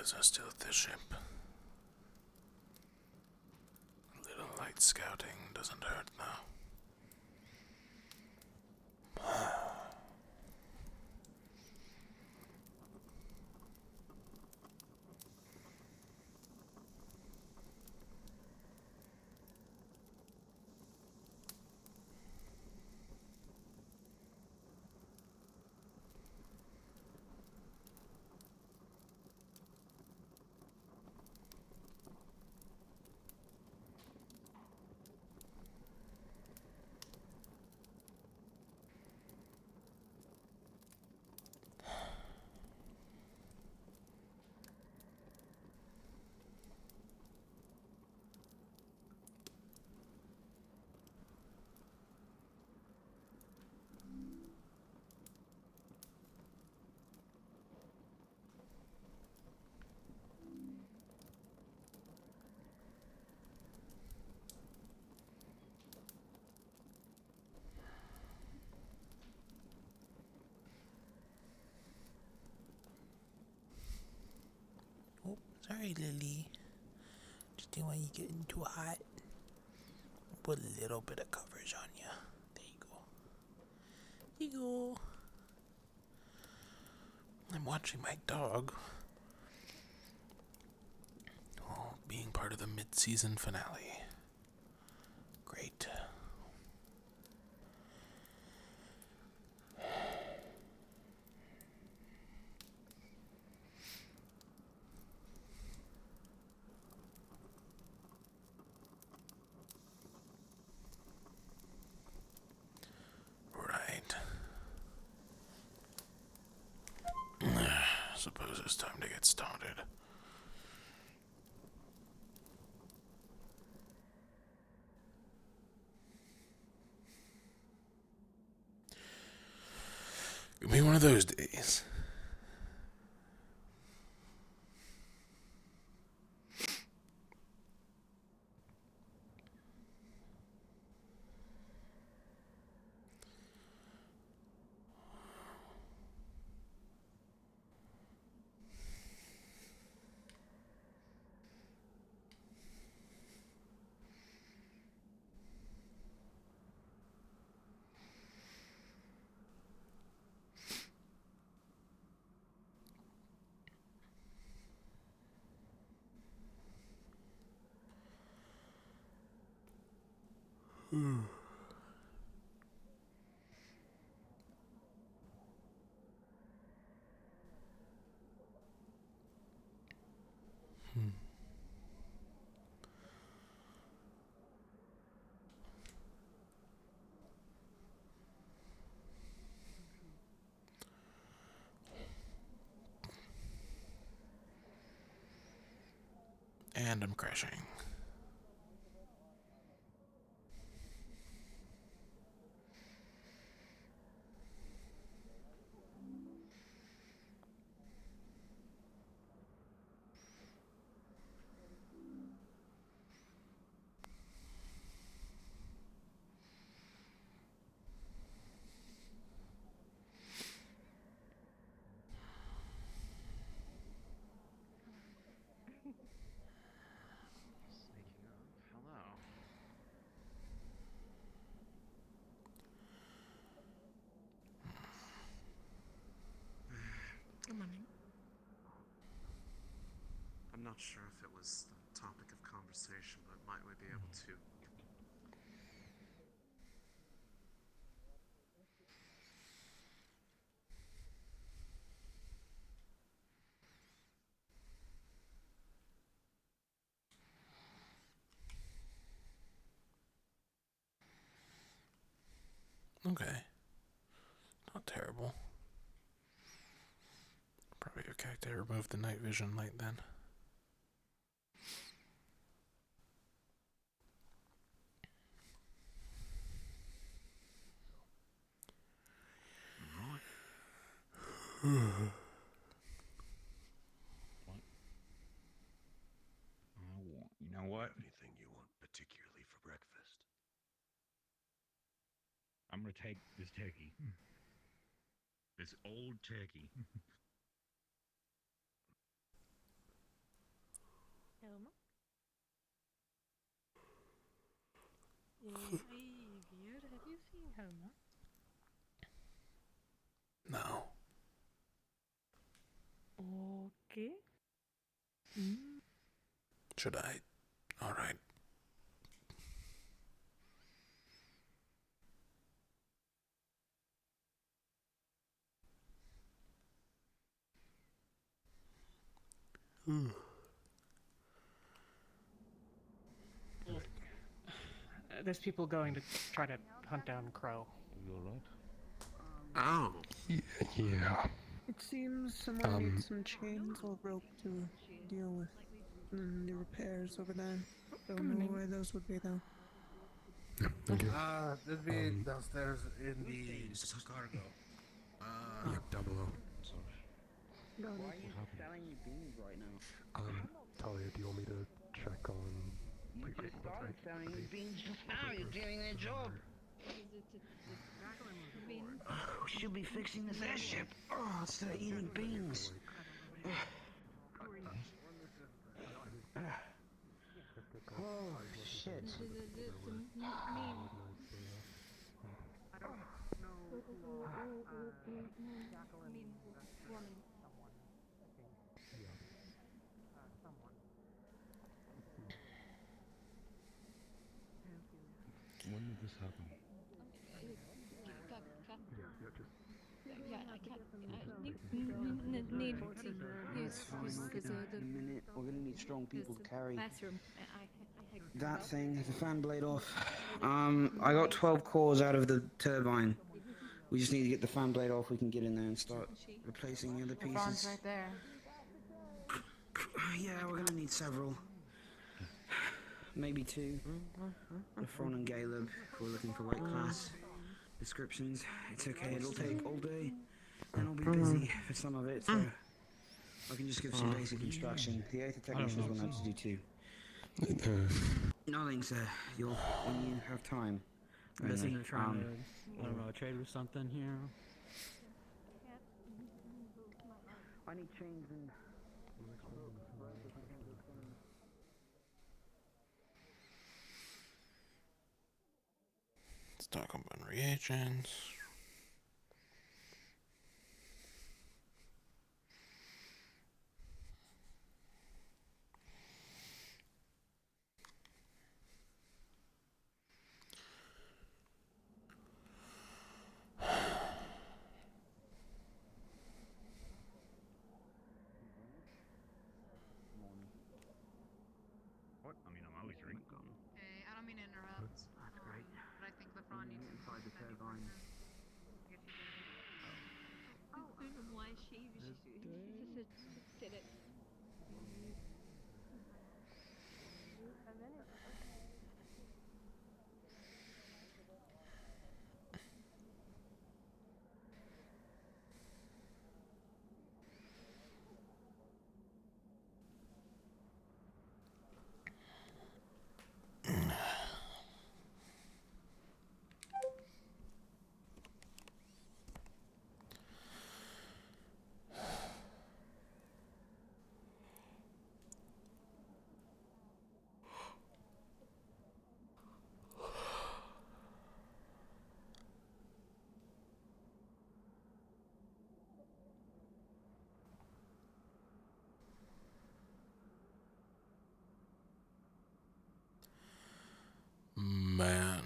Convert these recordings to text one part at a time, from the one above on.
doesn't steal this ship. A little light scouting doesn't hurt now. Oh, sorry, Lily. Just didn't want you getting too hot. Put a little bit of coverage on you. There you go. There you go. I'm watching my dog. Oh, being part of the mid-season finale. Great. Right. Suppose it's time to get started. It'll be one of those days. And I'm crashing. Good morning. I'm not sure if it was the topic of conversation, but might we be able to... Okay. Not terrible. Probably okay to remove the night vision light then. What? You know what? Anything you want particularly for breakfast? I'm gonna take this turkey. This old turkey. Xavier, have you seen Homer? No. Okay. Mm. Should I? Alright. There's people going to try to hunt down Crow. You alright? Oh, Yeah. It seems someone needs some chains or rope to deal with the repairs over there. Don't know where those would be though. Yeah, thank you. That'd be downstairs in the cargo. Yeah, down below. Sorry. Got Why it. are you selling beans right now? Talia, do you want me to check on... You just started selling beans just now. You're doing their job. We should be fixing this airship. Oh, instead of eating beans. Oh, shit. When did this happen? Yeah, I can't. Need to use In a minute, we're gonna need strong people to carry bathroom. that thing, the fan blade off. I got 12 cores out of the turbine. We just need to get the fan blade off. We can get in there and start replacing the other pieces. Right there. Yeah, we're gonna need several. Maybe two. Lefron and Caleb, if we're looking for white class descriptions. It's okay, it'll take all day. And I'll be busy for some of it, so I can just give some basic instruction. The other technicians will have to do too. Nothing, sir. You'll when you have time. I guess Only. you're trying to, I don't know, trade with something here. I need chains and... Stock up on reagents. What? I mean, I'm always drinking. Hey, I don't mean to interrupt. That's great. But I think LeBron needs to Inside the turbine. Why she said it. Man,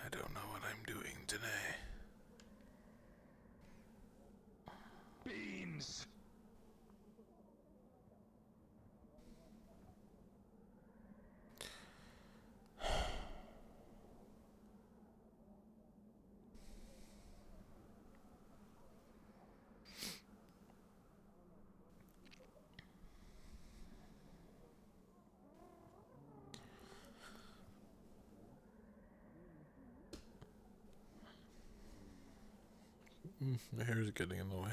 I don't know what I'm doing today. Beans! My hair's getting in the way.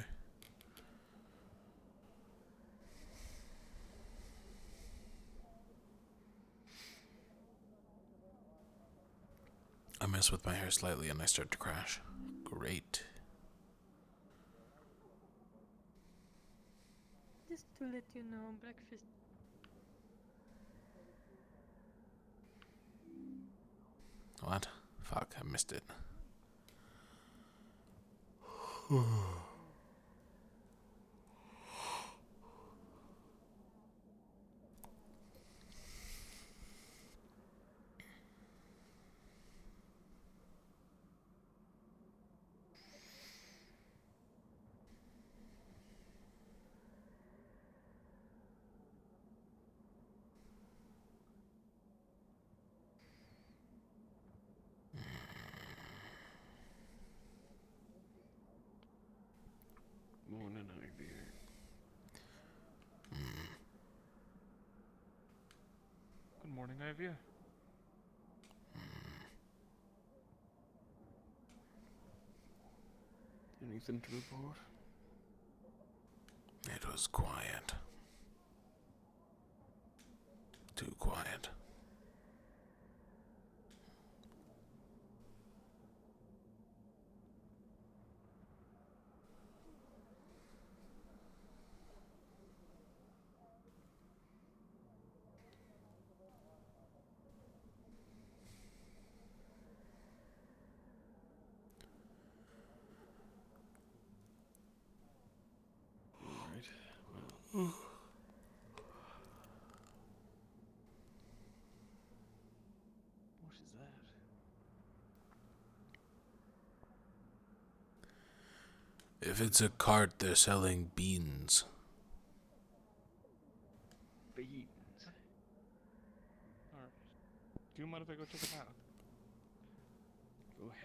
I mess with my hair slightly and I start to crash. Great. Just to let you know, breakfast. What? Fuck, I missed it. Morning, Ivy. Good morning, Ivy. Anything to report? It was quiet. Too quiet. Alright, well. What is that? If it's a cart, they're selling beans. Beans. Alright. Do you mind if I go check them out? Go ahead.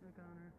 Hey, Connor.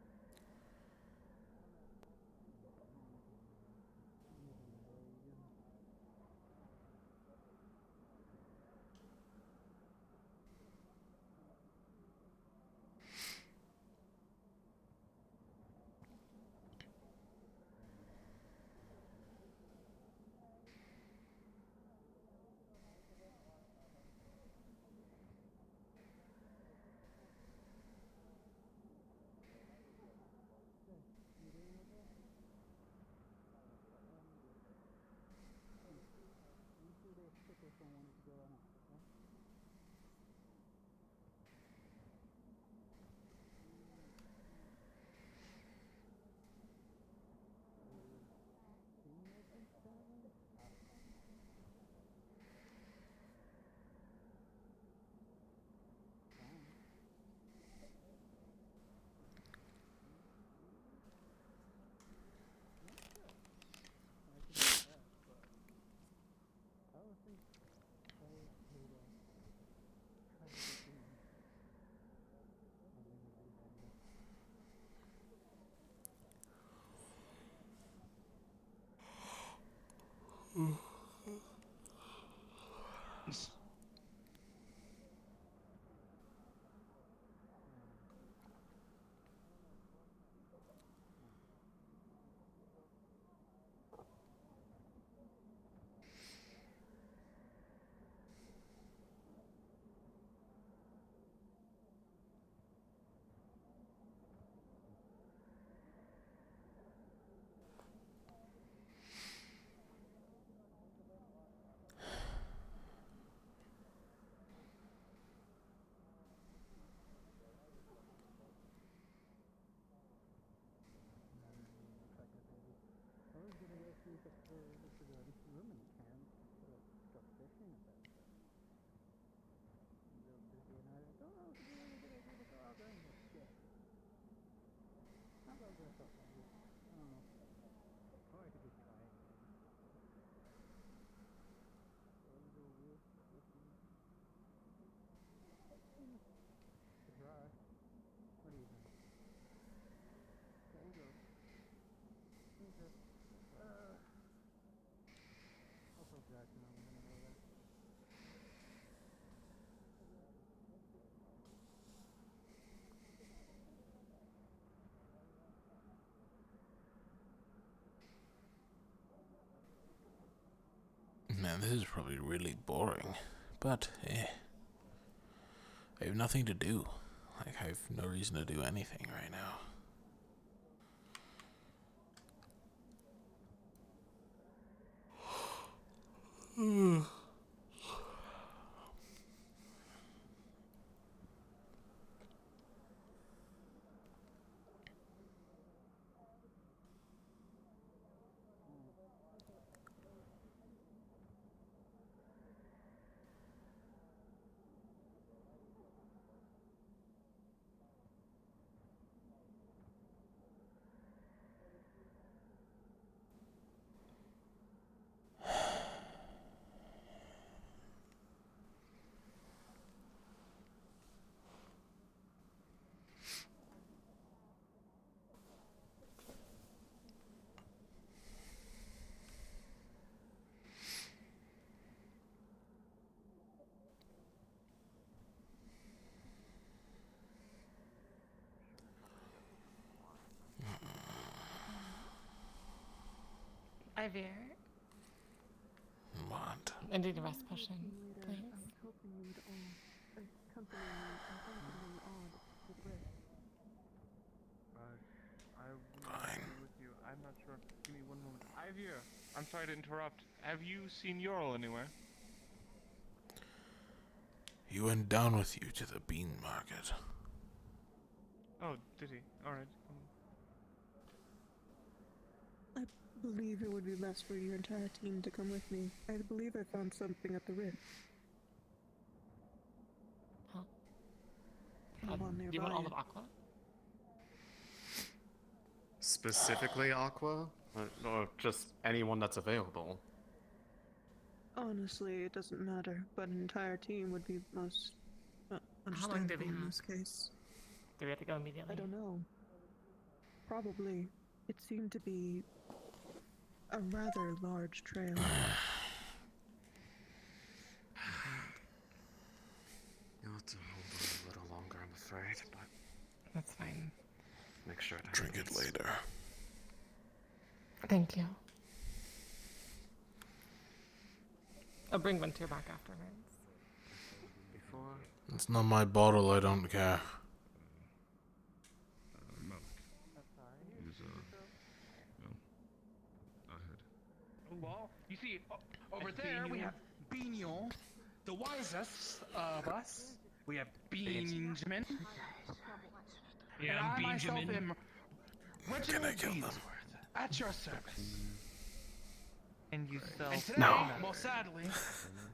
Man, this is probably really boring. But, I have nothing to do. Like, I have no reason to do anything right now. Ivy, What? I need a rest potion, please. I was hoping you would all accompany me and something odd to the rift. I will Fine. be with you. I'm not sure. Give me one moment. Ivy, I'm sorry to interrupt. Have you seen Ural anywhere? He went down with you to the bean market. Oh, did he? Alright. I believe it would be best for your entire team to come with me. I believe I found something at the rift. Huh? The one Do you want nearby. all of Aqua? Specifically Aqua? Or just anyone that's available? Honestly, it doesn't matter, but an entire team would be most How long do understandable we in have? this case. Do we have to go immediately? I don't know. Probably. It seemed to be a rather large trail. You'll have to hold on a little longer, I'm afraid, but That's fine. make sure to Drink it later. Thank you. I'll bring Winter back afterwards. Before. It's not my bottle, I don't care. Well, you see, over there we have Beaniel, the wisest of us. We have Benjamin. Yeah, and I'm I myself Benjamin. am Reginald Beansworth, at your service. And you sell And today, well, sadly,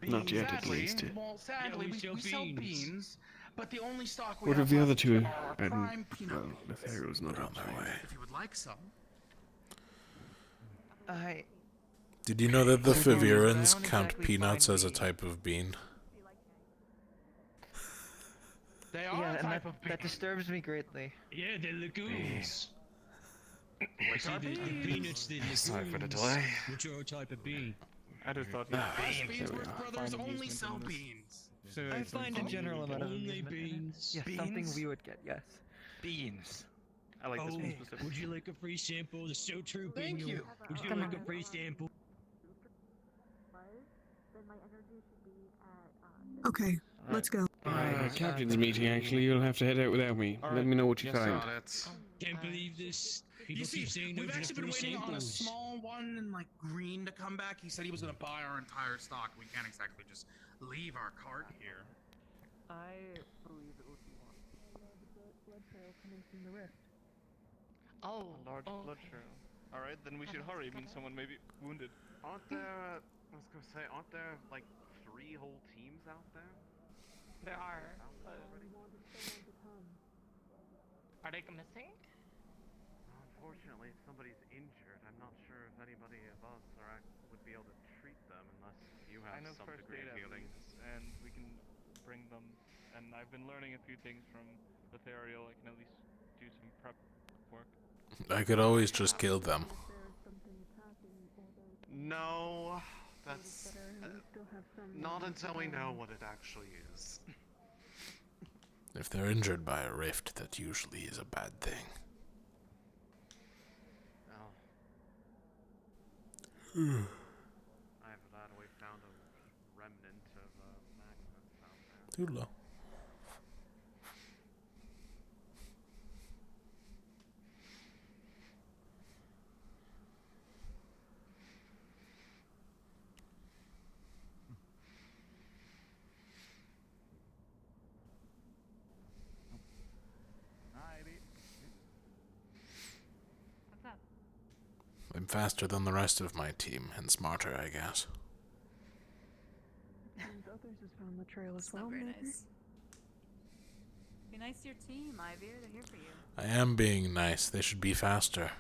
Not yet, at least. sadly, Yeah, we sell beans. But the only stock we What have of the other left two? are prime peanut Well, Lothario's not on their way. If you would like some. Did you know that the I don't Fivirans exactly count find peanuts as a beans. type of bean? They are Yeah, a and type of bean. that disturbs me greatly. Yeah, they're legumes. Which are the beans. peanuts, the legumes, Sorry for the delay. which are a type of bean. I just thought Us beans. Beansworth brothers Find only amusement sell in this. beans. So I it's find a like general amount of Only amusement in it. beans. Yes, Beans? something we would get, yes. Beans. I like this Oh, one specifically. would you like a free sample? It's so true, Thank Beaniel. you. Would you Come like a on. free sample? Okay, let's go. Captain's meeting, actually. You'll have to head out without me. Let me know what you find. Got it. Can't believe this. People You see, keep saying no we've to the actually been free waiting on a samples. small one in like green to come back. He said he was going to buy our entire stock. We can't exactly just leave our cart here. I believe it would be one. Blood trail coming from the rift. Oh, A large blood trail. Alright, then we should hurry. It means someone may be wounded. Aren't there, I was gonna say, aren't there like 3 whole teams out there? There are. Are they missing? Unfortunately, if somebody's injured, I'm not sure if anybody of us would be able to treat them unless you I have know some first degree aid of at healing. least, and we can bring them. And I've been learning a few things from Lothario. I can at least do some prep work. I could always just kill them. No, that's We still have some not until we know what it actually is. If they're injured by a rift, that usually is a bad thing. Oh. Either that or we found Too low. What's up? I'm faster than the rest of my team, and smarter, I guess. And others has found the trail as It's well, not very maybe? nice. Be nice to your team, Ivy. They're here for you. I am being nice. They should be faster.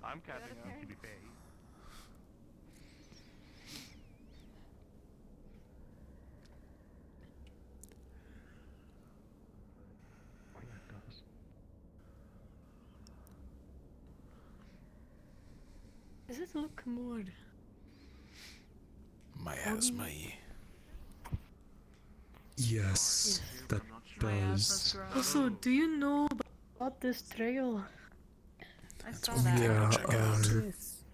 I'm catching up, to be fair. Oh, yeah, it does. Does it look more Miasma-y. Yes, that does. Also, do you know about this trail? I That's saw what we that. came Yeah, to check out. Yes.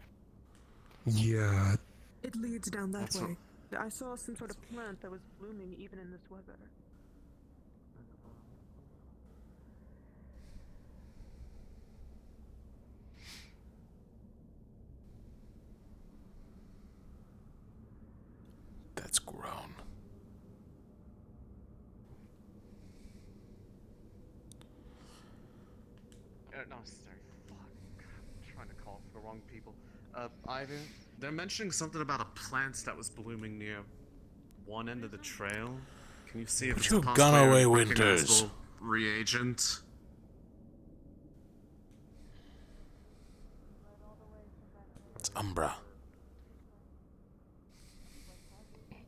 Yeah, It leads down that That's way. I saw some sort of plant that was blooming even in this weather. That's grown. No, sorry. Fuck. I'm trying to call for the wrong people. Ivy, they're mentioning something about a plant that was blooming near one end of the trail. Can you see if Put it's your a gun possibly away, recognizable reagent? It's Umbra.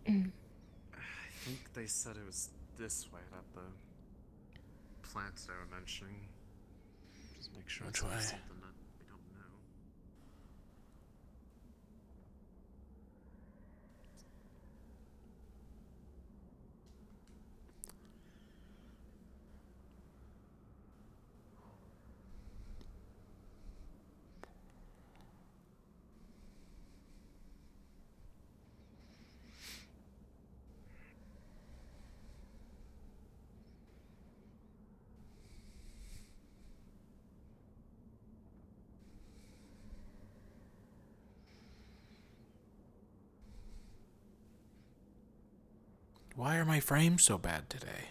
I think they said it was this way that the plants they were mentioning. Just make sure it's Which not way? something that we don't know. Why are my frames so bad today?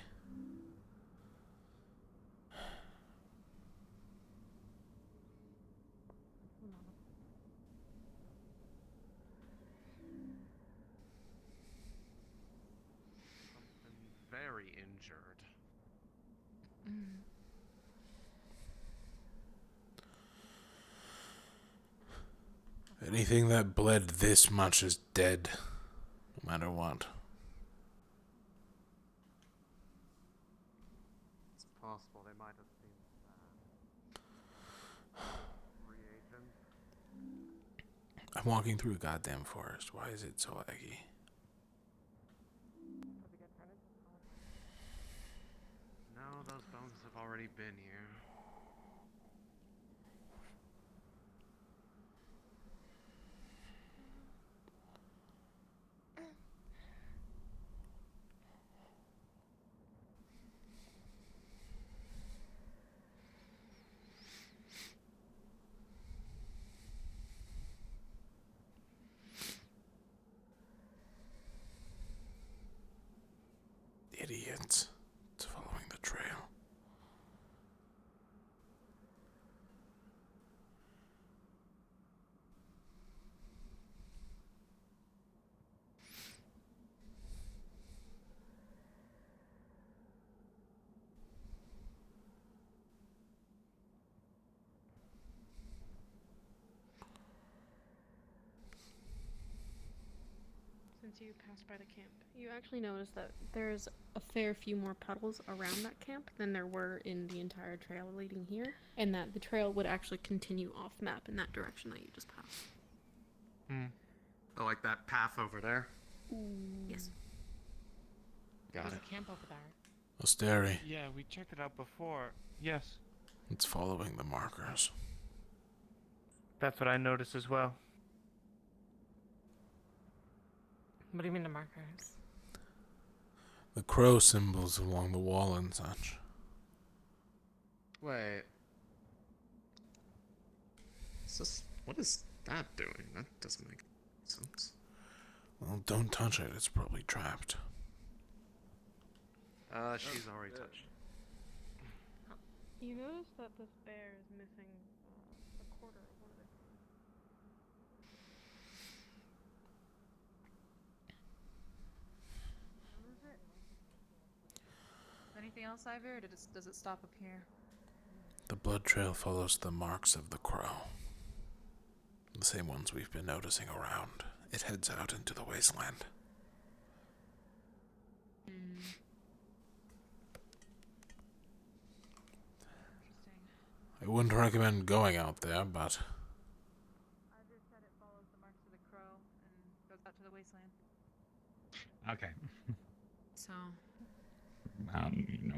Something very injured. Anything that bled this much is dead, no matter what. It's possible they might have seen reagent. I'm walking through a goddamn forest. Why is it so laggy? No, those bones have already been here. Idiots. It's following the trail. Since you passed by the camp, you actually noticed that there's a fair few more puddles around that camp than there were in the entire trail leading here, and that the trail would actually continue off map in that direction that you just passed. Oh, like that path over there? Yes. Got There's it. a camp over there. Osteri. Yeah, we checked it out before. Yes. It's following the markers. That's what I noticed as well. What do you mean the markers? The crow symbols along the wall and such. Wait. What is that doing? That doesn't make sense. Well, don't touch it. It's probably trapped. She's already touched. You notice that this bear is missing a quarter of one of its. Anything else, Ivy, or does it stop up here? The blood trail follows the marks of the crow. The same ones we've been noticing around. It heads out into the wasteland. I wouldn't recommend going out there, but I just said it follows the marks of the crow and goes out to the wasteland. Okay. So. You know,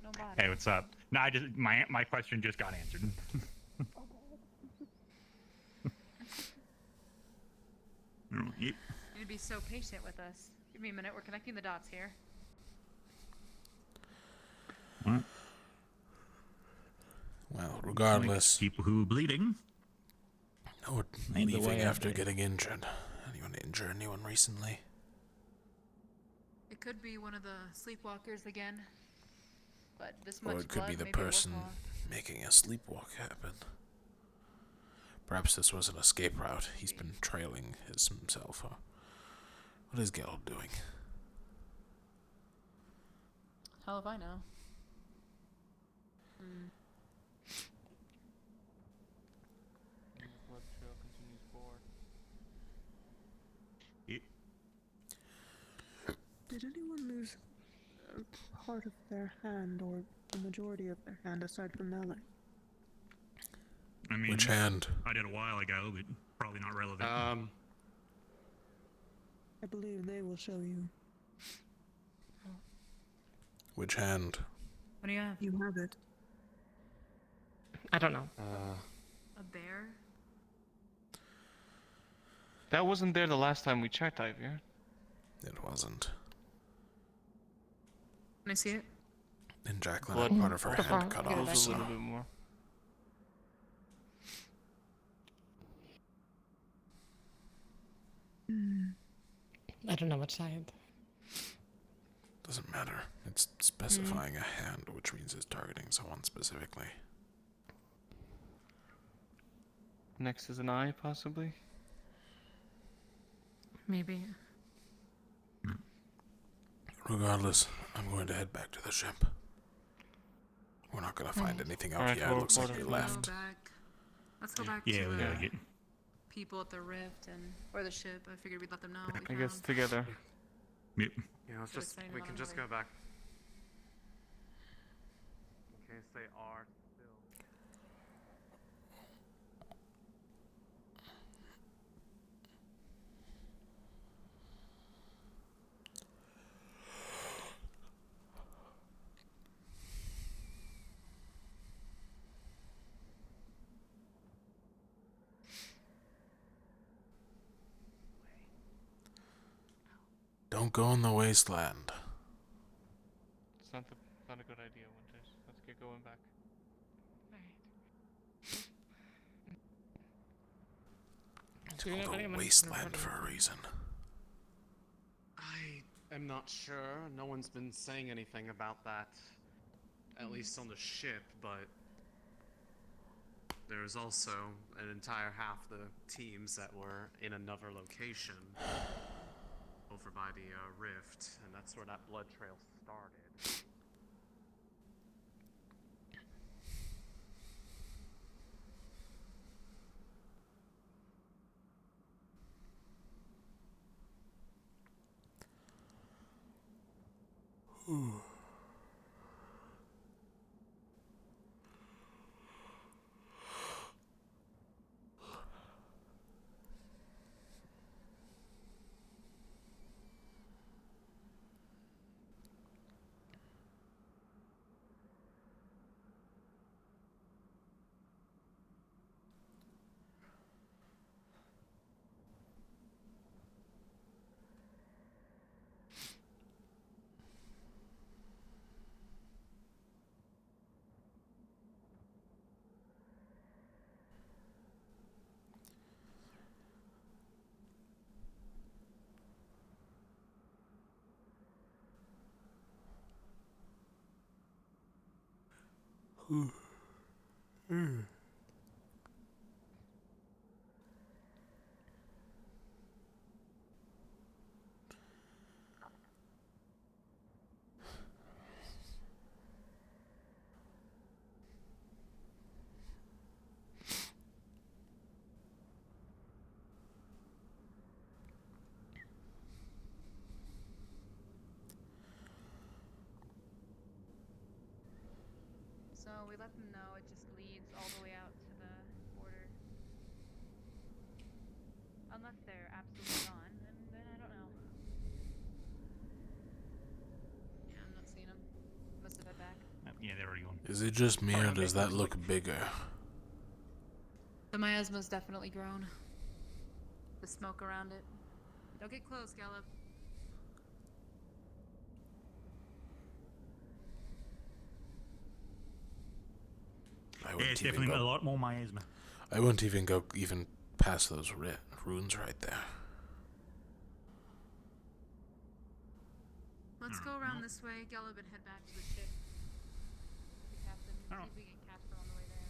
No body. Hey, what's up? No, I just my question just got answered. You'd be so patient with us. Give me a minute. We're connecting the dots here. What? well, regardless. Like people who are bleeding. Or Ain't the leaving way after out. getting injured. Anyone injure anyone recently? It could be one of the sleepwalkers again. But this much Or it could be blood, the maybe it was person making a sleepwalk happen. Perhaps this was an escape route. He's been trailing himself. Or what is Geralt doing? Hell if I know. Blood trail continues forward. Did anyone lose a part of their hand or the majority of their hand aside from Melek? I mean, Which hand? I did a while ago, but probably not relevant. I believe they will show you. Which hand? What do you have? You have it. I don't know. A bear? That wasn't there the last time we checked, Ivy. It wasn't. Can I see it? And Jacqueline Blood- had part of her The hand front. cut Get it off, back. A so little bit more. I don't know which side. doesn't matter. It's specifying a hand, which means it's targeting someone specifically. Next is an eye, possibly. Maybe. Regardless, I'm going to head back to the ship. We're not going to find anything out Alright, here. It well, looks like well, we Go left. back. Let's go back Yeah, to we gotta get. people at the rift or the ship. I figured we'd let them know what we I guess found. together. Yep. Yeah, let's Should've just signed we them can on just another. go back. In case they are still. Don't go in the wasteland. It's not a good idea, Winters. Let's get going back. It's Do you know called a anyone- wasteland for a reason. I am not sure. No one's been saying anything about that. At least on the ship, but there's also an entire half the teams that were in another location over by the rift, and that's where that blood trail started. So we let them know it just leads all the way out to the border. Unless they're absolutely gone, and then I don't know. Yeah, I'm not seeing them. Must have head back. Yeah, they're already gone. Is it just me or does that look bigger? The miasma's definitely grown. The smoke around it. Don't get close, Gallup. Yeah, it's definitely a lot more miasma. I wouldn't even go past those runes right there. Let's go around this way, Gallup, and head back to the ship. The captain. See if we can Casper on the way there.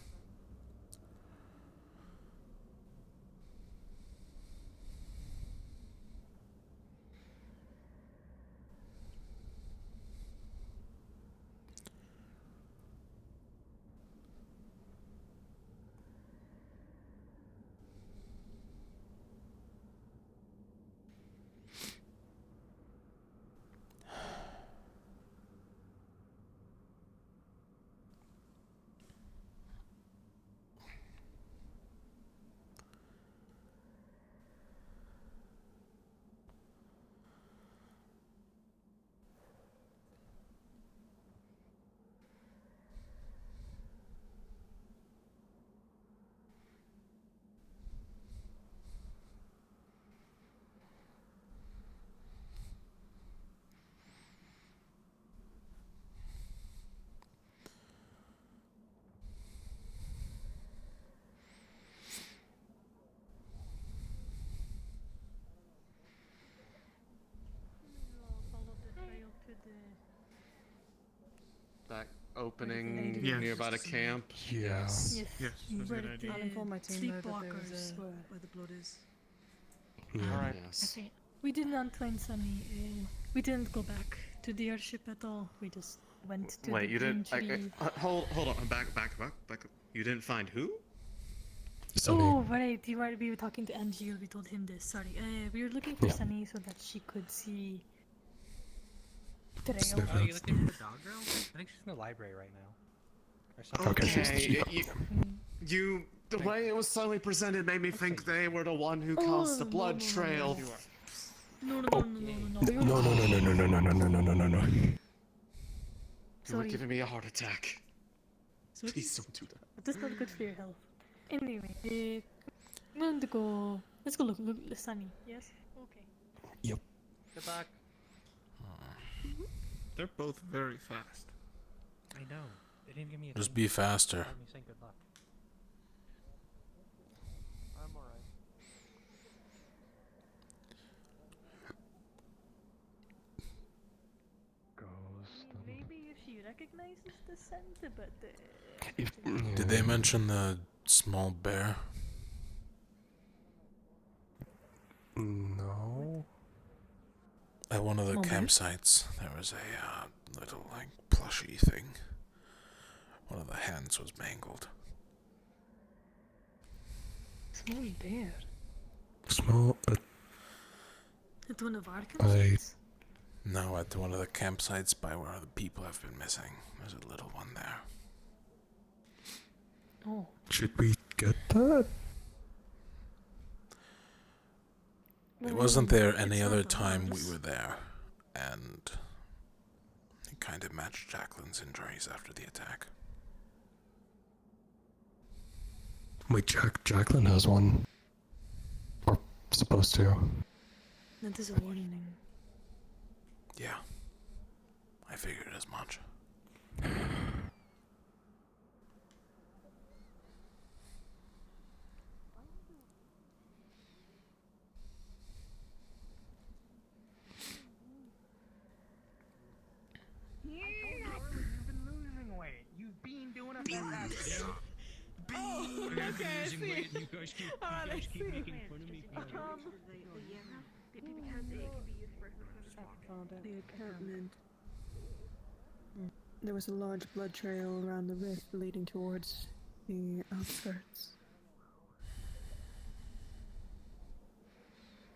That opening Yeah. nearby the camp. Yeah. Yes. Yes. I'll inform my team there that Sleepwalkers there's where the blood is. Alright. Okay. We did not find Sunny. We didn't go back to the airship at all. We just went to Wait, the you didn't? green tree. Hold on. Back up. You didn't find who? Sunny. Oh, right. We were talking to Angel. We told him this. Sorry. We were looking for Yeah. Sunny so that she could see the Sniff trail. it. You looking for the dog girl? I think she's in the library right now. Or something. Okay, The way it was suddenly presented made me think they were the one who caused the blood trail. No. No. You were Sorry. giving me a heart attack. Please don't do that. But that's not good for your health. Anyway, I'm going to go. Let's go look Sunny. Yes? Okay. Yep. Good luck. They're both very fast. I know. They didn't give me a Just thing. be faster. Let me say good luck. I'm alright. Maybe if she recognizes the scent, but Did they mention the small bear? No. At one of the Small bear? campsites, there was a little, plushy thing. One of the hands was mangled. small bear. Small. At one of our I. campsites? No, at one of the campsites by where the people have been missing. There's a little one there. Oh. Should we get that? It wasn't there any It's other not time we ours. were there, and it kind of matched Jacqueline's injuries after the attack. Wait, Jacqueline has one. Or supposed to. That is a warning. Yeah, I figured as much. You've been losing weight. You've been doing a Beans. Oh, okay, I see. You guys keep making fun of me. Because it can be used for The encampment. There was a large blood trail around the rift leading towards the outskirts.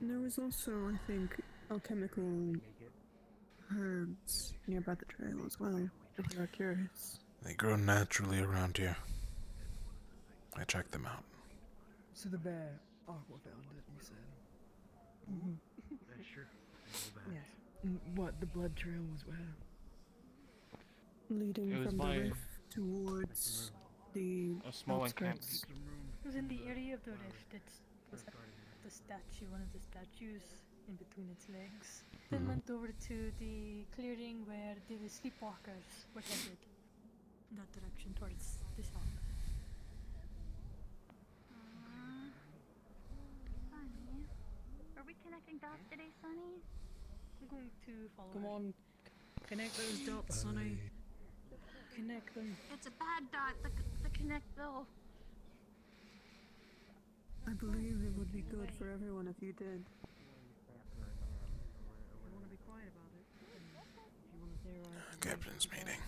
And there was also, I think, alchemical herbs nearby the trail as well, if you are curious. They grow naturally around here. I checked them out. So the bear Aqua found it, you said? That's true. Yes. And what, the blood trail was where? Leading It was from the by rift towards the a small outskirts. It was in the area of the rift. It was at the statue, one of the statues in between its legs. Then went over to the clearing where the sleepwalkers were headed. In that direction towards the south. Sunny. Are we connecting dots today, Sunny? I'm going to follow Come her. on, connect those dots, Sonny. Connect them. It's a bad dot, the connect bill. I believe it would be good for everyone if you did. You want to be quiet about it? If you want to theorize. Captain's meeting.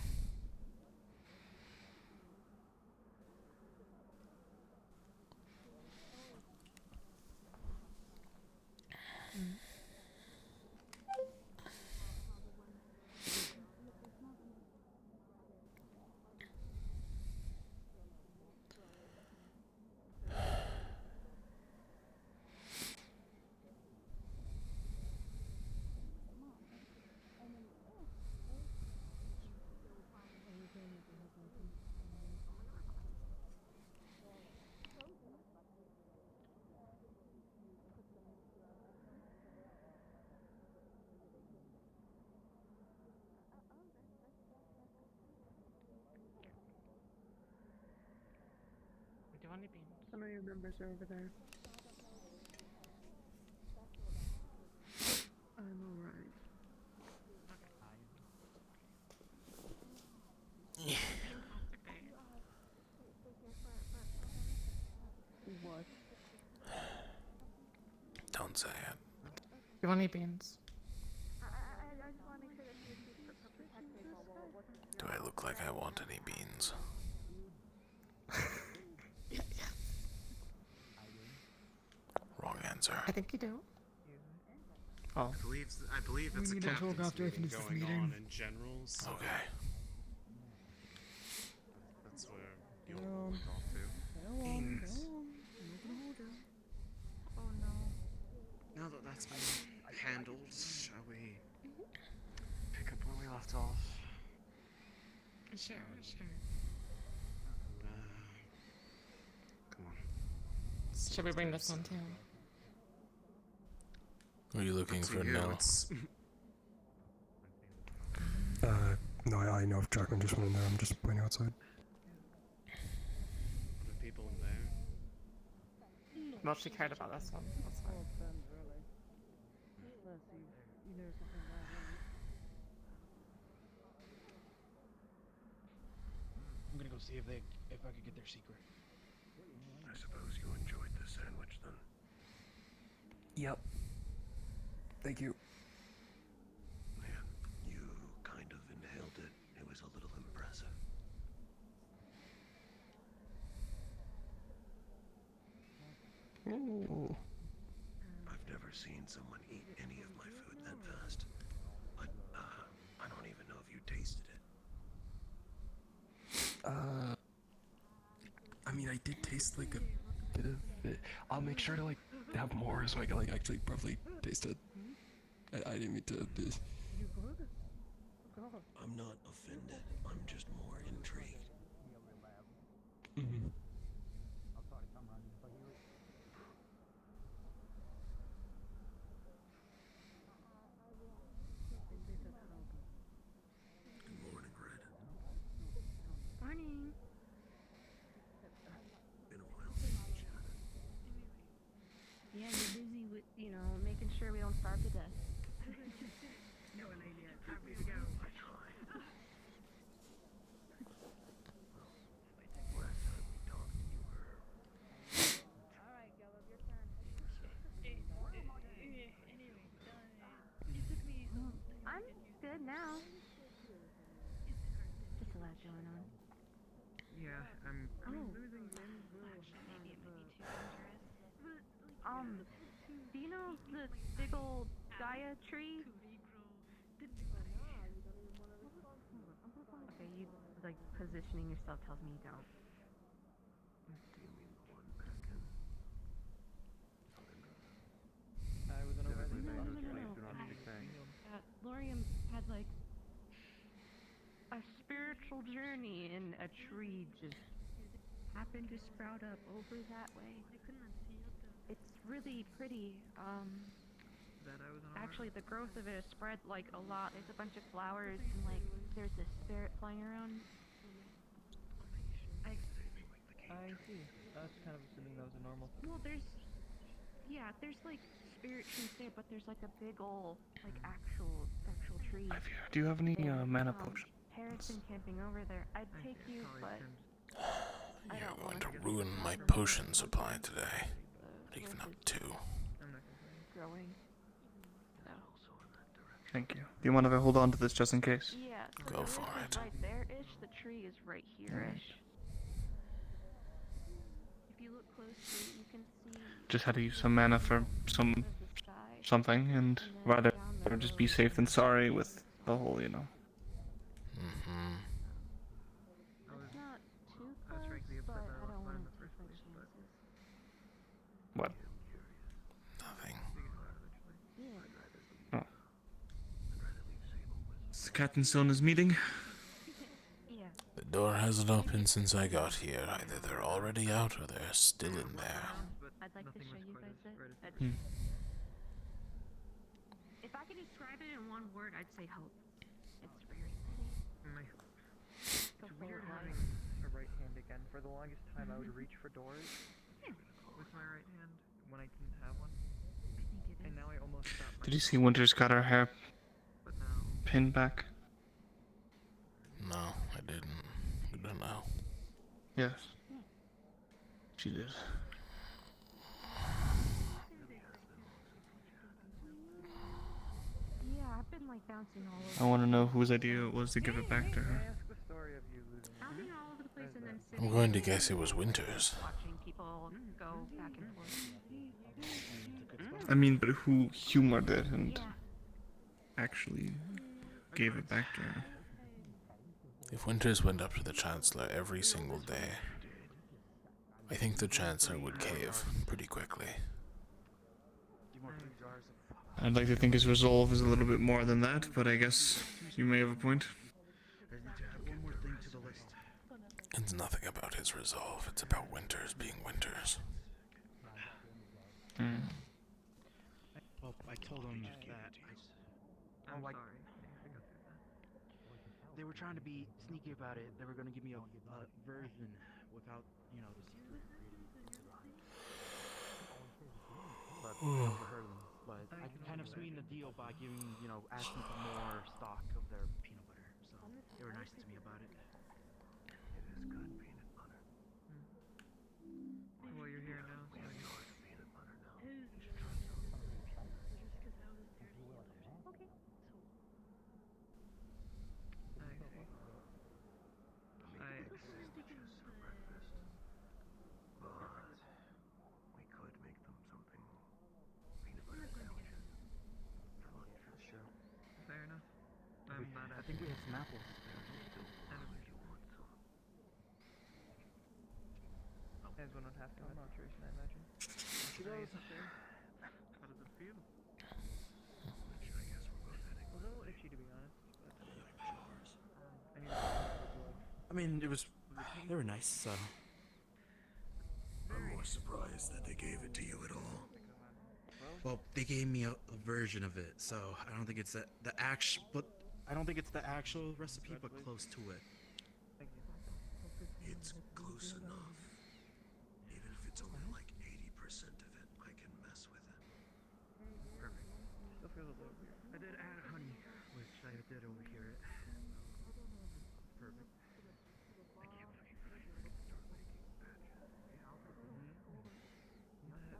We do any beans? Some of your members are over there. I'm alright. What? Don't say it. You want any beans? I just want to make sure that she's protected while we're Do I look like I want any beans? Wrong answer. I think you do. Oh. I believe it's a We need to talk captain's after I meeting finish this going meeting. on in general, so Okay. that's where you'll go to. Beans. Oh no. Now that that's been handled, shall we pick up where we left off? Sure. Come on. Should we bring this one too? Are you looking Up to for you, Nell? it's- No, I know if Jacqueline just went in there. I'm just waiting outside. Are the people in there? Well, she cared about this one. That's fine. I'm gonna go see if I could get their secret. I suppose you enjoyed the sandwich then. Yep. Thank you. Man, you kind of inhaled it. It was a little impressive. Ooh. I've never seen someone eat any of my food that fast. But, I don't even know if you tasted it. I mean, I did taste like a bit of it. I'll make sure to like have more so I can like actually properly taste it. I didn't mean to. I'm not offended. I'm just more intrigued. Mm-hmm. Good morning, Red. Morning. Been a while since we chatted. Yeah, you're busy with, making sure we don't starve to death. a lot going on. Yeah, I'm losing Actually, maybe it might be too dangerous. Do you know the big old Gaia tree? Okay, you like positioning yourself tells me you don't. I was No. Lorium had like a spiritual journey, and a tree just happened to sprout up over that way. It's really pretty. Actually, the growth of it has spread like a lot. There's a bunch of flowers, and like there's this spirit flying around. I see. I was kind of assuming that was a normal thing. Well, there's like spirit trees there, but there's like a big ole, like actual tree. Do you have any there. mana potions? Harris been camping over there. I'd take you, but You're going to ruin my potion supply today. Not even up to. Growing. So. Thank you. Do you want to hold on to this just in case? Yeah. So Go for is it. right there-ish. The tree is right here-ish. If you look closely, you can see. Just had to use some mana for something, and rather just be safe than sorry with the whole, you know. Mm-hmm. It's not too close, but I don't want to take my chances. What? Nothing. Yeah. Oh. Is the captain still in his meeting? Yeah. The door hasn't opened since I got here. Either they're already out or they're still in there. I'd like to show you guys it. If I could describe it in one word, I'd say hope. It's very pretty. It's weird having a right hand again. For the longest time, I would reach for doors with my right hand when I didn't have one. And now I almost stopped. Did you see Winter's got her hair pinned back? No, I didn't. Good to know. Yes. She did. Yeah, I've been like bouncing all over. I want to know whose idea it was to give it back to her. Bouncing all over the place and then I'm going to guess it was Winters. watching people go back and forth. I mean, but who humored it and actually gave it back to her? If Winters went up to the Chancellor every single day, I think the Chancellor would cave pretty quickly. I'd like to think his resolve is a little bit more than that, but I guess you may have a point. One more thing to the list. It's nothing about his resolve, it's about Winters being Winters. Well, I told them that I'm like, sorry. they were trying to be sneaky about it. They were going to give me a version without, you know, the secret ingredient. But I overheard them. But I kind of sweetened the deal by giving, you know, asking for more stock of their peanut butter. So they were nice to me about it. It is good peanut butter. Well, you're here now. So Yours peanut butter now. You should try some. Sausages for breakfast. But we could make them something peanut butter sandwiches for lunch. Sure. Fair enough. I think we have some apples. If you want some. As one would have to in that situation, I imagine. She goes. How does it feel? Which I guess we're both heading. A little itchy, to be honest. But I need I mean, it was. They were nice, so. I'm more surprised that they gave it to you at all. Well, they gave me a version of it, so I don't think it's the actual. But I don't think it's the actual recipe, but close to it. It's close enough. Even if it's only like 80% of it, I can mess with it. perfect. Still feels a little weird. I did add honey, which I did overhear it. Perfect. I can't wait for you to start making batches.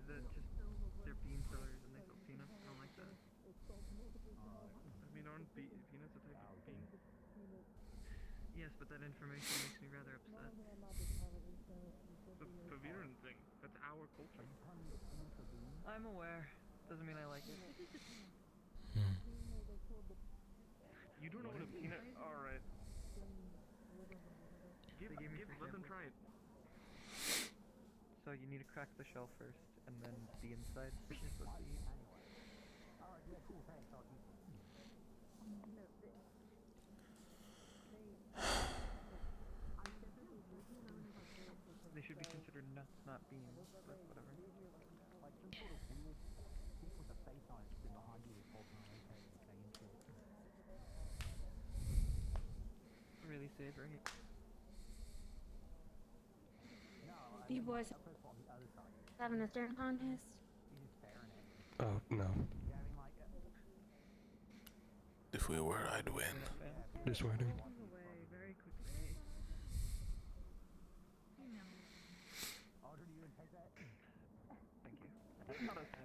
Just they're bean fillers and they fill peanuts. I don't like that. I mean, aren't peanuts a type of bean? Yeah, Yes, but that information makes me rather upset. The Viren thing. That's our culture. I'm aware. Doesn't mean I like it. You don't know what a peanut. Alright. Let them try it. So you need to crack the shell first, and then the inside you're supposed to eat. They should be considered nuts, not beans, but whatever. Really savory. You boys having a stare contest? Oh, no. If we were, I'd win. Just waiting. Very quickly.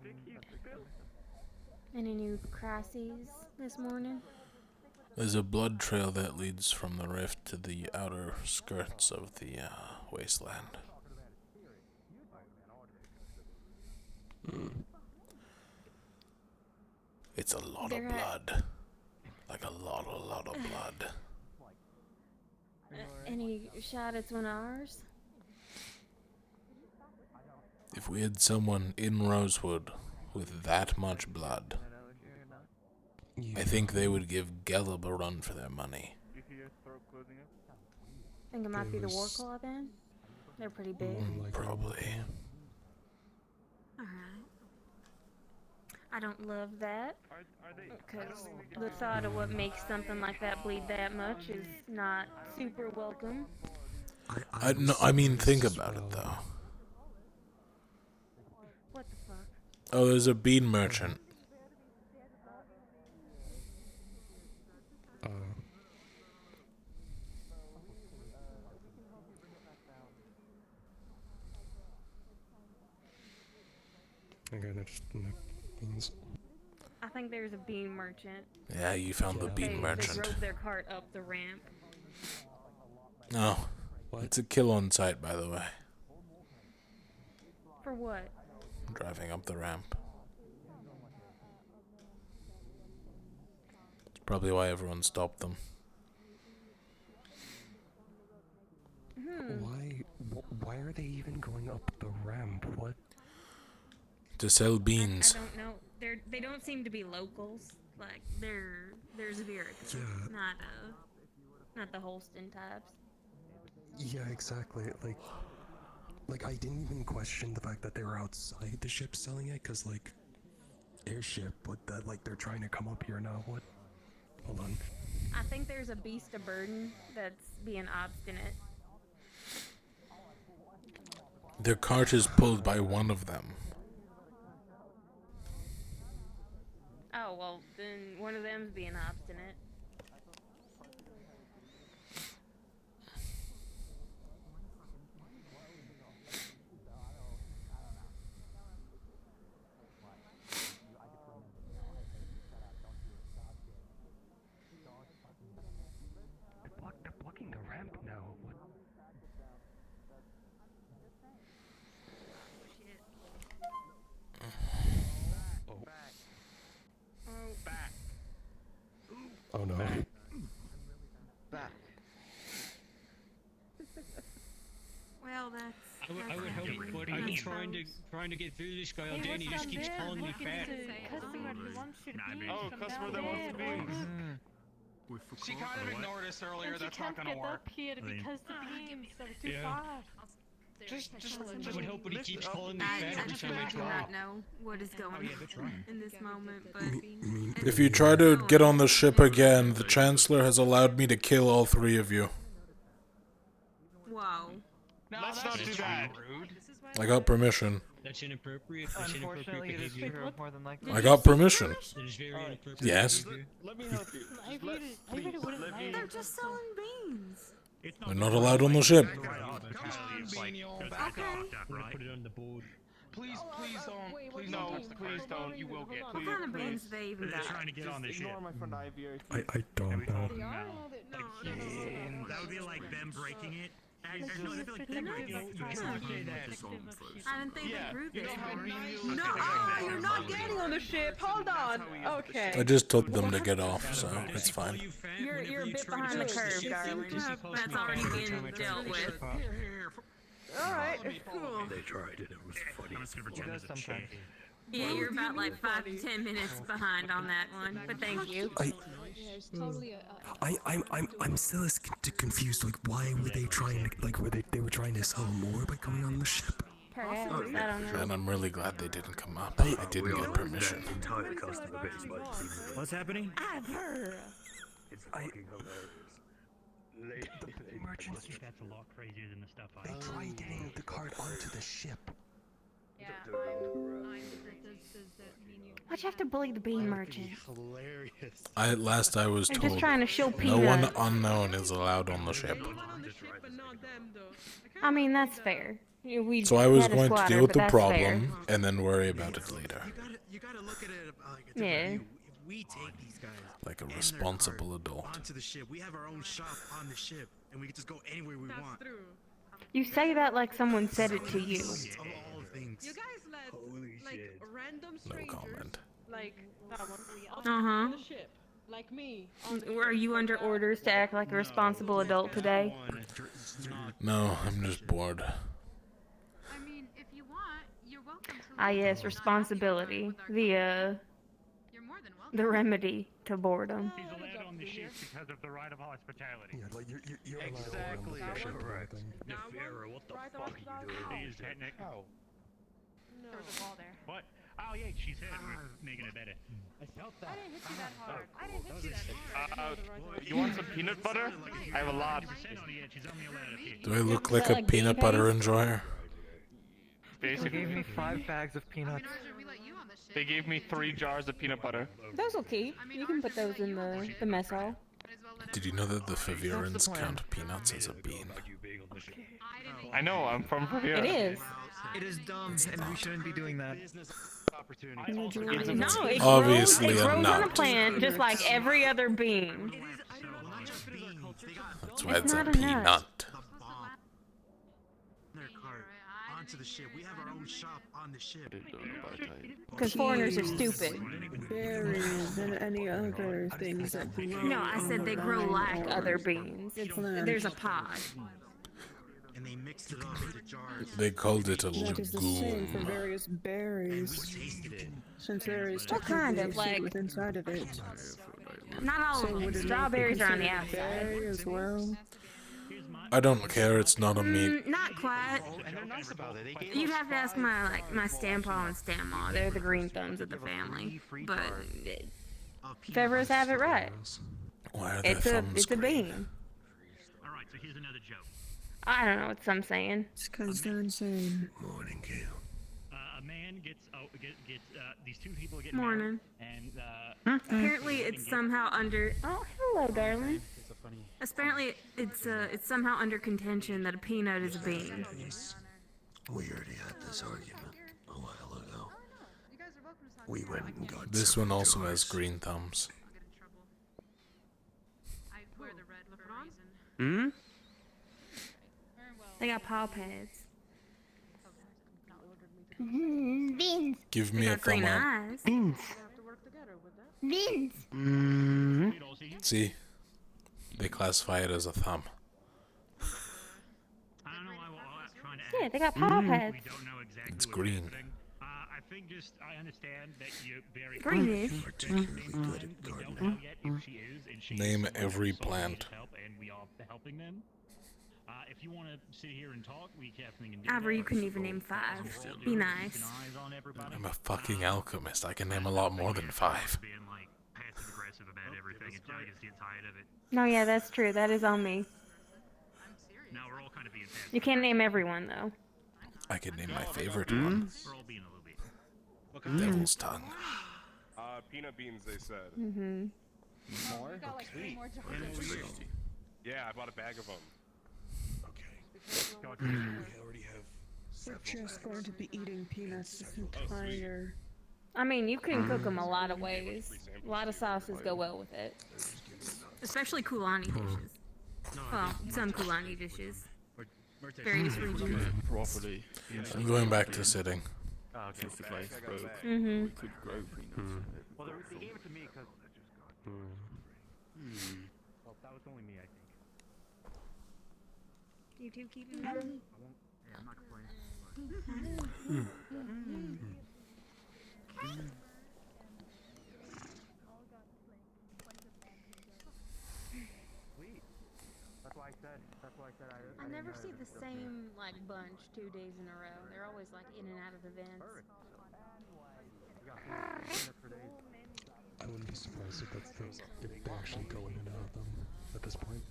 Thank you. Any new crises this morning? There's a blood trail that leads from the rift to the outer skirts of the wasteland. It's a lot of blood. Like a lot of blood. Any shot it's one of ours? If we had someone in Rosewood with that much blood, I think they would give Gelb a run for their money. Think it might be the War Claw then? They're pretty big. Probably. Alright. I don't love that, because the thought of what makes something like that bleed that much is not super welcome. I mean, think about it though. What the fuck? Oh, there's a bean merchant. Okay, they're just beans. I think there's a bean merchant. Yeah, you found the bean merchant. They drove their cart up the ramp. No. It's a kill on sight, by the way. For what? Driving up the ramp. It's probably why everyone stopped them. Why are they even going up the ramp? What? To sell beans. I don't know. They don't seem to be locals. Like they're Xericans, not the Holston types. Yeah, exactly. Like I didn't even question the fact that they were outside the ship selling it, cause like airship, but that like they're trying to come up here now. What? Hold on. I think there's a beast of burden that's being obstinate. Their cart is pulled by one of them. Oh, well, then one of them's being obstinate. They're blocking the ramp now. What? Oh no. Back. Well, I would hope, buddy. I'm trying to get through this guy all day, and he just keeps calling me fat. Oh, customer that wants to be. She kind of ignored us earlier. That's not gonna work. Up here because the beams are too far. Just I would hope, but he keeps calling me fat every time I do talk. not know what is going on in this moment, but If you try to get on the ship again, the Chancellor has allowed me to kill all three of you. whoa. No, let's not do that. I got permission. That's inappropriate. That's inappropriate behavior. More than likely. I got permission. That is very inappropriate. Yes. Let me help you. They're just selling beans. We're not allowed on the ship. Put it on the board. Please don't. Please don't touch the cart. Please don't. You will get. What kind of beans they even got? Trying to get on this ship. Ignore my friend Ivy. I don't know. That would feel like them breaking it. No, they feel like them breaking it. I didn't think they grew this hard. No, you're not getting on the ship. Hold on. Okay. I just told them to get off, so it's fine. You're a bit behind the curve, darling. That's already being dealt with. All right. Cool. They tried it. It was funny. I'm just gonna pretend it's a chick. Yeah, you're about like 5 to 10 minutes behind on that one, but thank you. I'm still as confused. Like, why were they trying to, like, they were trying to sell more by coming on the ship? Perhaps, I don't know. And I'm really glad they didn't come up. I didn't get permission. Entire customer base might be What's happening? It's fucking hilarious. The merchants. That's a lot crazier than the stuff I. They tried getting the cart onto the ship. Yeah, Why'd you have to bully the bean merchant? Hilarious. I was They're told just trying to show no one Peanut. unknown is allowed on the ship. I mean, that's fair. We So I was had a going to squatter, deal with but the that's problem and then worry about it later. You gotta look at it like a Yeah. different view. If we take these guys Like a and their responsible cart adult. onto the ship, we have our own shop on the ship, and we can just go anywhere we want. You say that like someone said it to you. Of all things. You guys let like random No strangers, comment. like that one, Uh-huh. on the ship, like me. Are you under orders to act like a responsible adult today? No, I'm just bored. I mean, if you want, you're welcome to. Ah, yes, responsibility. The remedy to boredom. He's allowed on the ship because of the right of hospitality. Yeah, like you're Exactly. allowed on the ship, Correct. right? Nefera, what the fuck are you doing? He is technic. Oh. There was a wall there. What? Oh yeah, she's hurt. We're making it better. I felt that. I didn't hit you that hard. I didn't hit you that hard. You want some peanut butter? I have a lot. Do I look like a peanut butter enjoyer? They Basically. gave me 5 bags of peanuts. They gave me 3 jars of peanut butter. Those will keep. You can put those in the mess hall. Did you know that the Favirans count peanuts as a bean? I know, I'm from Favira. It is. It is dumb, and we shouldn't be doing that. No, it Obviously grows, it a grows on a nut. plant just like every other bean. That's why it's a not a peanut. nut. Their cart onto the ship. We have our own shop on the ship. Because foreigners are stupid. Berries and any other things that belong. No, I said they grow like other beans. There's a pod. And they mixed it up into jars. They called it a That is the same for legume. various berries. Since there is What kind of, technically a seed like- inside of it. Not all So of would them. it not be Strawberries are on the considered a outside. berry as well? I don't care, it's not a meat. Not quite. And they're nice about it. They gave You'd have to ask my Stampaw and Stamma. They're the green thumbs of the family. But Favors have it right. Why are their It's a thumbs green? bean. Alright, so here's another joke. I don't know what some saying. It's because they're insane. Morning, Kale. A man gets these 2 people get Morning. married, and Apparently it's somehow under. Oh, hello, darling. Apparently it's somehow under contention that a peanut is a bean. We already had this argument a while ago. We went and got This some one also jars. has green thumbs. Hmm? They got paw pads. Beans. Give me a Got green thumb up. eyes. Beans. Beans. See? They classify it as a thumb. I don't know why we're trying to Yeah, they got paw pads. We don't know exactly It's what we're green. doing. I think just I understand that you're very Greenish. Particularly good at We don't gardening. know yet if she is, and she Name is someone every that's someone plant. needs help, and we are helping them. If you want to sit here and talk, we definitely can do Ivor, that. you couldn't even name 5. Be nice. I'm a fucking alchemist. I can name a lot more than 5. Being like passive aggressive about everything until you just get tired of it. No, yeah, that's true. That is on me. Now we're all kind of being passive. You can't name everyone though. I can name my favorite one. We're all being a little bit. Devil's tongue. Peanut beans, they said. Mm-hmm. More? Sweet. Yeah, I bought a bag of them. We already have. We're just going to be eating peanuts this entire. I mean, you can cook them a lot of ways. A lot of sauces go well with it. Especially Kulani dishes. Well, some Kulani dishes. Various regions. Properly. I'm going back to sitting. Oh, okay. If the place broke, Mhm. we could grow peanuts. Well, they gave it to me because. Well, that was only me, I think. You two keep it moving. Yeah, I'm not complaining. Sweet. That's why I said. I never see the same like bunch 2 days in a row. They're always like in and out of the vents. I wouldn't be surprised if that's if they actually go in and out of them at this point.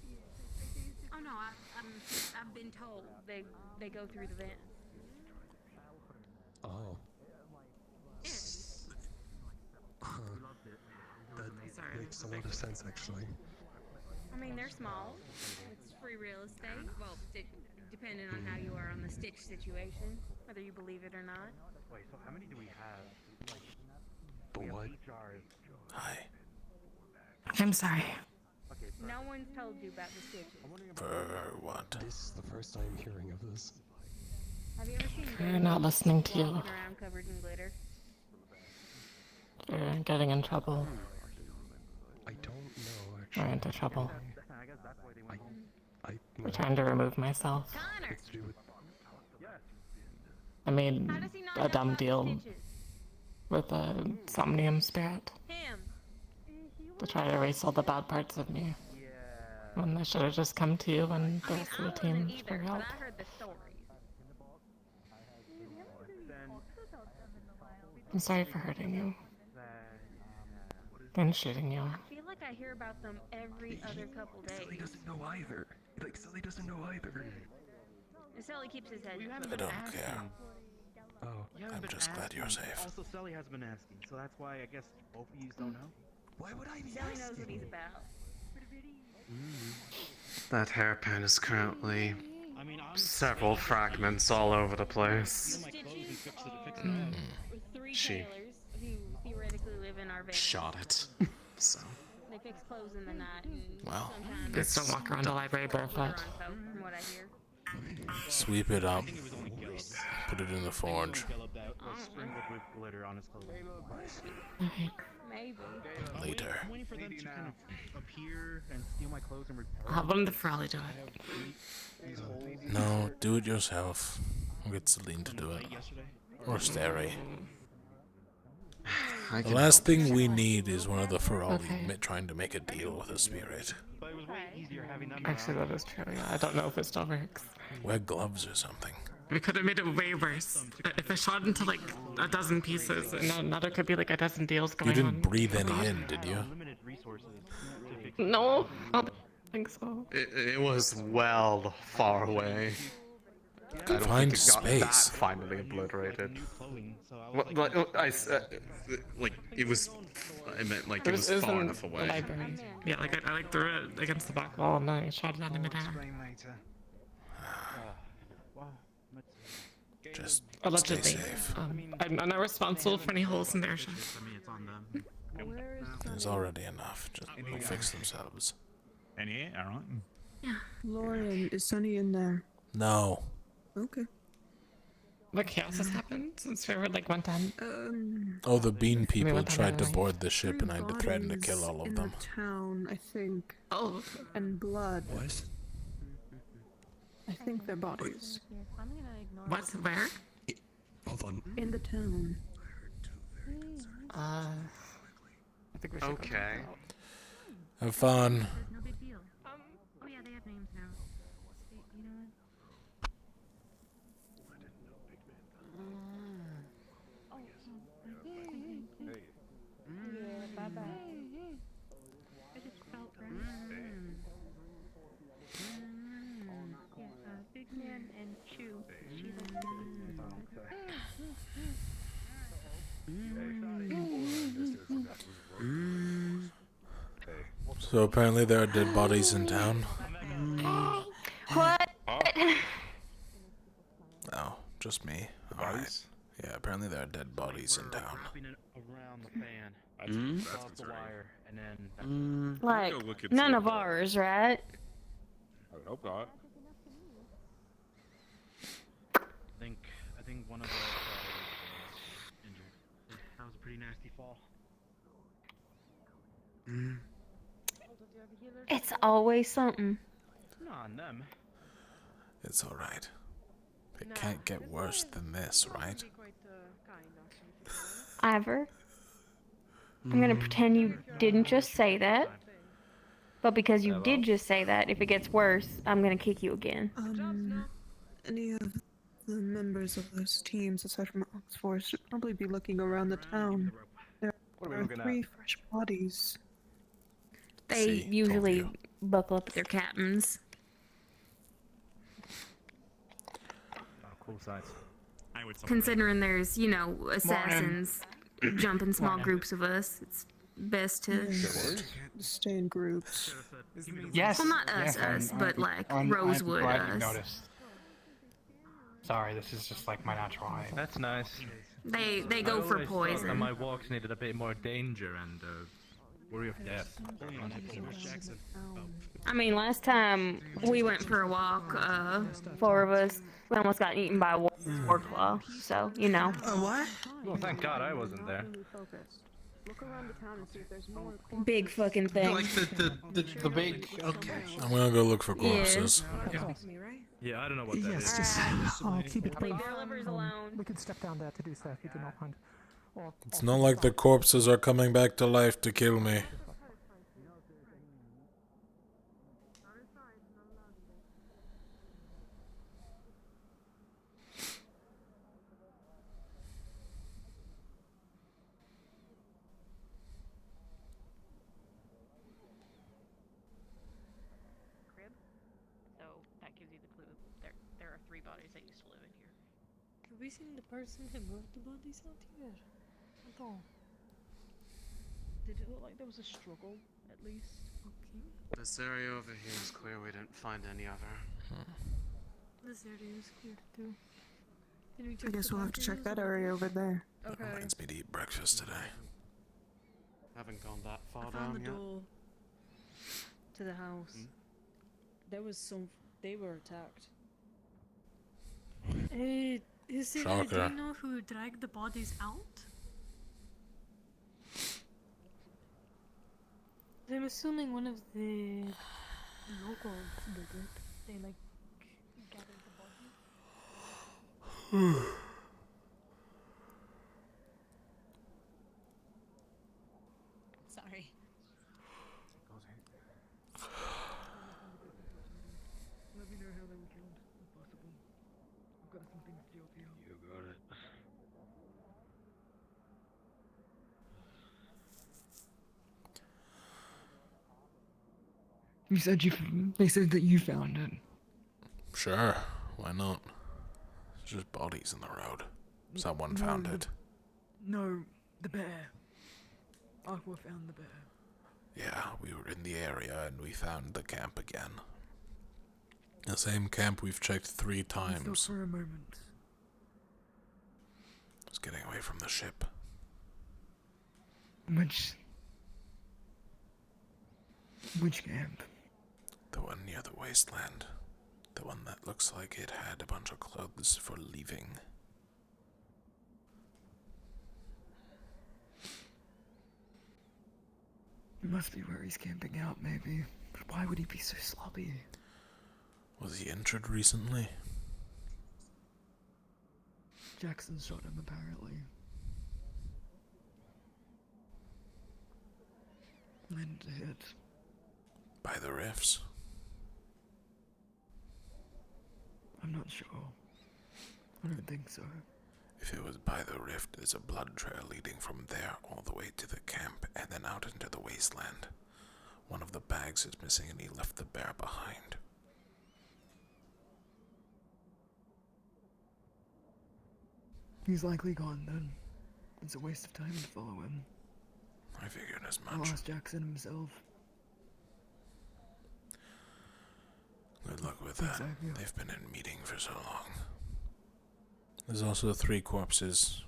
Oh no, I've been told they go through the vents. Oh. Huh. That makes a lot of sense, actually. I mean, they're small. It's free real estate. Well, depending on how you are on the stitch situation, whether you believe it or not. Wait, so how many do we have? Like, The what? Hi. I'm sorry. No one's told you about the stitches. For what? This is the first time hearing of this. Have you ever seen We're not listening to you. walking around covered in glitter? You're getting in trouble. I don't know, actually. We're into trouble. I I'm trying to remove myself. What's to do with... I made a dumb deal with a somnium spirit to try to erase all the bad parts of me. When I should have just come to you and the rest of the team for help. I heard the stories. I'm sorry for hurting you. And shooting you. I feel like I hear about them every other couple days. Sully doesn't know either. Like, Sully doesn't know either. And Sully keeps his head. I don't care. Oh. I'm just glad you're safe. Also, Sully has been asking, so that's why I guess both of you don't know. Why would I be Sully knows what he's about. That hairpin is currently several fragments all over the place. She Who theoretically live in our van. shot it. So. They fix clothes in the night and Well, sometimes Just don't walk around the library barefoot. from what I hear. Sweep it up. Put it in the forge. Sprinkled with glitter on his clothing. Maybe. Later. I'm waiting for them to kind of appear and steal my clothes and repair. I'll have one of the Ferrari do it. No, do it yourself. Or get Celine to do it. Or Starry. The last thing we need is one of the Ferrari trying to make a deal with a spirit. Actually, that is true. Yeah, I don't know if it still works. Wear gloves or something. We could have made it way worse. If I shot into like a dozen pieces, and another could be like a dozen deals going You on. didn't breathe any in, did you? No, I don't think so. It was well far away. I don't Find think it got that space. finally obliterated. Like it was. I meant like it was far enough away. Library. Yeah, like I like threw it against the back wall and then I shot it out in midair. Just Allegedly. stay safe. I'm not responsible for any holes in their shop. There's already enough. Just they'll fix themselves. Any? Alright. Lorian, is Sunny in there? No. Okay. What chaos has happened since we were like went down? Oh, the bean people went tried to down board the ship and I threatened to kill all of in them. the town, I think. Oh. And blood. What? I think they're bodies. What? Where? Hold on. In the town. I think we should Okay. Have fun. No big deal. Oh yeah, they have names now. You know what? Yeah, bye bye. I just felt right. Yeah, Big Man and Chew. She So apparently there are dead bodies in town. What? Oh, just me. Alright. Yeah, apparently there are dead bodies in town. Around the fan. That's Off the wire, and then. Like, none of ours, right? I would hope not. I think one of us was injured. That was a pretty nasty fall. It's always something. No, on them. It's alright. It can't get worse than this, right? Ivor, I'm gonna pretend you didn't just say that. But because you did just say that, if it gets worse, I'm gonna kick you again. Any of the members of those teams, aside from Oxford, should probably be looking around the town. There are 3 fresh bodies. They usually buckle up at their captains. Cool size. Considering there's, you know, assassins jumping small groups of us, it's best to stay in groups. Yes. Well, not yes, us, but like I'm Rosewood glad you us. noticed. Sorry, this is just like my natural height. That's nice. They go for poison. That my walks needed a bit more danger and worry of death. I mean, last time we went for a walk, 4 of us, we almost got eaten by a wardclaw. So, you know. What? Well, thank God I wasn't there. Look around the town and see if there's more. Big fucking thing. Like the big. Okay. I'm gonna go look for corpses. Yeah, I don't know what that is. Yes, just keep it brief. Leave their livers alone. We could step down there to do so if you do not mind. Or, It's not like the corpses are coming back to life to kill me. So that gives you the clue. There are 3 bodies that used to live in here. Have we seen the person who moved the bodies out here? At all? Did it look like there was a struggle, at least? Okay. This area over here is clear. We didn't find any other. This area is clear too. Did we I check guess the we'll have to check bathrooms? that area over there. That reminds me to eat breakfast today. Haven't gone that far I found down the yet. door to the house. There was some. They were attacked. Is it Shocker. Dino who dragged the bodies out? I'm assuming one of the locals did it. They like gathered the bodies. Sorry. Let me know how they were killed, if possible. I've got some things to do up here. You got it. You said you. They said that you found it. Sure, why not? It's just bodies in the road. Someone found it. No, the bear. Aqua found the bear. Yeah, we were in the area and we found the camp again. The same camp we've checked 3 times. Stop for a moment. It's getting away from the ship. Which camp? The one near the wasteland. The one that looks like it had a bunch of clothes for leaving. It must be where he's camping out, maybe. But why would he be so sloppy? Was he injured recently? Jackson shot him, apparently. And hit. By the rifts? I'm not sure. I don't think so. If it was by the rift, there's a blood trail leading from there all the way to the camp and then out into the wasteland. One of the bags is missing and he left the bear behind. He's likely gone then. It's a waste of time to follow him. I figured as I'll much. ask Jackson himself. Good luck with that. Exactly. They've been in meeting for so long. There's also 3 corpses.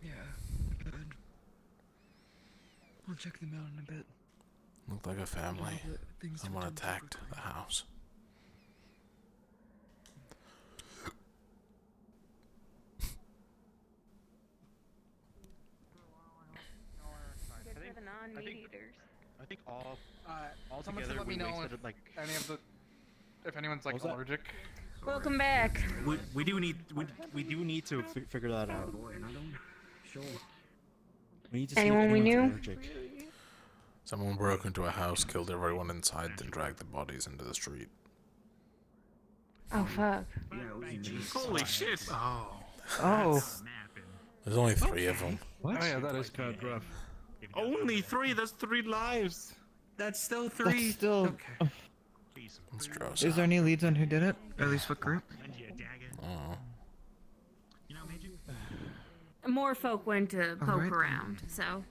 Yeah, good. I'll check them out in a bit. Looked like a family. Someone attacked the house. I think all Someone should together let me we know wasted if like if anyone's like What was that? allergic. Welcome back. We do need to figure that out. Sure. We need to see Anyone if we anyone's knew? allergic. Someone broke into a house, killed everyone inside, then dragged the bodies into the street. Oh fuck. Holy shit! Oh. There's only 3 of them. What? Oh yeah, that is kind of rough. Only 3? That's 3 lives. That's still 3. That's still. Okay. It's gross. Is there any leads on who did it? At least what group? Oh. More folk went to poke Alright. around, so.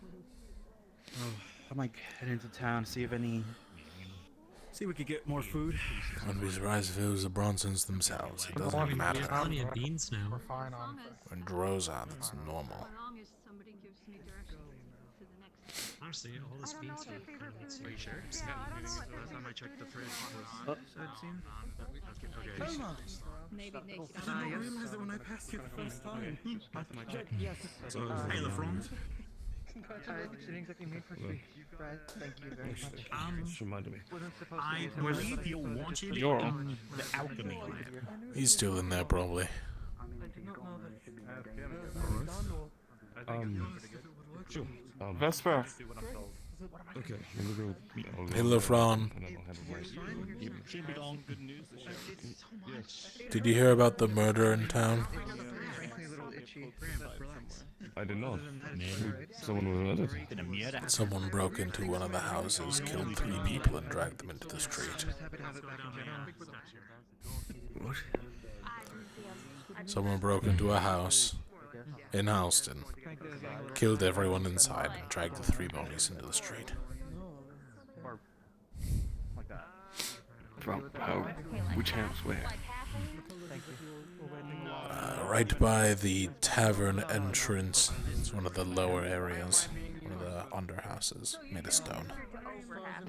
Oh, I might head into town, see if we could get more food. Wouldn't be surprised if it was the Bronsons themselves. It doesn't matter. Plenty of beans now. We're fine on. When Droz are, that's normal. Honestly, all this bean stuff. Are you sure? Last time I checked the fridge was okay. Maybe naked. I did not realize that when I passed you the first time. Yes. So, hey, LeFron. Congratulations that you made for free. Brad, thank you very much. Just reminded me. Wasn't supposed I to be believe you're wanted You're in the alchemy lab. He's still in there, probably. Sure. Vesper. Okay, let me go. Hey, LeFron. Should be long. Good news. Did you hear about the murder in town? I did not. Someone was murdered. Someone broke into one of the houses, killed 3 people, and dragged them into the street. What? Someone broke into a house in Halston, killed everyone inside, and dragged the 3 bodies into the street. From how? Which house? Where? Right by the tavern entrance. It's one of the lower areas, one of the underhouses, made of stone.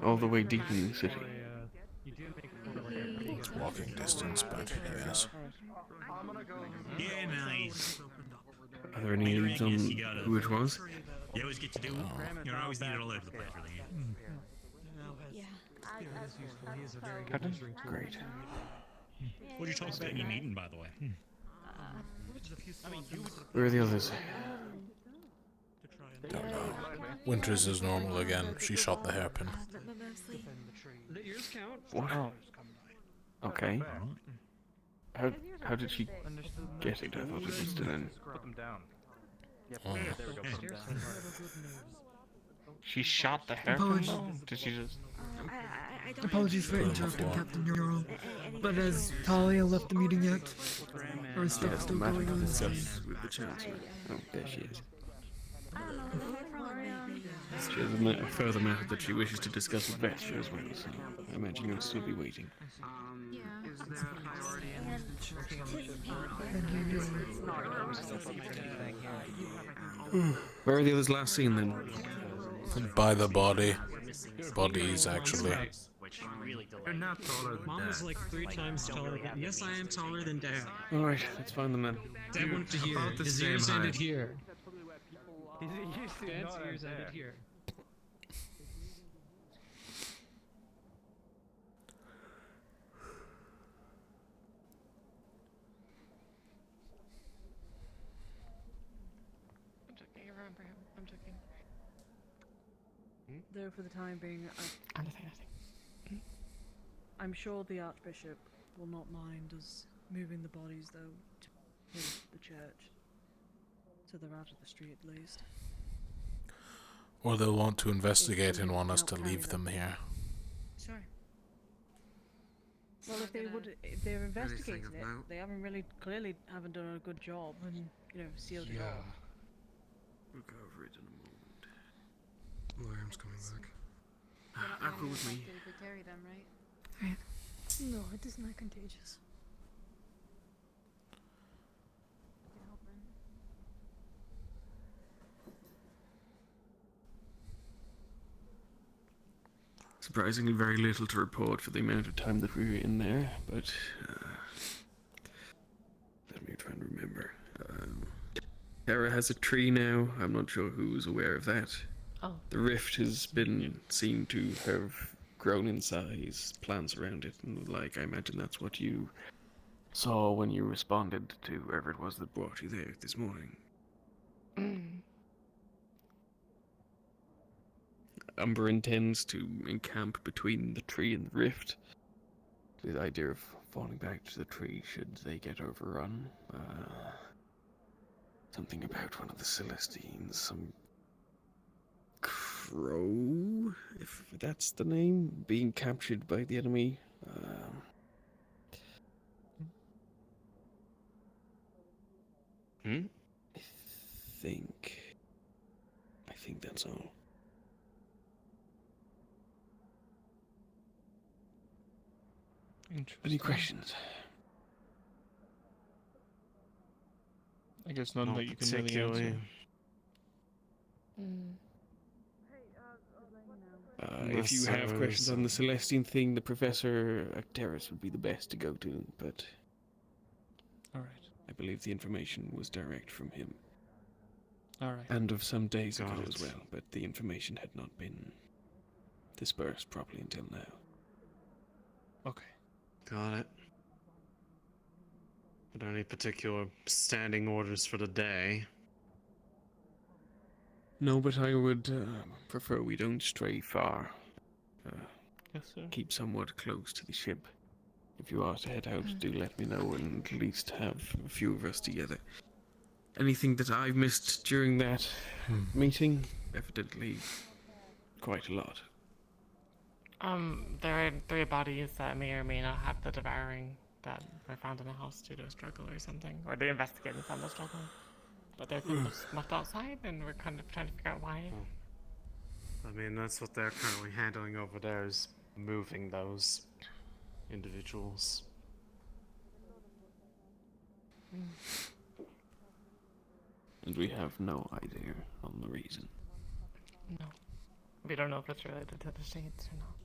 All the way deep in the city. It's walking distance, but yes. Yeah, nice. Are there any leads on who it was? You always get to do. You're always needed all over the place, really. Captain? Great. What did you talk about in your meeting, by the way? Where are the others? Don't know. Winters is normal again. She shot the hairpin. The ears count. What? Okay. How did she get it? I thought it was still in. Put them down. Oh. There we go. Put them down. She shot the hairpin? Did she just... Apologies for interrupting, Captain Euro. But has Talia left the meeting yet? Or is stuff still going on inside? With the chancellor. Oh, there she is. She has a further matter that she wishes to discuss with Vesper as well, so I imagine you'll still be waiting. Where are the others last seen then? By the body. Bodies, actually. You're not taller than Mom is like 3 times taller than. Yes, I am taller than Dad. Alright, let's find them then. Dad went to here. About the His same ears ended height. here. Dad's ears ended here. I'm joking. I remember him. I'm joking. Though for the time being, I'm sure the Archbishop will not mind us moving the bodies, though, to the church. So they're out of the street, at least. Or they'll want to investigate and want us to leave them here. Sure. Well, if they're investigating it, they haven't really, clearly haven't done a good job and, sealed it off. We'll go over it in a moment. William's coming back. Aqua with me. We carry them, right? Right. No, it is not contagious. Surprisingly, very little to report for the amount of time that we were in there, but let me try and remember. Terra has a tree now. I'm not sure who was aware of that. Oh. The rift has been seen to have grown in size, plants around it, and like, I imagine that's what you saw when you responded to whoever it was that brought you there this morning. Umber intends to encamp between the tree and the rift, with the idea of falling back to the tree should they get overrun. Something about one of the Celestines, some crow, if that's the name, being captured by the enemy. I think that's all. Any questions? I guess none Not that you can really particularly. answer. If you have questions on the Celestine thing, the Professor Acteris would be the best to go to, but Alright. I believe the information was direct from him. Alright. And of some days Got ago it. as well, but the information had not been dispersed properly until now. Okay. Got it. Are there any particular standing orders for the day? No, but I would prefer we don't stray far. Yes, sir. Keep somewhat close to the ship. If you are to head out, do let me know and at least have a few of us together. Anything that I've missed during that meeting? Evidently, quite a lot. There are 3 bodies that may or may not have the devouring that were found in the house due to a struggle or something. Or they investigated and found the struggle. But they're kind of left outside, and we're kind of trying to figure out why. I mean, that's what they're currently handling over there, is moving those individuals. And we have no idea on the reason. No. We don't know if it's related to the shades or not.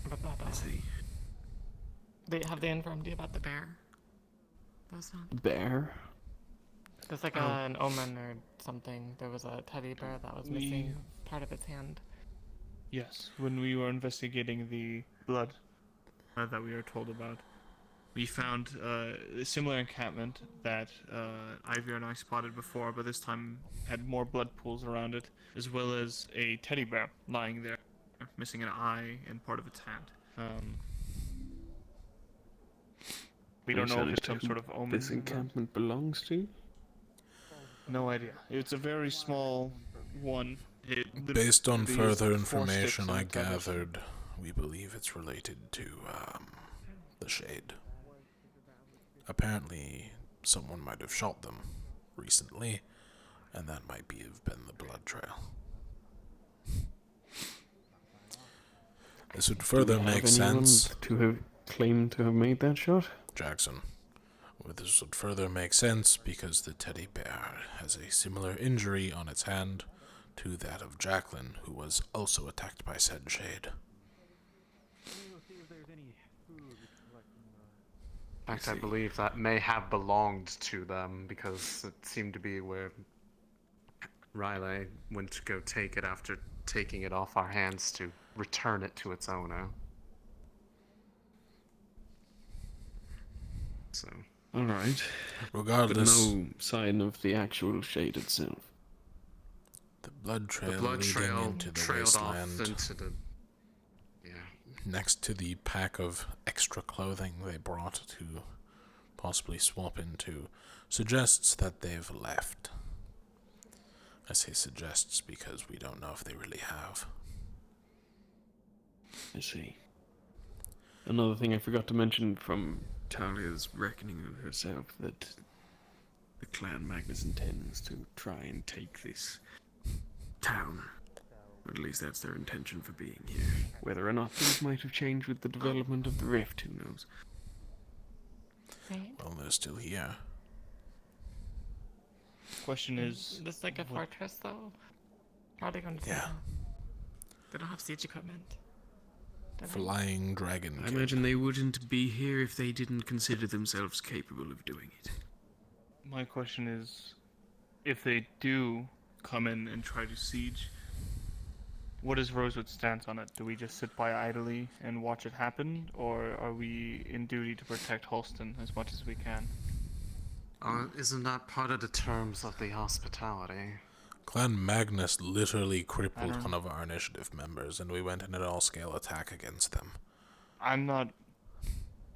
But that, I see. They have they informed you about the bear? That's not. Bear? There's like an omen or something. There was a teddy bear that was missing part of its hand. Yes, when we were investigating the blood that we were told about, we found a similar encampment that Ivy and I spotted before, but this time had more blood pools around it, as well as a teddy bear lying there, missing an eye and part of its hand. We don't know if it's some sort of omen. This encampment belongs to? No idea. It's a very small one. Based on they further used 4 sticks information I and covered. gathered, we believe it's related to the Shade. Apparently, someone might have shot them recently, and that might have been the blood trail. This would further make sense to have claimed to have made that shot? Jackson. Well, this would further make sense because the teddy bear has a similar injury on its hand to that of Jacqueline, who was also attacked by said Shade. In fact, I believe that may have belonged to them because it seemed to be where Riley went to go take it after taking it off our hands to return it to its owner. So. Alright. Regardless. But no sign of the actual Shade itself. The blood trail The blood leading trail into the trailed wasteland. off into the... Yeah. Next to the pack of extra clothing they brought to possibly swap into, suggests that they've left. I say suggests because we don't know if they really have. I see. Another thing I forgot to mention from Talia's reckoning of herself, that the clan Magnus intends to try and take this town. Or at least that's their intention for being here. Whether or not things might have changed with the development of the rift, who knows? Well, they're still here. Question is... This like a fortress, though? How are they going to do Yeah. that? They don't have siege equipment. Do they? Flying dragon. I imagine they wouldn't be here if they didn't consider themselves capable of doing it. My question is, if they do come in and try to siege, what is Rosewood's stance on it? Do we just sit by idly and watch it happen, or are we in duty to protect Holston as much as we can? Isn't that part of the terms of the hospitality? Clan Magnus literally crippled one of our initiative members, and we went in an all-scale attack against them. I'm not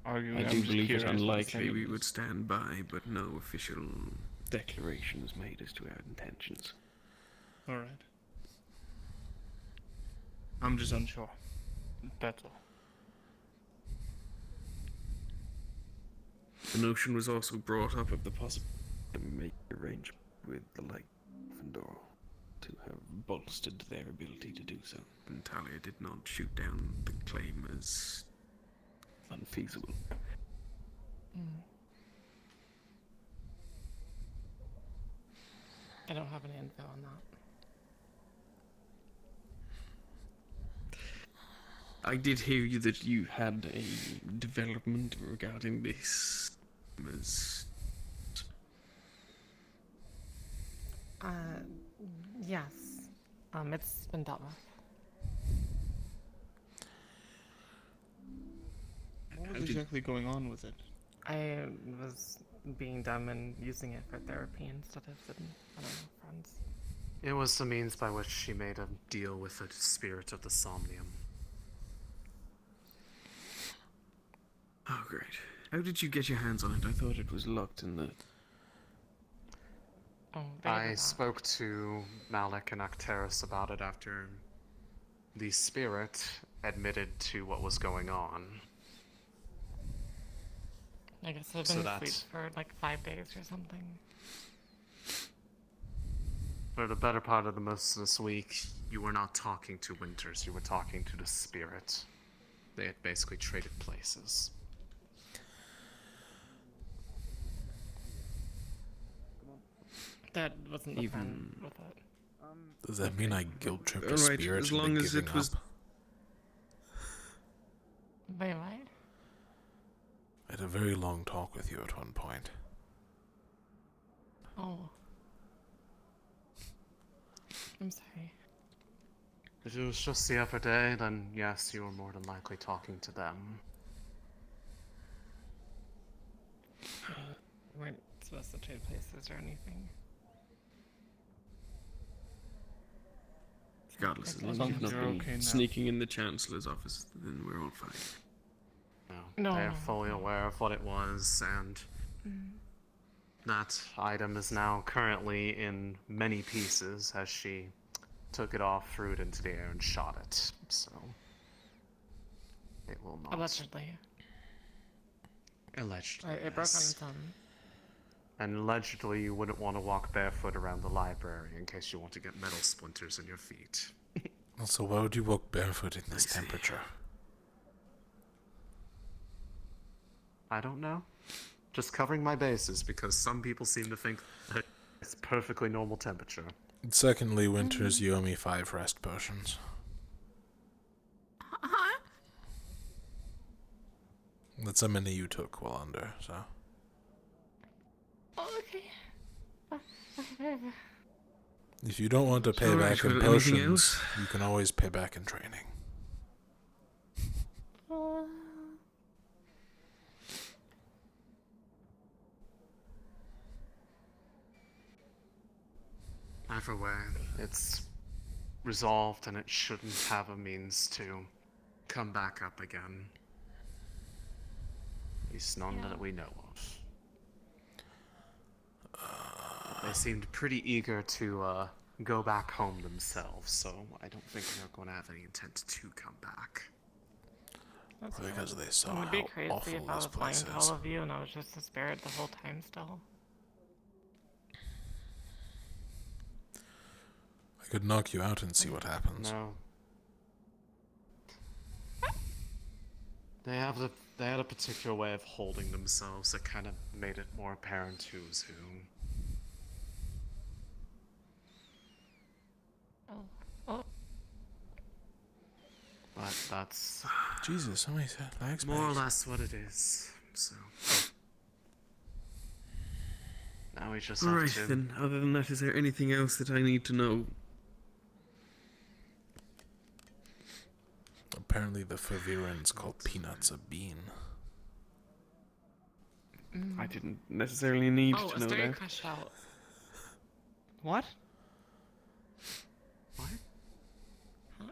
arguing. I I'm do just believe it curious unlikely to we see. would stand by, but no official declaration was made as to our intentions. Alright. I'm just unsure. That's all. The notion was also brought up of the possibility to make arrangements with the Light Vendor to have bolstered their ability to do so. And Talia did not shoot down the claim as unfeasible. I don't have any info on that. I did hear you that you had a development regarding this as Yes. It's been dealt with. What was exactly going on with it? I was being dumb and using it for therapy instead of, I don't know, friends. It was the means by which she made a deal with the spirit of the Somnium. Oh, great. How did you get your hands on it? I thought it was locked in the... I spoke to Malik and Acteris about it after the spirit admitted to what was going on. I guess I've been asleep for like 5 days or something. For the better part of most of this week, you were not talking to Winters, you were talking to the spirit. They had basically traded places. That wasn't the plan with it. Does that mean I guilt tripped a Alright, spirit as long into as giving it was... up? Wait, what? I had a very long talk with you at one point. Oh. I'm sorry. If it was just the other day, then yes, you were more than likely talking to them. We weren't supposed to trade places or anything. Regardless, as long as you've not been sneaking in the Chancellor's office, then we're all fine. No, they are fully aware of what it was, and that item is now currently in many pieces as she took it off, threw it into the air, and shot it. So it will not. Allegedly. Allegedly. It broke on its own. And allegedly, you wouldn't want to walk barefoot around the library in case you want to get metal splinters in your feet. Also, why would you walk barefoot in this temperature? I don't know. Just covering my bases because some people seem to think that it's perfectly normal temperature. Secondly, Winters, you owe me 5 rest potions. That's how many you took while under, so... Oh, okay. If you don't want to pay Alright, back in well, anything potions, else? you can always pay back in training. Either way, it's resolved and it shouldn't have a means to come back up again. At least none that we know of. They seemed pretty eager to go back home themselves, so I don't think they're going to have any intent to come back. That's Because they saw It'd be how crazy awful if I this was lying place to is. all of you and I was just a spirit the whole time still. I could knock you out and see what happens. No. They had a particular way of holding themselves that kind of made it more apparent who's who. Oh. But that's Jesus, how many lag more or spikes? less what it is. So now we just All have right, to. then. Other than that, is there anything else that I need to know? Apparently the Favirans call peanuts a bean. I didn't necessarily need Oh, to a know story that. crashed out. What? What? I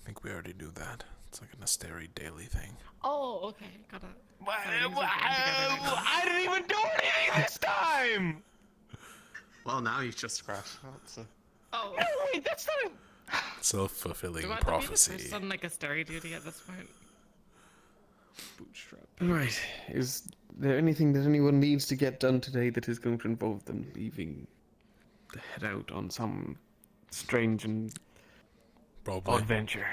think we already knew that. It's like an Asteri daily thing. Oh, okay, got it. I didn't even do anything this time! Well, now you just crashed out. So. Oh, no, wait, that's not. Self-fulfilling Do I have to be the prophecy. person on like a story duty at this point? Bootstrap. Right. Is there anything that anyone needs to get done today that is going to involve them leaving to head out on some strange and Probably. odd venture?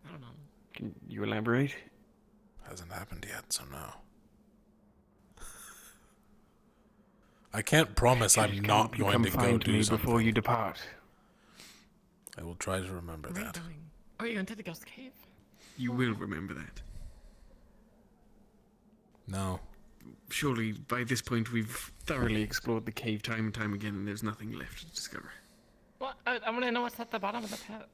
I don't know. Can you elaborate? Hasn't happened yet, so no. I can't promise I'm not going to go do something. Before you depart. I will try to remember Where are you that. going? Are you going to the ghost cave? You will remember that. No. Surely, by this point, we've thoroughly explored the cave time and time again, and there's nothing left to discover. What? I want to know what's at the bottom of the pit.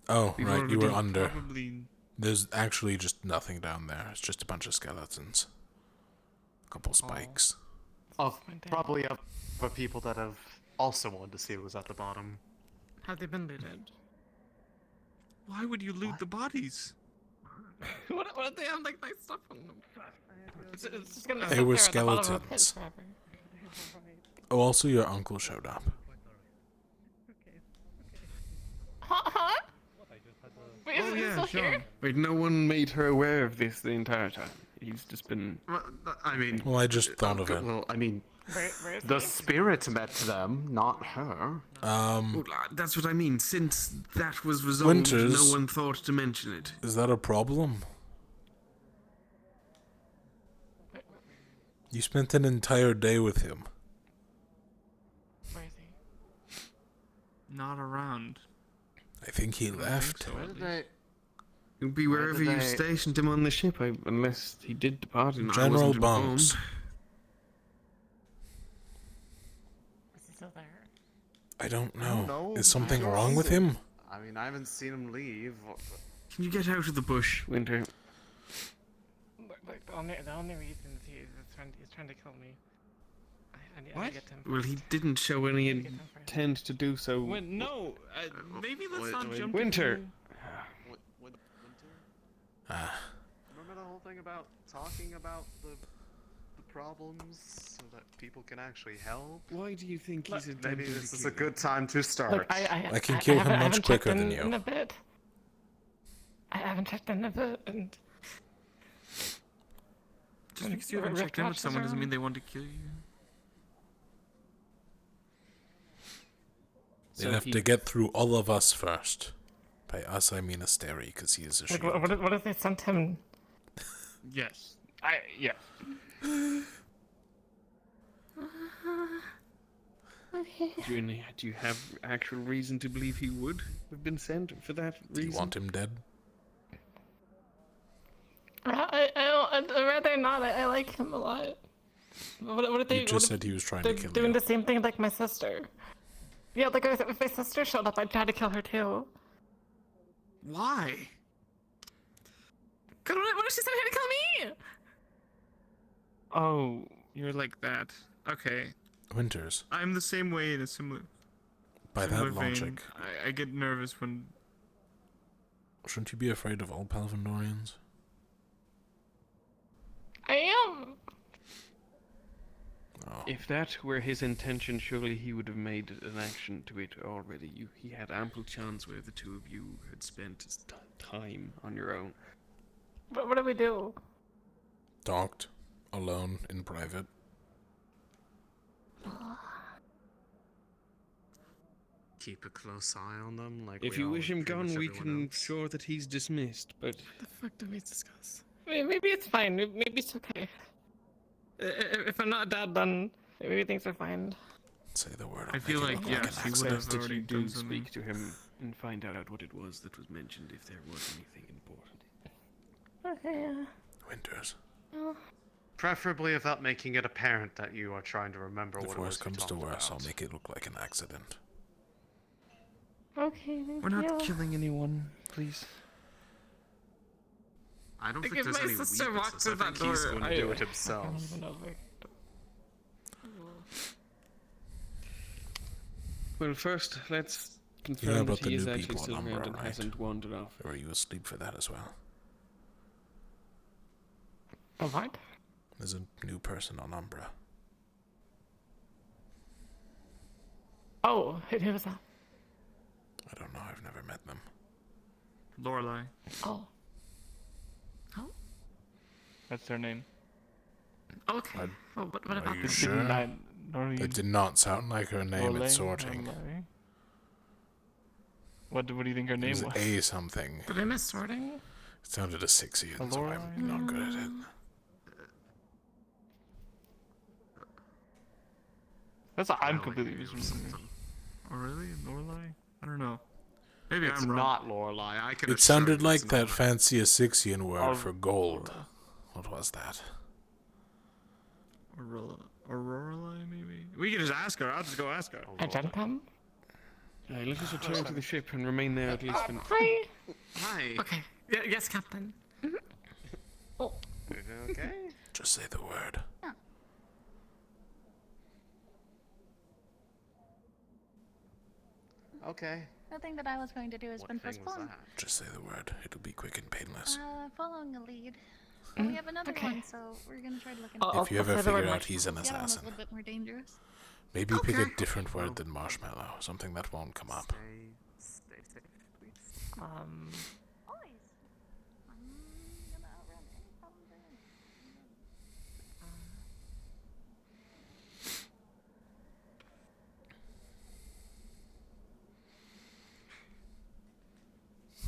Oh, We've right, you were already under. Probably. There's actually just nothing down there. It's just a bunch of skeletons. A couple spikes. Probably of people that have also wanted to see what was at the bottom. Have they been looted? Why would you loot the bodies? What if they have like nice stuff on them? It's just gonna They sit were there at the bottom of the pit skeletons. forever. Oh, also your uncle showed up. Huh? Wait, Oh is it yeah, still sure. here? Wait, no one made her aware of this the entire time. He's just been. Well, I mean. Well, I just thought of it. Well, I mean, Where is the he? spirit met them, not her. Well, that's what I mean. Since that was resolved, Winters. no one thought to mention it. Is that a problem? You spent an entire day with him. Where is he? Not around. I think he left. Where did they? He'll be Where wherever did you they- stationed him on the ship, unless he did depart and I General wasn't informed. Bunks. Is he still there? I don't I don't know. know. Is something I wrong with him? I mean, I haven't seen him leave. Can you get out of the bush, Winter? Look, the only reason is he's trying to kill me. I need to get him. Well, he didn't show any Get him first. intent to do so. No, maybe let's not jump Winter. into- Winter? Ah. Remember the whole thing about talking about the problems so that people can actually help? Why do you think he's Maybe this is a good time to start. Look, I can kill him much quicker than you. In a bit. I haven't checked in a bit, and Just because you haven't checked in with someone doesn't mean they want to kill you. They'd have to get through all of us first. By us, I mean Asteri, because he is a like, shield. what if they sent him? Yes. Yeah. Do you have actual reason to believe he would have been sent for that Do reason? you want him dead? I'd rather not. I like him a lot. What if they? You just said he was trying to they're kill doing you. the same thing like my sister. Yeah, like if my sister showed up, I'd try to kill her too. Why? Cause what if she's trying to kill me? Oh, you're like that. Okay. Winters. I'm the same way in a similar. By similar that vein. logic, I get nervous when. shouldn't you be afraid of all Palvandorians? I am. Oh. If that were his intention, surely he would have made an action to it already. He had ample chance where the two of you had spent time on your own. But what do we do? Talked. Alone, in private. Keep a close eye on them. Like If we you all- wish him pretty gone, much we everyone can else. ensure that he's dismissed, but... What the fuck do we discuss? Maybe it's fine. Maybe it's okay. If I'm not dead, then maybe things are fine. Say the word. I feel like, yes, he would have accident. already done do something. speak to him and find out what it was that was mentioned, if there was anything important. Okay. Winters. Oh. Preferably without making it apparent that you are trying to remember If what it was worse we comes to talked worse, about. I'll make it look like an accident. Okay, thank We're not you. killing anyone, please. I don't Like, think if there's my any sister walked weaknesses. I through that think he's door, going to do it himself. I don't even know if Well, first, let's You know confirm about that the he is new actually people still on around Umbra, and right? hasn't wandered off. Or were you asleep for that as well? A what? There's a new person on Umbra. Oh, who was that? I don't know, I've never met them. Lorelei. Oh. Oh? That's their name. Okay. Well, what Are about you this? sure? Noreen. That did not sound like her name Lorelei? at sorting. Lorelei? What do you think her It name was was? A something. Did I miss sorting? It sounded a 6ian, so Lorelei? I'm not good at it. That's I'm completely missing. Oh really, Lorelei? I don't know. Maybe It's I'm wrong. not Lorelei. I can It assure sounded you like it's that not. fancy 6ian word Oh, for gold. What was that? Aurora, maybe. We can just ask her. I'll just go ask her. A gentleman? Let us return to the ship and remain there at least for... Hi. Hi. Okay. Yes, Captain. Oh. Okay. Just say the word. Okay. The thing that I was going to do has What been thing was postponed. that? Just say the word. It'll be quick and painless. Following a lead. We have another one, so we're gonna try to look into If you ever figure out he's an The other one was assassin, a little bit more dangerous. maybe pick a different word than marshmallow. Something that won't come up. Stay safe, please.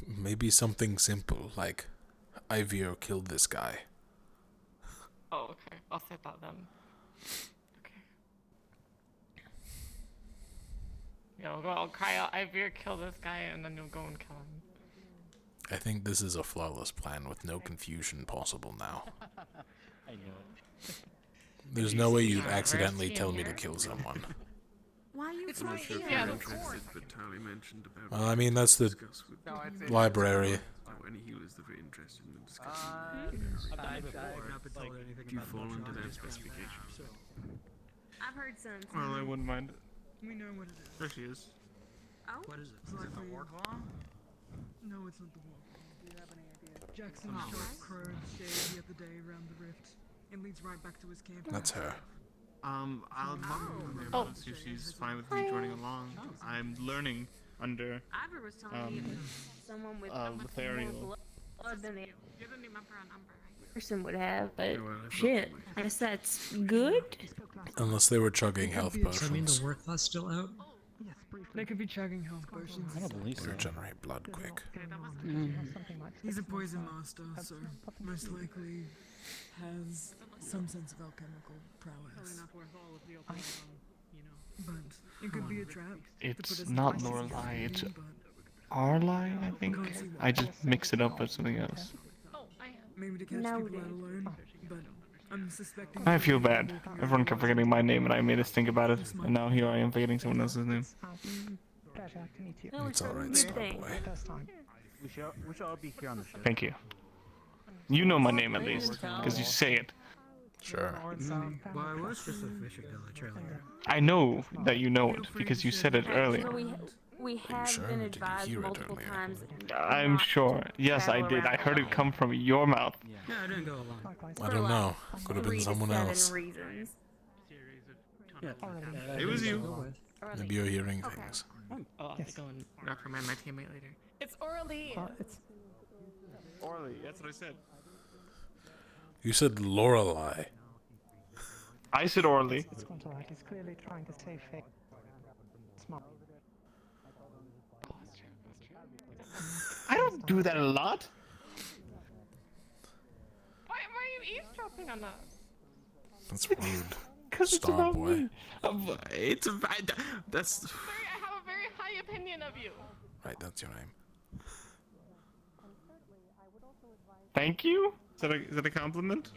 Maybe something simple, like Ivio killed this guy. Oh, okay. I'll say that then. Okay. Yeah, I'll cry out, Ivir, kill this guy, and then you'll go and kill him. I think this is a flawless plan with no confusion possible now. I know it. There's no way you'd accidentally tell me to kill someone. Why you I'm not sure if yeah, you're of course. interested, but Tali mentioned about... Well, I mean, that's the discuss with library. Any healers that were interested in discussing Do you fall into that specification? I've heard some. Well, I wouldn't mind. We know what it is. There she is. Oh? What is it? Is it the war claw? No, it's not the war claw. Do you have any idea? Jackson shot Crone shade the other day around the rift. It leads right back to his camp. That's her. I'll talk to her about it, see if she's fine with me joining along. I'm learning under Ivor was telling me someone with Lothario. blood than the You didn't remember a number, right? person would have, but Yeah, well, I shit, I guess that's good. Unless they were chugging health Does that mean potions. the work class still out? They could be chugging health potions. I don't believe They so. regenerate blood quick. He's a poison master, so most likely has some sense of alchemical prowess. But it could be a trap. to put It's us not in crisis Lorelei, it's but Arlai, I think. I just mixed it up with something else. maybe to catch people out alone. But I'm suspecting. I feel bad. Everyone kept forgetting my name and I made us think about it. And now here I am forgetting someone else's name. Pleasure to meet you. It's alright, Starboy. First time. We should all be here on the ship. Thank you. You know my name at least, because you say it. Sure. Well, I was just a fish of the trailer. I know that you know it, because you said it earlier. So we have sure? been Did you advised hear it multiple earlier? times. I'm not sure. Yes, I travel did. I around heard it come from your mouth. Yeah, I didn't go along. I don't know. Could have been 3 to someone 7 else. reasons. Yeah, It was you. Maybe you're hearing things. Oh, I'll have to go and reprimand my teammate later. It's Orly! It's Orly, that's what I said. You said Lorelei. I said Orly. it's quite alright. He's clearly trying to save face. Smart. I don't do that a lot. Why are you eavesdropping on us? That's rude. Because it's Star about boy. me. It's about... That's... I have a very high opinion of you. Right, that's your name. Thank you? Is that a compliment?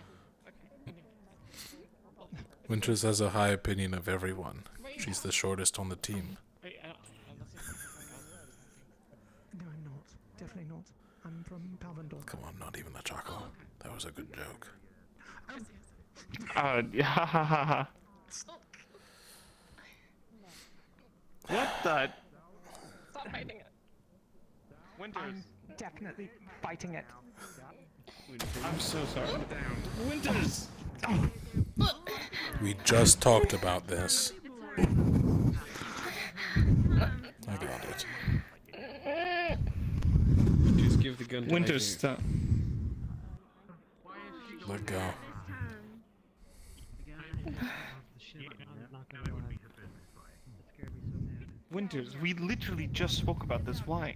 Winters has a high opinion of everyone. She's the shortest on the team. No, I'm not. Definitely not. I'm from Palvendor. Come on, not even a chuckle. That was a good joke. Yeah. What the? Stop fighting it. Winters. I'm definitely fighting it. I'm so sorry. Winters! We just talked about this. I got it. Just give the gun to Winters, Ivy. stop. Let go. Winters, we literally just spoke about this. Why?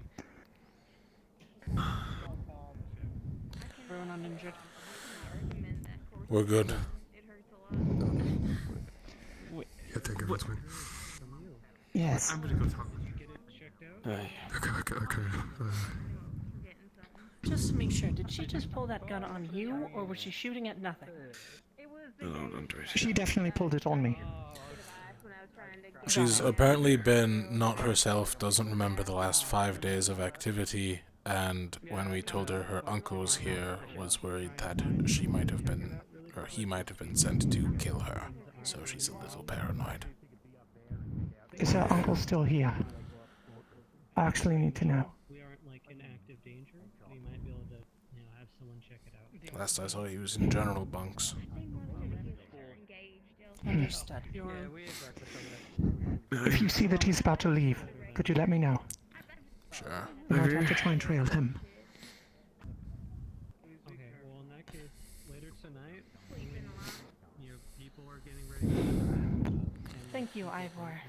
Everyone uninjured. We're good. Yeah, thank you, Woodsman. Yes. I'm gonna go talk. Aye. Okay. Just to make sure, did she just pull that gun on you, or was she shooting at nothing? No, don't do it. She definitely pulled it on me. She's apparently been not herself, doesn't remember the last 5 days of activity, and when we told her her uncle was here, was worried that she might have been, or he might have been sent to kill her, so she's a little paranoid. Is her uncle still here? I actually need to know. We aren't like in active danger. We might be able to, have someone check it out. Last I saw he was in general bunks. Understood. If you see that he's about to leave, could you let me know? Sure. We might have to try and trail him. Okay, well in that case, later tonight, when your people are getting ready Thank you, Ivor,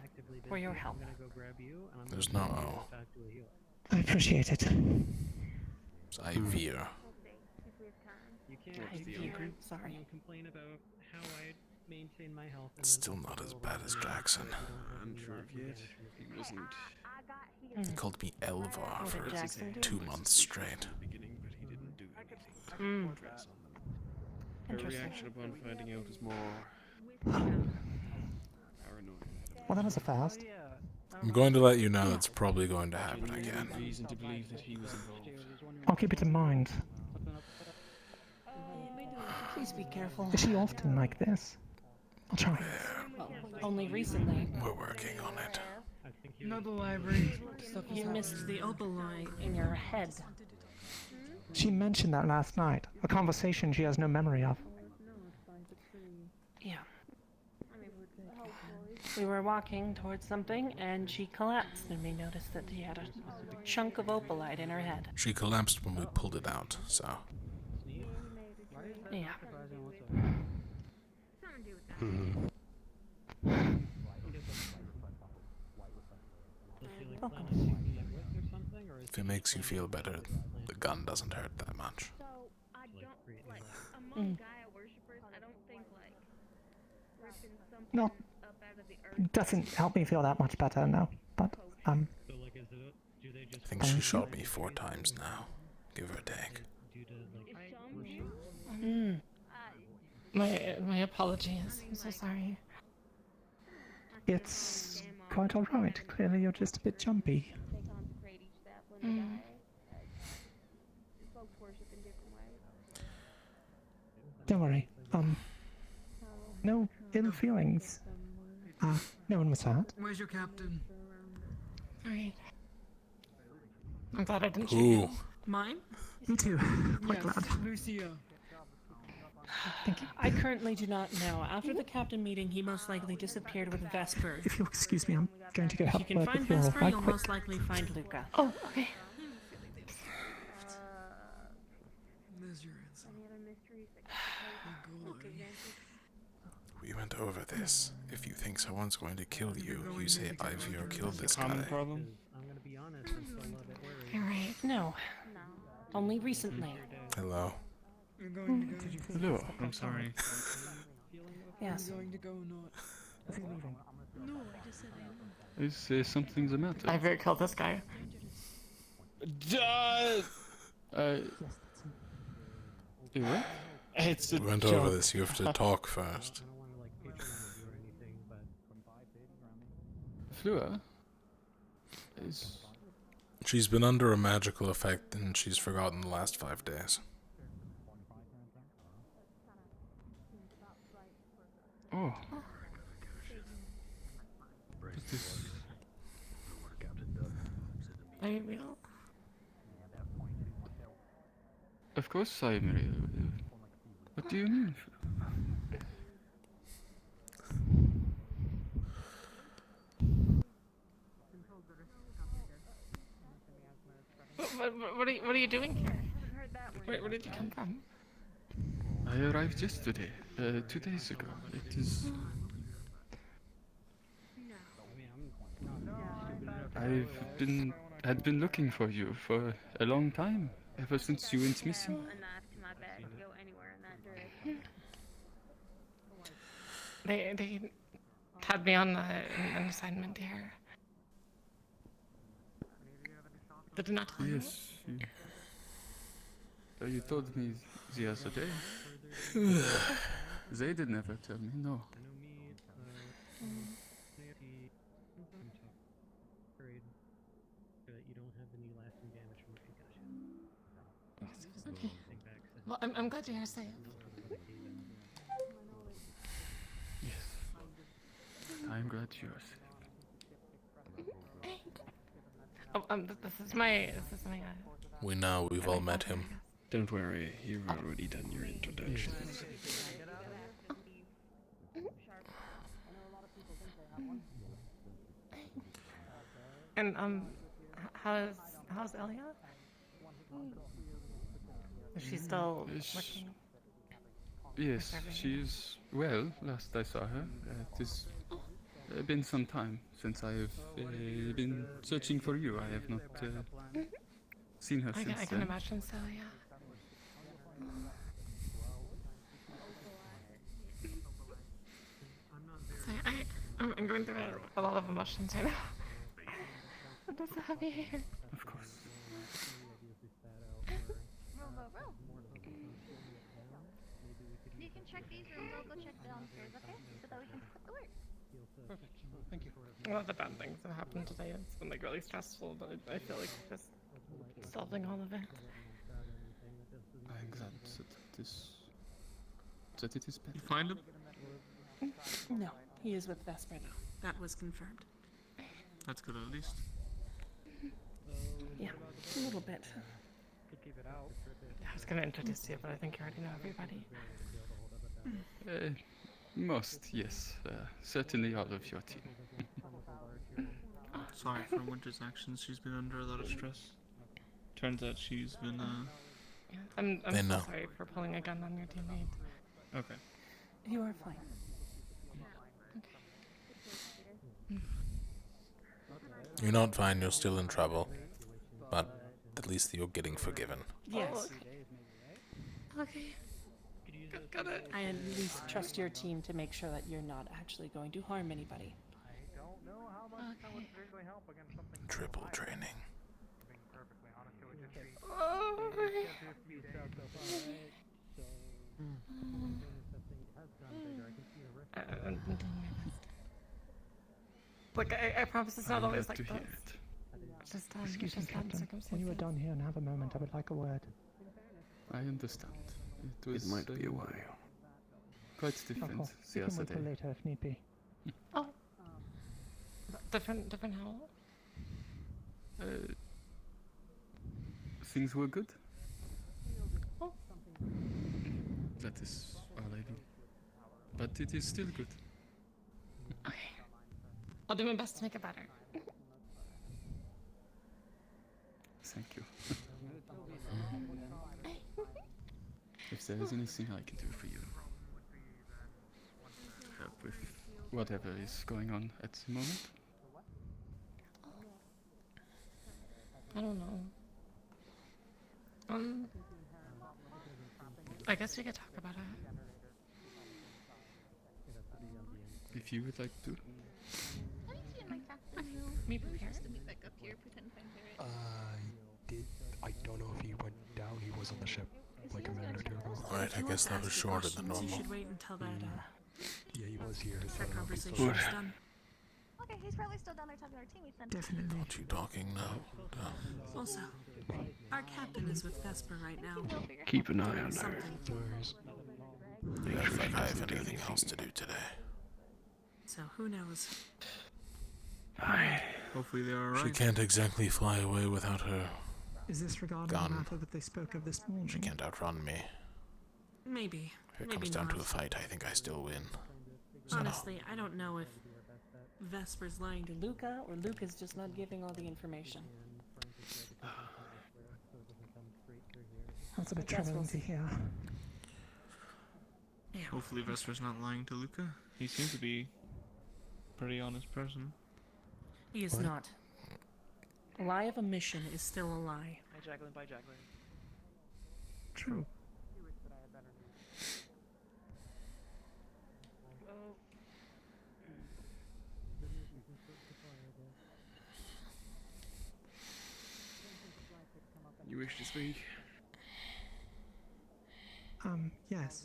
for your help. I'm gonna go grab you, and I'm There's gonna no go O. talk to a healer. I appreciate it. It's Ivir. You can't Ivor, sorry. You complain about how I maintain my health. It's still not as bad as Jackson. I'm sure of it. He wasn't... He called me Elvar What for did Jackson do? 2 months straight. beginning, but he didn't do anything. Mm. Dress on them. Her Interesting. reaction upon finding out is more paranoid. Well, that was a fast. I'm going to let you know that's probably going to happen again. Reason to believe that he was involved. I'll keep it in mind. Please be careful. Is she often like this? I'll try. Well, only recently. We're working on it. Not the library. Stuff is You missed the opal eye in your head. She mentioned that last night. A conversation she has no memory of. Yeah. We were walking towards something, and she collapsed, and we noticed that she had a chunk of opalite in her head. She collapsed when we pulled it out, so... Yeah. If it makes you feel better, the gun doesn't hurt that much. No, doesn't help me feel that much better, no. But, I think she shot me 4 times now, give or take. Mm. My apologies. I'm so sorry. it's quite alright. Clearly you're just a bit jumpy. Mm. Don't worry. No ill feelings. No one was hurt. Where's your captain? Alright. I'm glad I didn't shoot Ooh. you. Mine? Me too. Quite glad. Lucia. Thank you. I currently do not know. After the captain meeting, he most likely disappeared with Vesper. If you'll excuse me, I'm going to go If help you can work find with Laurel Vesper, right you'll quick. most likely find Luca. Oh, okay. There's your answer. We went over this. If you think someone's going to kill you, you say Ivor killed this guy. Common problem? I'm gonna be honest, I'm still a little bit worried. You're right. No. Only recently. Hello. You're going to go. Hello. I'm sorry. Yes. Are we going to go or not? Are you leaving? No, I just said I am. Is there something the matter? I very killed this guy. What? It's a We went joke. over this. You have to talk first. Fleur? Is... She's been under a magical effect and she's forgotten the last 5 days. Oh. Is this... Are you real? Of course I'm real. What do you mean? What are you doing here? Where did you come from? I arrived yesterday, 2 days ago. It is... had been looking for you for a long time, ever since you went missing. They had me on an assignment here. Did not tell you? Yes. You told me the other day. They did never tell me, no. Okay. Well, I'm glad you're safe. Yes. I'm glad you are safe. Oh, this is my We know, we've all met him. Don't worry, you've already done your introductions. And how's Elia? Is she still working? Yes, she is well. Last I saw her, it has been some time since I have been searching for you. I have not seen her since I can imagine so, yeah. Sorry, I'm going through a lot of emotions right now. I'm just so happy here. Of course. You can check these rooms, I'll go check downstairs, okay? So that we can put the work. Perfect. Thank you. A lot of the bad things that happened today, it's been like really stressful, but I feel like just solving all of it. I'm glad that it is better. You find him? No, he is with Vesper now. That was confirmed. That's good at least. Yeah, a little bit. I was gonna introduce you, but I think you already know everybody. Most, yes. Certainly all of your team. Sorry for Winter's actions. She's been under a lot of stress. Turns out she's been, Yeah, I'm so sorry for pulling a gun on your teammate. Okay. You are fine. You're not fine, you're still in trouble. But at least you're getting forgiven. Yes. Okay. Got it. I at least trust your team to make sure that you're not actually going to harm anybody. Triple training. I'm doing my best. Look, I promise it's not always like this. Just Excuse me, just Captain. circumstances. When you are done here and have a moment, I would like a word. I understand. It might be a while. Quite Of different course, the we can other wait till day. later if need be. Oh. Different how? Things were good. Oh. That is all I know. But it is still good. Okay. I'll do my best to make it better. Thank you. If there is anything I can do for you, help with whatever is going on at the moment. I don't know. I guess we could talk about it. If you would like to. Have you seen my captain though? Me He prepare. has to be back up here, pretend I'm there. I don't know if he went down. He was on the ship like a minute or two ago. Alright, I guess that was shorter than You normal. should wait until that Yeah, he was here. So that conversation Good. is done. Okay, he's probably still down there talking to our teammates then. Definitely. What you talking now? Also, our captain is with Vesper right now. Keep an eye on her. Something. Yeah, I think I have anything else to do today. So who knows? Hopefully they're alright. She can't exactly fly away without her Is this regarding the gun. matter that they spoke of this morning? She can't outrun me. Maybe. If it Maybe comes down not. to a fight, I think I still win. So, Honestly, I don't know if Vesper's lying to Luca or Luca's just not giving all the information. That's a bit I guess we'll troubling to hear. Yeah. Hopefully Vesper's not lying to Luca. He seems to be a pretty honest person. He is not. A lie of a mission is still a lie. Hi, Jacqueline. Bye, Jacqueline. True. You wish to speak? Yes.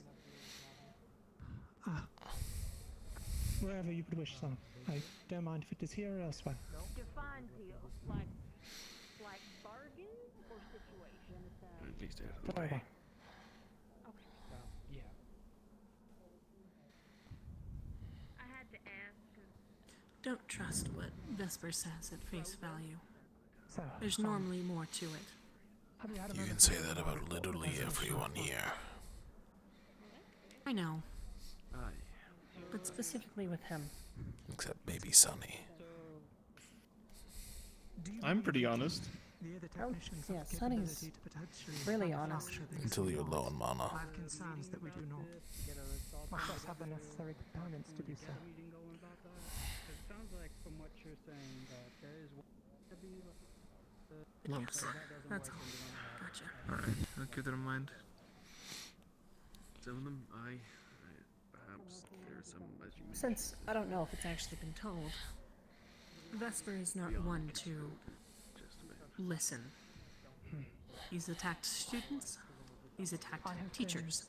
Wherever you would wish, son. I don't mind if it is here or elsewhere. Define deal. Like bargain or situation? At least out of the Very way. well. Yeah. I had to ask. Don't trust what Vesper says at face value. So, There's normally more to it. have you had you can say that about literally everyone here. I know, Aye. but specifically with him. Except maybe Sonny. I'm pretty honest. The other Oh, technicians yeah, have the Sonny's capability to potentially really manufacture honest. these Until you're low on mana. I have concerns that we do not. Much less have the necessary components to do so. It sounds like from what you're saying that there is to be Yes, that's all. Gotcha. Alright, I'll keep that in mind. Some of them, perhaps there's some, as you Since I don't know if it's actually been told, Vesper is not one to listen. He's attacked students, he's attacked I have teachers.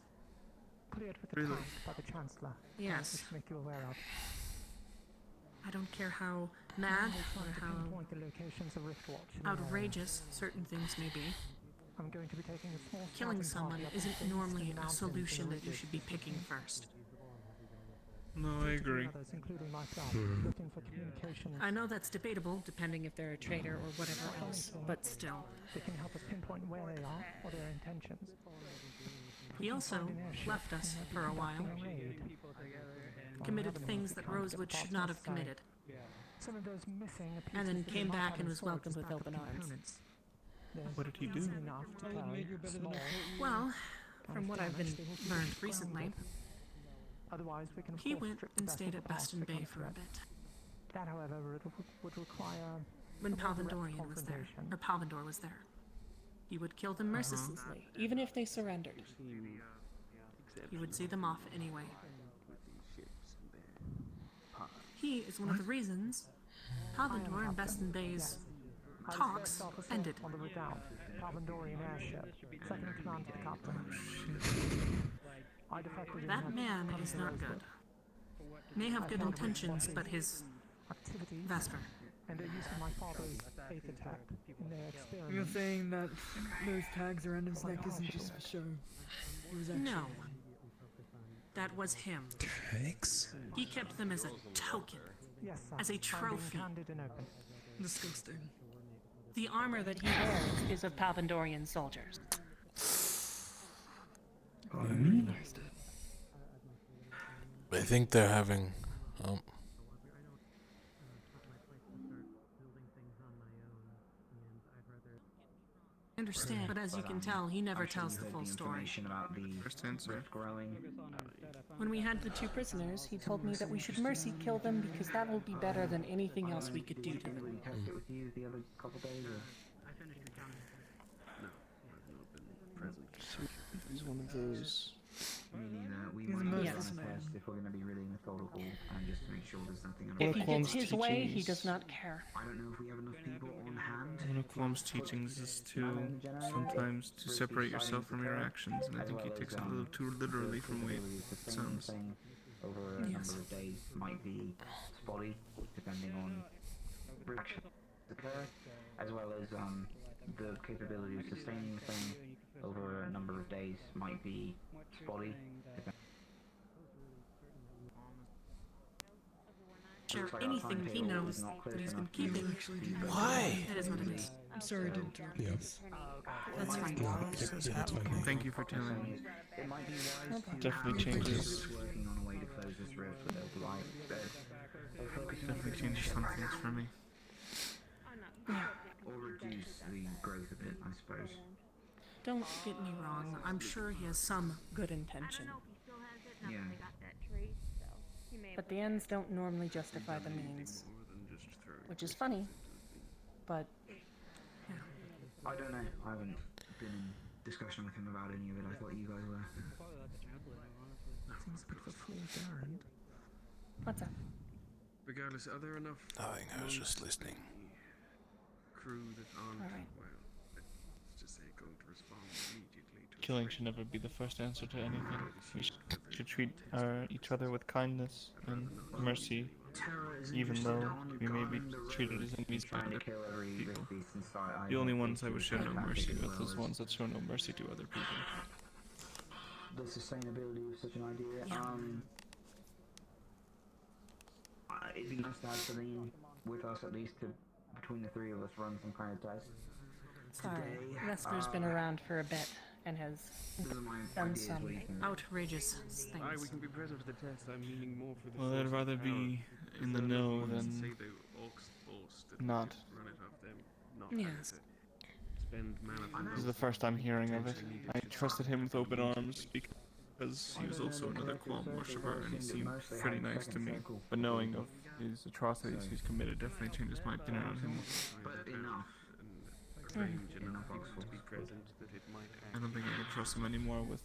Cleared with the Really? past by the Chancellor. Yes. Just to make you aware of. I don't care how mad Trying or to how pinpoint the locations of Riftwatch in the area. outrageous certain things may be. I'm going to be taking a small Killing scouting someone party up isn't into the normally eastern a mountains in solution the that you region. should be picking first. No, I 2 to 3 agree. Others, including myself, looking for communication. I know that's debatable, depending if they're a traitor or whatever else, but still. They can help us pinpoint where they are or their intentions. He also left us for a while, committed things that Rosewood should not have committed, Some of those missing and then pieces that came we might back have and in was storage welcomed as with backup open arms. components. There's What did he do? easy enough to carry small Well, from what I've been damage, they will be learned grounded. recently, Otherwise, we can of he course went strip and the stayed vessel at of the parts Baston that Bay come for a threat. bit. That, however, would require When a more direct Palvendorian was there, confrontation. or Palvendor was there. He would kill them mercilessly, even if they surrendered. He would see them off anyway. He is one of the reasons Palvendor and Baston Bay's I was talks first officer ended. on the Redoubt, Palvendorian airship, second in command to the captain. I defected in That that man coming is to not Rosewood. good. May have good intentions, but his Activities Vesper. and their use of my father's faith attack in their experiments. You're saying that those tags around his neck isn't just for show. It was actually No. That was him. Thanks. He kept them as a token, Yes, sir. as a I'm being trophy. candid and open. disgusting. The armor that he wears is of Palvendorian soldiers. I think they're having. I understand, but as you can tell, he never tells the full story. About the First answer. rift growing. When we had the 2 prisoners, he told me that we should mercy kill them because that will be better than anything else we could do to them. Test it with you the other couple days. Or? He's one of those. Meaning that we He's might most Yes. Yes. If we're going to be really methodical and just to make sure there's nothing on If he gets his way, he does not care. I don't know if we have enough people on hand. One of Qualm's teachings is to sometimes to separate yourself from your actions, and I think he takes it a little too literally from the way it sounds. Over a number of days might be spotty, depending on reactions that occur, as well as the capability of sustaining the thing over a number of days might be spotty. Share anything he knows that he's been keeping. Why? That is what it is. I'm sorry to interrupt. Yeah. That's fine. Yeah, that's fine. Thank you for telling me. It might be wise to Definitely changes. working on a way to close this rift without light. Definitely changes some things for me. Yeah. Or reduce the growth of it, I suppose. Don't get me wrong. I'm sure he has some good intention. Yeah. But the ends don't normally justify the means. Which is funny, but yeah. I don't know. I haven't been in discussion with him about any of it. I thought you guys were. Seems a bit of a fool, Darren. What's up? Regardless, are there enough? Nothing, I was just listening. Crew that aren't, Alright. well, let's just say going to respond immediately to Killing should never be the first answer to anything. We should treat each other with kindness and mercy, even though we may be treated as enemies by other people. The only ones I would show no mercy with is ones that show no mercy to other people. The sustainability of such an idea. It'd be nice to have Celine with us at least to, between the three of us, run some kind of test. Sorry, Vesper's been around for a bit and has done some outrageous Aye, we things. can be present for the test. I'm meaning more for the. Well, I'd rather be in the know than not. Run it off them, not Yes. spend mana. This is the first I'm hearing of it. I trusted him with open arms because he was also another Qualm worshipper and he seemed pretty nice to me. But knowing of his atrocities he's committed definitely changes my opinion on him. But enough. Strange enough to be present that it might I don't think I can trust him anymore with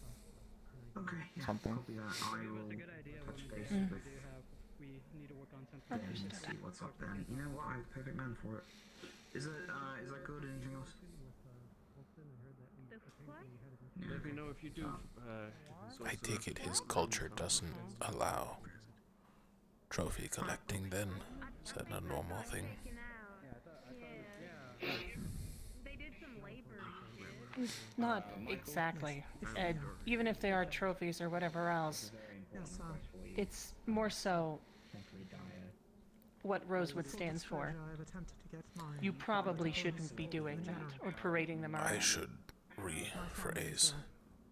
something. Copy that. I will touch base with. And see what's up then. You know what? I'm the perfect man for it. Is that good? Anything else? Let me know if you do. I take it his culture doesn't allow trophy collecting then? Is that a normal thing? Not exactly. Even if they are trophies or whatever else, it's more so what Rosewood stands for. You probably shouldn't be doing that or parading them around. I should rephrase.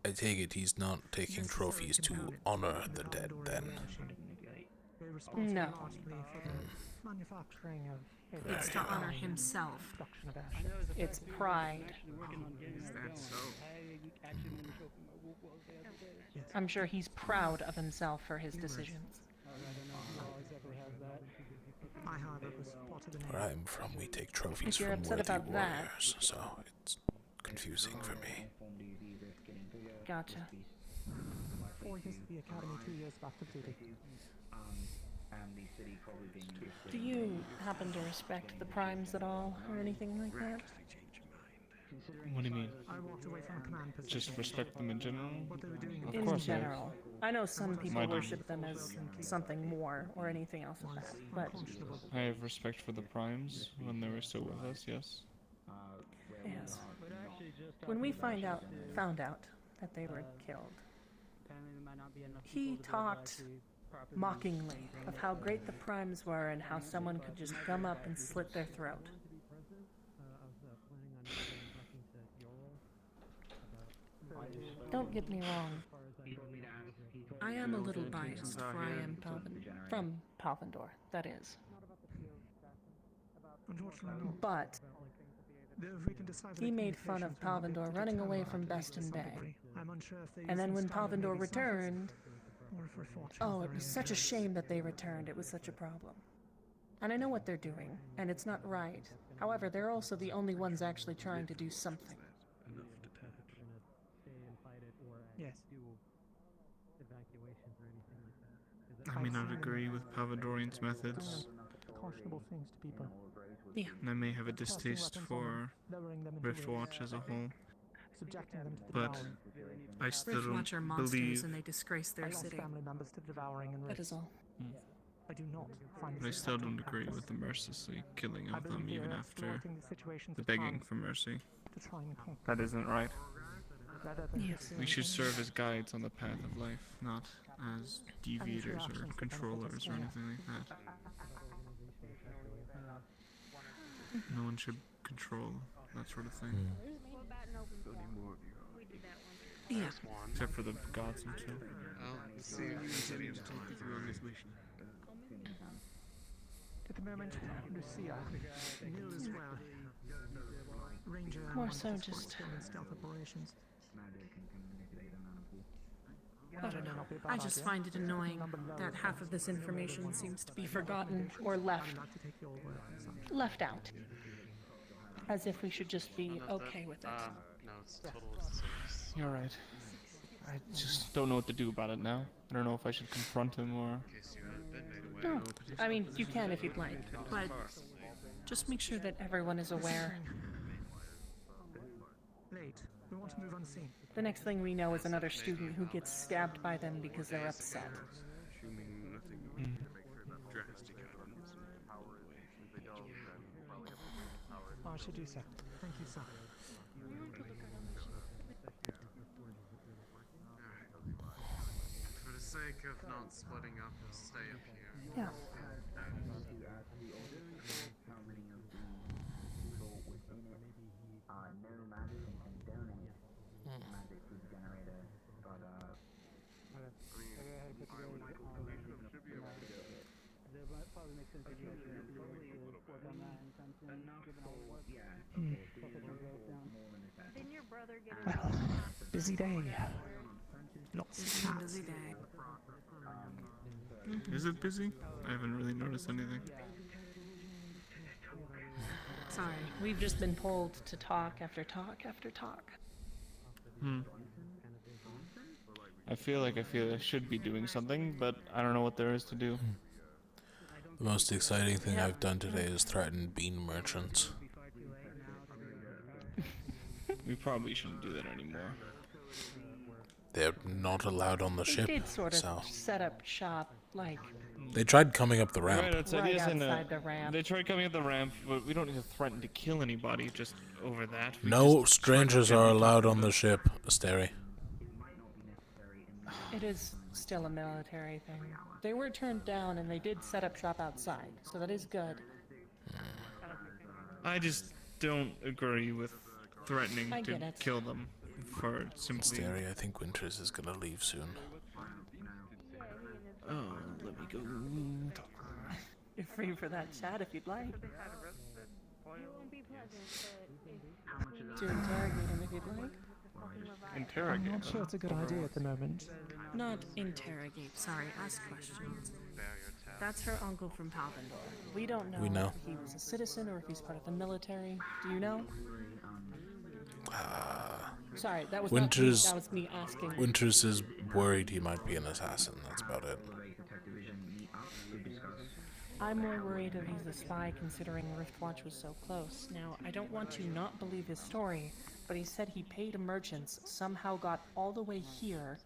I take it he's not taking trophies to honor the dead then? No. Manufacturing of It's to honor himself. It's pride. Is that so? I'm sure he's proud of himself for his decisions. Where I'm from, we take trophies If you're from upset worthy about that- warriors, so it's confusing for me. Gotcha. 4 years of the academy, 2 years of active duty. Do you happen to respect the primes at all, or anything like that? What do you mean? I walked away from a command position. Just respect them in general? Of In course, yeah. general. I know some people Mine- worship them as something more, or anything else of that, but I have respect for the primes when they were still with us, yes. yes. When we found out that they were killed, he talked mockingly of how great the primes were and how someone could just come up and slit their throat. Don't get me wrong. I am a little biased, for I am from Palvendor, that is. But he made fun of Palvendor running away from Beston Bay. And then when Palvendor returned, oh, it was such a shame that they returned. It was such a problem. And I know what they're doing, and it's not right. However, they're also the only ones actually trying to do something. Yes. Evacuations or anything. I may not agree with Pavadorian's methods. Questionable things to people. Yeah. And I may have a distaste for Riftwatch as a whole. Subjecting them to the But devouring. I still Riftwatch are don't monsters believe. and they disgrace their I lost city. family members to the devouring and That is all. I do not find But I this still don't acceptable agree practice. with the mercilessly killing I of believe them they even are after exploiting the situation the for begging power for mercy. to try and conquer. That isn't right. Rather than Yes. We should serve as guides on the path of life, not as deviators or controllers or anything like that. No one should control that sort of thing. Yeah. Except for the gods themselves. See you Take you through on this mission. At the moment, Lucia, Neil as well. Ranger and More one of so his just- boys still in stealth operations. I don't know. I just find it annoying that half of this information seems to be forgotten or left out. As if we should just be okay with it. No, it's totally serious. You're right. I just don't know what to do about it now. I don't know if I should confront him or... No, I mean, you can if you'd like, but just make sure that everyone is aware. Late. We want to move unseen. The next thing we know is another student who gets stabbed by them because they're upset. Assuming nothing drastic happens. I should do so. Thank you, sir. For the sake of not splitting up, we'll stay up here. Yeah. Didn't your brother get Well, busy day. Lots of chats. Busy day. Is it busy? I haven't really noticed anything. Sorry, we've just been told to talk after talk after talk. I feel like I should be doing something, but I don't know what there is to do. The most exciting thing I've done today is threaten bean merchants. We probably shouldn't do that anymore. They're not allowed on the They ship, did sort of so... set up shop, like, They tried coming up the ramp. Right outside, right yes, outside the ramp. They tried coming up the ramp, but we don't need to threaten to kill anybody just over that. We No just strangers try to are get allowed people on the ship, Asteri. It is still a military thing. They were turned down and they did set up shop outside, so that is good. I just don't agree with threatening I to get it. kill them for simply... Asteri, I think Winters is gonna leave soon. Oh, let me go talk. You're free for that chat if you'd like. It won't be pleasant, but To interrogate him if you'd like. Interrogate. I'm not sure it's a good idea at the moment. Not interrogate, sorry, ask questions. That's her uncle from Pavendor. We don't know, We know. if he was a citizen or if he's part of the military. Do you know? Sorry, that was Winters, not me, that was me asking. Winters is worried he might be an assassin, that's about it. I'm more worried that he's a spy considering Riftwatch was so close. Now, I don't want to not believe his story, but he said he paid merchants, somehow got all the way here,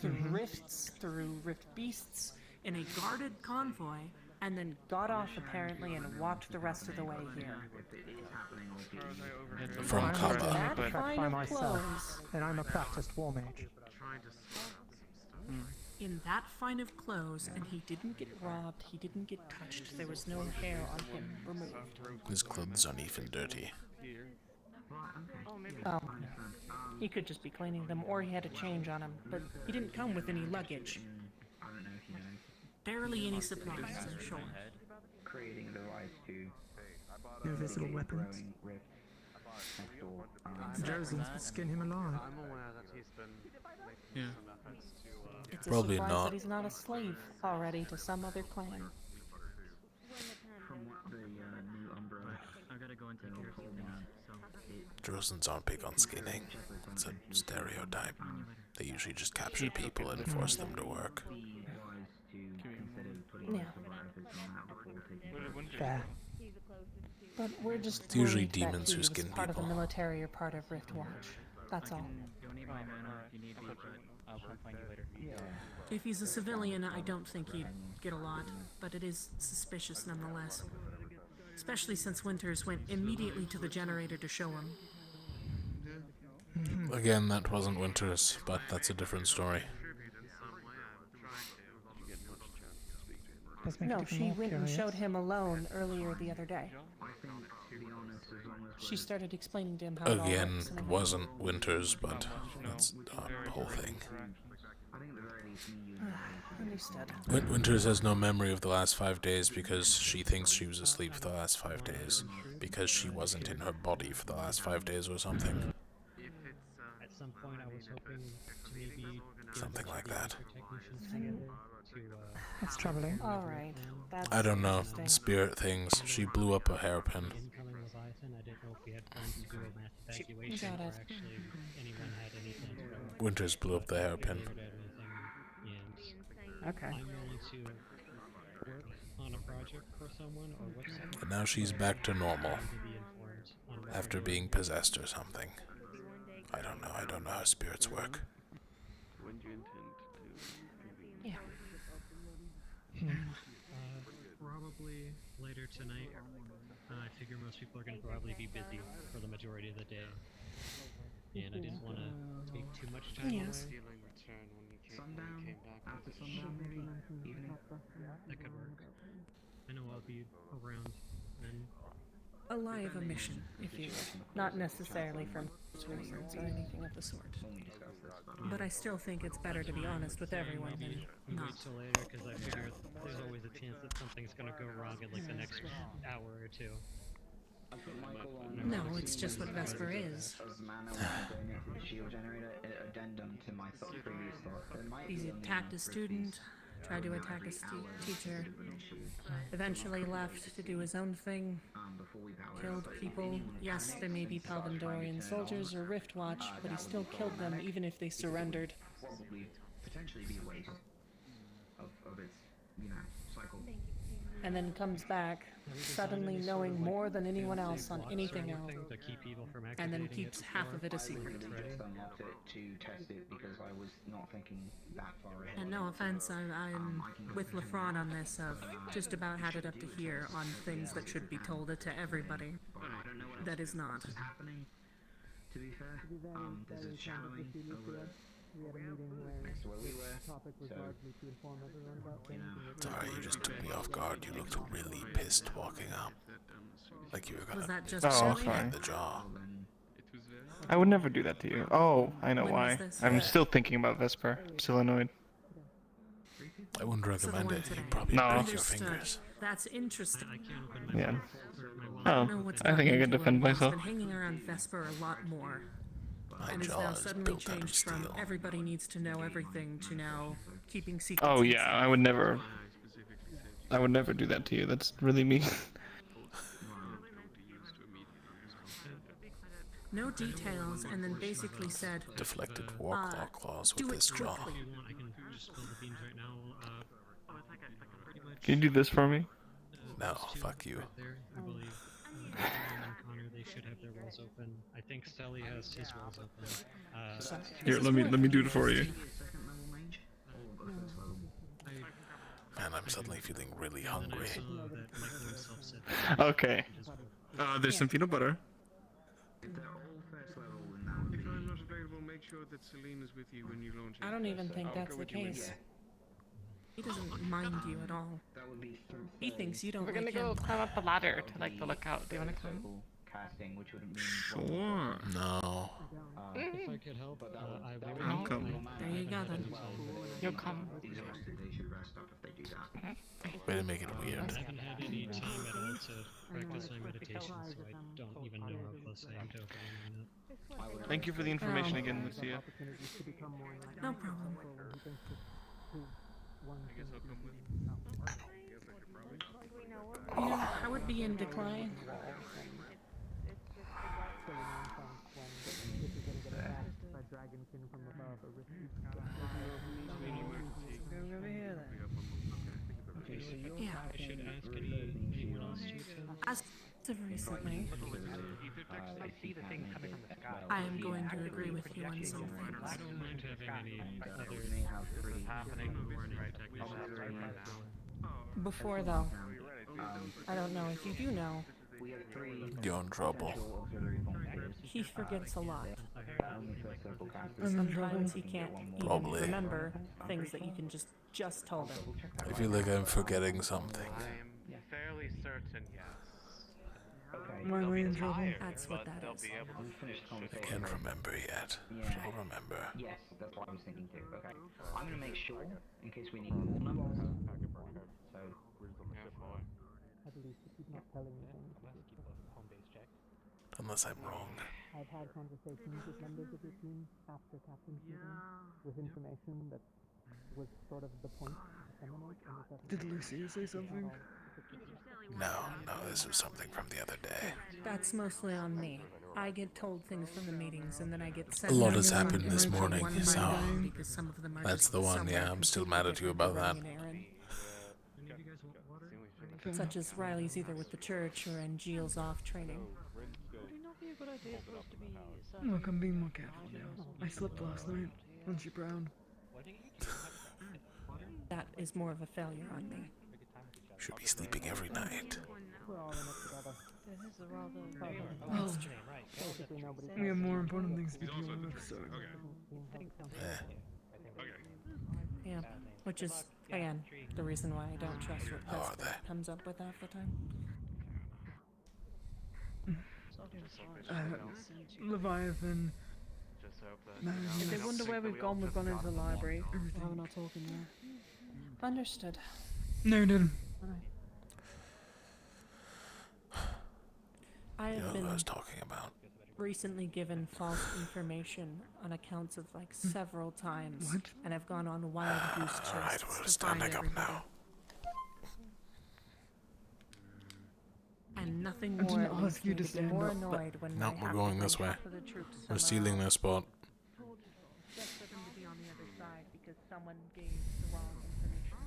through rifts, through rift beasts, in a guarded convoy, and then got off apparently and walked the rest of the way here. From I'm Kaba. not That tracked fine by of myself, clothes, and I'm a practiced war mage. in that fine of clothes, and he didn't get robbed, he didn't get touched, there was no hair on him removed. His clothes aren't even dirty. Well, he could just be cleaning them, or he had a change on him, but he didn't come with any luggage. Barely any supplies, I'm sure. No visible weapons. Joseph would skin him alive. I'm aware that he's been Yeah. making some efforts to, It's a Probably surprise not. that he's not a slave already to some other clan. I gotta go and take care of something. So Drosens aren't big on skinning. It's a stereotype. They usually just capture people and force them to work. Fair. But we're just It's usually worried that demons he who was skin part of the people. military or part of Rift Watch. That's all. Don't need my mana if you need me, but I'll come find you later. If he's a civilian, I don't think he'd get a lot, but it is suspicious nonetheless. Especially since Winters went immediately to the generator to show him. Again, that wasn't Winters, but that's a different story. No, she went and showed him alone earlier the other day. She started explaining to him how it all Again, works and everything. wasn't Winters, but that's a whole thing. Understood. Winters has no memory of the last 5 days because she thinks she was asleep for the last 5 days. Because she wasn't in her body for the last 5 days or something. At some point, I was hoping to maybe Something like that. That's troubling. Alright, that's I don't know. interesting. Spirit things. She blew up a hairpin. incoming Leviathan. I didn't know if we had plans to do a mass evacuation got or it. actually anyone had any plans about Winters blew up the hairpin. Okay. I'm willing to work on a project for someone or with someone. And now she's back to normal. To be informed on what After being possessed or something. I don't know how spirits work. When do you intend to? Yeah. Probably later tonight. I figure most people are going to probably be busy for the majority of the day. And I didn't want to take too much time Yes. away. Sundown, after sundown maybe, evening. That could work. I know I'll be around then. A live emission, if you will. Not necessarily from reasons or anything of the sort. But I still think it's better to be honest with everyone than Wait not. till later because I figure there's always a chance that something's going to go wrong in like the next hour or two. No, it's just what Vesper is. He attacked a student, tried to attack a teacher, eventually left to do his own thing, killed people. Yes, they may be Palvandorian soldiers or Rift Watch, but he still killed them even if they surrendered. Potentially be a waste of its, cycle. And then comes back, suddenly knowing more than anyone else on anything else, To keep evil from and then activating keeps it half before of it a secret. Just unlocked it to test it because I was not thinking that far ahead. And no offense, I'm with LaFraud on this. I've just about had it up to here on things that should be told to everybody. That is not. happening. To be fair, there's a shadowing over next to where we were. Sorry, you just took me off guard. You looked really pissed walking up. Like you were gonna Was that just Oh, Shelley? I'm sorry. in the jaw. I would never do that to you. Oh, I know When why. was this? I'm still thinking about Vesper. I'm still annoyed. I wouldn't So the recommend one it. today. You'd probably No. break your Understood. fingers. That's interesting. Yeah. I Oh, don't know what's I think I gotten could into defend him, but he's myself. been hanging around Vesper a lot more. My And is jaw now is suddenly built out of changed from steel. everybody needs to know everything to now keeping secrets. Oh yeah, inside. I would never. I would never do that to you. That's really mean. No details, and then basically said, Deflected warclaw claws do with it this jaw. quickly. I can just spill the beans right now. Can you do this for me? No, fuck you. There, I believe. Tom and Connor, they should have their walls open. I think Sully has his walls open. Here, let me do it for you. Man, I'm suddenly feeling really hungry. Okay. There's some peanut butter. If I'm not available, make sure that Celine is with you when you launch it. I don't even think I'll that's go the with you when case. you- He doesn't mind you at all. He thinks you don't We're gonna like go him. climb up the ladder to like the lookout. Do you wanna come? Casting, which would mean Sure. No. If I could help, I will. I'll come. There you go then. You'll come. These rested, they should rest up if they do that. Way to make it weird. I haven't had any time at all to practice my meditation, so I don't even know how close I am to opening that. Thank you for the information again, Lucia. No problem. You know, I would be in decline. Yeah. I should ask anyone else to attend. As of recently, I see the things coming from the sky. I am going to agree with you on some I things. don't mind having any other This is happening. Before though, I don't know if you do know, You're in trouble. he forgets a lot. I'm in trouble. Sometimes he can't even Probably. remember things that you can just told him. I feel like I'm forgetting something. I'm fairly certain, yes. Why are we in trouble? That's what that is. I can't remember yet. I'll remember. Yes, that's what I was thinking too. Okay. I'm gonna make sure, in case we need more numbers. So, At least if he's not telling me things. Unless I'm wrong. I've had conversations with members of your team after Captain's meeting with information that was sort of the point disseminate. Did Lucia say something? No, this was something from the other day. That's mostly on me. I get told things from the meetings, and then I get sent A lot out has to happened this one morning, by one so because some of them are that's just the one. somewhere Yeah, I'm still completely mad at you different about that. from running an errand. Such as Riley's either with the church or in Gilles off training. Look, I'm being more careful now. I slept last night. Aren't you proud? That is more of a failure on me. Should be sleeping every night. Well, we have more important things to deal with, so... Yeah, which is, again, the reason why I don't trust what Vesper comes up with half the time. Leviathan... If they wonder where we've gone into the library. Why we're not talking there. Understood. Noted. I You know have what I been was talking about. recently given false information on accounts of like several times, What? and I've gone on wild goose chases Alright, we're to find standing up everybody. now. And nothing I more didn't leads ask you me to to get stand more up, annoyed when No, I we're have going to this bring way. half of the troops We're somewhere stealing else. this spot. Just for them to be on the other side because someone gave the wrong information.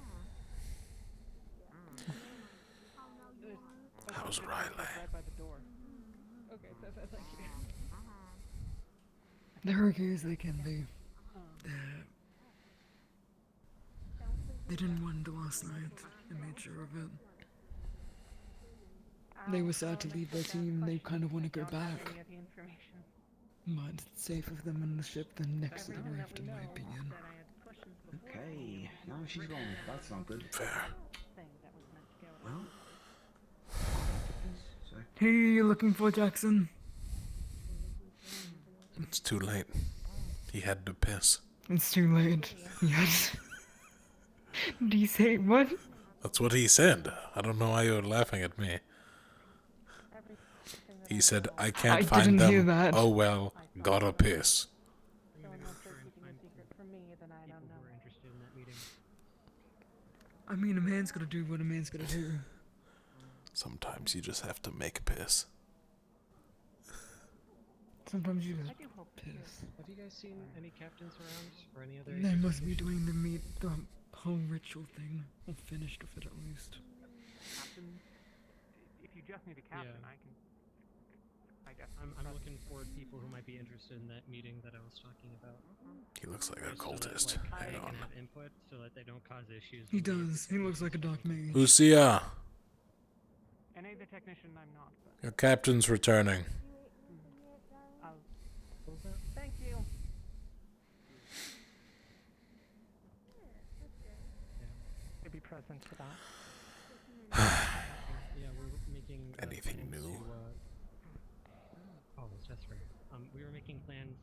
How's Riley? Right by the door. Okay, thank you. They're okay as they can be. They didn't win the last night. I made sure of it. They were sad to leave their team. They kind of want to go back. But it's safer for them on the ship than next to the rift, in my opinion. Okay, now she's gone. That's not good. Fair. Well. Who are you looking for, Jackson? It's too late. He had to piss. It's too late. Yes. Did you say what? That's what he said. I don't know why you're laughing at me. He said, I can't find didn't hear them. that. Oh well, gotta piss. I mean, a man's gotta do what a man's gotta do. Sometimes you just have to make piss. Sometimes you just piss. Have you guys seen any captains around or any other? They must be doing the whole ritual thing. Or finished with it at least. Captain, if you just need a captain, Yeah. I guess. I'm looking for people who might be interested in that meeting that I was talking about. He looks like a So that, cultist. like, Hang they on. can have input so that they don't cause issues. He when we- does. He looks like a dark mage. Lucia, NA the technician, I'm not. But your captain's returning. thank you. To be present for that. Yeah, we're making Anything plans new? to, oh, that's right. We were making plans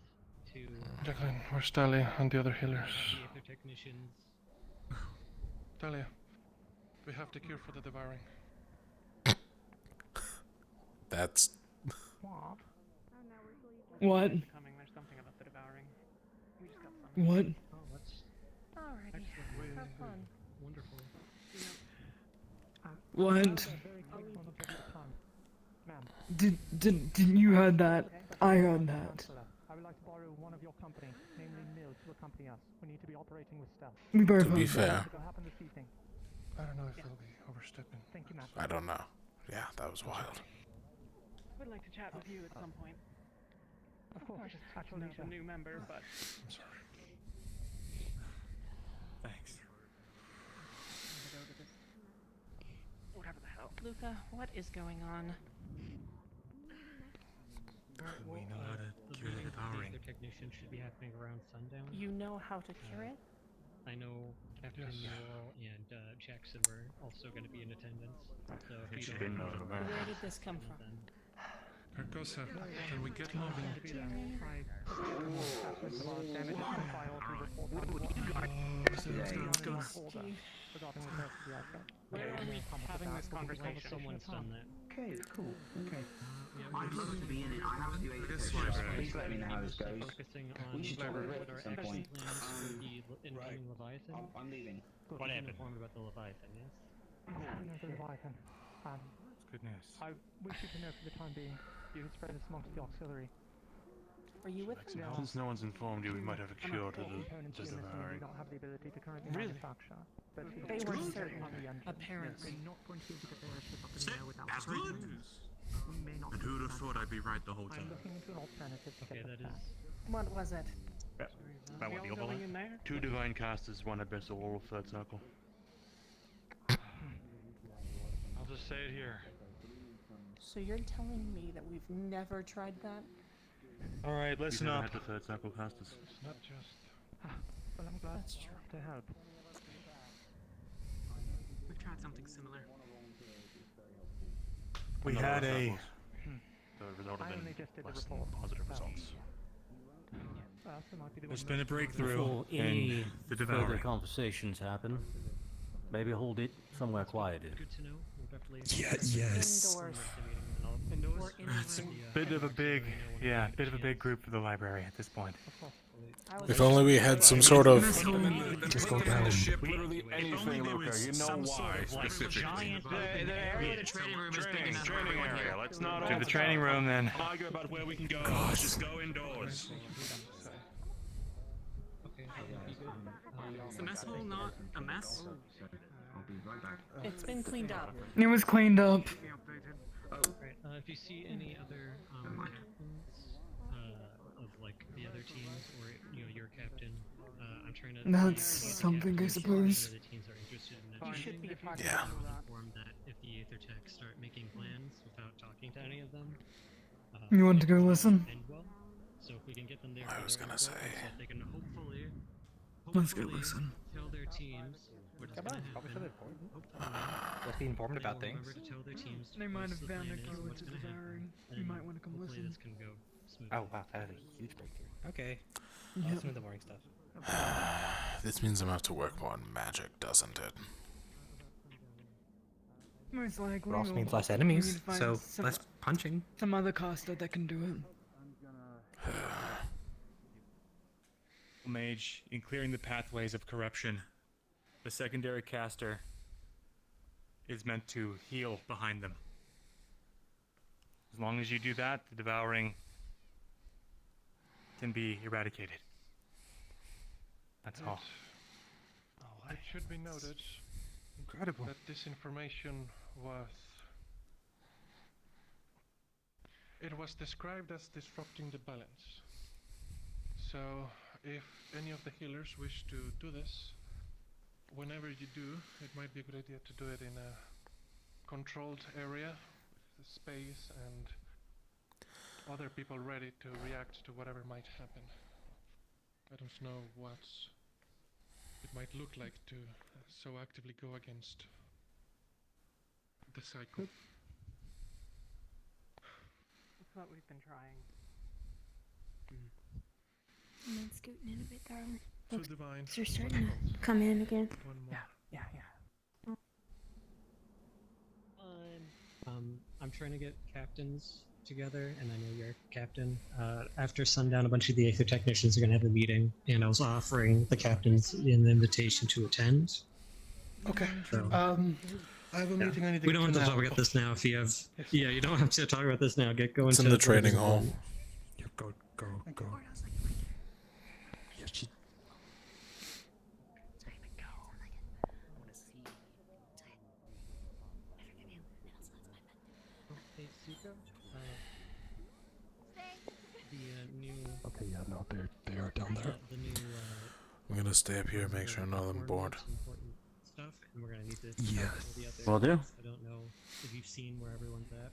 to Jacqueline, where's Dahlia and the other healers? the other technicians. Dahlia, we have the cure for the devouring. That's What? What? Coming, there's something about the devouring. We just got some. What? Oh, that's Alrighty, have fun. wonderful. What? Ma'am. Didn't you heard that? I heard that. I would like to borrow one of your company, namely Mill, to accompany us. We need to be operating with stealth. We both To be heard that. fair, It'll happen this evening. I don't know if they'll be overstepping. Thank you, Master. I don't know. Yeah, that was wild. I would like to chat with you at some point. Of course, Actually, a new member, but I'm sorry. Thanks. whatever the hell. Luca, what is going on? We know how to cure the devouring. The technician should be happening around sundown. You know how to cure it? I know Captain Newell and Jackson were also going to be in attendance. So if you don't Where did this come from? Carcosa, can we get moving? Let's go. Where are we having this conversation? Someone's done that. Okay, cool. Okay. I'd love to be in it. I have to do Please let me know how this goes. Focusing on We should talk about it our at some point. plans for the incoming Leviathan. I'm leaving. What happened? Informed about the Leviathan, yes? The Leviathan. It's good news. I wish you to know for the time being, you had spread this amongst the auxiliary. Are you with me? Since no one's informed you, we might have a cure to the devouring. We don't have the ability to currently Really? manufacture. But They were good. certain, apparently. We're not going to be able to get the airship up in the air without That's good. We may not. And who'd have thought I'd be right the whole I'm time? looking into an alternative to Okay, get that the is. What was it? That one, the overlay. in there? 2 divine casters, 1 abyss, all of third circle. I'll just say it here. So you're telling me that we've never tried that? Alright, listen never up. had The third circle casters. It's not just. Well, I'm glad That's true. to help. We've tried something similar. We Not had all a. circles. The result I have only been just did the less than report. positive results. So might be the There's one been a most- breakthrough Before in any the further devouring. conversations happen, maybe hold it somewhere quieted. Good to know. We'll definitely. Yes. Indoors. Indoors. It's a bit of a big, bit of a big group for the library at this point. If only we had some sort of. Just go down. Literally anything, Luca. You know why? Giant. The area of the training room is big enough. Training area. Let's not do the training room then. Argue about where we can go. Let's just go indoors. Okay, that'd be good. Is the mess hall not a mess? I'll be right back. It's been cleaned up. It was cleaned up. Right. If you see any other captains of like the other teams, or your captain, I'm trying to. That's something, I suppose. The teams are interested in You should be a part of Yeah. informed that if the Aether Techs start making plans without talking to any of them, You want to go listen? end well. So if we can get them there, I was gonna say. they can hopefully Let's go listen. tell their teams what's Come gonna on, happen. probably should have. Hopefully, Let's be informed about they'll things. remember to tell their teams They might what's have the plan vanished is, or what's to gonna happen, devouring. You and might want to come hopefully listen. this can go smoothly. Oh wow, that is a huge breakthrough. Okay. Yep. Some of the boring stuff. This means I'm gonna have to work more on magic, doesn't it? Most likely. It also we'll- means less we enemies, need to find so some, less punching. some other caster that can do it. Mage, in clearing the pathways of corruption, the secondary caster is meant to heal behind them. As long as you do that, the devouring can be eradicated. That's all. It should be noted Incredible. that this information was. It was described as disrupting the balance. So, if any of the healers wish to do this, whenever you do, it might be a good idea to do it in a controlled area, with space and other people ready to react to whatever might happen. I don't know what it might look like to so actively go against the cycle. That's what we've been trying. I'm not scooting in a bit, darling. Too divine. You're starting to come in again. One more. Yeah. I'm trying to get captains together, and I know you're a captain. After sundown, a bunch of the Aether technicians are going to have a meeting, and I was offering the captains an invitation to attend. Okay. So, I have a meeting I need to we don't have get to to talk now. about this now. If you have, yeah, you don't have to talk about this now. Get going. It's in the training hall. Yeah, go. Yeah, she. no, they are down there. The new, I'm gonna stay up here and make sure none of them board. important stuff, and we're gonna need to Yes. all the other Will do. stuff. I don't know if you've seen where everyone's at.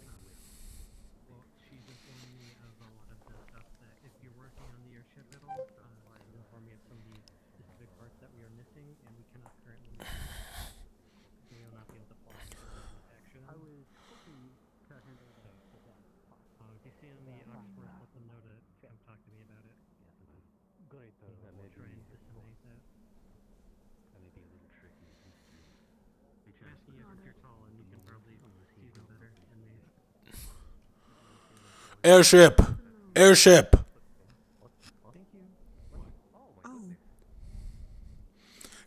Well, she's informed me of a lot of the stuff that if you're working on the airship at all, she's informed me of some of the specific parts that we are missing, and we cannot currently. We will not be able to follow action. I was hoping to handle that. If you see on the Oxford, let them know to come talk to me about it. Great, We'll try and disseminate that. That may be a little tricky. Asking you if you're tall, and you can probably see them better than me. Airship! Airship!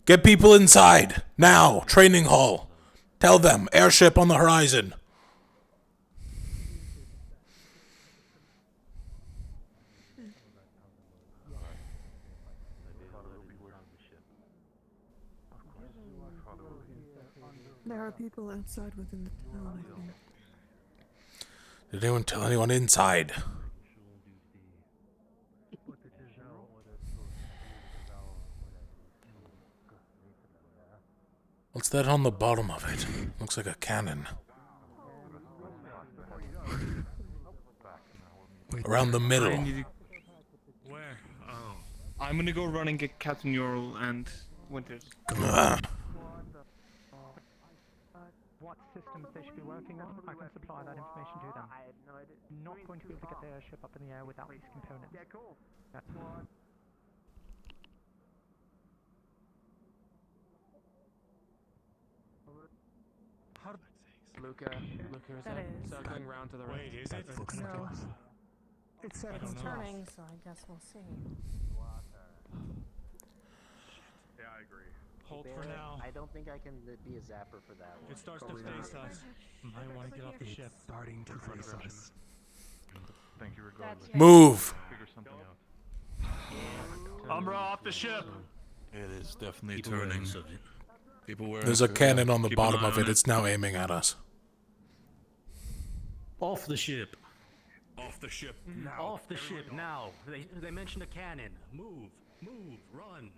Get people inside! Now! Training hall! Tell them, airship on the horizon! There are people outside within the town, I think. Did anyone tell anyone inside? What's that on the bottom of it? Looks like a cannon. Around the middle. Where? Oh. I'm gonna go run and get Captain Ural and Winters. What systems they should be working on, I can supply that information to them. I had no idea. Not going to be able to get the airship up in the air without these components. Yeah, cool. That's one. Luca, is that circling round to the right? Wait, is it? No. It's It's turning, so I guess we'll see. Yeah, I agree. Hold for now. I don't think I can be a zapper for that one. It starts to face us. I want to get off the ship. It's starting to face us. Thank you regardless. Move! Figure something out. Umbra off the ship! It is definitely turning. People wearing There's a cannon on the bottom of it. It's now aiming at us. Off the ship. Off the ship. Now. Off the ship now. They mentioned a cannon. Move. Move. Run.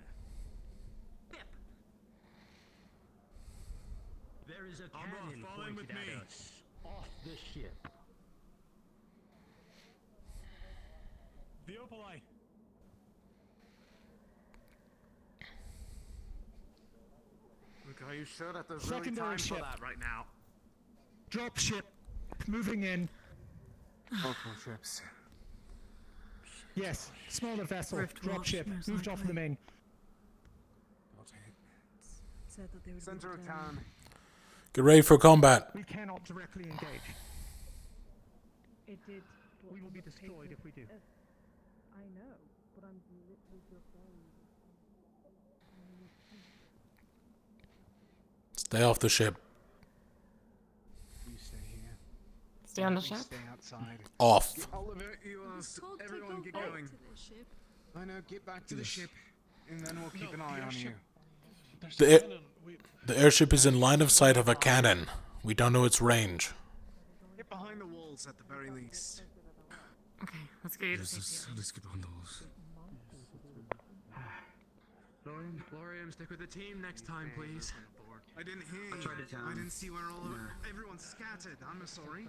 There is a cannon pointed at us. Off the ship. The Opalite. Look, are you sure that there's really Secondary time ship. for that right now? Drop ship. Moving in. Multiple ships. Yes, smaller vessel. Rift Drop Watch, ship. most Moved off of the likely. main. Said that they would Center of town. Get ready for combat. We cannot directly engage. It did. We will be destroyed if we do. I know, but I'm literally just saying. Stay off the ship. You stay here. Stay on the ship? Stay outside. Off. Oliver, you asked everyone get going. I know, get back to the ship, and then we'll keep an eye on you. The airship is in line of sight of a cannon. We don't know its range. Get behind the walls at the very least. Okay, let's get you to Let's safety. get behind the walls. Florian, stick with the team next time, please. I didn't hear you. I tried to tell him. I didn't see where Yeah. everyone's scattered. I'm sorry.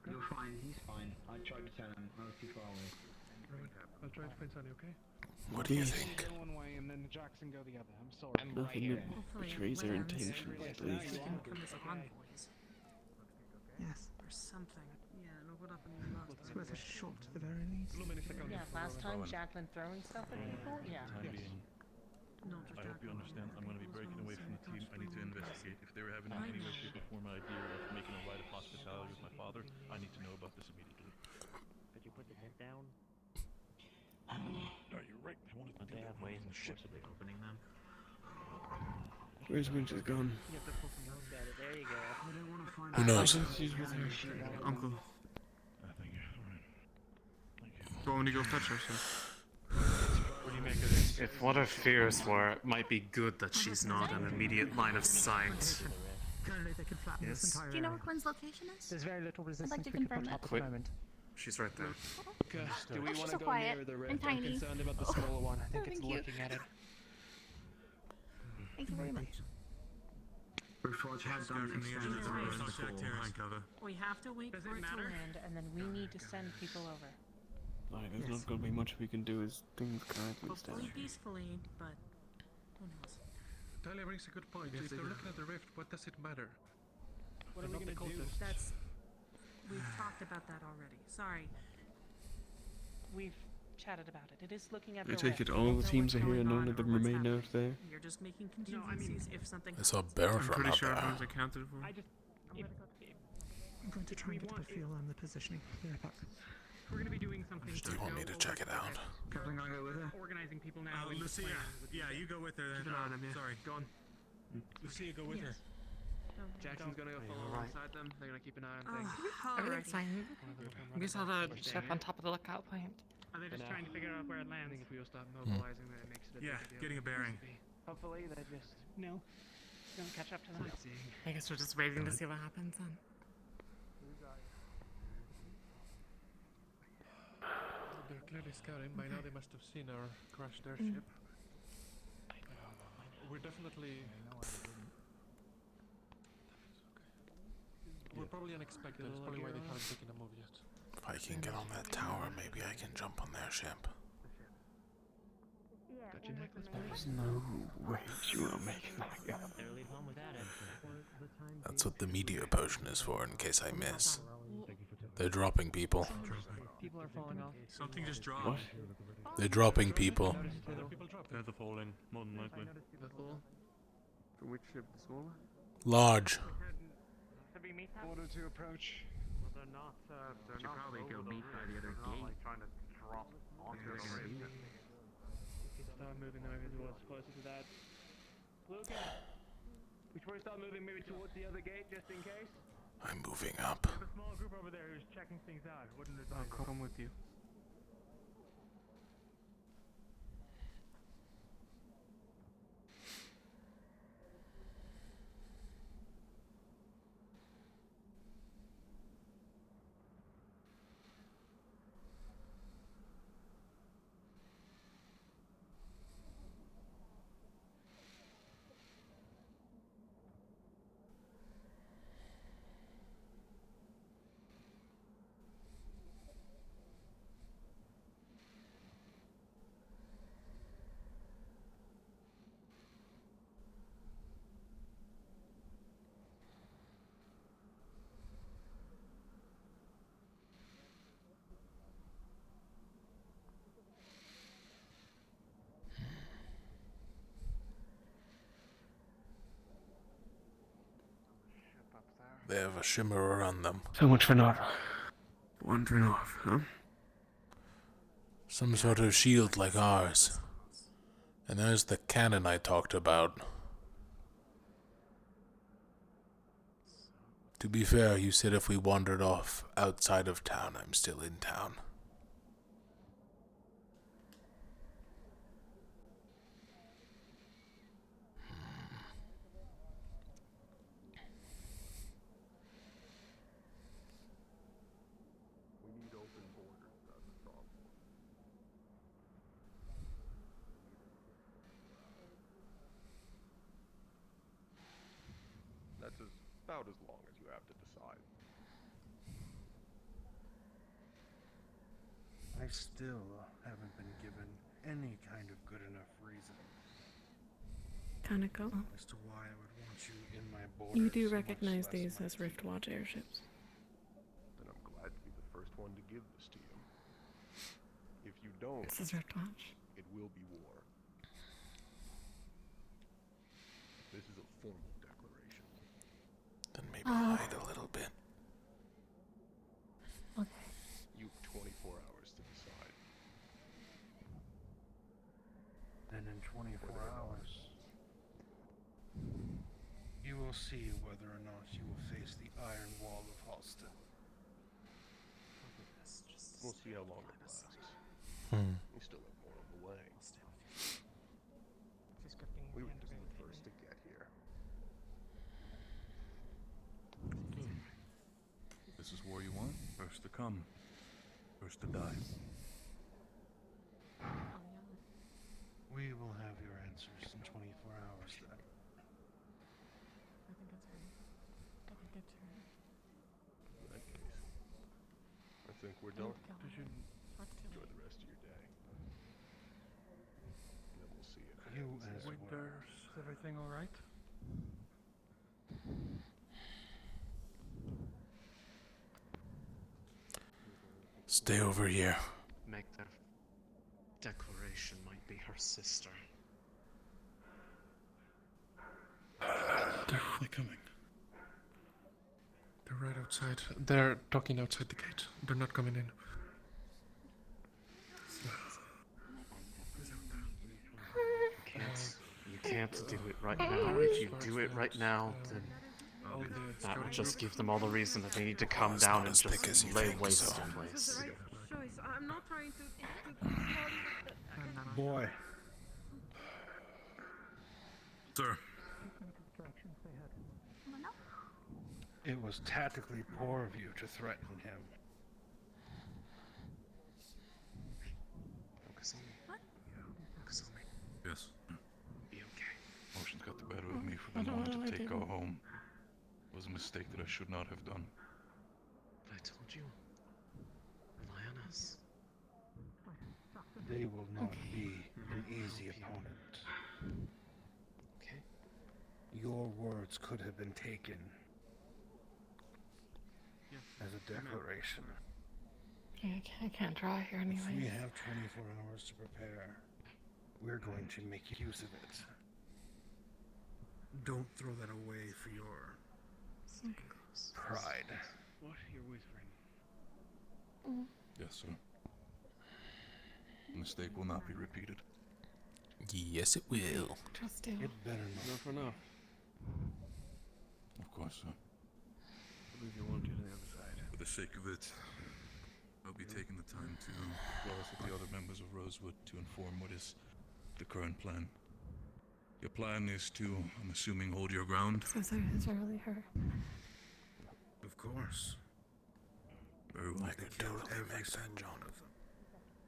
You're fine, he's fine. I tried to tell him. I was too far away. I'll try to find Sunny, okay? What do you think? Go one way and then Jackson go the other. I'm sorry. Nothing that betrays our intentions, please. Yes, or something. Yeah, no, what happened last It's worth a shot at the very least. Yeah, last time Jacqueline throwing stuff at people? Yeah. I hope you understand. I'm going to be breaking away from the team. I need to investigate. If they were having any way, shape, or form idea of making a rite of hospitality with my father, I need to know about this immediately. Could you put the tent down? No, you're right. I wanted to do They have that. ways and forcibly opening them. Where's Winters gone? There you go. Who knows? She's with her uncle. Thank you. Go when you go fetch her, so. What do you make of this? If what her fears were, it might be good that she's not in immediate line of sight. Currently, they could flatten Yes. this entire Do you know area. where Quinn's location is? There's very little resistance like to we can confirm put that. up at the moment. She's right there. Gus, do Oh, we she's want so to go quiet near the and rift? I'm tiny. concerned about the smaller one. I think Oh, it's thank you. looking at it. Thank you very much. Riftwatch has done extended surveys before. We have to wait for it to land, and then we need to send people over. Like, there's not going to be much we can do as things currently Hopefully stand. peacefully, but who knows? Talia brings a good point. If they're looking at the rift, what does it matter? What are we They're not gonna the do? cultists. That's... We've talked about that already. Sorry. We've chatted about it. It is looking at I the take rift. it We all don't the know teams are what's here going and none on of them or what's remain out happening. there. You're just making contingencies if something I saw happens. bear I'm from pretty out sure there. everyone's accounted for. I just... If, I'm going to try and get a feel on the positioning. There, back. we're gonna be doing something. Do you want me to check it out? Captain, can I go with her? Organizing people now. into Lucia, plans. yeah, you go with her then. Keep an eye on him, yeah. Sorry. Go on. Lucia, go with her. Jackson's gonna go follow alongside them. They're gonna keep an eye on things. Everything's fine. We saw the ship on top of the lookout point. Are they just trying to figure out where it lands? I think if we all start mobilizing, then it makes it a Yeah, bigger deal getting a than it bearing. used to be. Hopefully, they just don't catch up to them. I guess we're just waiting to see what happens then. They're clearly scouting. By now they must have seen our crashed airship. We're definitely... We're probably unexpected. That's probably why they haven't taken a move yet. If I can get on that tower, maybe I can jump on their ship. Got your necklace, There's no way you are making that go. Better leave home without it. That's what the meteor potion is for, in case I miss. They're dropping people. People are falling off. Something just dropped. What? They're dropping people. They're the falling, more than likely. The full. For which ship? The smaller? Large. Order to approach. Well, they're not. They're not probably go overloaded. meet by the other They're not, gate. like trying to drop onto the rift. Start moving them over towards closer to that. Logan, we should probably start moving maybe towards the other gate just in case. I'm moving up. We have a small group over there who's checking things out. Wouldn't advise. I'll come with you. They have a shimmer around them. So much for not wandering off, huh? Some sort of shield like ours. And there's the cannon I talked about. To be fair, you said if we wandered off outside of town, I'm still in town. We need open borders. That's the problem. That's about as long as you have to decide. I still haven't been given any kind of good enough reason Kaneko, as to why I would want you in my borders. you do much recognize less these my as Riftwatch airships. Then I'm glad to be the first one to give this to you. If you don't, This is Riftwatch. it will be war. This is a formal declaration. Then maybe hide a little bit. Okay. You have 24 hours to decide. Then in 24 hours, you will see whether or not you will face the iron wall of Halston. We'll see how long it lasts. We still have more on the way. We were just the first to get here. This is war you want? First to come, first to die. We will have your answers in 24 hours then. I think it's him. I think it's him. In that case, I think we're done. Enjoy the rest of your day. Then we'll see you. You as well. Winters, is everything alright? Stay over here. Make their declaration might be her sister. They're coming. They're right outside. They're talking outside the gate. They're not coming in. You can't do it right now. If you do it right now, then that will just give them all the reason that they need to come down and just lay waste to the place. I'm not trying to Boy. Sir. It was tactically poor of you to threaten him. Focus on me. Focus on me. Yes. Be okay. Emotions got the better of me for them wanting to take her home. It was a mistake that I should not have done. But I told you. Rely on us. They will not be an easy opponent. Okay. Your words could have been taken as a declaration. I can't draw here If we anyways. have 24 hours to prepare, we're going to make use of it. Don't throw that away for your pride. What? You're whispering. Yes, sir. The mistake will not be repeated. Yes, it will. Trust you. It better not. Enough enough. Of course, sir. I believe you won't get to the other side. For the sake of it, I'll be taking the time to liaise with the other members of Rosewood to inform what is the current plan. Your plan is to, I'm assuming, hold your ground? So sorry, it's really her. Of course. Very well. I could totally make that, Jonathan.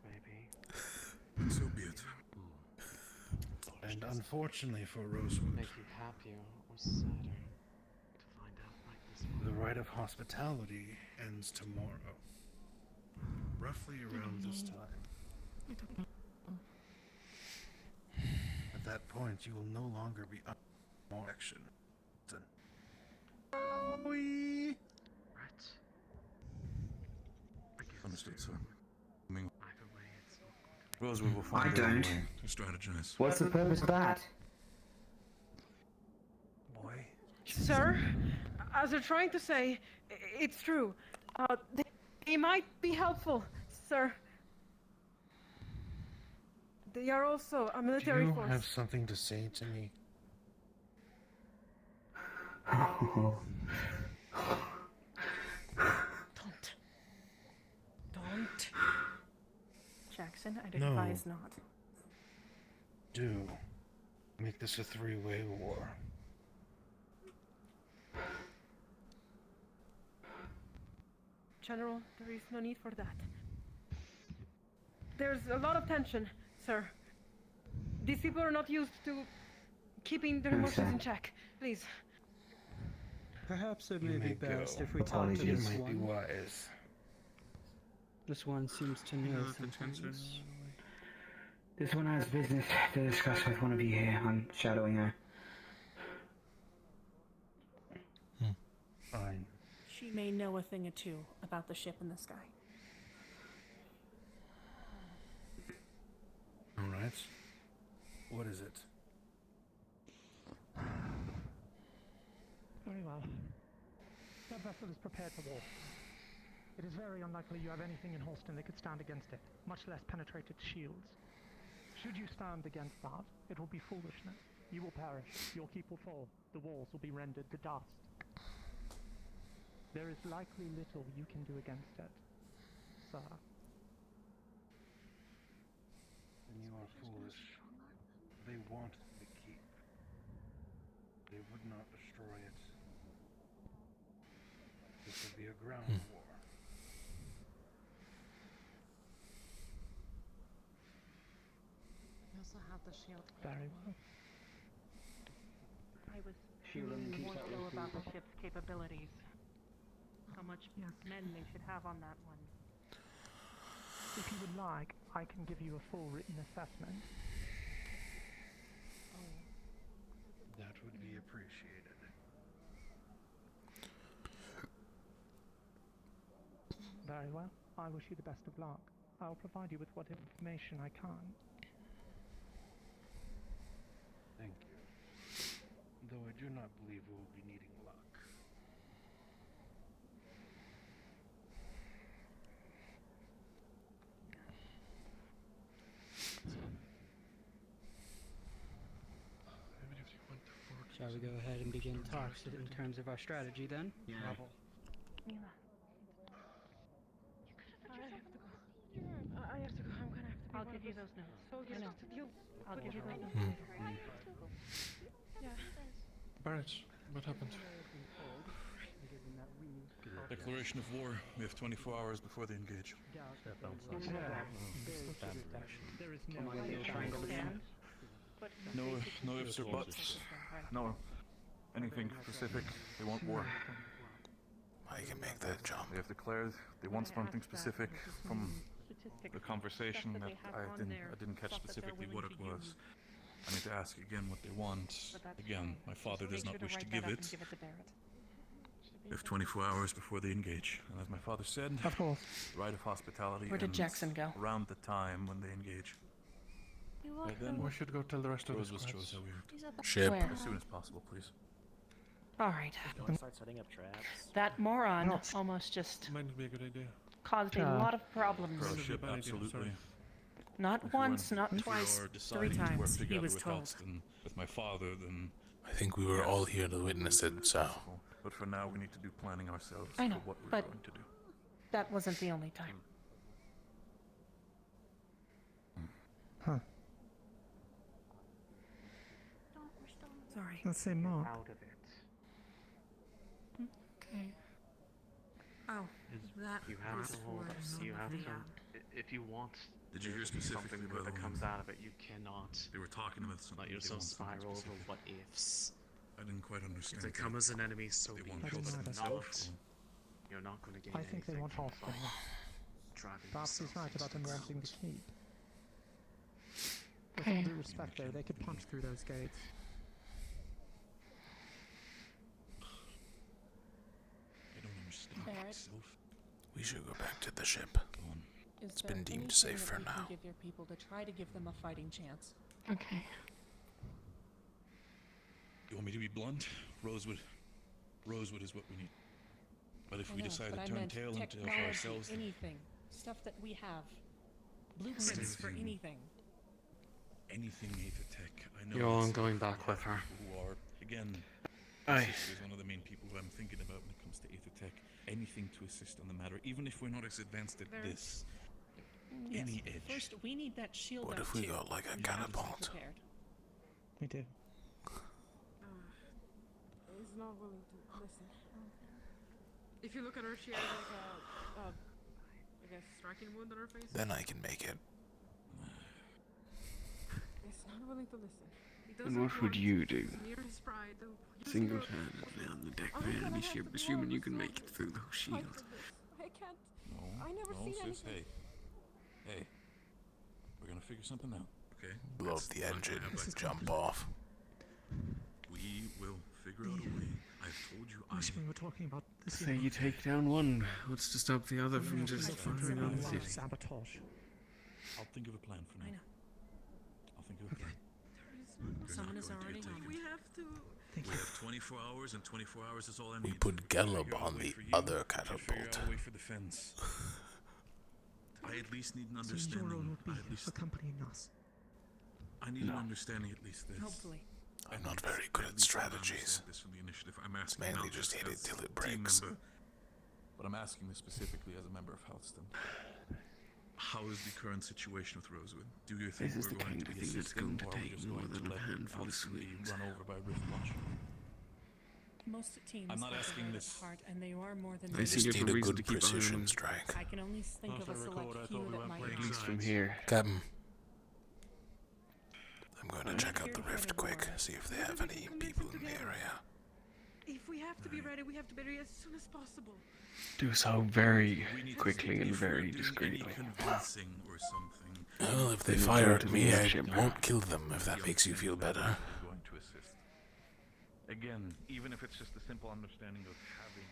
Maybe. So be it. And unfortunately for Rosewood, Make you happier or sadder to find out like this one. the rite of hospitality ends tomorrow. Roughly around this time. I don't know. At that point, you will no longer be up more action. Right. Understood, sir. I mean, Either way, it's not going to Rosewood will find I don't. a way to strategize. What's the purpose of that? Boy. Sir, as they're trying to say, it's true. They might be helpful, sir. They are also a Do military you force. have something to say to me? Don't. Jackson, I'd No. advise not. Do. Make this a three-way war. General, there is no need for that. There's a lot of tension, sir. These people are not used to keeping their emotions in check. Please. Perhaps it You may may be best go. if we talk to Apologies. this It might be one. wise. This one seems to know Know some the tension. things. This one has business to discuss with one of you here. I'm shadowing her. Fine. She may know a thing or two about the ship in the sky. All right. What is it? Very well. That vessel is prepared for war. It is very unlikely you have anything in Holston that could stand against it, much less penetrate its shields. Should you stand against that, it will be foolishness. You will perish, your keep will fall, the walls will be rendered to dust. There is likely little you can do against it, sir. And you are foolish. They want the keep. They would not destroy it. The It could be a ground war. We also have the shield. Very well. I was Shield and thinking more keep so that about the with ship's capabilities. How much men they should have on that one. If you would like, I can give you a full written assessment. That would be appreciated. Very well. I wish you the best of luck. I'll provide you with what information I can. Thank you. Though I do not believe we will be needing luck. Shall we go ahead and begin talks in terms of our strategy then? Yeah. Mila. I have to go. I'm gonna have to be I'll one give of you those those notes. soldiers I know. to deal. I'll give you those notes. Yeah. Barrett, what happened? Declaration of war. We have 24 hours before they engage. There is No ifs or buts. No. Anything specific. They want war. I can make that jump. They have declared they want something specific from the conversation that I didn't catch specifically what it was. I need to ask again what they want. Again, my father does not wish to give it. We have 24 hours before they engage. And as my father said, of course, the rite of hospitality Where did ends Jackson go? around the time when they engage. Right then, we should go tell the rest of the Rosewood squads. chose how we act. Ship. Where? As soon as possible, please. All right. Don't start setting up traps. That moron almost just Might be a good idea. caused a lot of problems. Pro ship, absolutely. Not once, not If we twice, are 3 deciding to work times. He together was with told. Halston, with my father, then I think we were all here to witness it, so. But for now, we need to do planning ourselves I know, for what we're but going to do. that wasn't the only time. Huh. Sorry. Let's say Mark. Out of it. Okay. Oh, that You have was to hold for us. You have the, to. If you want. Did you hear there to be specifically, something by good the that way? comes out of it? You cannot. They were talking about something. Let they yourself want something spiral over specific. what ifs. I didn't quite understand. If they come as an enemy, so They be want it. Halston. But if not, you're not going to gain I think they anything want from Halston. driving Perhaps he's yourself right about them into wanting the ground. keep. With all due respect, though, they could punch through those gates. I don't understand Barrett? myself. We should go back to the ship. Go on. It's been deemed safe for now. Give your people to try to give them a fighting chance. Okay. You want me to be blunt? Rosewood is what we need. But if I we know, decide but I to turn meant tail and tail for technology, ourselves, then anything, stuff that we have, blueprints for Anything. anything. anything Aethertech. I know. Yo, I'm it's going people back with her. Who are again? Aye. Sister is one of the main people who I'm thinking about when it comes to Aethertech. Anything to assist on the matter, even if we're not as advanced at Very- this. Yes. Any edge. First, we need that shield. What out if we too. got like a You have to be catapult? prepared. We do. Is not willing to listen. If you look at her, she has like a striking wound on her face. Then I can make it. It's not willing to listen. He And doesn't what would want you do? to near his pride. Single-handedly on the deck of an enemy ship, assuming you can make it through those shields. I can't. No. I never no, seen sis, anything. Hey, we're gonna figure something out, okay? Blow up That's the not engine, gonna happen. jump off. We will figure out a way. I've told you I wish we were talking about this. Say you take down one, what's to stop the other from just firing on the city? Sabotage. I'll think of a plan for now. I know. I'll think of a plan. You're Someone not is going to already get on. taken. We have to. We have 24 hours, and 24 hours is all I need. We put Gelb Figure out a on way the for you, other you figure catapult. out a way for the fence. I at least need an So your role understanding. will I be at least accompanying us. I need an understanding at least this. Hopefully. I'm not very good at strategies. This from the initiative. I'm It's asking mainly not just hit it as till it a team breaks. member, but I'm asking this specifically as a member of Halston. How is the current situation with Rosewood? Do you think This is we're the going kind to of be thing that's assisting, going to or are we take just more going to than a let handful of Halston be swings. run over by Riftwatch? Most teams I'm not have the asking right this. at heart, and they are more than I see Just different need a reason to good keep an eye on precision him. strike. I can only think of a select few that might At least from here. Captain, I'm going to check out the rift quick, see if they have any people in the area. If we have to be ready, we have to be ready as soon as possible. Do so very quickly and very discreetly. Convincing or something. Well, if they Then fire return at to me, the I ship. won't kill them if that makes you feel better. We're going to assist. Again, even if it's just a simple understanding of having.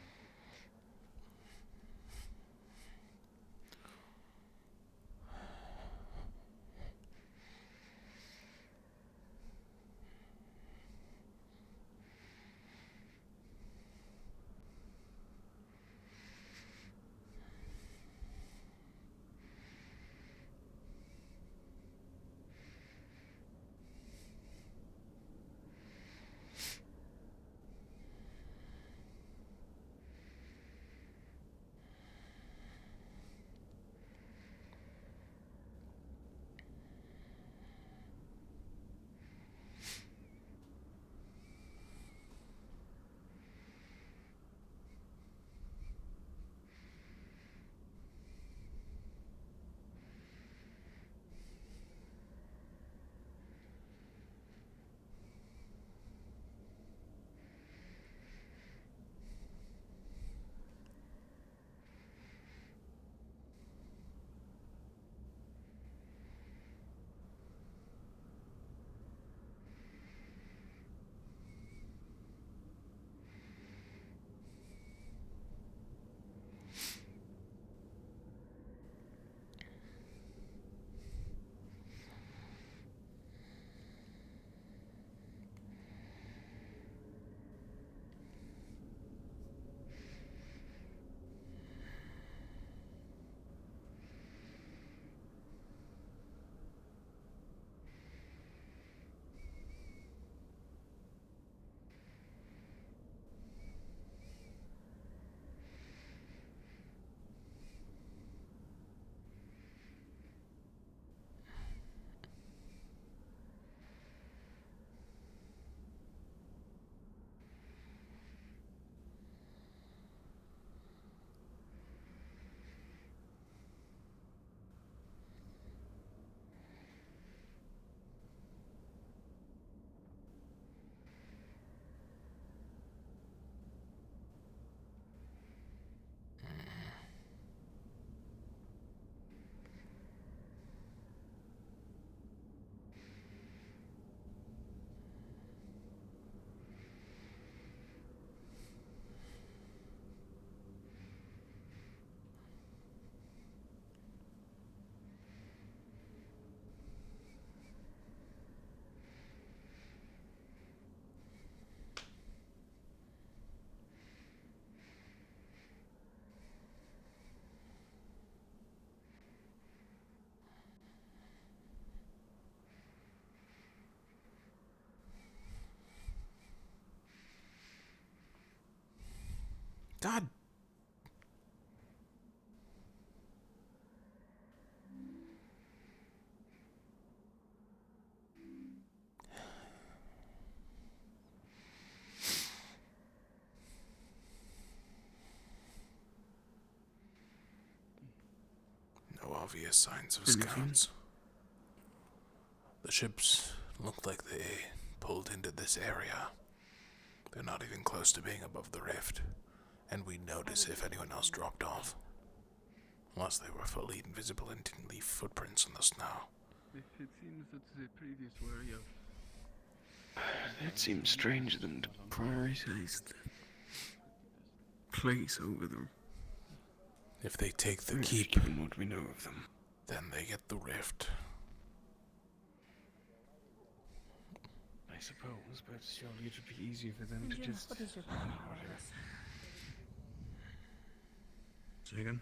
God. No obvious signs of scouts. The ships looked like they pulled into this area. They're not even close to being above the rift, and we notice if anyone else dropped off. Unless they were fully invisible and didn't leave footprints in the snow. It seems that the previous worry of... It seems strange of them to prioritize the place over the... If they take the keep, given what we know of them, then they get the rift. I suppose, but surely it would be easier for them to Jim, just... what is your plan for this? Say again?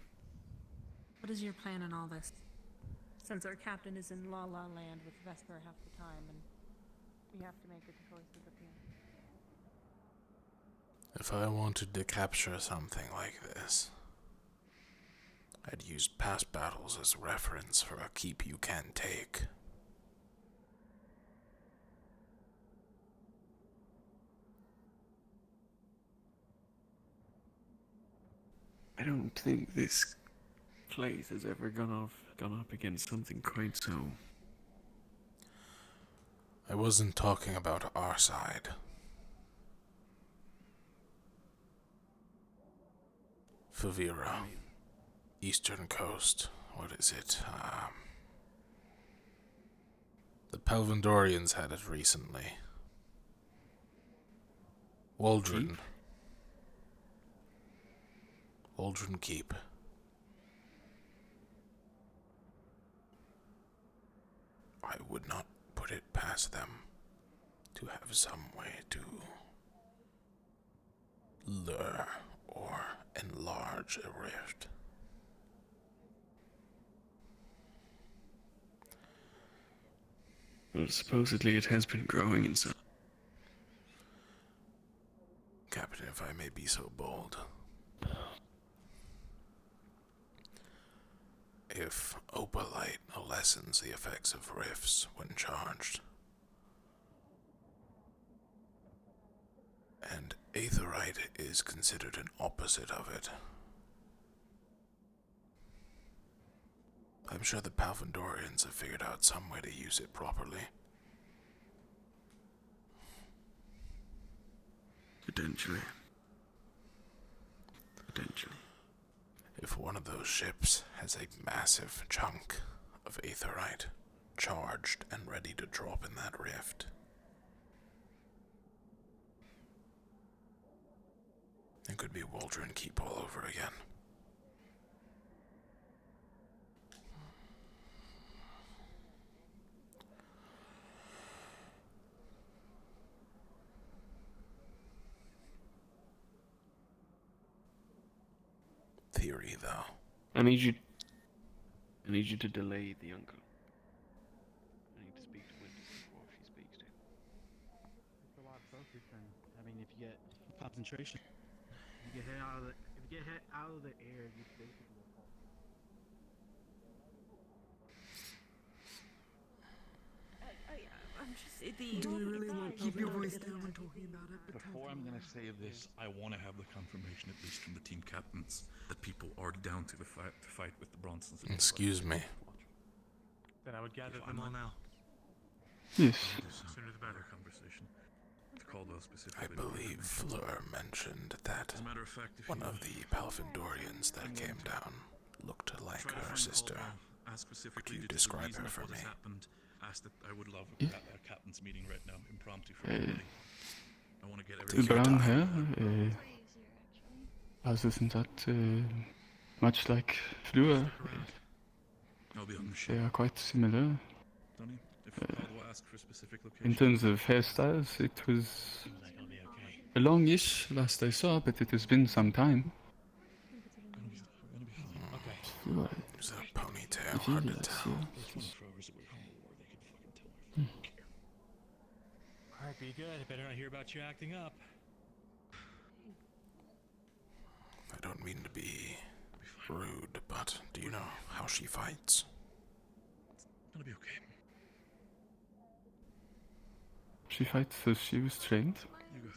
What is your plan in all this? Since our captain is in La La Land with Vesper half the time, and we have to make a choice with the team. If I wanted to capture something like this, I'd use past battles as reference for a keep you can take. I don't think this place has ever gone up against something quite so. I wasn't talking about our side. Favira, Eastern Coast, what is it? The Pelvandorians had it recently. Waldron. Waldron Keep. I would not put it past them to have some way to lure or enlarge a rift. Well, supposedly it has been growing in size. Captain, if I may be so bold. If opalite lessens the effects of rifts when charged, and aetherite is considered an opposite of it, I'm sure the Palvandorians have figured out some way to use it properly. Potentially. If one of those ships has a massive chunk of aetherite charged and ready to drop in that rift, it could be Waldron Keep all over again. Theory, though. I need you to delay the uncle. I need to speak to Winters before she speaks to him. It's a lot of focus, and I mean, if you get concentration, if you get hit out of the air, you basically will fall. I'm just Do you really want to keep your voice down when talking about it? Before I'm gonna say this, I want to have the confirmation, at least from the team captains, that people are down to fight with the Bronsons. Excuse me. Then I would gather them all now. Yes. Sooner the better. Conversation. To Caldwell specifically. I believe Fleur mentioned that As a matter of fact, if one you of the Palvandorians that came down looked like try to her find sister. Caldwell, ask specifically Could you due to the describe reason her of for what me? has happened. Ask that I would love Yeah. a captain's meeting right now, impromptu for Hey. everybody. I want to get The everything. brown hair, isn't that much like Fleur? I'll be on the They ship. are quite similar. Tony, if Caldwell asks for a specific location. In terms of hairstyles, it was a longish last I saw, but it has been some time. Okay. Is that a ponytail? Hard to tell. Alright, be good. I better not hear about you acting up. I don't mean to be rude, but do you know how she fights? It'll be okay. She fights as she was trained. You go.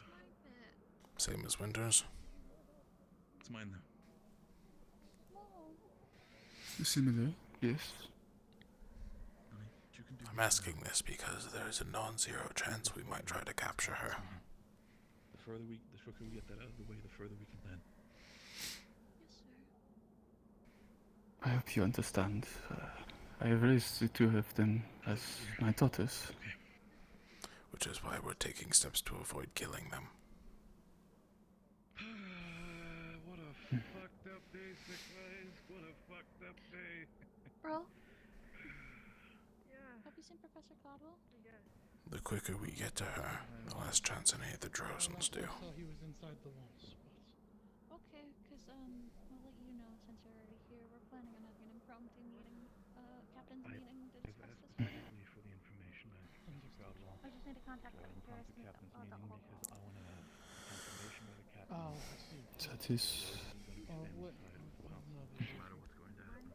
Same as Winters? It's mine now. Similar, yes. I'm asking this because there is a non-zero chance we might try to capture her. The quicker we get that out of the way, the further we can plan. I hope you understand. I have raised the two of them as my daughters. Which is why we're taking steps to avoid killing them. What a fucked up day, Sick Eyes. What a fucked up day. Bro? Have you seen Professor Caldwell? The quicker we get to her, the less chance any of the Drozens do. I saw he was inside the walls, Okay, because, I'll let you know since you're already here. We're planning on having an impromptu meeting, captain's meeting to discuss this further. For the information back to Caldwell. I just need to contact the Impromptu captain's meeting because I want to have confirmation by the captain. Oh, I see. That is... Oh, what? No matter what's going to happen.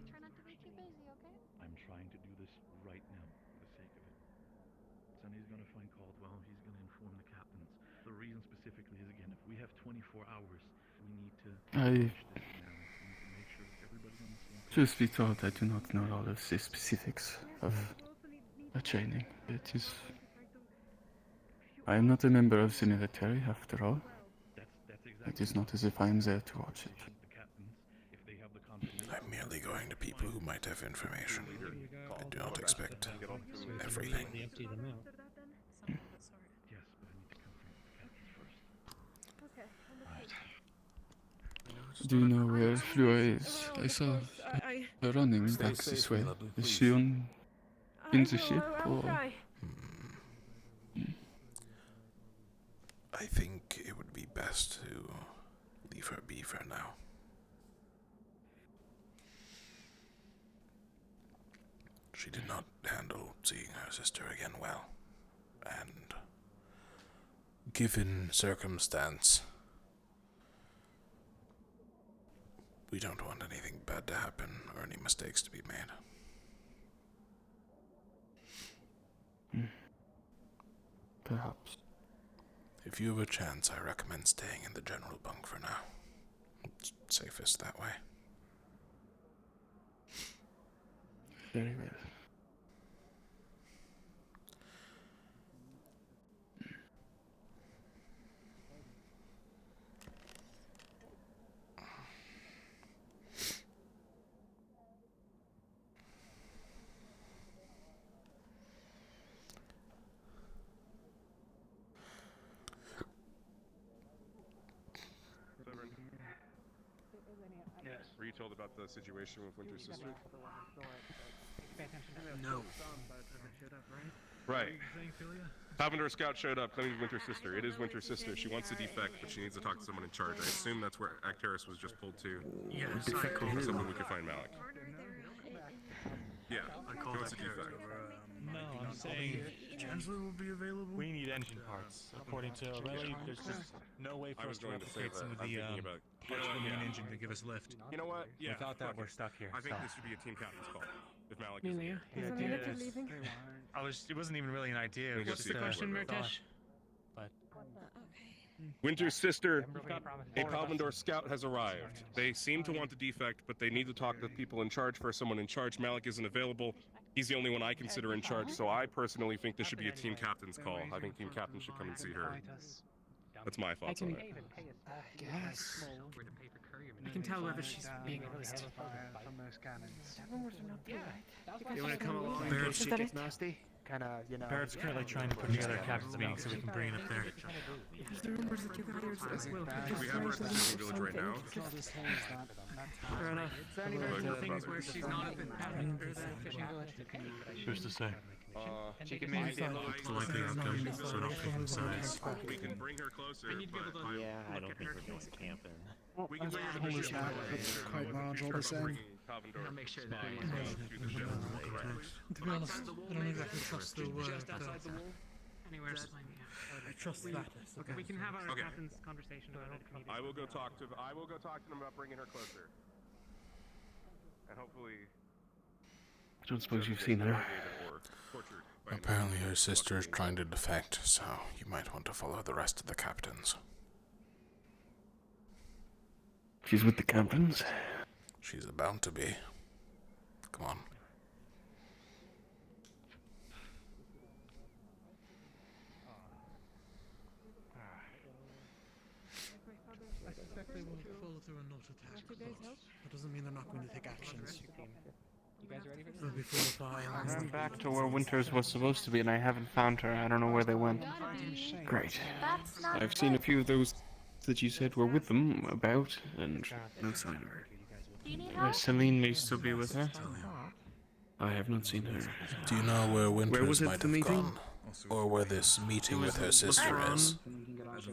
Try not to be too busy, okay? I'm trying to do this right now for the sake of it. Sonny's going to find Caldwell. He's going to inform the captains. The reason specifically is, again, if we have 24 hours, we need to... I Truth be told, I do not know all of the specifics of a training. It is... I am not a member of the military, after all. It is not as if I am there to watch it. I'm merely going to people who might have information. I do not expect everything. Do you know where Fleur is? I saw her running back this way. Is she in the ship, or...? I think it would be best to leave her be for now. She did not handle seeing her sister again well, and given circumstance, we don't want anything bad to happen or any mistakes to be made. Perhaps. If you have a chance, I recommend staying in the general bunk for now. It's safest that way. Very well. Were you told about the situation with Winter's sister? No. Right. Pavendor Scout showed up claiming Winter's sister. It is Winter's sister. She wants a defect, but she needs to talk to someone in charge. I assume that's where Acteris was just pulled to. Yeah, someone we could find Malik. Yeah, he wants a defect. No, I'm saying Chancellor will be available. we need engine parts. According to O'Reilly, there's just no way for us to replicate some of the parts from the main engine to give us lift. You know what? Yeah. Without that, we're stuck here. I think this should be a team captain's call. If Malik is Amelia, here. is Amelia leaving? It wasn't even really an idea. It was What's just the question, Murtash? But Winter's sister, a Palvendor scout, has arrived. They seem to want the defect, but they need to talk to people in charge for someone in charge. Malik isn't available. He's the only one I consider in charge, so I personally think this should be a team captain's call. I think team captain should come and see her. That's my thoughts on it. Guess. I can tell whether she's being honest. You want to come along? Barrett's Gets nasty. Kind of, you know. Barrett's currently trying to put together a captain's meeting so we can bring it up there. Is there rumors that you guys as well? We have her at the Disney Village right now. Fair enough. Is there any things where she's not up in Pavic or the fishing village? Who's to say? She can maybe be a little likely outcome, so don't pick and size. We can bring her closer, but Yeah, I don't think we're going to camp in. we can bring her to the ship. Quite marginal the same. Pavendor. Make sure that they to the ship. To be honest, I don't exactly trust the word. just outside the wall. Anywhere slightly. I trust that. Okay, we can have our Okay. captain's conversation about it. I will go talk to them about bringing her closer. And hopefully I don't suppose you've seen her. Apparently her sister is trying to defect, so you might want to follow the rest of the captains. She's with the captains? She's about to be. Come on. I suspect they will follow through and not attack. That doesn't mean they're not going to take actions. You guys ready for this? They'll be full of fire. I'm back to where Winters was supposed to be, and I haven't found her. I don't know where they went. Great. I've seen a few of those that you said were with them about, and no sign of her. Celine may still be with her. I have not seen her. Do you know where Winters was it, might the have meeting? gone? Or where this meeting with her sister is?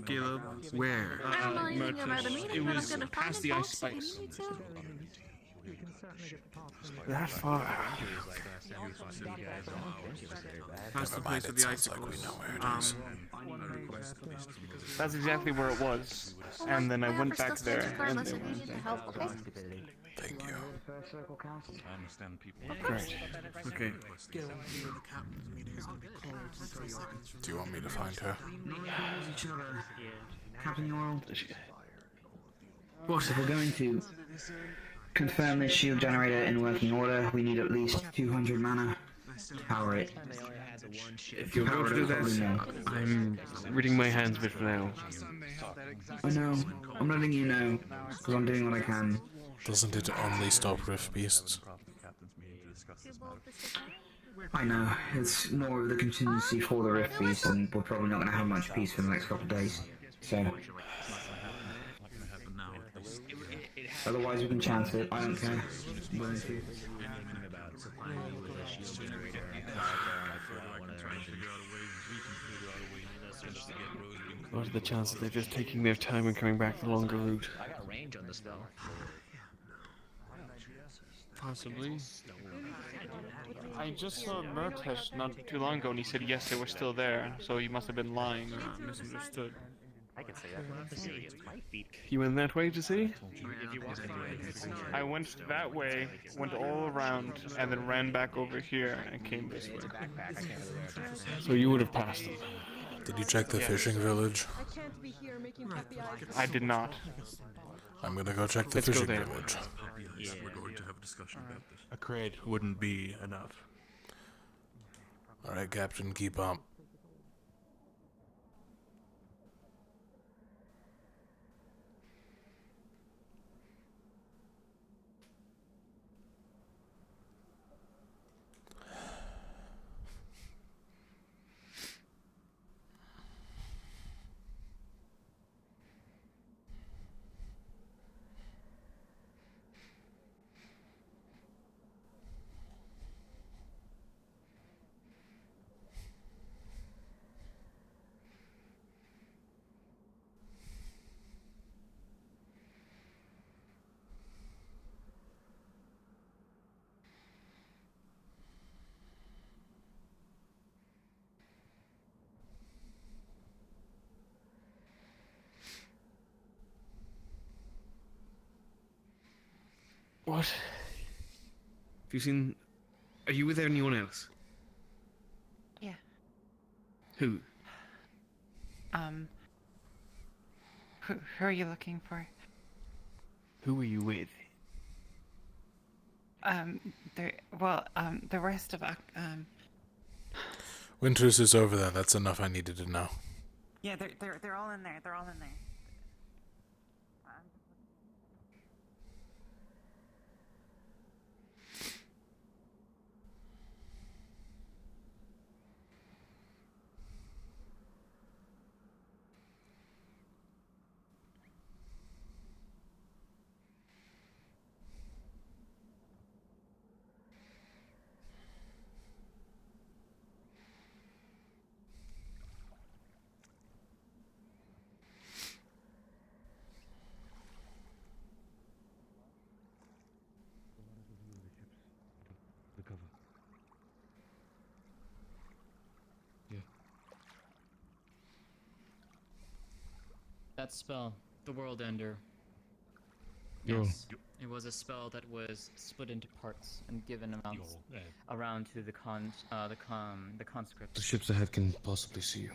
Caleb, where? I don't know anything about the meeting, It but I'm was gonna find past it, the ice folks, if you spikes. need to. That far. Past the place with the icicles. That's exactly where it was. And then I went back there, and they were Help, okay? Thank you. I understand people. Great. Okay. Do you want me to find her? Each other. Captain World. What if we're going to confirm this shield generator in working order. We need at least 200 mana to power it. If you're going to do that, I'm ridding my hands of it for now. I know. I'm letting you know, because I'm doing what I can. Doesn't it only stop rift beasts? I know. It's more of the contingency for the rift beast, and we're probably not going to have much peace for the next couple of days. So... Otherwise we can chance it. I don't care. I'm willing to. What are the chances they're just taking their time and coming back the longer route? I got range on the spell. Possibly. I just saw Murtesh not too long ago and he said yes, they were still there, so he must have been lying or misunderstood. I can say that. Serious. My feet. You went that way to see? I went that way, went all around, and then ran back over here and came this way. So you would have passed them. Did you check the fishing village? I did not. I'm gonna go check the Let's go fishing there. village. Yeah. We're going to have a discussion about this. A crate wouldn't be enough. Alright, Captain, keep up. What? Have you seen... Are you with anyone else? Yeah. Who? Who are you looking for? Who are you with? The rest of Winters is over there. That's enough I needed to know. Yeah, they're all in there. They're all in there. The cover. Yeah. That spell, the World Ender. Yo. Yes, it was a spell that was split into parts and given amounts around to the conscripts. The ships ahead can possibly see you.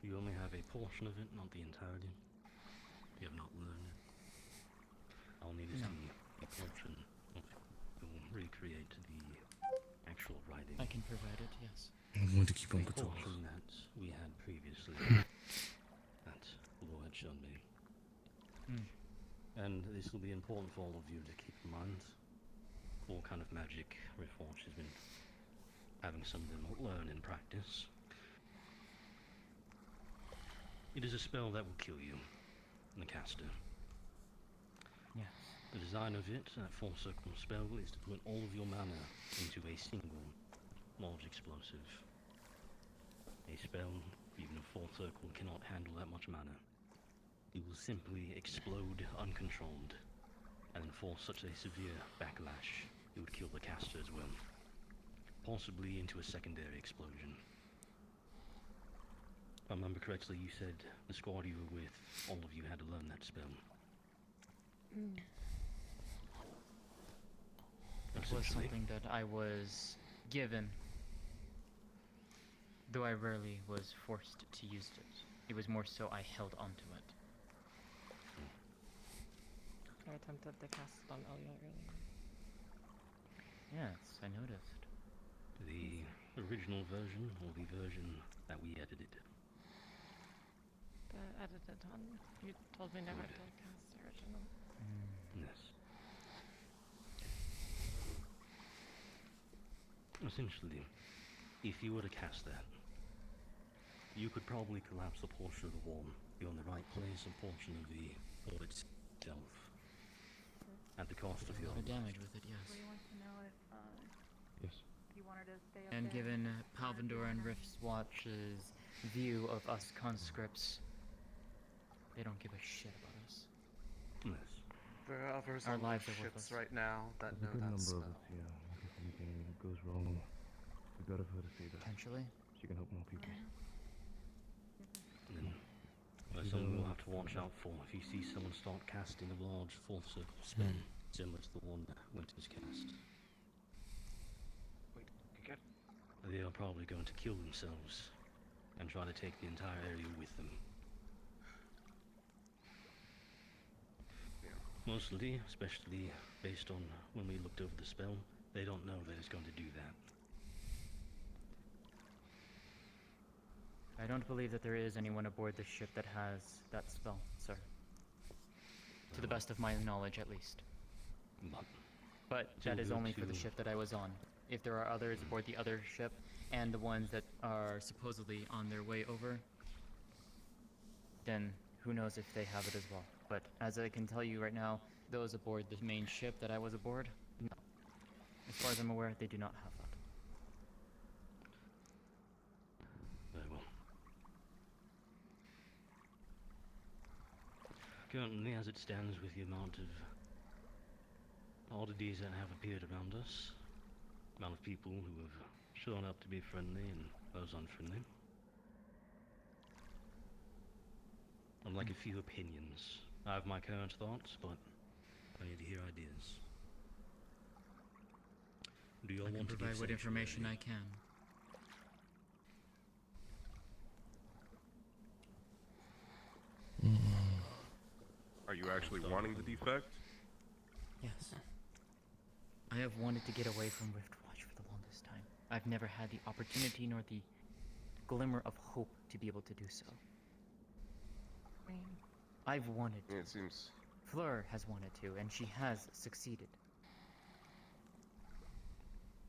You only have a portion of it, not the entirety. You have not learned it. I'll need to see a portion of it. You'll recreate the actual writing. I can provide it, yes. I'm going to keep on patrol. Portion that we had previously. That Law had shown me. And this will be important for all of you to keep in mind. What kind of magic Reforge has been having some of them learn in practice. It is a spell that will kill you, the caster. Yes. The design of it, that full circle spell, is to put all of your mana into a single large explosive. A spell, even a full circle, cannot handle that much mana. It will simply explode uncontrolled, and then force such a severe backlash, it would kill the caster as well. Possibly into a secondary explosion. If I remember correctly, you said the squad you were with, all of you had to learn that spell. It was something that I was given, though I rarely was forced to use it. It was more so I held onto it. I attempted to cast it on Elia earlier. Yes, I noticed. The original version or the version that we edited? The edited one. You told me never to cast the original. Yes. Essentially, if you were to cast that, you could probably collapse a portion of the wall, be on the right place, a portion of the wall itself, at the cost of your A lot of damage with it, yes. We want to know if Yes. you wanted to stay up And there. given Palvandor and Riftwatch's view of us conscripts, they don't give a shit about us. Yes. There are others Our on lives those are ships worthless. right now that know There's a good that number spell. of us here. If anything goes wrong, we've got her to save us. Potentially. She can help more people. Then that's something we'll have to watch out for. If you see someone start casting a large full circle spell, similar to the one that Winter's cast, they are probably going to kill themselves and try to take the entire area with them. Mostly, especially based on when we looked over the spell, they don't know that it's going to do that. I don't believe that there is anyone aboard this ship that has that spell, sir. To the best of my knowledge, at least. But that is only for the ship that I was on. If there are others aboard the other ship, and the ones that are supposedly on their way over, then who knows if they have it as well. But as I can tell you right now, those aboard the main ship that I was aboard, no. As far as I'm aware, they do not have that. Very well. Currently, as it stands with the amount of oddities that have appeared around us, amount of people who have shown up to be friendly and those unfriendly, I'd like a few opinions. I have my current thoughts, but I need to hear ideas. Do you all I can want to give provide what information I can. Are you actually wanting the defect? Yes. I have wanted to get away from Riftwatch for the longest time. I've never had the opportunity nor the glimmer of hope to be able to do so. I've wanted to. It seems... Fleur has wanted to, and she has succeeded.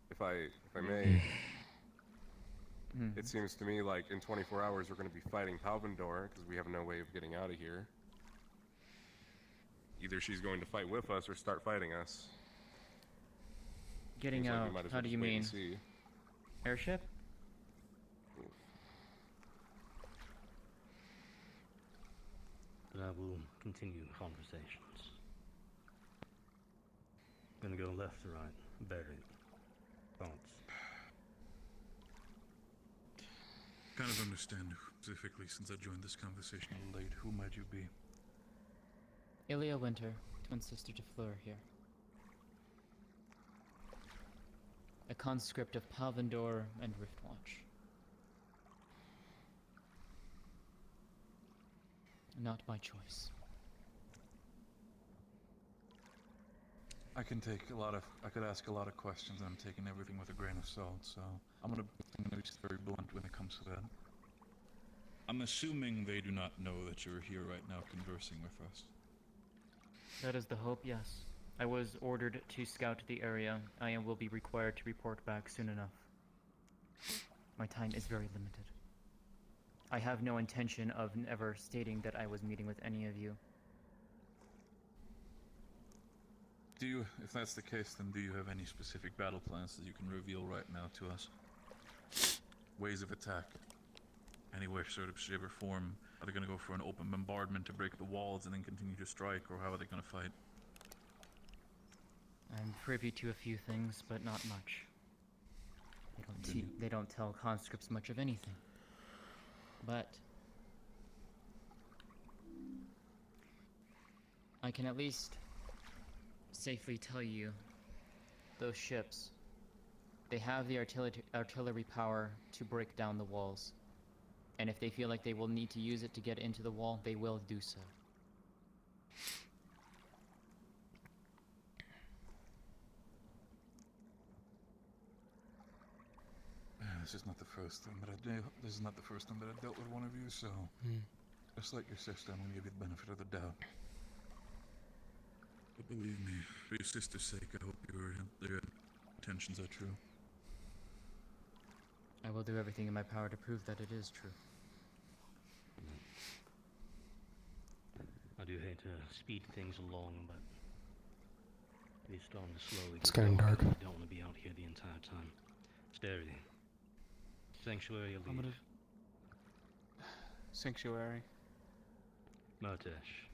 If I may, it seems to me like in 24 hours we're going to be fighting Palvandor because we have no way of getting out of here. Either she's going to fight with us or start fighting us. Getting Seems like we out, might as how well do just you wait mean? and see. Airship? But I will continue conversations. Gonna go left to right, buried. Thoughts? Kind of understand specifically since I joined this conversation a little late. Who might you be? Ilia Winter, twin sister to Fleur here. A conscript of Palvandor and Riftwatch. Not by choice. I could ask a lot of questions, and I'm taking everything with a grain of salt, so I'm gonna be very blunt when it comes to that. I'm assuming they do not know that you're here right now conversing with us. That is the hope, yes. I was ordered to scout the area. I will be required to report back soon enough. My time is very limited. I have no intention of ever stating that I was meeting with any of you. If that's the case, then do you have any specific battle plans that you can reveal right now to us? Ways of attack? Anywhere, sort of shape or form? Are they going to go for an open bombardment to break the walls and then continue to strike, or how are they going to fight? I'm privy to a few things, but not much. They don't tell conscripts much of anything. But I can at least safely tell you, those ships, they have the artillery power to break down the walls. And if they feel like they will need to use it to get into the wall, they will do so. this is not the first time that I've dealt with one of you, so just like your sister, I'm gonna give you the benefit of the doubt. But believe me, for your sister's sake, I hope your intentions are true. I will do everything in my power to prove that it is true. I do hate to speed things along, but it's starting to slowly It's get getting dark. I don't want to be out here the entire time. Steady. Sanctuary elite. I'm gonna... Sanctuary. Murtesh.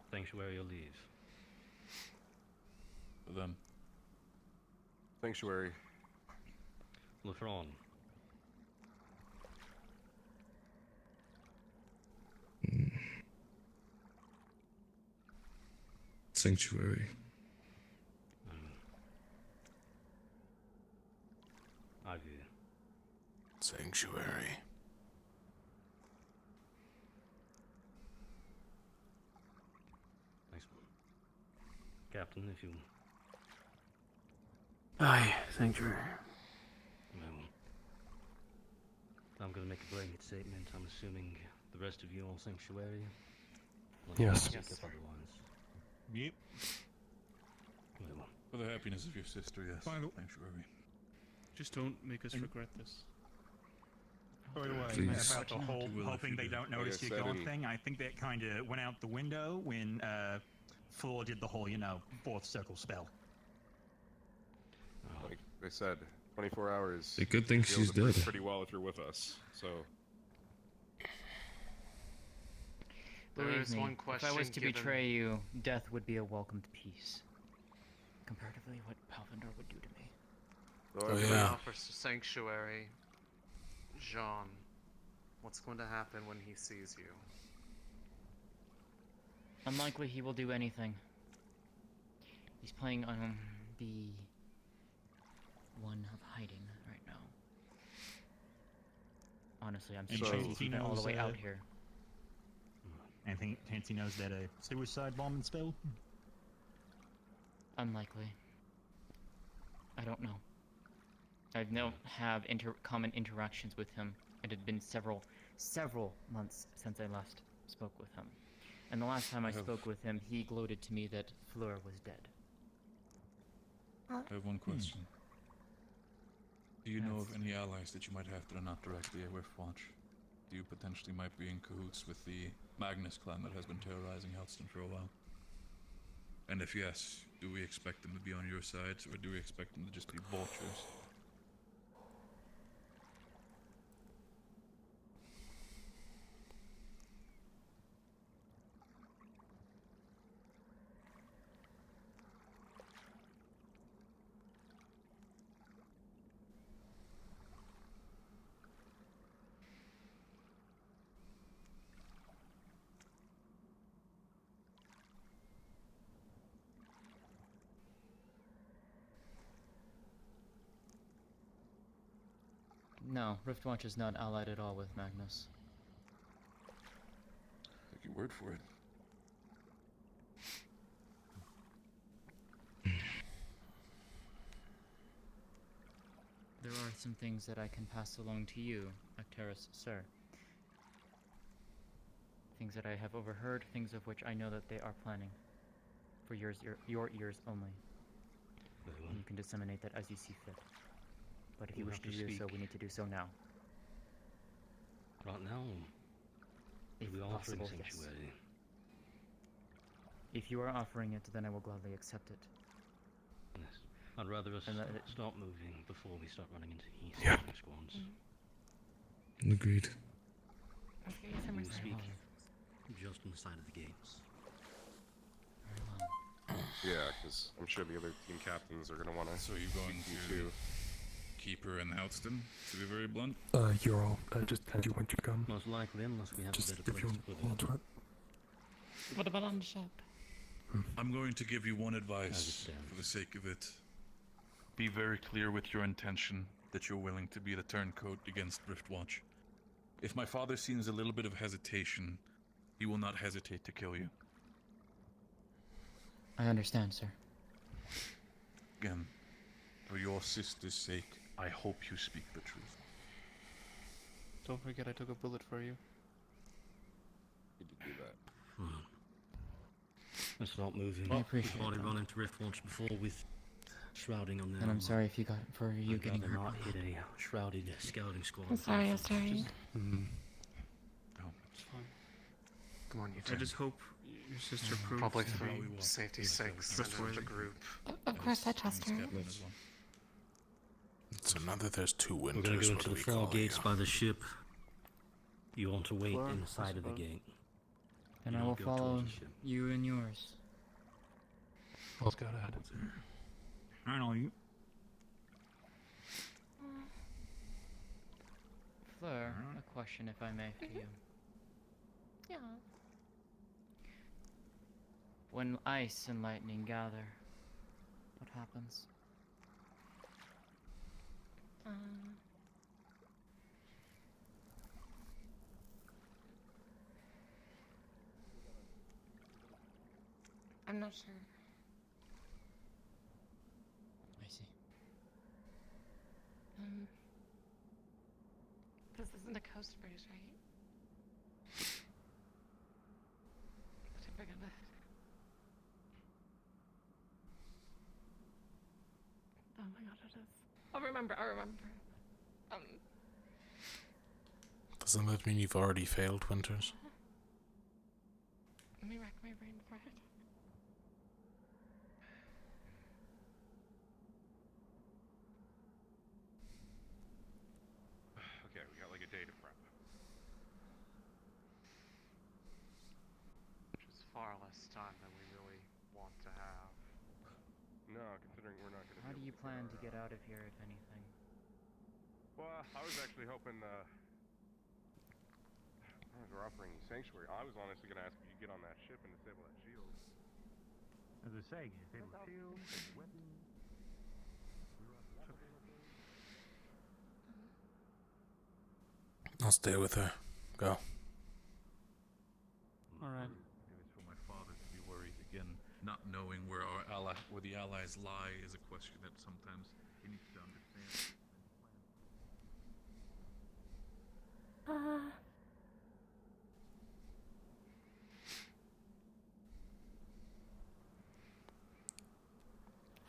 Sanctuary or leave. For them. Sanctuary. Lefron. Sanctuary. Ivy. Sanctuary. Nice one. Captain, if you... Aye, Sanctuary. Well, I'm gonna make a blanket statement. I'm assuming the rest of you all Sanctuary? Yes. Yes, otherwise. Yep. Well, for the happiness of your sister, yes. Sanctuary. Just don't make us regret this. By the way, Please. about the whole hoping they don't notice Like I you're said, gone thing, I think that kind of went out the window when Floor did the whole, fourth circle spell. Like I said, 24 hours. The good thing feels she's dead. pretty well if you're with us. So. There's Believe me, one if question I was to given- betray you, death would be a welcomed peace. Comparatively, what Palvindor would do to me. So everyone offers sanctuary. Jean, what's going to happen when he sees you? Unlikely he will do anything. He's playing the one of hiding right now. Honestly, I'm And surprised chance he's even all the knows, way out here. Anything chance he knows that a suicide bombing spell? Unlikely. I don't know. I don't have common interactions with him. It had been several months since I last spoke with him. And the last time I spoke with him, he gloated to me that Fleur was dead. I have one question. Do you know of any allies that you might have that are not directly a Riftwatch? You potentially might be in cahoots with the Magnus clan that has been terrorizing Helston for a while? And if yes, do we expect them to be on your side, or do we expect them to just be vultures? No, Riftwatch is not allied at all with Magnus. Take your word for it. There are some things that I can pass along to you, Acteris, sir. Things that I have overheard, things of which I know that they are planning. For your ears only. And you can disseminate that as you see fit. But if you We'll wish have to to do so, speak. we need to do so now. Right now, If we are offering possible, yes. sanctuary. If you are offering it, then I will gladly accept it. Yes. I'd rather us And let it- start moving before we start running into heat Yeah. squads. Agreed. Okay, We will speak just on the side of the gates. Yeah, because I'm sure the other team captains are going to want to. So you're going to keep her in Helston, to be very blunt? You're all just as you want to come. Most likely, unless we have Just a better if place you to put hold it. it. What about on the ship? I'm going to give you one As it advice stands. for the sake of it. Be very clear with your intention that you're willing to be the turncoat against Riftwatch. If my father sees a little bit of hesitation, he will not hesitate to kill you. I understand, sir. Again, for your sister's sake, I hope you speak the truth. Don't forget I took a bullet for you. You did do that. Let's start moving. I appreciate We've already that. run into rift once before with shrouding on there. And I'm sorry if you got for you I'd getting rather hurt. not hit a shrouded scouting squad. I'm sorry, I'm sorry. It's fine. Come on, you two. I just hope your sister proves Probably to for be safety's sake, send out the group. Of course, I trust her. So now that there's two We're winters, going to go what into do the we four call gates you? by the ship. You want to wait Floor, inside of the I suppose. gate. And You I will don't go towards follow the ship. you and yours. I'll scout ahead. I know you. Fleur, a question if I may for you. Yeah. When ice and lightning gather, what happens? I'm not sure. I see. This isn't a coast breeze, right? Did I forget it? Oh my god, it is. I'll remember. Doesn't that mean you've already failed winters? Let me rack my brain for it. Okay, we got like a day to prep. Which is far less time than we really want to have. No, considering we're not going to. How do you plan to get out of here, if anything? Well, I was actually hoping. We're offering you sanctuary. I was honestly going to ask if you get on that ship and disable that shield. As I say, disable shield, weapons. I'll stay with her. Go. Alright. It is for my father to be worried again. Not knowing where the allies lie is a question that sometimes he needs to understand. I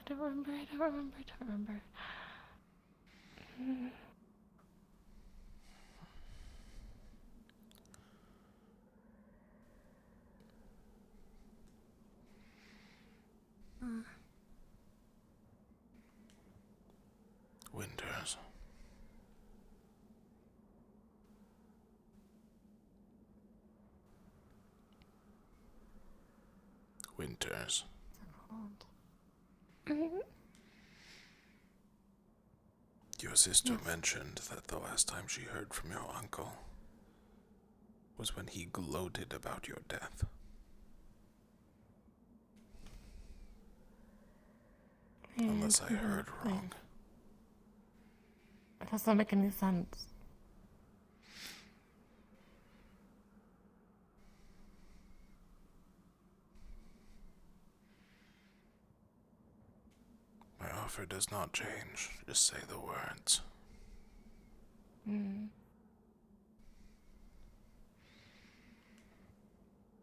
don't remember. Winters. Winters. Your sister mentioned that the last time she heard from your uncle was when he gloated about your death. Unless I heard wrong. It doesn't make any sense. My offer does not change. Just say the words.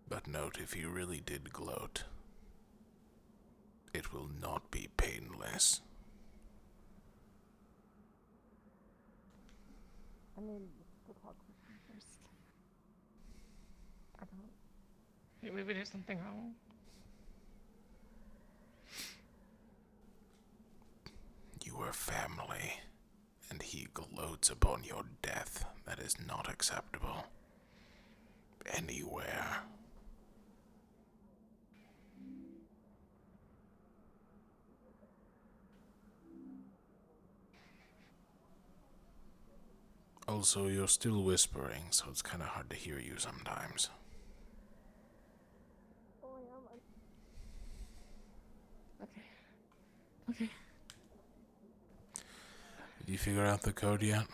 But note, if he really did gloat, it will not be painless. I mean, the talk with him first. I don't. Maybe there's something wrong. You are family, and he gloats upon your death. That is not acceptable. Anywhere. Also, you're still whispering, so it's kind of hard to hear you sometimes. Okay. Did you figure out the code yet?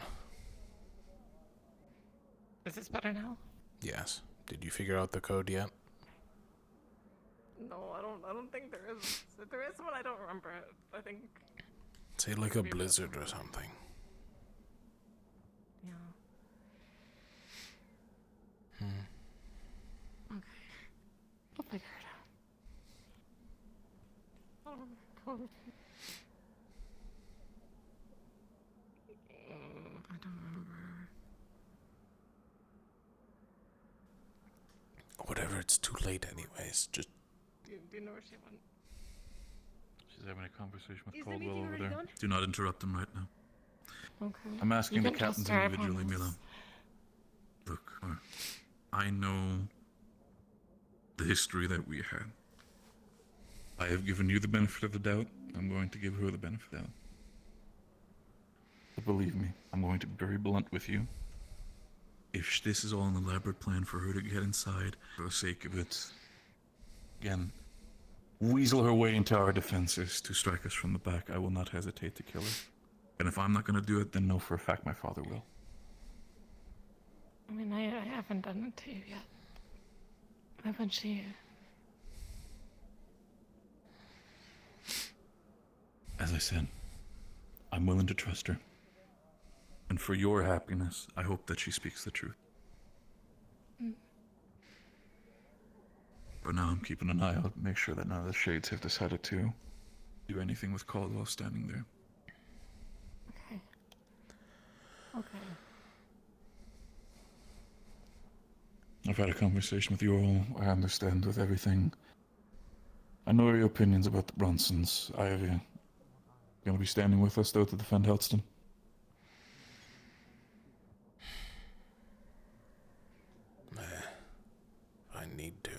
Is this better now? Yes. Did you figure out the code yet? No, I don't think there is. If there is one, I don't remember it. I think. Say like a blizzard or something. Yeah. Okay. I'll figure it out. I don't remember. Whatever, it's too late anyways. Just. Do you know where she went? She's having a conversation with Is the Caldwell meeting over already there. done? Do not interrupt them right now. Okay. I'm asking You the can trust captains her, I individually, promise. Mila. Look, I know the history that we had. I have given you the benefit of the doubt. I'm going to give her the benefit of the doubt. But believe me, I'm going to be very blunt with you. If this is all an elaborate plan for her to get inside, for the sake of it, again, weasel her way into our defenses to strike us from the back, I will not hesitate to kill her. And if I'm not going to do it, then know for a fact my father will. I mean, I haven't done it to you yet. Haven't she? As I said, I'm willing to trust her. And for your happiness, I hope that she speaks the truth. For now, I'm keeping an eye out, make sure that none of the Shades have decided to do anything with Caldwell standing there. Okay. Okay. I've had a conversation with you all. I understand with everything. I know your opinions about the Bronsons. I have you. Gonna be standing with us, though, to defend Helston? I need to.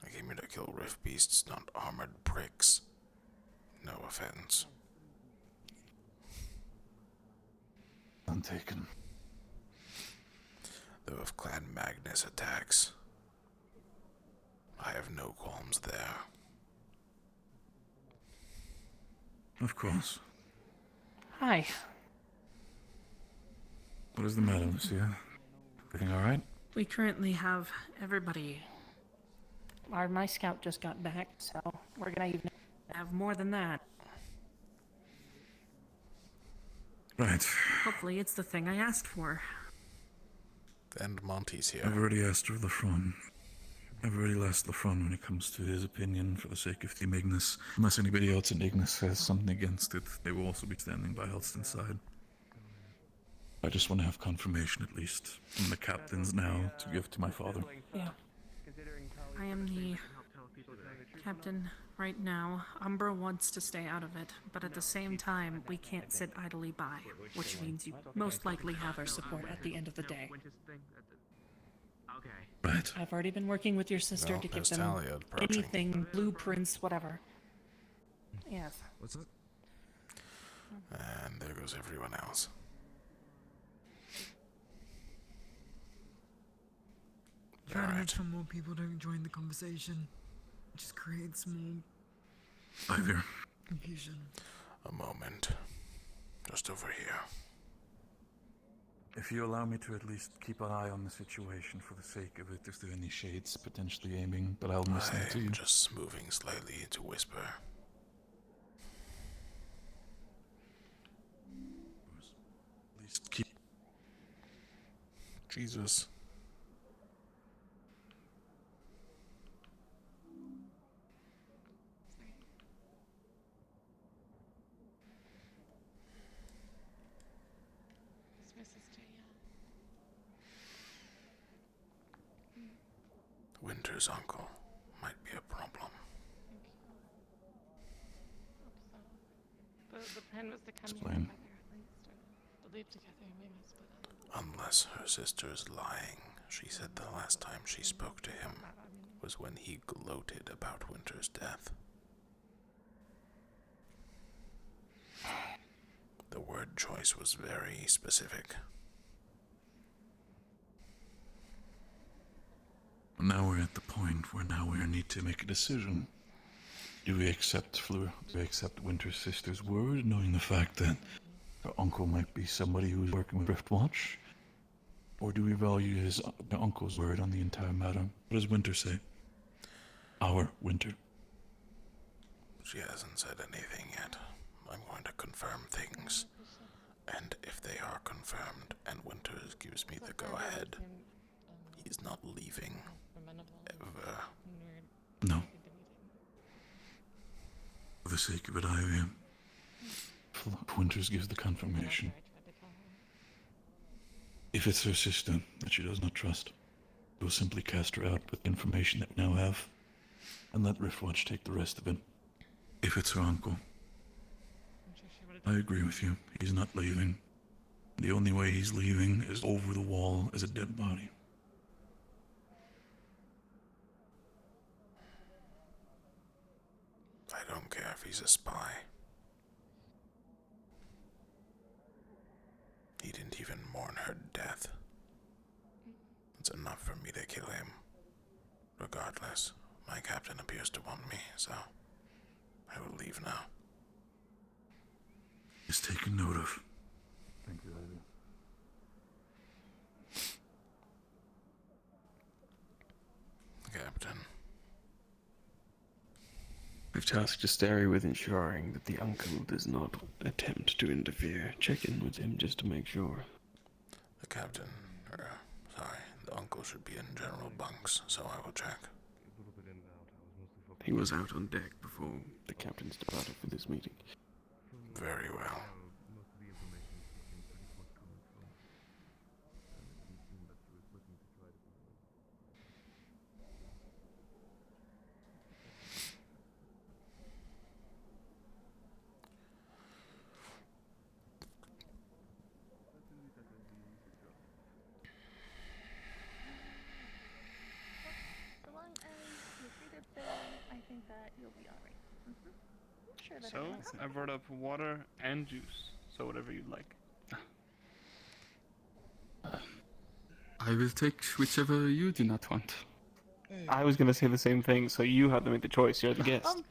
I came here to kill rift beasts, not armored pricks. No offense. Untaken. Though if Clan Magnus attacks, I have no qualms there. Of course. Hi. What is the matter, Lucia? Everything alright? We currently have everybody. My scout just got back, so we're gonna even have more than that. Right. Hopefully it's the thing I asked for. And Monty's here. I've already asked for Lafron. I've already asked Lafron when it comes to his opinion for the sake of Team Ignis. Unless anybody else in Ignis says something against it, they will also be standing by Helston's side. I just want to have confirmation, at least, from the captains now to give to my father. Yeah. I am the captain right now. Umbra wants to stay out of it, but at the same time, we can't sit idly by, which means you most likely have our support at the end of the day. Right. I've already been working with your sister Well, to give there's them Talia approaching. anything, blueprints, whatever. Yes. What's up? And there goes everyone else. Trying to Alright. get some more people to join the conversation. Just creates more Ivor. confusion. A moment. Just over here. If you allow me to at least keep an eye on the situation for the sake of it, if there are any Shades potentially aiming, but I'll listen to you. I'm just moving slightly to whisper. At least keep... Jesus. It's my sister, yeah. Winter's uncle might be a problem. The plan was to come Explain. together at least, or to leave together, maybe split up. Unless her sister's lying. She said the last time she spoke to him was when he gloated about Winter's death. The word choice was very specific. Now we're at the point where now we need to make a decision. Do we accept Winter's sister's word, knowing the fact that her uncle might be somebody who's working with Driftwatch? Or do we value the uncle's word on the entire matter? What does Winter say? Our Winter. She hasn't said anything yet. I'm going to confirm things. And if they are confirmed and Winters gives me the go-ahead, he's not leaving. Ever. No. For the sake of it, Ivy. If Winters gives the confirmation. If it's her sister that she does not trust, we'll simply cast her out with the information that we now have, and let Riftwatch take the rest of it. If it's her uncle, I agree with you. He's not leaving. The only way he's leaving is over the wall as a dead body. I don't care if he's a spy. He didn't even mourn her death. It's enough for me to kill him. Regardless, my captain appears to want me, so I will leave now. Is taken note of. Thank you, Ivy. Captain. We've tasked Asteri with ensuring that the uncle does not attempt to interfere. Check in with him just to make sure. The captain, the uncle should be in general bunks, so I will check. He was out on deck before the captains departed for this meeting. Very well. So long as you're treated fairly, I think that you'll be alright. Sure that So, everyone's I brought up water and juice, so whatever you'd like. I will take whichever you do not want. I was gonna say the same thing, so you have to make the choice. You're the guest.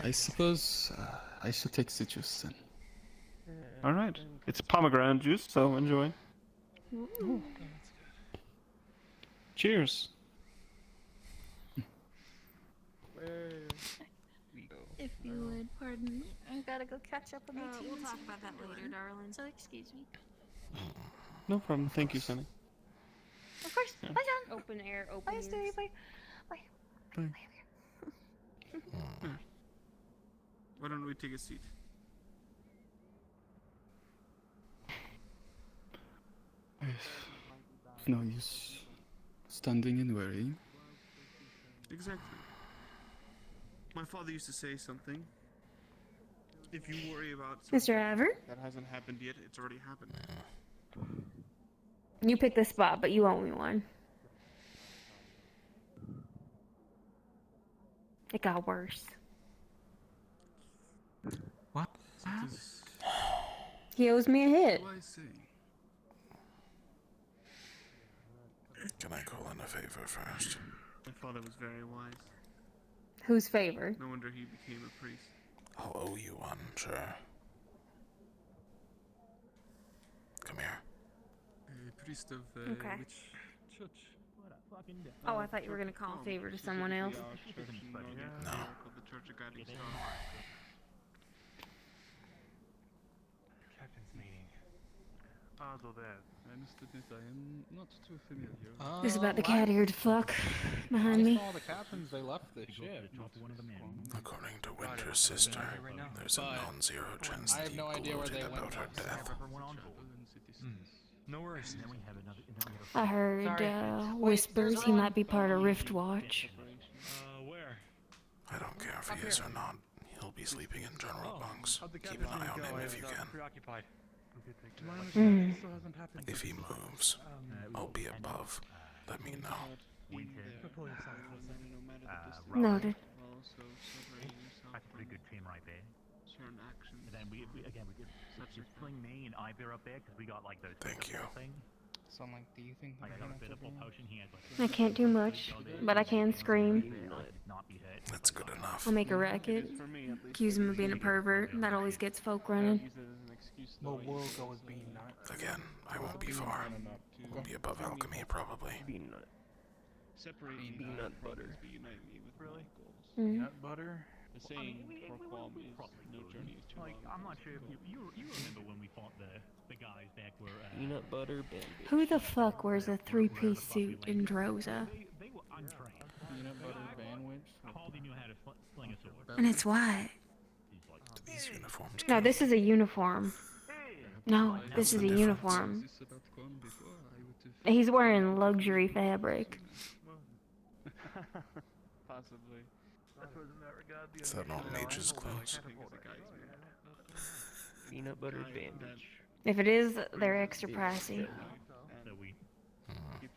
I suppose I shall take citrus then. Alright. It's pomegranate juice, so enjoy. Ooh. Cheers. If you would pardon me, I gotta go catch up on my team. We'll talk about that later, darling. So excuse me. No problem. Thank you, Sunny. Of course. Yeah. Bye, John. Open air, open Bye, ears. Asteri. Bye. Bye. Bye. Why don't we take a seat? No use standing and worrying. Exactly. My father used to say something. If you worry about Mr. Aver? that hasn't happened yet, it's already happened. You picked the spot, but you owe me one. It got worse. What? He owes me a hit. What do I say? Can I call in a favor first? My father was very wise. Whose favor? No wonder he became a priest. I'll owe you one, sure. Come here. A priest of Okay. which church? Oh, I thought you were gonna call a favor to someone else. No. The Church of Guiding Star. Captain's meeting. Although that, I must admit I am not too familiar. This is about the cat-eared fuck behind me. All the captains, they left the ship. According to Winter's sister, there's a non-zero chance I that have he no idea where gloated they went. about her death. No worries. I heard whispers he might be part of Riftwatch. Where? I don't care if he is or not. He'll be sleeping in general bunks. Keep an eye on him if you can. Preoccupied. If he moves, I'll be above. Let me know. Noted. That's a pretty good team right there. Certain actions. And then we fling me and Ivy up there because we got like those. Thank you. So I'm like, do you think Like I got a bit of a potion. He has like. I can't do much, but I can scream. That's good enough. I'll make a racket. Accuse him of being a pervert. That always gets folk running. Well, we'll go with being not. Again, I won't be far. We'll be above alchemy, probably. Separate me peanut butter. But unite me with Really? my goals. Peanut butter? The saying for Qualm is no journey is too long. I'm not sure if you remember when we fought the guys back where Peanut butter bandage. Who the fuck wears a three-piece suit in Droza? they were untrained. Peanut butter bandage. Hardly knew how to sling a sword. And it's white. These uniforms. No, this is a uniform. No, this is a uniform. He's wearing luxury fabric. Possibly. Is that not mage's clothes? Peanut butter bandage. If it is, they're extra pricey. So we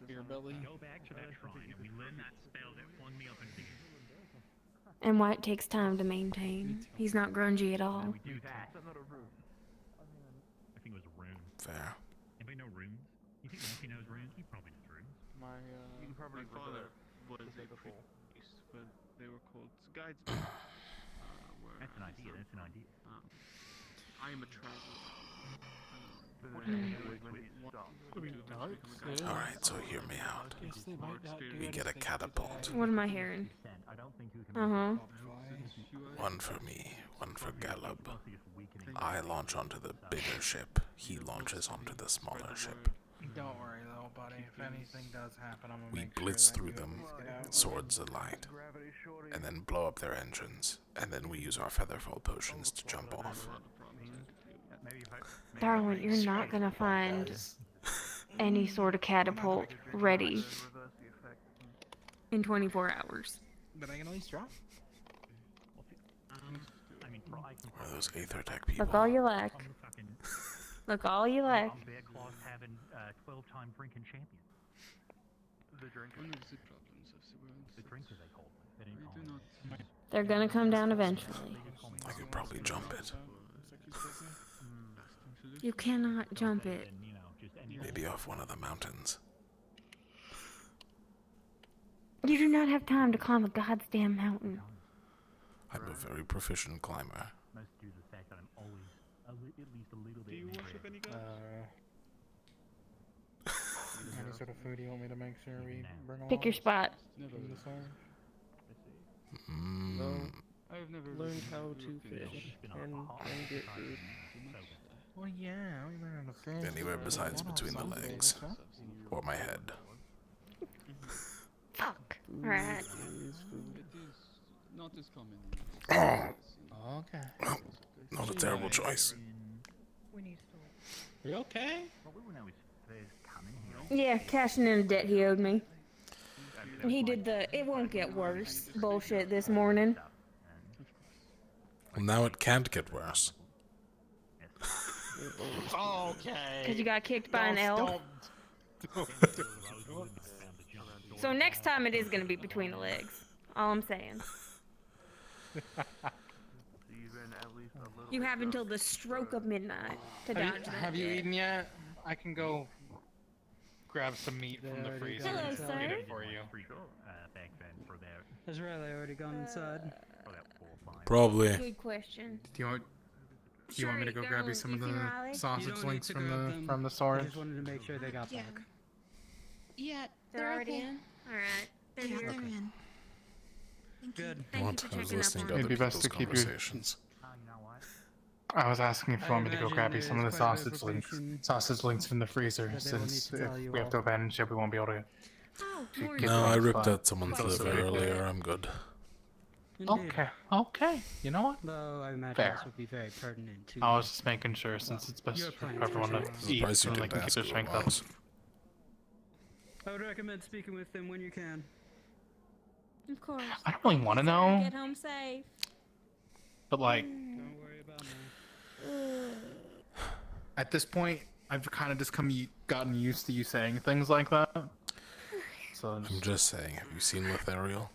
Beer belly. go back to that shrine and we learn that spell that flung me up into the air. And white takes time to maintain. He's not grungy at all. We do that. I think it was a rune. Fair. Anybody know runes? You think Monkey knows runes? He probably knows runes. My father was a priest, but they were called guides. That's an idea. That's an idea. I am a traveler. Alright, so hear me out. We get a catapult. What am I hearing? Uh-huh. One for me, one for Gallup. I launch onto the bigger ship. He launches onto the smaller ship. Don't worry though, buddy. If anything does happen, I'm gonna We make blitz sure through that them, you get out. swords alight, and then blow up their engines, and then we use our featherfall potions to jump off. Darwin, you're not gonna find any sort of catapult ready in 24 hours. But I can at least try. Or those Aether Tech people. Look all you lack. Look all you lack. Bear Claws having 12-time drinking champion. The drink. The drink is a cold. It ain't cold. They're gonna come down eventually. I could probably jump it. You cannot jump it. Maybe off one of the mountains. You do not have time to climb a goddamn mountain. I'm a very proficient climber. Most due to the fact that I'm always at least a little bit. Do you worship any god? Any sort of food you want me to make sure we bring along? Pick your spot. From the store? I've never learned how to fish and get food. Well, yeah, we learned to fish. Anywhere besides between the legs. Or my head. Fuck. Alright. It is not as common. Okay. Well, not a terrible choice. You okay? Yeah, cashing in a debt he owed me. He did the "it won't get worse" bullshit this morning. Well, now it can't get worse. Okay. Because you got kicked by an elf. So next time it is going to be between the legs. All I'm saying. You have until the stroke of midnight to dodge that. Have you debt. eaten yet? I can go grab some meat from the freezer Hello, and sir. get it for you. Has Riley already gone inside? Probably. Good question. Do you want me to go Sure, grab go. you some of You can the rally. You sausage don't need links to from grab the them. from the I storage? just wanted to make sure they got back. Yeah, They're they're already okay. in? Alright. They're Yeah, here. they're in. Good. Thank What? you for I was checking up listening on to me. other It'd be best people's to keep your- conversations. I was asking if you I want me to go imagine grab you some of the there's quite a bit of sausage links from the freezer, that they will need since to if tell you we have all. to abandon ship, we won't be able to. Oh, Get more the No, I right ripped spot. out someone's Close to liver it. earlier. I'm good. Indeed. Okay. You know what? Though I imagine Fair. this would be very pertinent to I was just making sure, since it's best Your for plans everyone for to sure. eat, Surprised so you they didn't can keep ask their who it strength up. was. I would recommend speaking with them when you can. Of course. I don't really want to know, Get home safe. but like, Don't worry about me. at this point, I've kind of just gotten used to you saying things like that. So I'm just saying, have you seen Lethariel?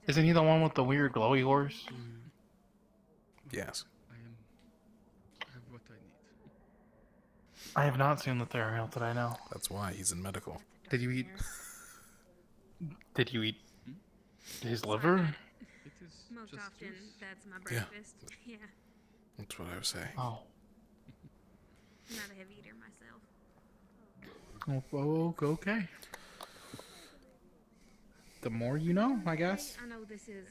isn't he the one with the weird glowy horse? Yes. I have what I need. I have not seen the Therial that I know. That's why he's in medical. Did you eat? Did you eat his liver? It is Most just often, juice. that's my Yeah. breakfast. Yeah. That's what I was saying. Oh. I'm not a heavy eater myself. Oh, okay. The more you know, I guess. I know this is.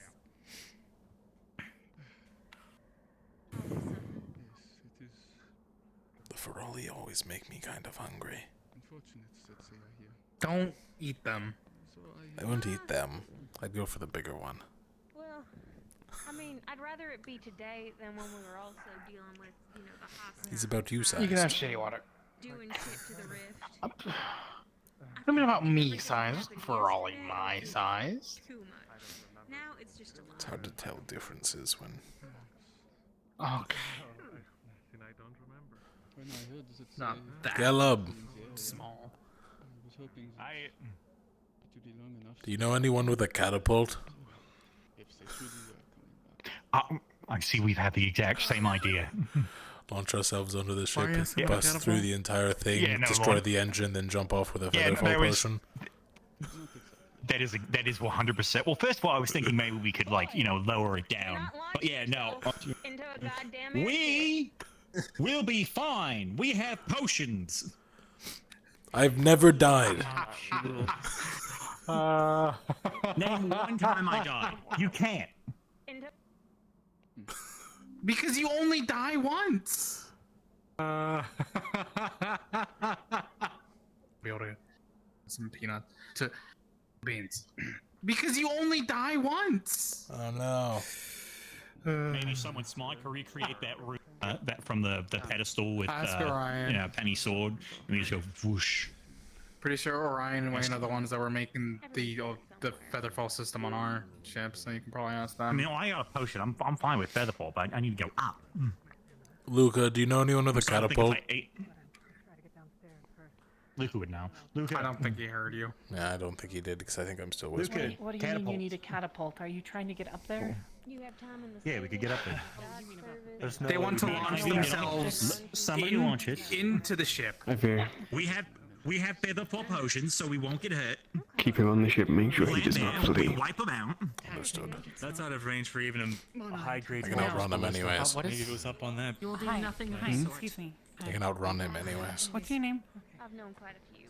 The Ferroli always make me kind of hungry. Don't eat them. I wouldn't eat them. I'd go for the bigger one. Well, I mean, I'd rather it be today than when we were also dealing with, the hostile. He's about you size. You can have shitty water. Doing shit to the rift. I mean about me size. For all my size. Too much. Now it's just a lot. It's hard to tell differences when. Okay. I don't remember. When I heard this, Not that Caleb. small. I was hoping to be long enough. Do you know anyone with a catapult? If they truly were coming back. I see we've had the exact same idea. Launch ourselves under the ship, Marius, bust catapult? through the entire thing, Yeah, no, destroy Lord. the engine, then jump off with a Yeah, featherfall there is- potion. That is 100%. Well, first of all, I was thinking maybe we could lower it down. But yeah, no. Into a goddamn We will be fine. We have potions. I've never died. Name one time I died. You can't. Because you only die once. Be able to get some peanuts to beans. Because you only die once. Oh no. Maybe someone smart could recreate that room, that from the pedestal with Ask Orion. penny sword, and we just go whoosh. Pretty sure Orion and Wayne are the ones that were making the Featherfall system on our ship, so you can probably ask them. I mean, I got a potion. I'm fine with featherfall, but I need to go up. Luca, do you know anyone with a So I think if catapult? I ate- Luca would know. Luca, I don't think he heard you. Yeah, I don't think he did, because I think I'm still Luca, whispering. What do you mean you need a catapult? Are you trying to get up there? You have time in the Yeah, we could get up there. They want to launch themselves Somebody launch it into the ship. I fear. We have featherfall potions, so we won't get hurt. Keep him on the ship. Make sure he Land does there, not we flee. wipe them out. Understood. That's out of range for even a high-grade I can outrun him anyways. What is- Maybe it was up on that. You will do nothing. Hi, excuse me. I can outrun him anyways. What's your name? I've known quite a few.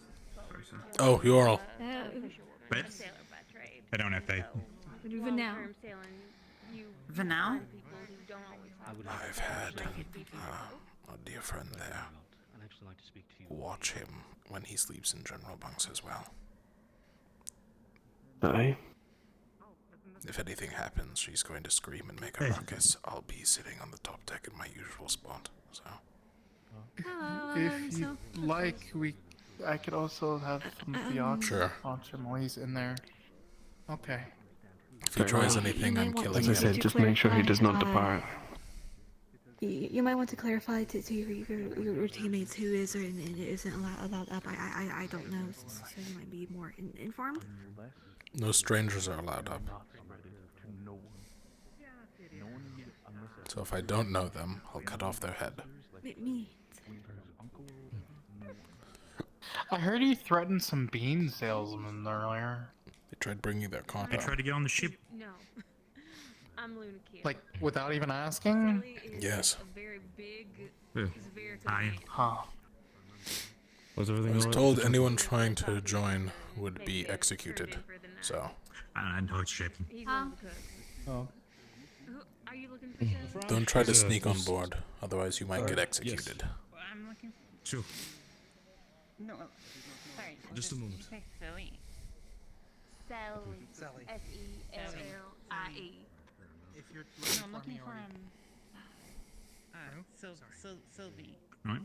Oh, you're all. But I don't have faith. Vanell. Vanell? I've had a dear friend there. Watch him when he sleeps in general bunks as well. Aye. If anything happens, she's going to scream and make a ruckus. I'll be sitting on the top deck in my usual spot. So, If you like, I could also have some Theox. Sure. Launch him while he's in there. Okay. if he tries anything, I'm killing As I him. said, just make sure he does not depart. You might want to clarify to your teammates who is or isn't allowed up. I don't know, so you might be more informed. No strangers are allowed up. So if I don't know them, I'll cut off their head. Me. I heard he threatened some bean salesmen earlier. They tried bringing their They contract. tried to get on the ship. No. I'm Luna Kid. Like, without even asking? Yes. A very big. Yeah. He's a very Aye. Huh. Was I everything was alright? told anyone trying to join would be executed. So, I know it's ship. He's one of the cooks. Oh. Are you looking for sales? don't try to sneak on board, otherwise you might get executed. I'm looking Sure. No, sorry. Just a moment. Did you say silly? Sally. S-E-L-L-I-E. If you're No, I'm looking for Sylvie. Right.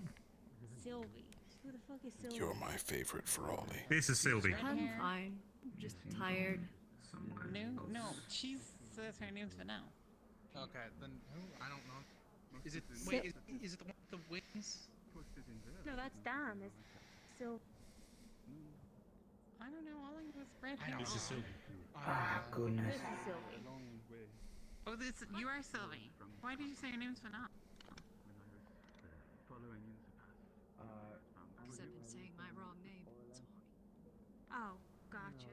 Sylvie. Who the fuck is Sylvie? You're my favorite Ferrali. This is Sylvie. I'm fine. Just tired. No, she says her name's Vanell. Okay, then who? I don't know. Is it wait? Is it the one with the wings? No, that's Don. It's Sylvie. I don't know. All I know is red hair. This is Sylvie. Ah, goodness. This is Sylvie. Oh, you are Sylvie. Why did you say your name's Vanell? Because I've been saying my wrong name. Oh, gotcha.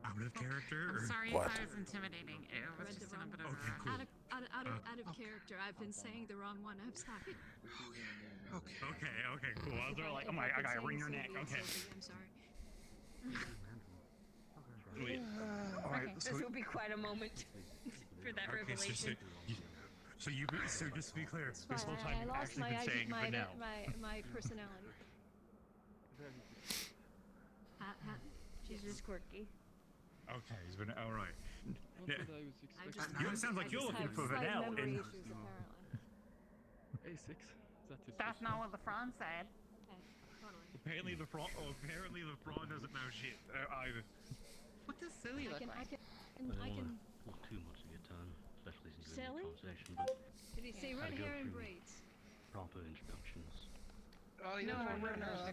Out of character? I'm sorry What? if I was intimidating. It was just a bit of a... Out of character. I've been saying the wrong one. I'm sorry. Okay, cool. I was like, oh my, I gotta wring your neck. Okay. I'm sorry. Wait. Alright, This will be quite a moment for that revelation. So just to be clear, this whole time I you've lost actually my been saying Vanel. my personality. She's just quirky. Okay, he's been all right. Yeah. It sounds like you're looking for Vanel. Memory issues, apparently. A6. That's not what the frog said. Apparently the frog doesn't know shit either. What does silly look like? I can. Not too much of your time, especially since you're in Silly? the conversation, but Did he say red gotta go hair and through braids? proper introductions. The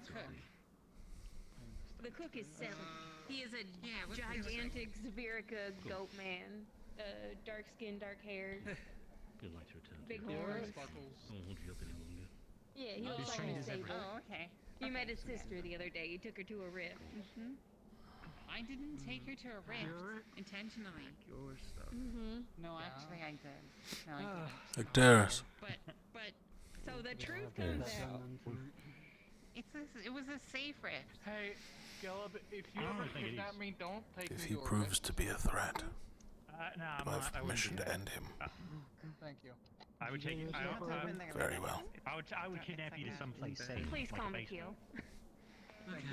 cook. The cook is silly. He is a gigantic Zavirica goat man. Dark skin, dark hair. You'd like to return Big to your horns. I won't hold you up any longer. Yeah, he looks like he's stable. Oh, okay. You met his sister the other day. You took her to a rift. I didn't take her to a rift intentionally. Your stuff. No, actually, I did. No, I didn't. Like Darius. But So the truth comes out. It was a safe rift. Hey, Gelb, if you ever kidnap me, don't take If me he to a proves to be a threat, No, do I have permission to end him? Thank you. I would take you. Very well. I would kidnap you to someplace safe. Please like call a me basement. Keel.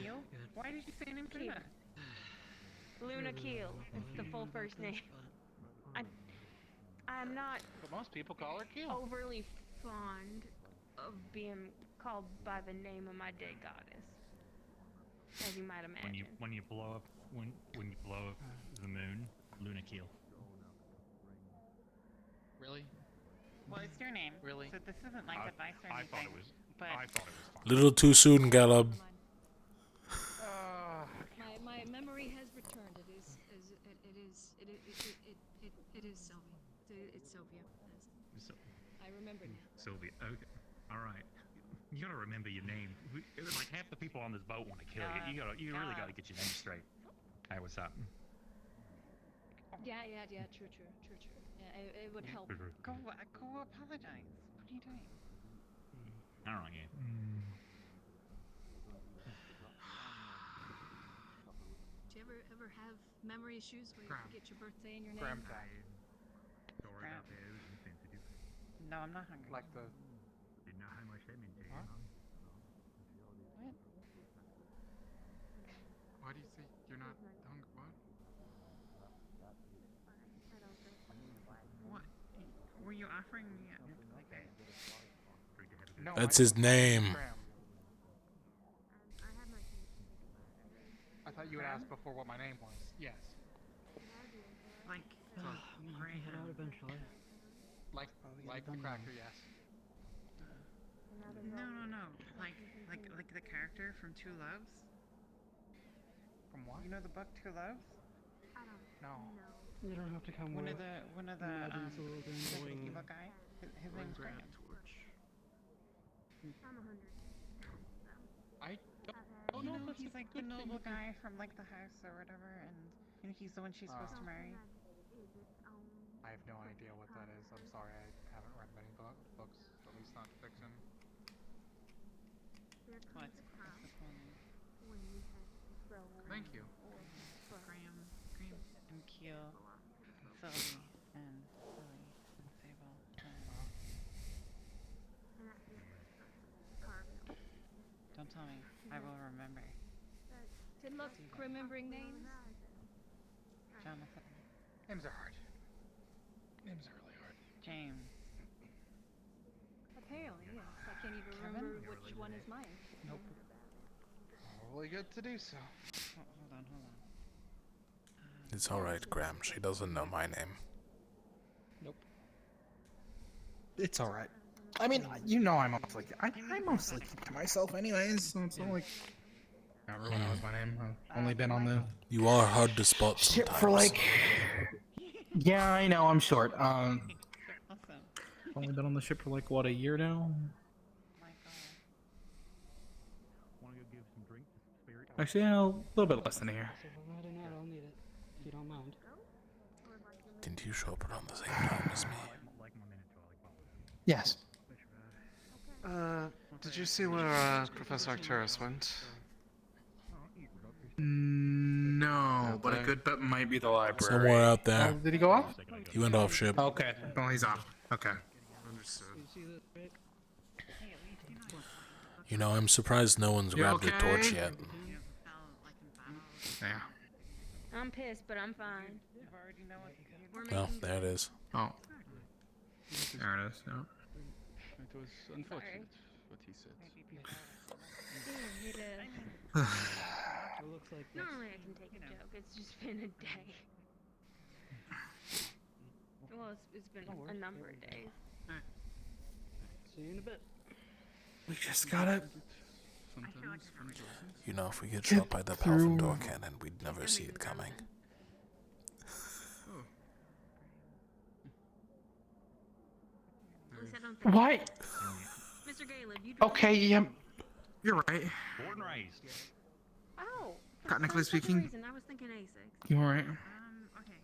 Keel? Why did you say name Luna? Luna Keel. It's the full first name. I'm not But most people call her Keel. overly fond of being called by the name of my dead goddess, as you might imagine. When you blow up the moon, Luna Keel. Really? Well, it's your name. Really? So this isn't like advice or I anything. thought it was. But I thought it was fun. Little too soon, Gallup. My memory has returned. It is Sylvia. It's Sylvia. So, I remember now. Sylvia. Okay. All right. You gotta remember your name. Like half the people on this boat want to kill you. You really gotta get your name straight. Hey, what's up? Yeah. True. Yeah, it would help. go apologize. What are you doing? I don't know. Yeah. Do you ever have memory issues where you forget your birthday and your name? Graham time. No, I'm not hungry. Like the... Didn't know how much that meant to you. Huh? What? Why do you say you're not hungry? What? What? Were you offering me No, That's his name. Graham. I thought you would ask before what my name was. Yes. like Gray head out eventually. Like the cracker, yes. No. Like the character from Two Loves? From what? You know the book Two Loves? No. You don't have to come One with. of the evil guy. His name's Graham. I don't know if he's like the noble guy from like the house or whatever, and he's the one she's supposed to marry. I have no idea what that is. I'm sorry, I haven't read many books, at least not fiction. What? Thank you. Graham and Keel, Sylvie and Lily and Sable Don't tell me. I will remember. Good luck remembering names. Jonathan. Names are hard. Names are really hard. James. Apparently, yes. I can't even remember which one is mine. Nope. Probably good to do so. Hold on. It's alright, Graham. She doesn't know my name. Nope. It's alright. I mean, you know I mostly keep to myself anyways, so it's not like everyone knows my name. I've only been on the You are hard to spot ship sometimes. for like... Yeah, I know, I'm short. Awesome. Only been on the ship for like, what, a year now? Want to go give some drink to Spirit? Actually, yeah, a little bit less than a year. I'll need it, if you don't mind. Didn't you show up around the same time as me? Yes. Did you see where Professor Arcturus went? No, but a good bet might be the library. Somewhere out there. Oh, did he go off? He went off ship. Okay. Well, he's off. Okay. Understood. You know, I'm surprised no one's You grabbed a torch okay? yet. Yeah. I'm pissed, but I'm fine. Well, there it is. Oh. There it is. Yeah. It was unfortunate what he said. Normally I can take a joke. It's just been a day. Well, it's been a number of days. See you in a bit. We just gotta. You know, if we get shot by the Palfindor cannon, we'd never see it coming. What? Mr. Caleb, you Okay, yeah. You're right. Born and raised. Oh. Technically speaking. Reason, I was thinking A6. You're right.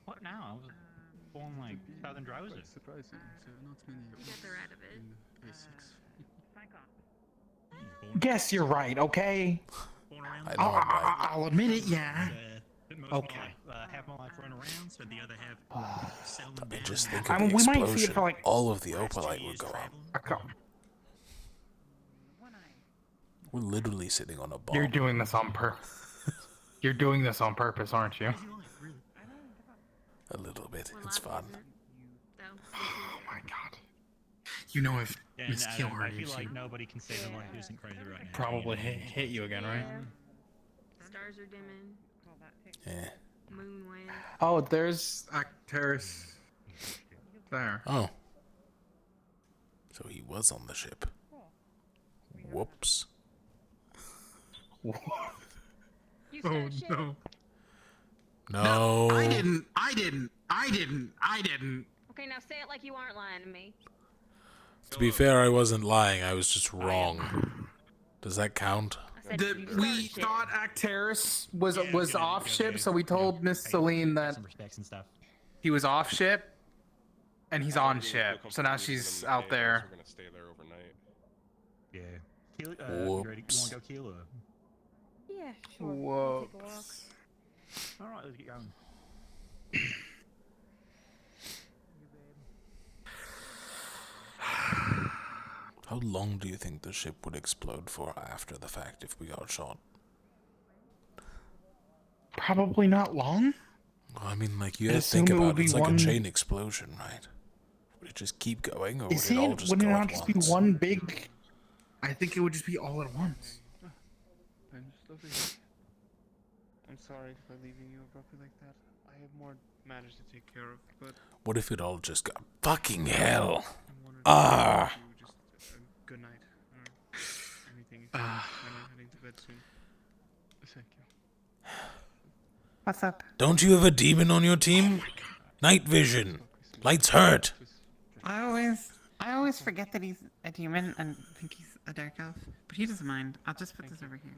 What now? I was born like Southern Drowser. Surprising. So not many You got the right of it. in A6. Guess you're right. Okay. I'll admit it. Yeah. Okay. Half my life running around, so the other half settling I mean, down. just think I of the mean, we might see it explosion. for like. All of the opalite would go up. We're literally sitting on a bomb. You're doing this on purpose. You're doing this on purpose, aren't you? A little bit. It's fun. Oh my god. You know if And Miss Keel I heard feel you, like she nobody can say their life isn't crazy right now. probably hit you again, right? Stars are dimming. Yeah. Moon wind. Oh, there's Acteris. There. Oh. So he was on the ship. Whoops. You Oh said shit. no. No. I didn't. Okay, now say it like you aren't lying to me. To be fair, I wasn't lying. I was just wrong. Does that count? We thought Acteris was off ship, so we told Miss Celine that he was off ship, and he's on ship. So now she's out there. We're gonna stay there overnight. Yeah. Keel, you ready? You want to go Keel? Yeah, sure. Whoa. Take a walk. All right, let's get going. How long do you think the ship would explode for after the fact if we got shot? Probably not long. I mean, like, you I'd have to think assume it would about it. It's be like one- a chain explosion, right? Would it just keep going, or would Is it all it? just Would it go not at just once? be one big? I think it would just be all at once. I'm just over here. I'm sorry for leaving you abruptly like that. I have more matters to take care of, but What if it all just got fucking hell? I wanted Ah! to wish you just good night or anything. I know I'm heading to bed soon. Thank you. What's up? Don't you have a demon on your team? Night vision. Lights hurt. I always forget that he's a demon and think he's a dark elf. But he doesn't mind. I'll just put this over here.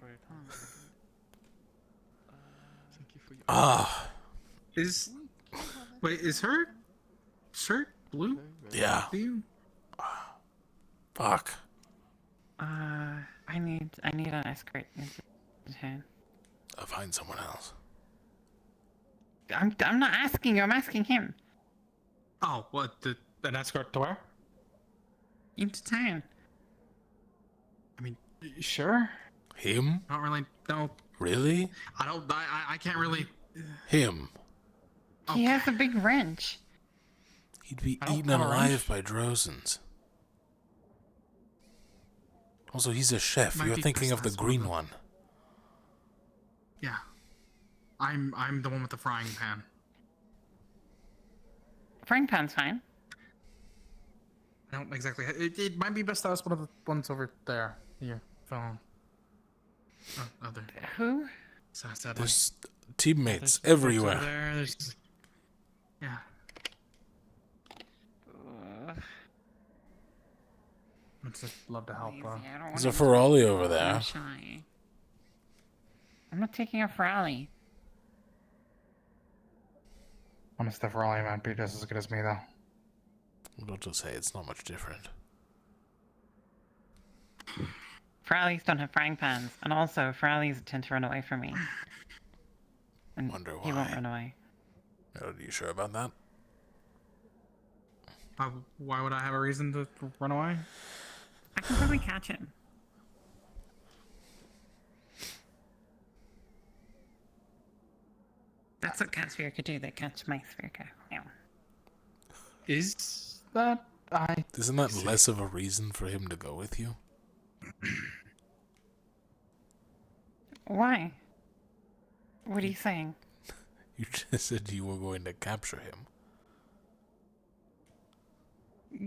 Thank you for your Ah. Wait, is her shirt blue? Yeah. Do you? Fuck. I need an escort into town. I'll find someone else. I'm not asking you. I'm asking him. Oh, what? An escort to where? Into town. I mean, sure. Him? Not really. No. Really? I don't. I can't really. Him. He has a big wrench. He'd be I don't eaten have a alive by Drozens. Also, he's a chef. Might You're be thinking of the precise green one. one. Yeah. I'm the one with the frying pan. Frying pan's fine. I don't exactly. It might be best to ask one of the ones over there. Your phone. Oh, other. Who? There's teammates There's everywhere. over there. There's. Yeah. I'd just love to help. There's a Ferrari over there. I'm shy. I'm not taking a Ferrari. Honest, the Ferrari might be just as good as me, though. I'm about to say it's not much different. Frowlies don't have frying pans, and also Frowlies tend to run away from me. And Wonder he won't why. run away. Are you sure about that? Why would I have a reason to run away? I can probably catch him. That's what Cat Spherica do. They catch my Spherica. Yeah. Is that Isn't that less of a reason for him to go with you? Why? What are you saying? You just said you were going to capture him.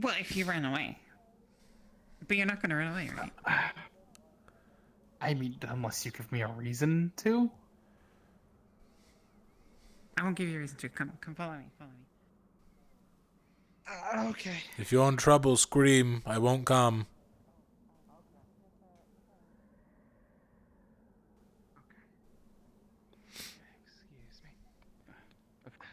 Well, if you ran away. But you're not going to run away, right? I mean, unless you give me a reason to. I won't give you a reason to. Come follow me. Follow me. Okay. If you're in trouble, scream. I won't come. Excuse me. Of course.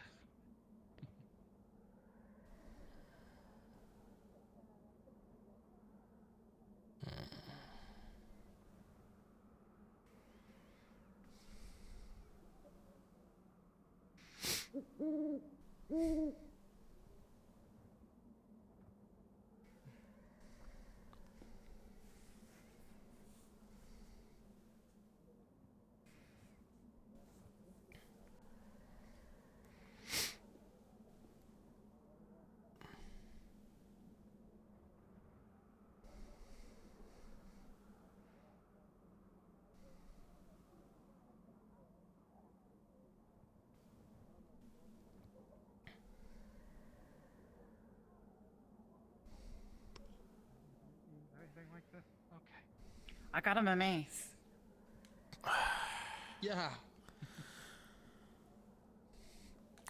Everything like this? Okay. I got him a mace. Yeah.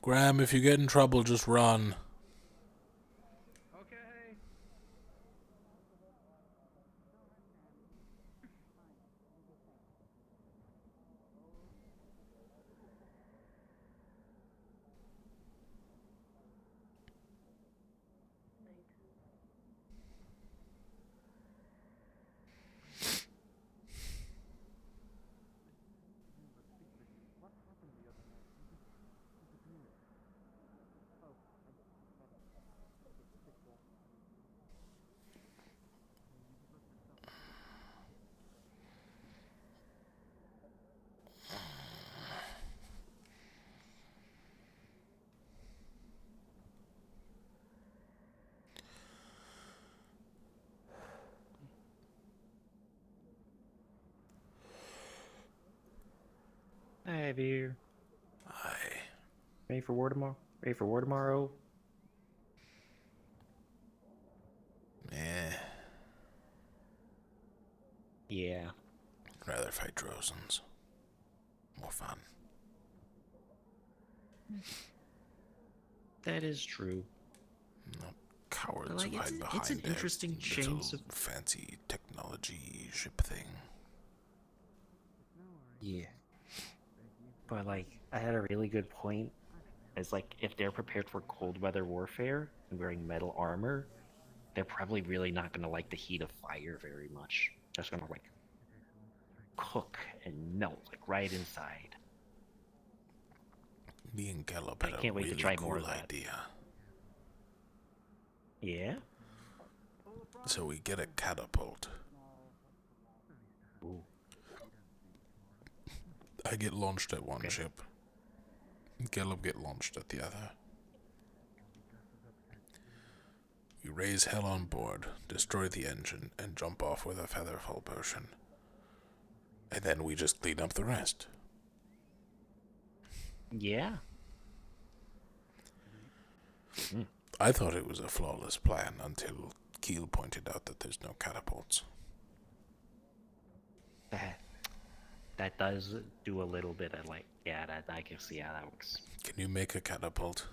Graham, if you get in trouble, just run. Okay. Hey, dear. Hi. Ready for war tomorrow? Ready for war tomorrow? Eh. Yeah. Rather fight Drozens. More fun. That is true. No cowards Like, who hide it's behind an their interesting little change of... fancy technology ship thing. Yeah. But, like, I had a really good point. It's like, if they're prepared for cold weather warfare and wearing metal armor, they're probably really not going to like the heat of fire very much. That's going to, like, cook and melt, like, right inside. Me and Gallup I had can't a wait really to try cool more of that. idea. Yeah? So we get a catapult. Ooh. I get launched at one ship. Gallup get launched at the other. We raise hell on board, destroy the engine, and jump off with a featherfall potion. And then we just clean up the rest. Yeah. I thought it was a flawless plan until Keel pointed out that there's no catapults. That does do a little bit of, like, yeah, that I can see how that works. Can you make a catapult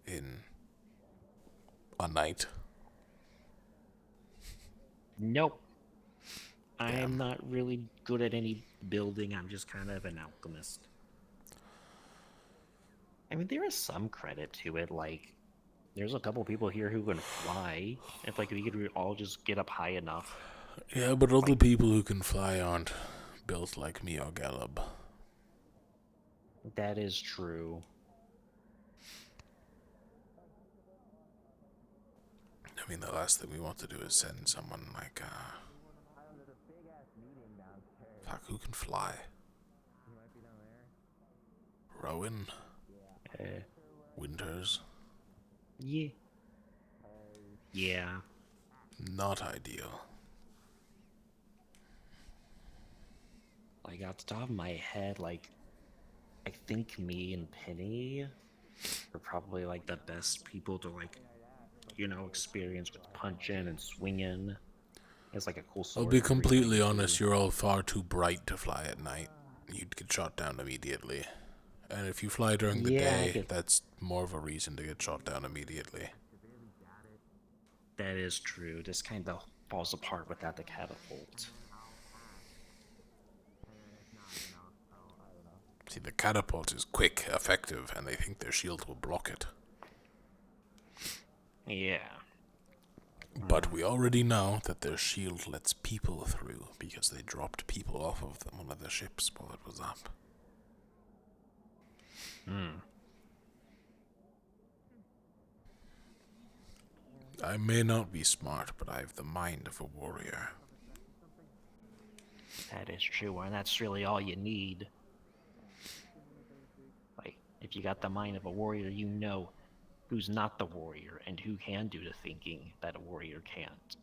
in a night? Nope. I am not really good at any building. I'm just kind of an alchemist. I mean, there is some credit to it. Like, there's a couple people here who can fly. If, like, we could all just get up high enough. Yeah, but other people who can fly aren't built like me or Gallup. That is true. I mean, the last thing we want to do is send someone like, fuck, who can fly? Rowan? Winters? Yeah. Yeah. Not ideal. Like, off the top of my head, like, I think me and Penny are probably, like, the best people to, like, you know, experience with punching and swinging. It's like a cool sword. I'll be completely honest, you're all far too bright to fly at night. You'd get shot down immediately. And if you fly during the day, that's more of a reason to get shot down immediately. That is true. This kind of falls apart without the catapult. See, the catapult is quick, effective, and they think their shield will block it. Yeah. But we already know that their shield lets people through because they dropped people off of one of the ships while it was up. I may not be smart, but I have the mind of a warrior. That is true, and that's really all you need. Like, if you got the mind of a warrior, you know who's not the warrior and who can do the thinking that a warrior can't.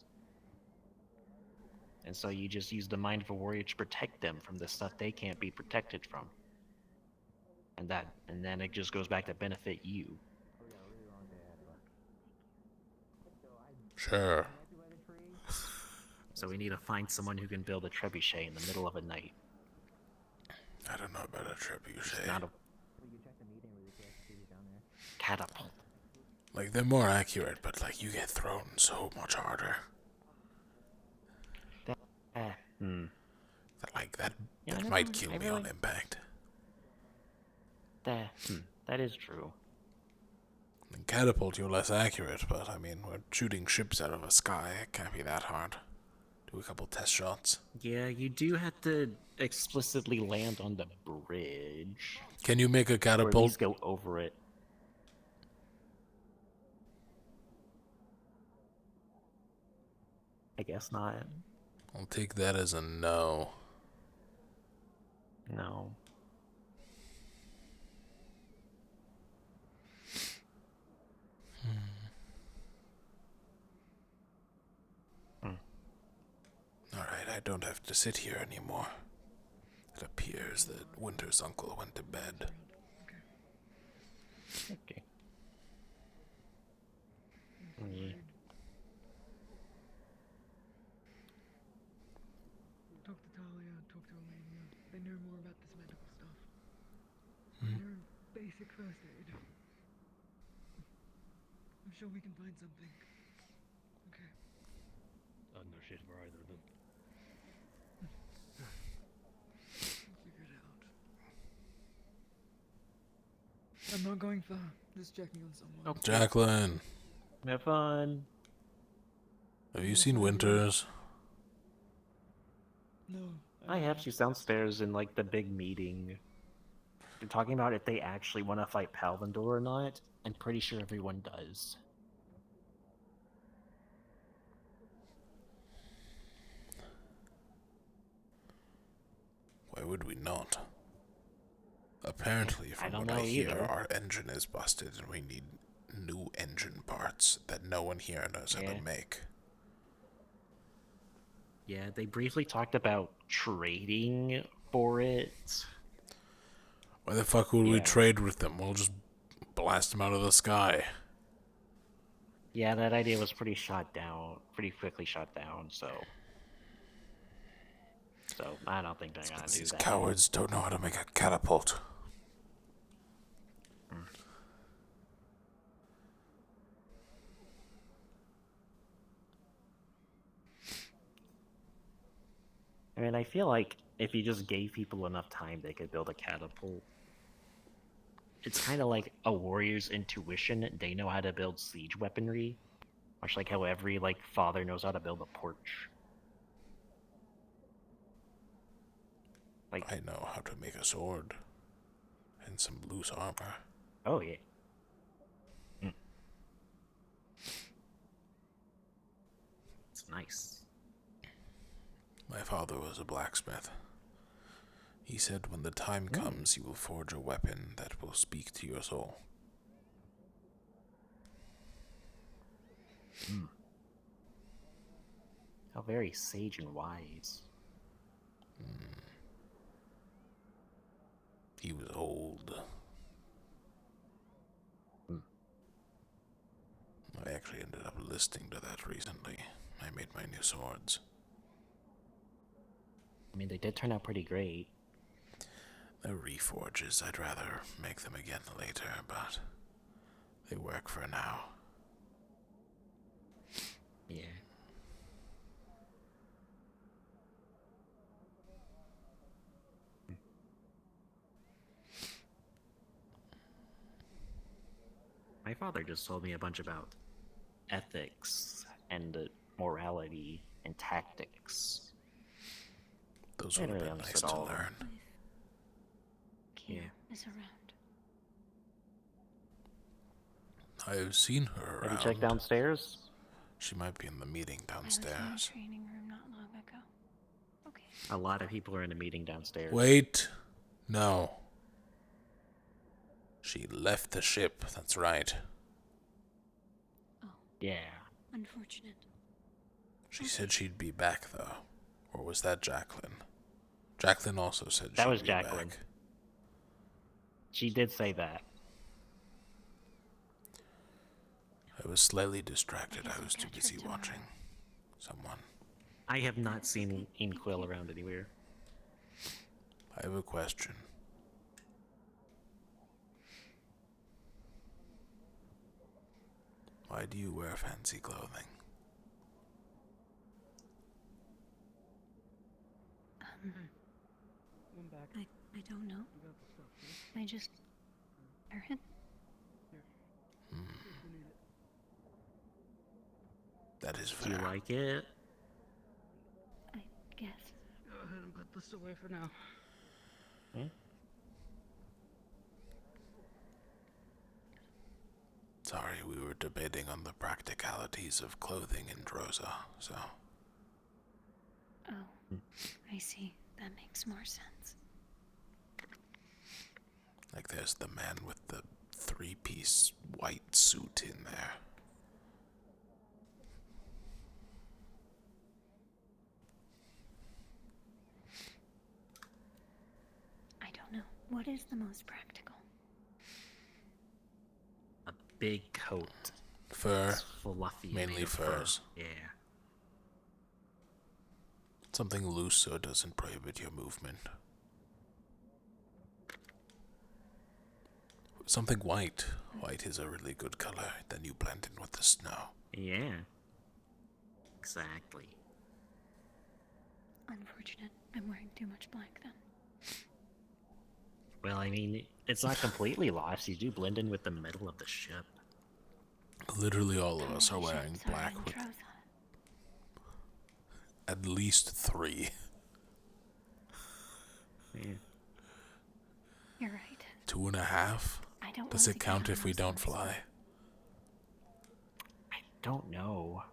And so you just use the mind of a warrior to protect them from the stuff they can't be protected from. And then it just goes back to benefit you. Sure. So we need to find someone who can build a trebuchet in the middle of the night. I don't know about a trebuchet. It's not a catapult. Like, they're more accurate, but, like, you get thrown so much harder. That might kill me on impact. That is true. In catapult, you're less accurate, but, I mean, we're shooting ships out of the sky. It can't be that hard. Do a couple test shots. Yeah, you do have to explicitly land on the bridge. Can you make a catapult? Or at least go over it. I guess not. I'll take that as a no. No. Alright, I don't have to sit here anymore. It appears that Winter's uncle went to bed. Okay. Yeah. Talk to Talia, talk to Elenia. They know more about this medical stuff. They know basic first aid. I'm sure we can find something. Okay. I know shit for either of them. We'll figure it out. I'm not going far. Just checking on someone. Okay. Jacqueline. Have fun. Have you seen Winters? No. I have. She's downstairs in, like, the big meeting. They're talking about if they actually want to fight Palvindor or not. I'm pretty sure everyone does. Why would we not? Apparently, from what I hear, our engine is busted and we need new engine parts that no one here knows how to make. Yeah, they briefly talked about trading for it. Why the fuck would we trade with them? We'll just blast them out of the sky. Yeah, that idea was pretty quickly shot down, so I don't think they're gonna do These that. cowards don't know how to make a catapult. I mean, I feel like if you just gave people enough time, they could build a catapult. It's kind of like a warrior's intuition. They know how to build siege weaponry, much like how every, like, father knows how to build a porch. Like, I know how to make a sword and some loose armor. oh yeah. It's nice. My father was a blacksmith. He said when the time comes, he will forge a weapon that will speak to your soul. How very sage and wise. He was old. I actually ended up listening to that recently. I made my new swords. I mean, they did turn out pretty great. They're reforges. I'd rather make them again later, but they work for now. Yeah. My father just told me a bunch about ethics and morality and tactics. Those I would didn't have really been nice understood to all of them. learn. Yeah. Is around. I've seen her Have around. you checked downstairs? She might be in the meeting downstairs. Training room not long ago. Okay. A lot of people are in a meeting downstairs. Wait. No. She left the ship, that's right. Yeah. Unfortunate. She said she'd be back, though. Or was that Jacqueline? Jacqueline also said That she'd was be Jacqueline. back. She did say that. I was slightly distracted. I was too busy watching someone. I have not seen Inquill around anywhere. I have a question. Why do you wear fancy clothing? I don't know. I just wear it. That is Do you fair. like it? I guess. Go ahead and put this away for now. Sorry, we were debating on the practicalities of clothing in Droza, so... Oh, I see. That makes more sense. Like there's the man with the three-piece white suit in there. I don't know. What is the most practical? A big coat. Fur. It's fluffy. Mainly made of furs. Fur. Yeah. Something loose so it doesn't prohibit your movement. Something white. White is a really good color. Then you blend in with the snow. Yeah. Exactly. Unfortunate. I'm wearing too much black then. Well, I mean, it's not completely lost. You do blend in with the metal of the ship. Literally all of us are wearing Ships are black in with Droza. at least 3. Yeah. You're right. 2.5? I don't Does want it to count get on if we those don't ones. fly? Don't know.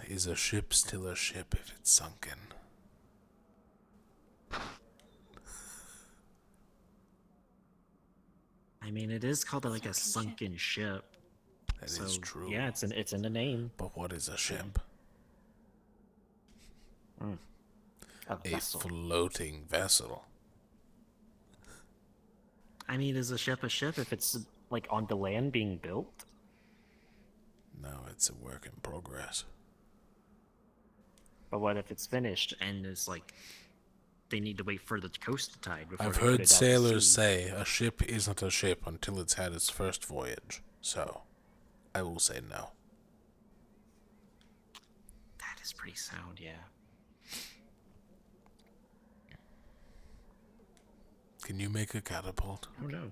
Is a ship still a ship if it's sunken? I mean, it is called like a sunken ship. That so, is true. Yeah, it's in the name. But what is a ship? A A vessel. floating vessel. I mean, is a ship if it's like on the land being built? No, it's a work in progress. But what if it's finished and it's like they need to wait for the coast to tide before I've they put heard it out to sailors sea? say a ship isn't a ship until it's had its first voyage. So, I will say no. That is pretty sound, yeah. Can you make a catapult? Oh no.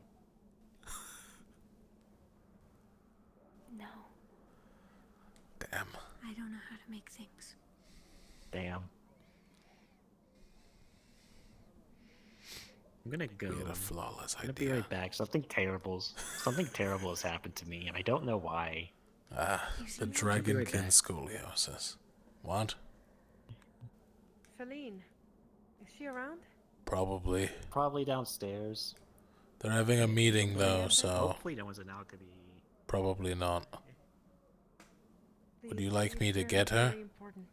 No, Damn. I don't know how to make things. Damn. I'm gonna go. We had a flawless I'm gonna be right back. Something terrible has happened to me, and I don't know why. Ah, the I'll be dragonkin right back. scoliosis. What? Feline, is she around? Probably. Probably downstairs. They're having a meeting though, so Hopefully no one's an alchemy. probably not. Would you These like me to are get her? very important.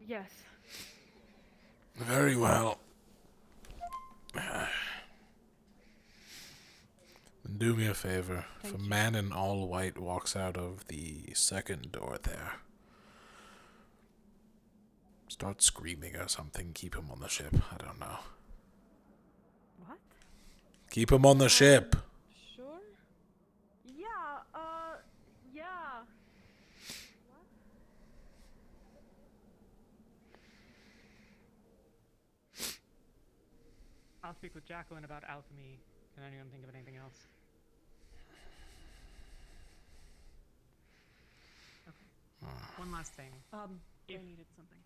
Yes. Very well. Do me a favor. If a man in all white walks out of the second door there, start screaming or something. Keep him on the ship. I don't know. What? Keep him on the ship. Sure. Yeah, yeah. I'll speak with Jacqueline about alchemy. Can anyone think of anything else? Okay. One last thing. I needed something.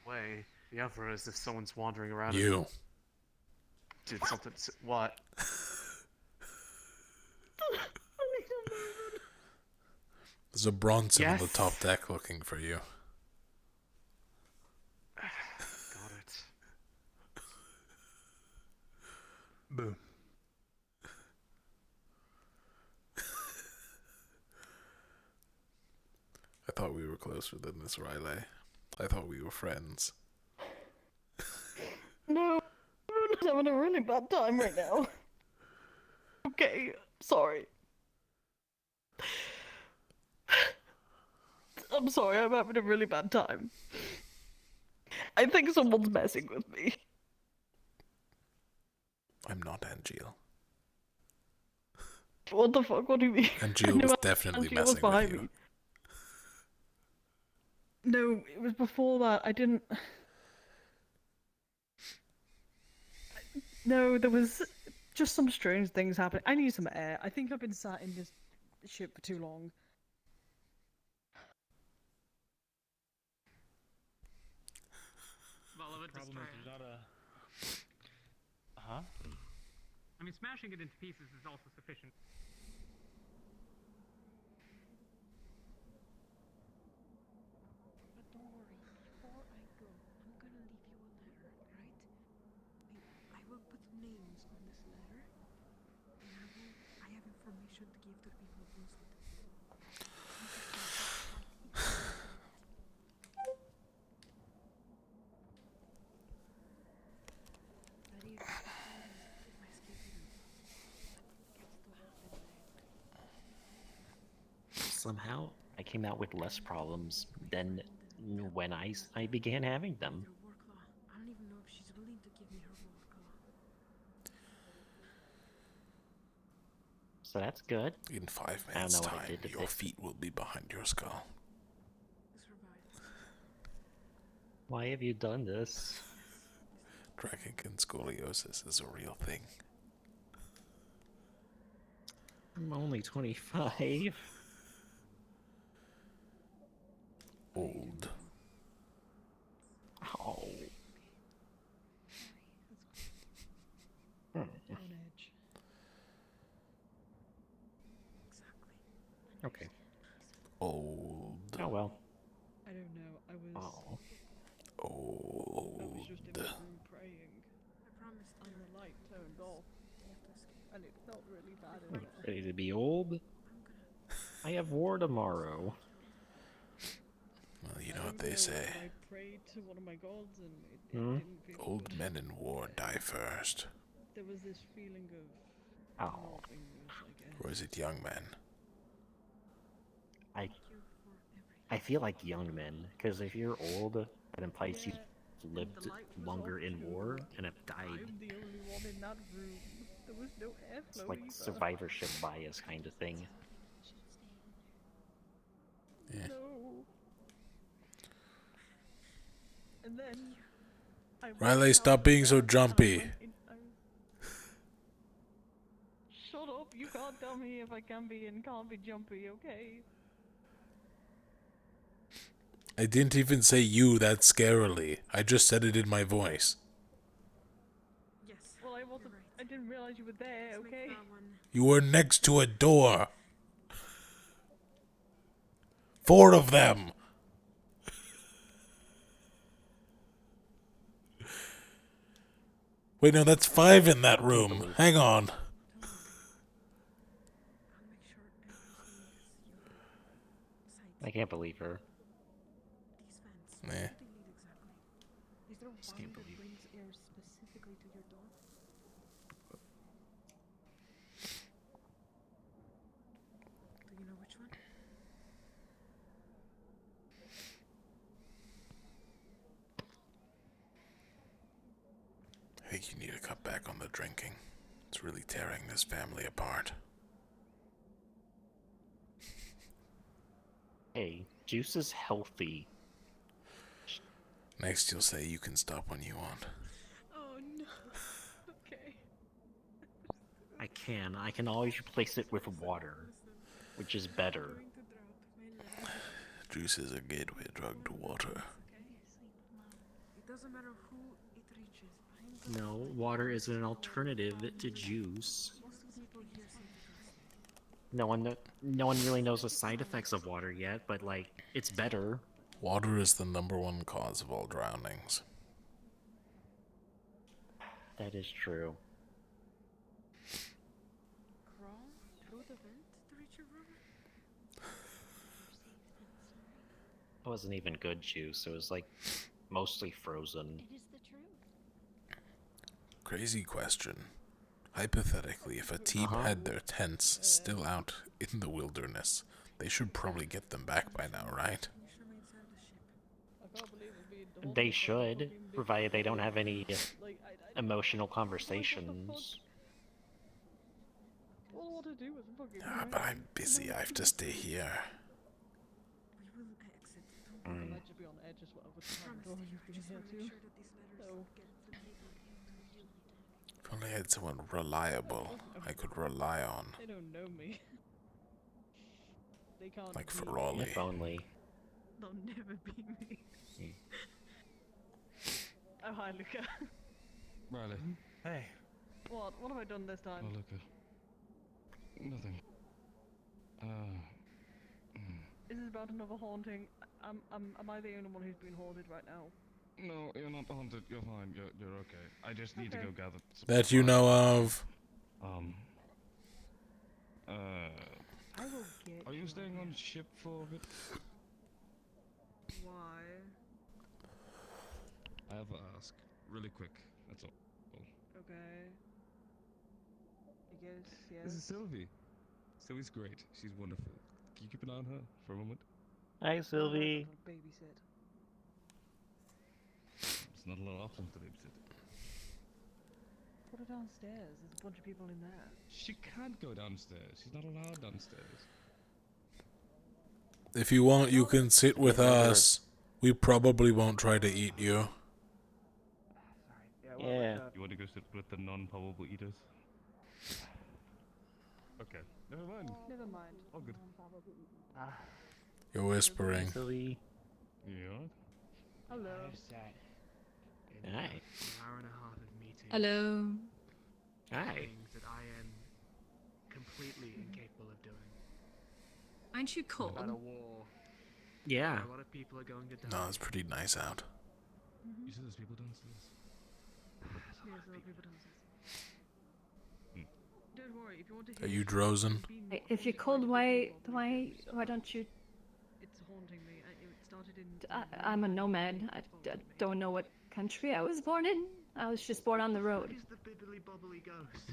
Way. The other is if someone's wandering around. You. Did something. What? There's a Bronson on the Yes. top deck looking for you. Got it. Boom. I thought we were closer than this, Riley. I thought we were friends. No, I'm having a really bad time right now. Okay, sorry. I'm sorry, I'm having a really bad time. I think someone's messing with me. I'm not Angeal. What the fuck? What do you mean? Angeal was No, definitely Angeal was messing with behind you. me. No, it was before that. I didn't. No, there was just some strange things happening. I need some air. I think I've been sat in this ship for too long. Problem is there's not a... Huh? I mean, smashing it into pieces is also sufficient. But don't worry, before I go, I'm gonna leave you a letter, right? I will put names on this letter, and I have information to give to the people of Rosewood. Somehow, I came out with less problems than when I began having them. I don't even know if she's willing to give me her war claw. So that's good. In 5 I don't minutes' know what I time, did to your fix feet will be behind your skull. Why have you done this? Dragonkin scoliosis is a real thing. I'm only 25. Old. Oh. Okay. Old. Oh well. I don't know. I was. Oh. I was just in my Old. room praying. I promised. And the light turned off. And it felt really bad. in What, there. ready to be old? I have war tomorrow. Well, you know I what don't they say. I prayed to one of my gods and it Hmm? didn't feel Old good. men in war die first. There was this feeling of Oh. nothingness, I guess. Or is it young men? I feel like young men, because if you're old, that implies you lived longer in war and have died. I'm the only one in that room. There was no airflow It's like either. survivorship bias kind of thing. Yeah. No. And then I Riley, went stop out being so and I jumpy. went in- Shut up! You can't tell me if I can be and can't be jumpy, okay? I didn't even say you that scarily. I just said it in my voice. Well, I didn't realize you were there, okay? You were next to a door. 4 of them. Wait, no, that's 5 in that room. Hang on. I can't believe her. Nah. Is there Just one can't that believe it. brings air specifically to your door? Do you know which one? I think you need to cut back on the drinking. It's really tearing this family apart. Hey, juice is healthy. Next you'll say you can stop when you want. Oh no. Okay. I can always replace it with water, which is better. Juice is a gateway drug to water. It doesn't matter who it reaches. No, water is an alternative to juice. Most of the people here seem to trust me. No one really knows the side effects of water yet, but like, it's better. Water is the #1 cause of all drownings. That is true. Crawl through the vent to reach your room? It wasn't even good juice. It was like mostly frozen. It is the truth. Crazy question. Hypothetically, if a team had their tents still out in the wilderness, they should probably get them back by now, right? They should, provided they don't have any emotional conversations. All I want to do is fucking. But I'm busy. I have to stay here. We will exit. I might just be on edge as well with the front door you've been here too. So. If only I had someone reliable I could rely on. They don't know me. They can't. Like be for me. Raleigh. If only. They'll never be me. Oh, hi, Luca. Riley. Hey. What? What have I done this time? Oh, Luca. Nothing. Is this about another haunting? Am I the only one who's been haunted right now? No, you're not haunted. You're fine. You're okay. I just need to Okay. go gather. That you know of. I will get. Are you staying on ship for a bit? Why? I have to ask. Really quick. That's all. Okay. I guess, yes. This is Sylvie. Sylvie's great. She's wonderful. Can you keep an eye on her for a moment? Hi, Sylvie. Babysit. It's not a lot of options to babysit. Put her downstairs. There's a bunch of people in there. She can't go downstairs. She's not allowed downstairs. If you want, you can sit with us. We probably won't try to eat you. Yeah. You want to go sit with the non-probable eaters? Okay. Never mind. Never mind. All good. You're whispering. Sylvie. Yeah. Hello. Hi. An hour and a half of meeting. Hello. Hi. Things that I am completely incapable of doing. Aren't you cold? At a war. Yeah. A lot of people are going to die. No, it's pretty nice out. You said there's people downstairs. Yes, there are people downstairs. Don't worry, if you want to Are hear. you Drozen? If you're cold, why don't you? It's haunting me. It started in. I'm a nomad. I don't know what country I was born in. I was just born on the road. Who's the bibbly bobbly ghost?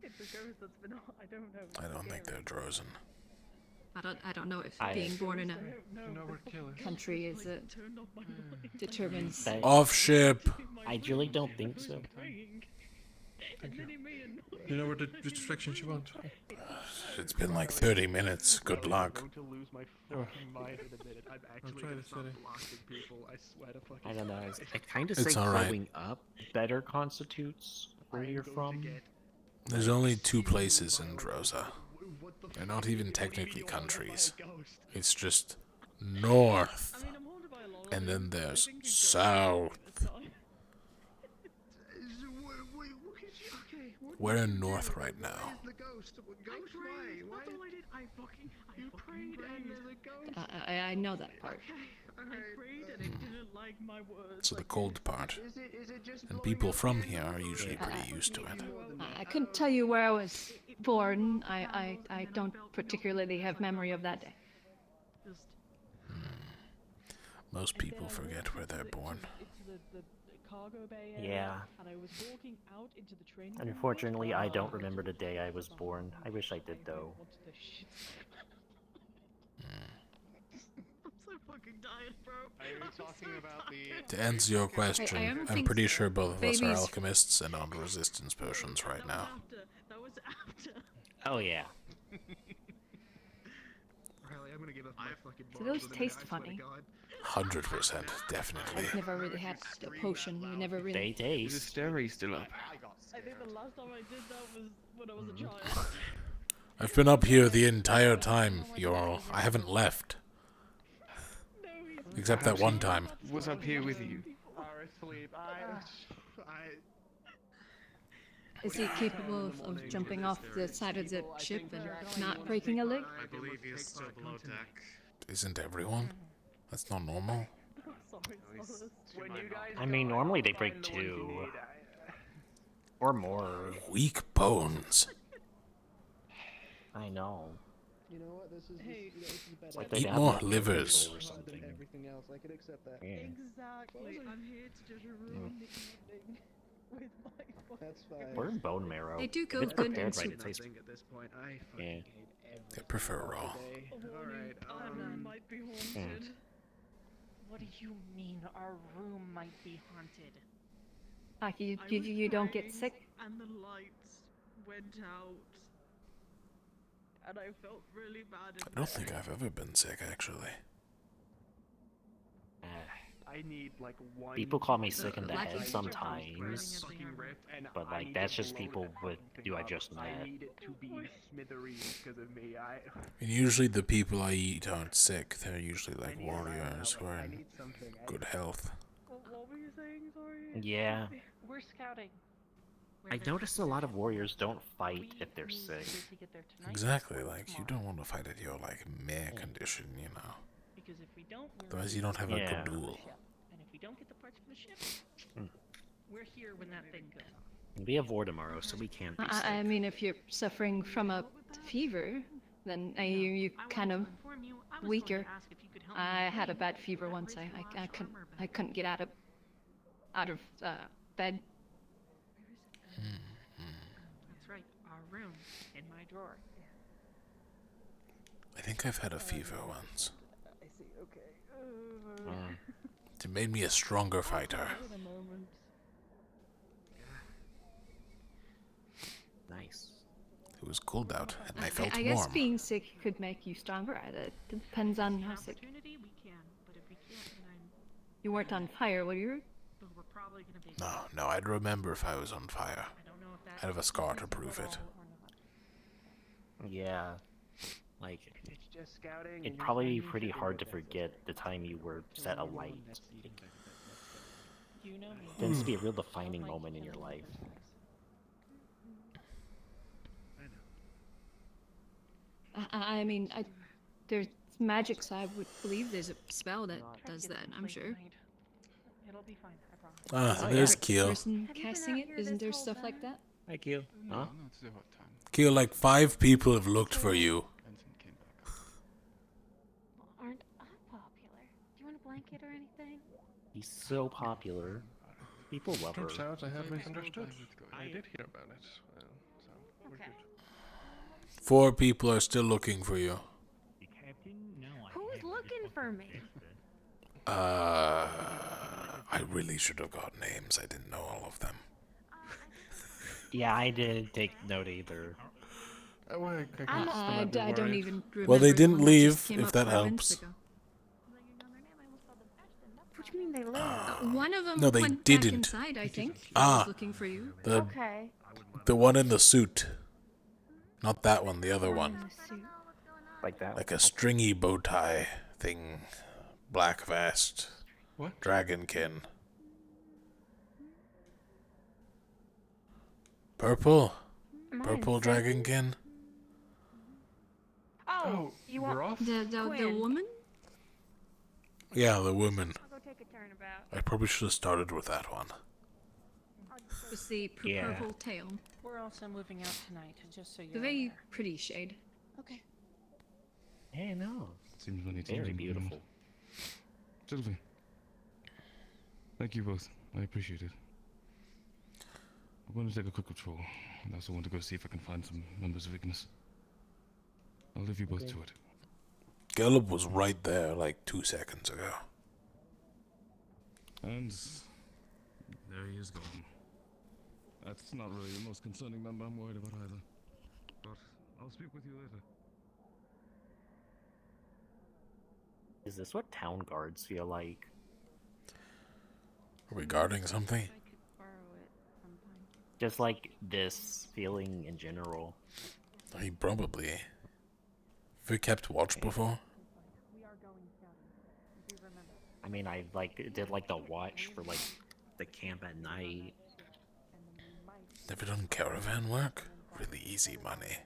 It's a ghost that's been. I don't know. I don't think they're Drozen. I don't know if I- being born in a country is a determines. Off ship. I really don't think so. You know what the distractions you want? It's been like 30 minutes. Good luck. I'm going to lose my fucking mind in a minute. I'm actually try going to to start say it. blasting people. I swear to fucking I don't know. God. I kind of It's say alright. growing up better constitutes where you're from. There's only 2 places in Droza. They're not even technically countries. It's just north, and then there's south. We're in north right now. I know that part. So the cold part. And people from here are usually pretty used to it. I couldn't tell you where I was born. I don't particularly have memory of that day. Most people forget where they're born. Yeah. Unfortunately, I don't remember the day I was born. I wish I did, though. To answer your question, I'm pretty sure both of us are alchemists and on resistance potions right now. Oh yeah. Do those taste funny? 100%, definitely. I've never really had a potion. We never really. They taste. Is the stairway still up? I think the last time I did that was when I was a child. I've been up here the entire time, Yorl. I haven't left. Except that one time. Was up here with you. Is he capable of jumping off the side of the ship and not breaking a leg? I believe he is still below deck. Isn't everyone? That's not normal. I mean, normally they break 2. Or more. Weak bones. I know. You know what? This is better. Like Eat more livers. Or something. Everything else, I could accept that. Yeah. Exactly. I'm here to just ruin the evening with my fun. That's fine. Or bone marrow. They do If go it's good in prepared soup. right, it tastes. At this point, I Yeah. hate I prefer raw. Alright, Room might be haunted. What do you mean our room might be haunted? Like you don't get sick? And the lights went out. And I felt really bad. I don't think I've ever been sick, actually. I need like one. People call me sick in the head Like, sometimes, but like that's just people with who I just met. I need it to be smithereens because of me. And usually the people I eat aren't sick. They're usually like warriors who are in good health. What were you saying, sorry? Yeah. We're scouting. I noticed a lot of warriors don't fight if they're sick. Exactly, like you don't want to fight at your like meh condition, you know. Because if we don't, Otherwise you don't have a good duel. And if we don't get the parts for the ship, we're here when that thing goes on. We have war tomorrow, so we can't be sick. I mean, if you're suffering from a fever, then you kind of weaker. I had a bad fever once. I couldn't get out of bed. That's right, our room in my drawer. I think I've had a fever once. I see, okay. It made me a stronger fighter. Nice. It was cold out, and I felt I warm. guess being sick could make you stronger. It depends on how sick. You weren't on fire, were you? No, I'd remember if I was on fire. I'd have a scar to prove it. Yeah. Like, It's just scouting. it'd probably be pretty hard to forget the time you were set alight. Tends to be a real defining moment in your life. I mean, there's magic, so I would believe there's a spell that does that. I'm sure. It'll be fine, I promise. Ah, there's Keel. Person casting it, isn't there stuff like that? Thank you. Huh? Keel, like 5 people have looked for you. Aren't unpopular. Do you want a blanket or anything? He's so popular. People love her. Turns out I have misunderstood. I did hear about it. Okay. 4 people are still looking for you. Who's looking for me? I really should have got names. I didn't know all of them. Yeah, I didn't take note either. I don't even remember. Well, they the didn't one that leave, just came if up that 5 minutes helps. ago. What do you mean they live? One of them No, they went didn't. back inside, I think. Ah, Was looking for you. Okay. The one in the suit. Not that one, the other one. Like that? Like a stringy bow tie thing, black vest, What? dragonkin. Purple? Purple dragonkin? Oh, you want The woman? Yeah, the woman. I'll go take a turnabout. I probably should have started with that one. With the Yeah. purple tail. We're also moving out tonight, just so you're Very aware. pretty shade. Okay. Hey, no. Seems really Very beautiful. Sylvie. Thank you both. I appreciate it. I'm going to take a quick patrol. I also want to go see if I can find some members of Ignis. I'll leave you both to it. Caleb was right there like 2 seconds ago. And there he is gone. That's not really the most concerning member I'm worried about either. But I'll speak with you later. Is this what town guards feel like? Are we guarding something? Just like this feeling in general. He probably. Have we kept watch before? I mean, I did like the watch for like the camp at night. Never done caravan work? Really easy money.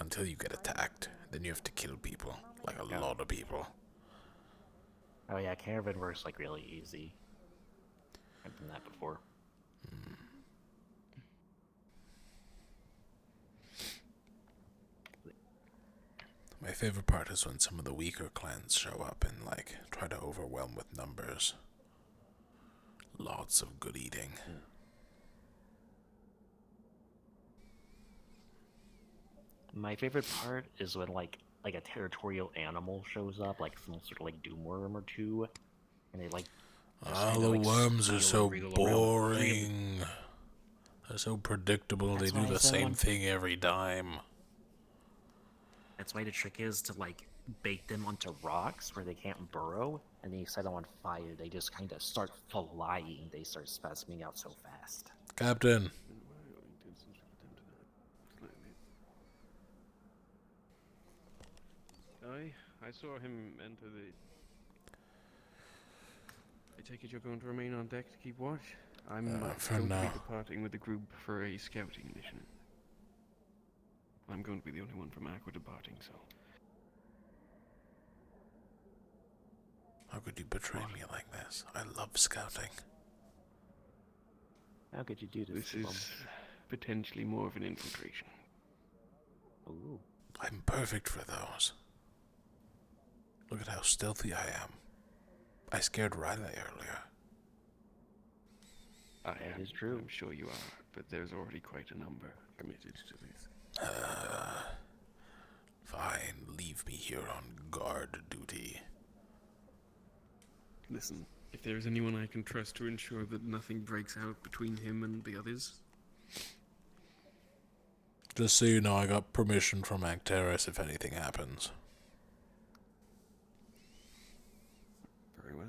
Until you get attacked. Then you have to kill people. Like a lot of people. Oh yeah, caravan work's like really easy. I've done that before. My favorite part is when some of the weaker clans show up and like try to overwhelm with numbers. Lots of good eating. My favorite part is when like a territorial animal shows up, like some sort of like doom worm or two, and they like. Oh, the worms are so boring. They're so predictable. That's they do why the same thing every time. That's why the trick is to like bake them onto rocks where they can't burrow, and then you set them on fire. They just kind of start flying. They start spasming out so fast. Captain. I saw him enter the... I take it you're going to remain on deck to keep watch? I'm for going to now. be departing with the group for a scouting mission. I'm going to be the only one from Aqua departing, so... How could you betray me like this? I love scouting. How could you do this? This is potentially more of an infiltration. Ooh. I'm perfect for those. Look at how stealthy I am. I scared Riley earlier. That is true. I'm sure you are, but there's already quite a number committed to this. Fine, leave me here on guard duty. Listen, if there's anyone I can trust to ensure that nothing breaks out between him and the others... Just so you know, I got permission from Acteris if anything happens. Very well.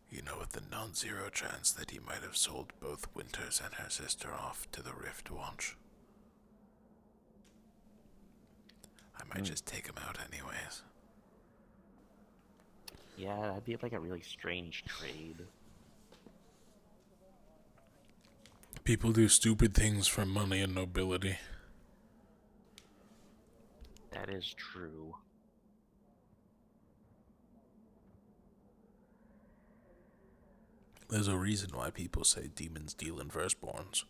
You know, with the non-zero chance that he might have sold both Winters and her sister off to the Rift Watch. I might just take him out anyways. Yeah, that'd be like a really strange trade. People do stupid things for money and nobility. That is true. There's a reason why people say demons deal in firstborns.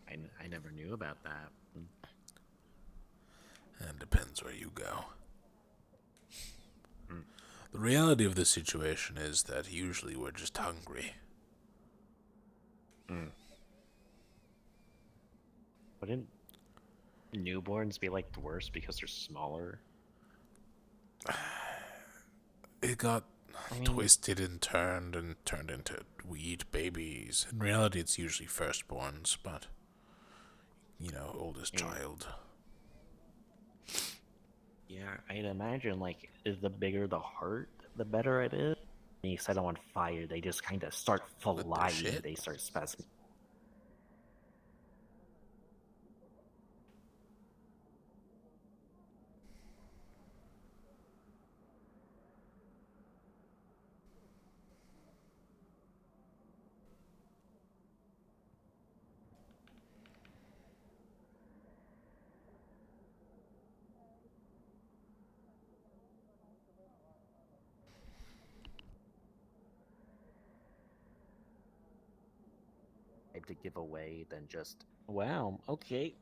I never knew about that. And depends where you go. The reality of the situation is that usually we're just hungry. Wouldn't newborns be like the worst because they're smaller? they got twisted and turned into weed babies. In reality, it's usually firstborns, but oldest child. Yeah, I'd imagine like the bigger the heart, the better it is. When you set them on fire, they just kind of start flying. They start spasming. To give away than just wow. Okay,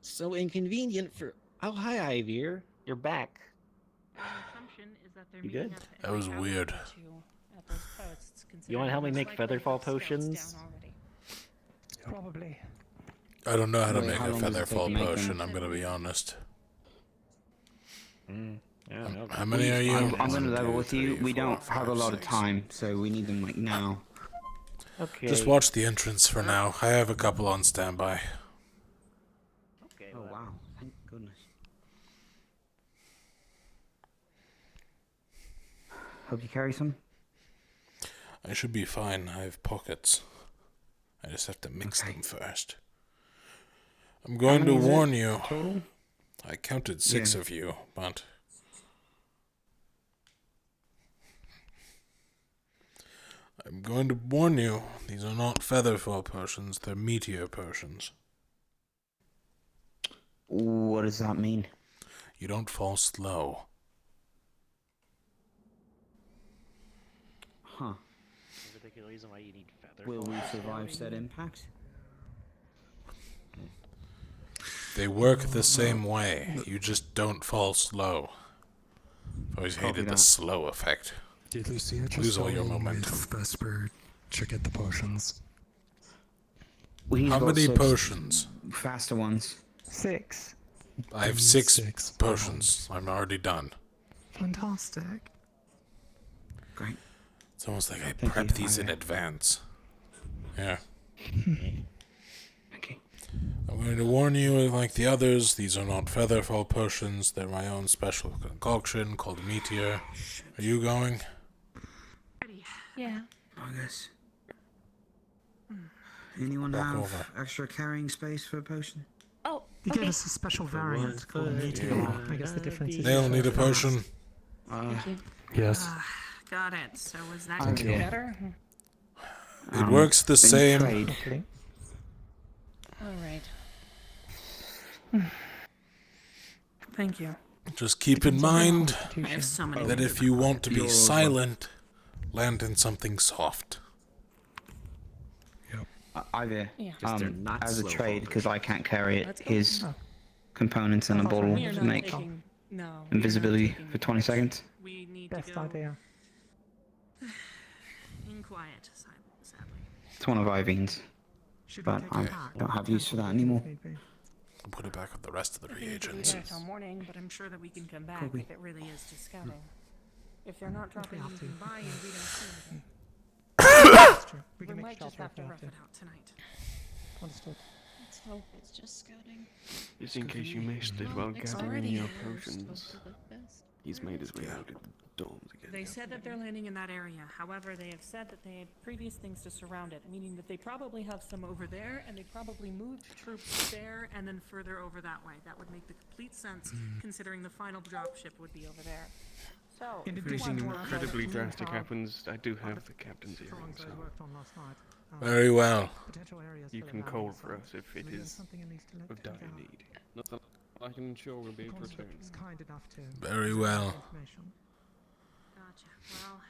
so inconvenient for. Oh, hi, Ivir. You're back. The assumption is that they're You meeting good? up That was every hour weird. or two at those posts, You want to help me considering make most likely featherfall have scouts potions? down already. Probably. I don't know how to Wait, make how a long does it take featherfall to make potion, them? I'm gonna be honest. How many are you? I'm gonna 1, level 2, with you. 3, We 4, don't have a 5, lot of 6. time, so we need them like now. Okay. Just watch the entrance for now. I have a couple on standby. Okay. Oh wow! Thank goodness. Hope you carry some. I should be fine. I have pockets. I just have to mix them first. I'm going to many is it warn you. total? I counted 6 Yeah. of you, but I'm going to warn you. These are not featherfall potions. They're meteor potions. What does that mean? You don't fall slow. Huh? No particular reason why you need featherfall. Will we survive said impact? They work the same way. You just don't fall slow. I've always hated the slow effect. Did Lucia just Lose all go your in momentum. with Vesper to get the potions? He's How got many 6 potions? faster ones. 6. I have 6 potions. I'm already done. Fantastic. Great. It's almost like I Thank prep you, these in Ivy. advance. Yeah. Okay. I'm going to warn you, like the others, these are not featherfall potions. They're my own special concoction called Meteor. Are you going? Yeah. I guess. Anyone Walk have over. extra carrying space for a potion? Oh, He gave us a special variant called Meteor. I guess the difference is. They'll need a potion. Yes. Got it. So is that Thank gonna be you. better? It works the in same. trade. Okay. All right. Thank you. Just keep in mind I have so many that things if in you my want to be Yours. silent, land in something soft. Ivy, Yeah. Just they're not as a slow trade, because I can't carry it, Let's go. his components in a bottle We are to not make taking. No. we are not invisibility taking for 20 seconds. We need Best to go idea. in quiet, sadly. It's one of Ivine's, Should we but take I it back? don't have use for that anymore. I'll put it back with the rest of the We need to be reagents. there till morning, but I'm sure that we can come back Copy. if it really is just scouting. If they're not dropping have to. anything by and we don't see anything, That's true. We we can make might just shelter have if to we rough have it out tonight. Understood. Let's hope it's just scouting. Just in case you missed it while It's gathering already your closed. potions, Hope for the best. he's made his way out of the domes again. They said that they're landing in that area. However, they have said that they have previous things to surround it, meaning that they probably have some over there, and they probably moved troops there and then further over that way. That would make the complete sense, considering the final dropship would be over there. So, In if If you addition, want anything more incredibly information, drastic happens, I do have the captain's earring, drawings so I worked on last night. Very well. Potential areas you for the can valley call and for us such. if it Maybe there's is something in these to let of dire things out. need. Not that I can ensure we'll be able to return. It's kind enough to. Very well. Information. Gotcha. Well,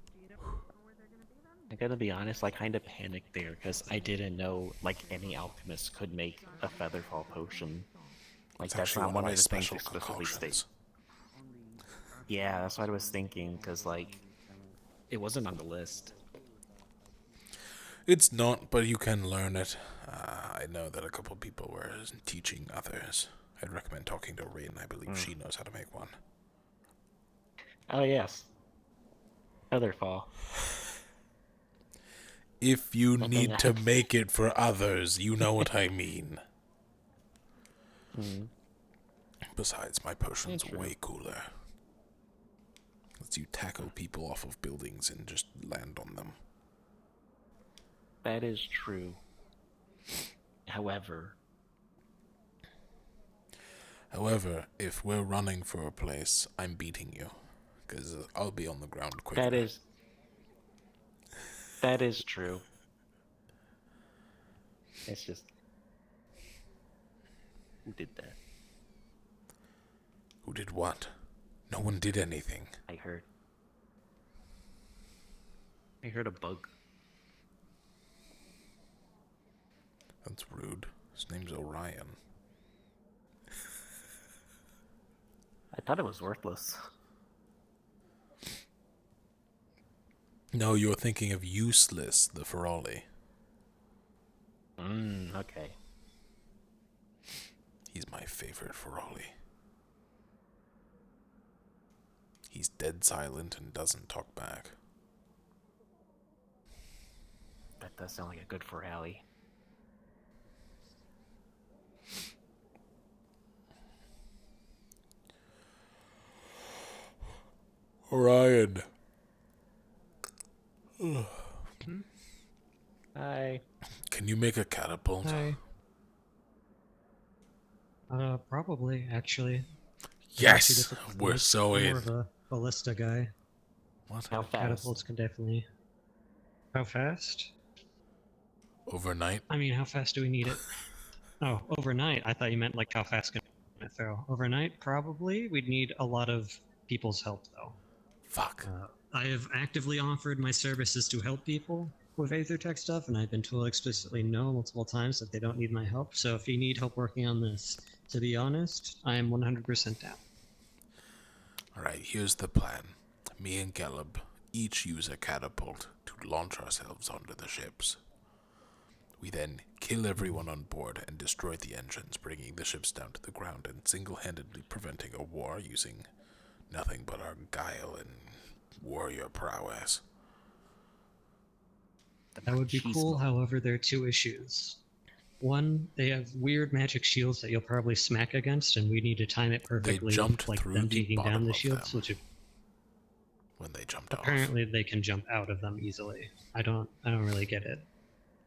do you know where they're gonna be then? I gotta be honest, I kind of panicked there because I didn't know like any alchemist could make a featherfall potion. Like It's that's actually not one of one my of the things special explicitly state. concoctions. Yeah, that's what I was thinking because like it wasn't on the list. It's not, but you can learn it. I know that a couple people were teaching others. I'd recommend talking to Rin. I believe she knows how to make one. Oh yes, Featherfall. If you Something need to like- make it for others, you know what I mean. Besides, my potion's True. way cooler. Lets you tackle people off of buildings and just land on them. That is true. However, if we're running for a place, I'm beating you. Because I'll be on the ground quicker. that is true. It's just... Who did that? Who did what? No one did anything. I heard a bug. That's rude. His name's Orion. I thought it was worthless. No, you're thinking of Useless, the Ferali. Okay. He's my favorite Ferali. He's dead silent and doesn't talk back. That does sound like a good Ferali. Orion. Hi. Can you make a catapult? Hi. Probably, actually. Yes! We're so I'm in. more of a ballista guy. What? How fast? Catapults can definitely... How fast? Overnight? I mean, how fast do we need it? Oh, overnight. I thought you meant like how fast can it throw. Overnight, probably. We'd need a lot of people's help, though. Fuck. I have actively offered my services to help people with Aethertech stuff, and I've been told explicitly no multiple times that they don't need my help. So if you need help working on this, to be honest, I am 100% down. Alright, here's the plan. Me and Caleb each use a catapult to launch ourselves onto the ships. We then kill everyone on board and destroy the engines, bringing the ships down to the ground and single-handedly preventing a war using nothing but our guile and warrior prowess. That would be cool, however, there are two issues. One, they have weird magic shields that you'll probably smack against, and we need to time it perfectly jumped with, like, through them the taking bottom down the of shields, them which is... when they jumped Apparently they can jump out of them easily. I don't really get it.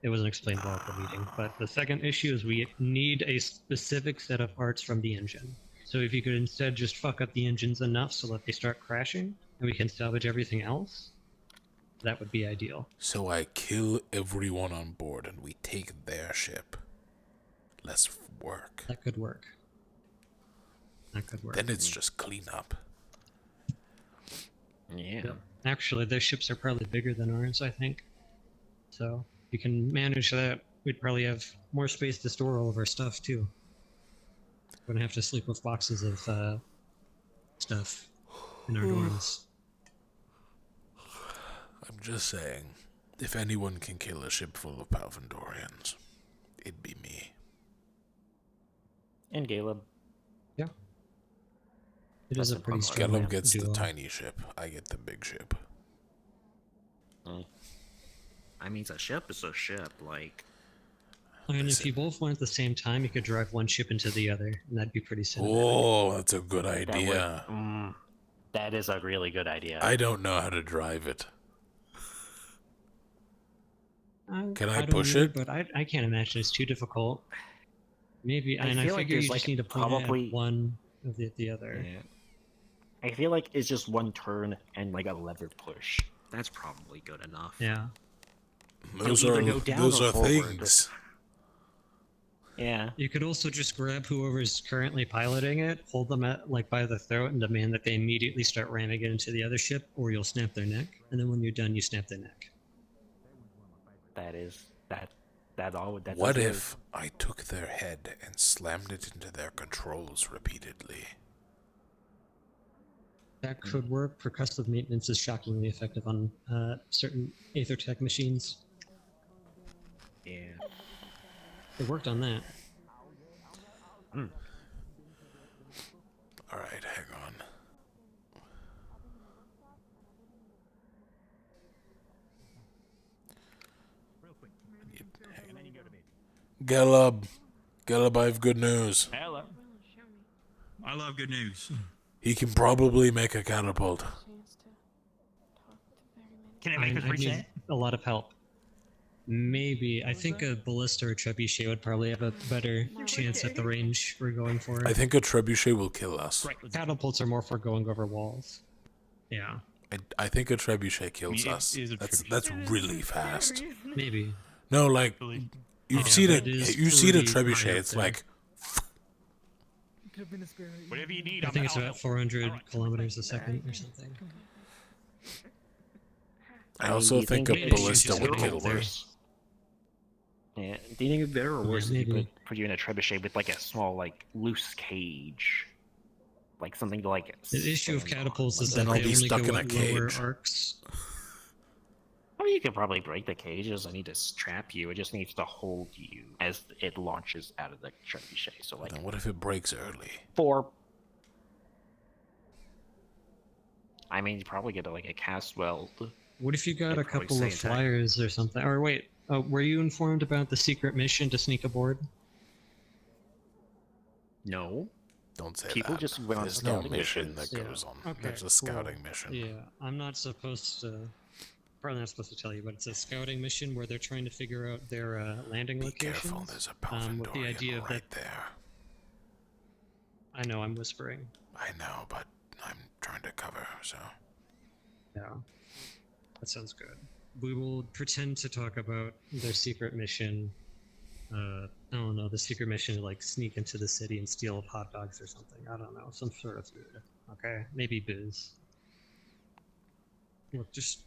It wasn't explained well at the meeting. But the second issue is we need a specific set of parts from the engine. So if you could instead just fuck up the engines enough so that they start crashing, and we can salvage everything else, that would be ideal. So I kill everyone on board and we take their ship. Less work. That could work. That could work. Then it's just clean up. Yeah. Yep. Actually, their ships are probably bigger than ours, I think. So, if you can manage that, we'd probably have more space to store all of our stuff, too. Wouldn't have to sleep with boxes of stuff in our dorms. I'm just saying, if anyone can kill a ship full of Palvandorians, it'd be me. And Caleb. Yeah. It is a pretty strong Caleb gets duo. the tiny ship, I get the big ship. I mean, a ship is a ship, like... I mean, if you both went at the same time, you could drive one ship into the other, and that'd be pretty cinematic. Oh, that's a good idea. That is a really good idea. I don't know how to drive it. Can I don't push either, it? But I can't imagine it's too difficult. Maybe, and I feel like figure you there's, just like, need to point it probably- at one of the other. Yeah. I feel like it's just one turn and like a lever push. That's probably good enough. Yeah. Those You'll are either go down those or are forward. things. Yeah. You could also just grab whoever's currently piloting it, hold them at by the throat, and demand that they immediately start ramming it into the other ship, or you'll snap their neck. And then when you're done, you snap their neck. What if I took their head and slammed it into their controls repeatedly? That could work. Percussive maintenance is shockingly effective on certain Aethertech machines. Yeah. They worked on that. Alright, hang on. Gelub, I have good news. Hello. I love good news. He can probably make a catapult. Can it make us I need reset? a lot of help. Maybe. I think a ballista or trebuchet would probably have a better chance at the range we're going for. I think a trebuchet will kill us. Catapults are more for going over walls. Yeah. I think a trebuchet kills Yeah, us. it is a That's really fast. Maybe. No, like Yeah, you've seen but it. it is You see the pretty high trebuchet. up It's there. like Whatever you need, I think it's I'll about help. 400 kilometers a second or something. I also do you think a it's ballista better would or kill worse? Yeah. Do you think it's better or worse if you maybe. put you in a trebuchet with like a small, like loose cage, like something to like? The issue of stand on? catapults is Then that I'll they be only stuck go in a at lower cage. arcs. I mean, you could probably break the cage. It doesn't need to strap you. It just needs to hold you as it launches out of the trebuchet. So like, then what if it breaks early? I mean, you probably get like a cast weld. What if you got It'd a probably couple of stay intact. flyers or something? Or wait, were you informed about the secret mission to sneak aboard? No. Don't say People that. just went on There's no scouting mission missions. that goes on. Okay, There's a scouting mission. Yeah, I'm not supposed to. Probably not supposed to tell you, but it's a scouting mission where they're trying to figure out their landing locations. Careful, there's a with the idea of right there. I know I'm whispering. I know, but I'm trying to cover, so. Yeah, that sounds good. We will pretend to talk about their secret mission. I don't know, the secret mission to like sneak into the city and steal hot dogs or something. I don't know, some sort of food. Okay, maybe booze. Look, just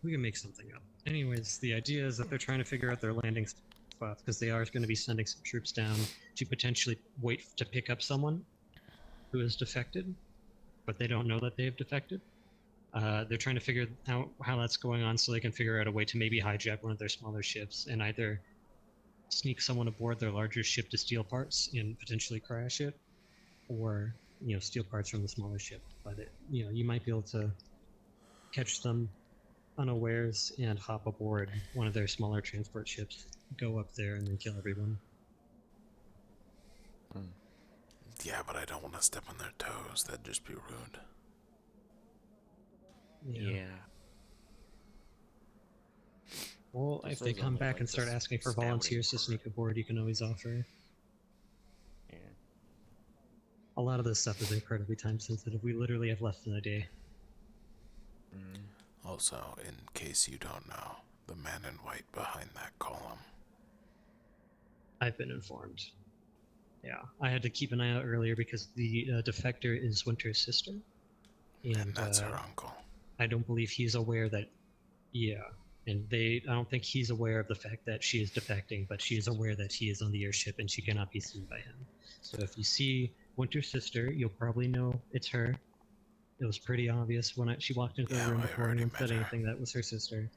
we can make something up. Anyways, the idea is that they're trying to figure out their landing spots because they are going to be sending some troops down to potentially wait to pick up someone who has defected, but they don't know that they have defected. They're trying to figure out how that's going on so they can figure out a way to maybe hijack one of their smaller ships and either sneak someone aboard their larger ship to steal parts and potentially crash it, or steal parts from the smaller ship. But you might be able to catch them unawares and hop aboard one of their smaller transport ships, go up there, and then kill everyone. Yeah, but I don't want to step on their toes. That'd just be rude. Yeah. Well, if they come back and start asking for volunteers to sneak aboard, you can always offer. Yeah. A lot of this stuff is incredibly time sensitive. We literally have less than a day. Also, in case you don't know, the man in white behind that column. I've been informed. Yeah, I had to keep an eye out earlier because the defector is Winter's sister. And that's her uncle. I don't believe he's aware that... Yeah, and I don't think he's aware of the fact that she is defecting, but she is aware that he is on the airship and she cannot be seen by him. So if you see Winter's sister, you'll probably know it's her. It was pretty obvious when she walked into the room before anyone said anything that was her sister.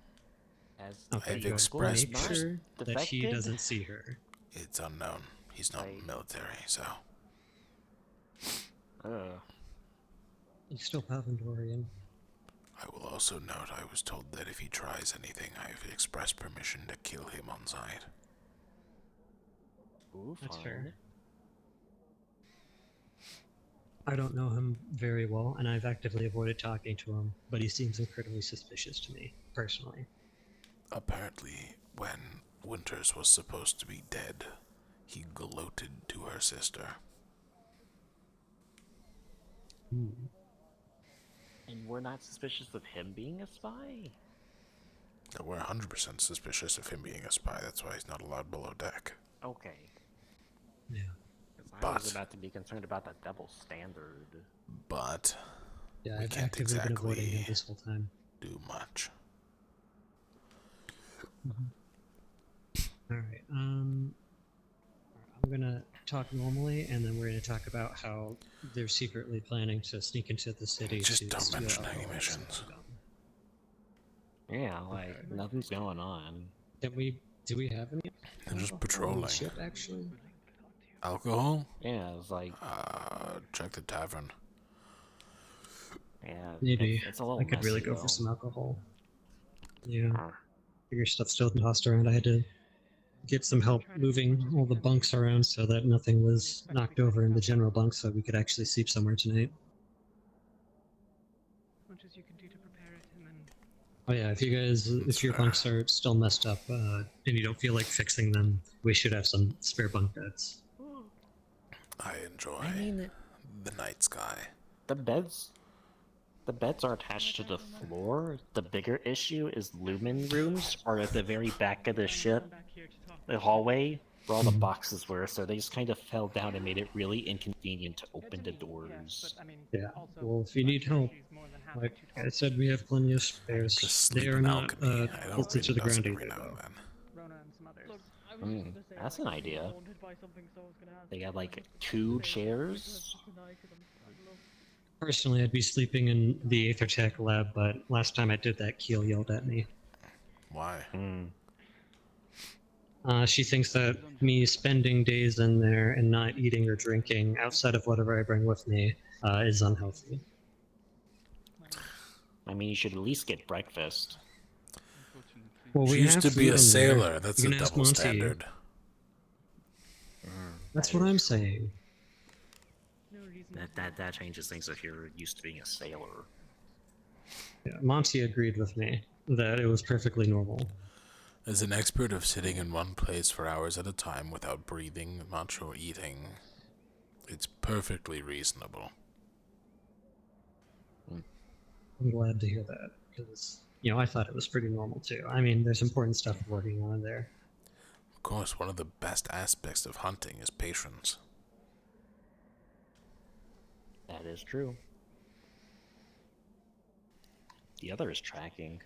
Okay, I've good. expressed Make sure that he defected? doesn't see her. It's unknown. He's not military, so. He's still Pavendorian. I will also note I was told that if he tries anything, I have expressed permission to kill him on sight. That's fair. I don't know him very well, and I've actively avoided talking to him, but he seems incredibly suspicious to me, personally. Apparently, when Winters was supposed to be dead, he gloated to her sister. And we're not suspicious of him being a spy? No, we're 100% suspicious of him being a spy. That's why he's not allowed below deck. Okay. Yeah. I was about to be concerned about that double standard. But Yeah, we I've can't actively been avoiding him exactly this whole time. do much. Alright, I'm gonna talk normally, and then we're gonna talk about how they're secretly planning to sneak into the city. Just to don't steal mention any alcohol. missions. Yeah, like, nothing's going on. Do we have any? They're just alcohol on the patrolling. ship, actually? Alcohol? Yeah, it's like... check the tavern. Yeah, Maybe. it's a little I could really messy, go for though. some alcohol. Yeah. Figure stuff still tossed around. I had to get some help moving all the bunks around so that nothing was knocked over in the general bunk so we could actually sleep somewhere tonight. As much as you can do to prepare it, and then Oh yeah, if your bunks are still messed up and you don't feel like fixing them, we should have some spare bunk beds. I enjoy mean, the night sky. The beds are attached to the floor. The bigger issue is lumen rooms are at the very back of the ship, the hallway, where all the boxes were, so they just kind of fell down and made it really inconvenient to open the doors. Yeah, well, if you need help, like I said, we have plenty of spares. They are not bolted to the ground either, though. That's an idea. They got like 2 chairs. Personally, I'd be sleeping in the Aethertech lab, but last time I did that, Keel yelled at me. Why? She thinks that me spending days in there and not eating or drinking outside of whatever I bring with me is unhealthy. I mean, you should at least get breakfast. Well, She we used have to be food a in sailor. there. That's You a can ask double Monty. standard. That's what I'm saying. That changes things if you're used to being a sailor. Yeah, Monty agreed with me that it was perfectly normal. As an expert of sitting in one place for hours at a time without breathing much or eating, it's perfectly reasonable. I'm glad to hear that, because, I thought it was pretty normal too. I mean, there's important stuff working on there. Of course, one of the best aspects of hunting is patience. That is true. The other is tracking.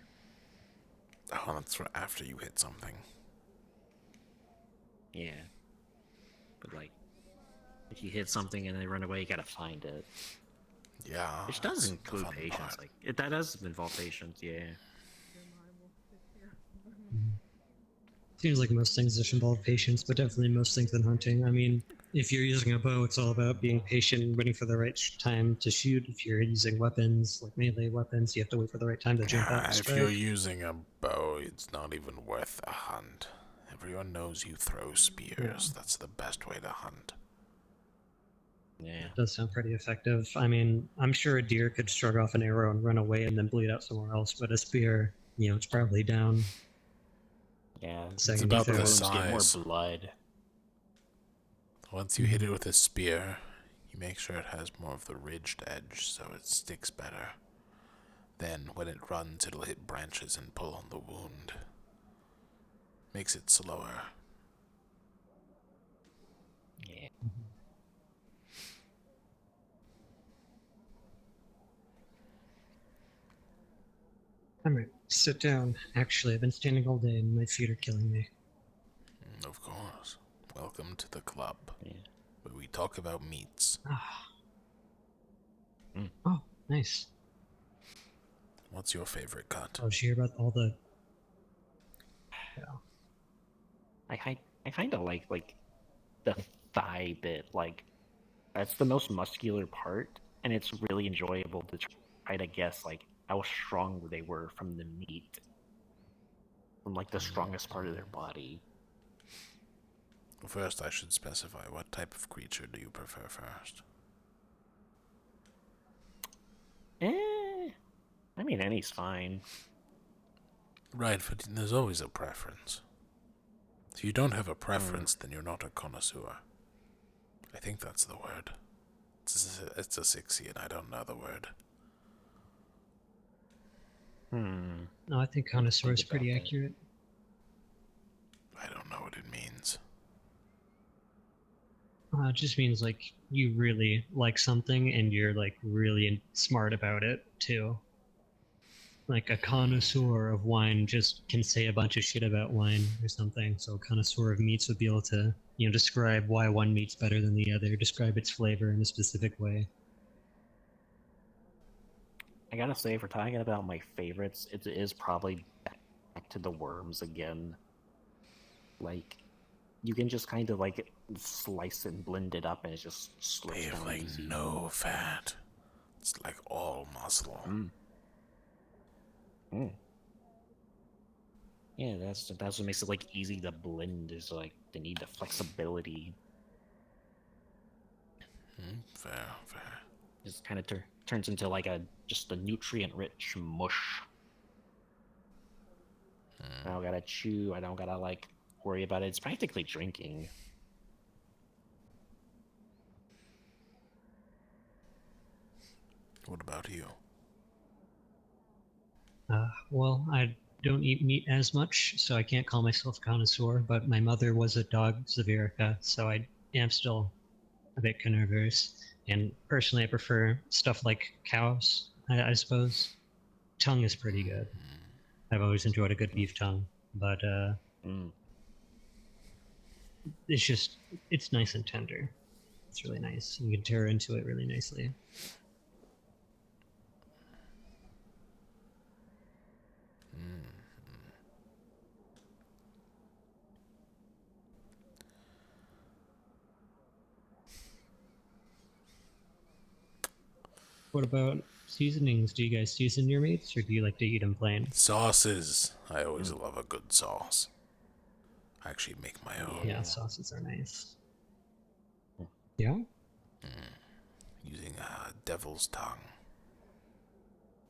Oh, that's for after you hit something. Yeah. But like, if you hit something and they run away, you gotta find it. Yeah. Which does include patience. Like, that does involve patience, yeah. Seems like most things just involve patience, but definitely most things in hunting. I mean, if you're using a bow, it's all about being patient and waiting for the right time to shoot. If you're using weapons, like melee weapons, you have to wait for the right time to jump out and If strike. you're using a bow, it's not even worth a hunt. Everyone knows you throw spears. Yeah. That's the best way to hunt. Yeah. It does sound pretty effective. I mean, I'm sure a deer could shrug off an arrow and run away and then bleed out somewhere else, but a spear, it's probably down. Yeah, It's about the wounds size. get more blood. Once you hit it with a spear, you make sure it has more of the ridged edge so it sticks better. Then, when it runs, it'll hit branches and pull on the wound. Makes it slower. Yeah. I'm ready. Sit down. Actually, I've been standing all day and my feet are killing me. Of course. Welcome to the club, Yeah. where we talk about meats. Oh, nice. What's your favorite cut? Oh, did you hear about all the... I kind of like the thigh bit. Like, that's the most muscular part, and it's really enjoyable to try to guess like how strong they were from the meat, from like the strongest part of their body. First, I should specify, what type of creature do you prefer first? I mean, any's fine. Right, but there's always a preference. If you don't have a preference, then you're not a connoisseur. I think that's the word. It's a 6e, and I don't know the word. No, I think connoisseur is pretty accurate. I don't know what it means. It just means like you really like something and you're like really smart about it too. Like a connoisseur of wine just can say a bunch of shit about wine or something. So a connoisseur of meats would be able to, describe why one meat's better than the other, describe its flavor in a specific way. I gotta say, if we're talking about my favorites, it is probably back to the worms again. Like, you can just kind of like slice and blend it up, and it just slips They have down like easy. no fat. It's like all muscle. Yeah, Yeah, that's what makes it like easy to blend. Is like they need the flexibility. Fair, fair. Just kind of turns into like just a nutrient-rich mush. I don't gotta chew. I don't gotta like worry about it. It's practically drinking. What about you? Well, I don't eat meat as much, so I can't call myself a connoisseur, but my mother was a dog Zavirica, so I am still a bit carnivorous. And personally, I prefer stuff like cows, I suppose. Tongue is pretty good. I've always enjoyed a good beef tongue, but it's nice and tender. It's really nice. You can tear into it really nicely. What about seasonings? Do you guys season your meats, or do you like to eat them plain? Sauces. I always love a good sauce. I actually make my own. Yeah, sauces are nice. Yeah? Using devil's tongue.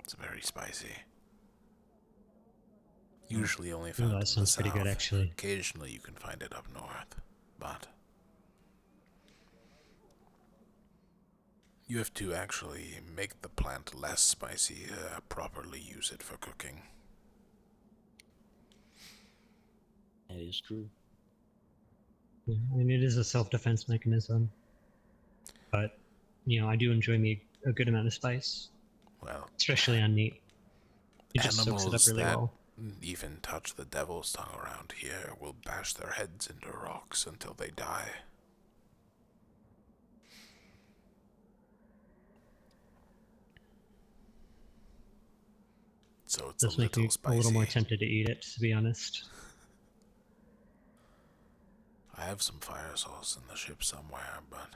It's very spicy. Usually only found in the sounds pretty good, south. actually. Occasionally you can find it up north, but you have to actually make the plant less spicy, properly use it for cooking. That is true. Yeah, I mean, it is a self-defense mechanism, but I do enjoy me a good amount of spice. Well, especially on meat. It just soaks it up really that well. even touch the devil's tongue around here will bash their heads into rocks until they die. So it's Does a make me little spicy. a little more tempted to eat it, to be honest. I have some fire sauce in the ship somewhere, but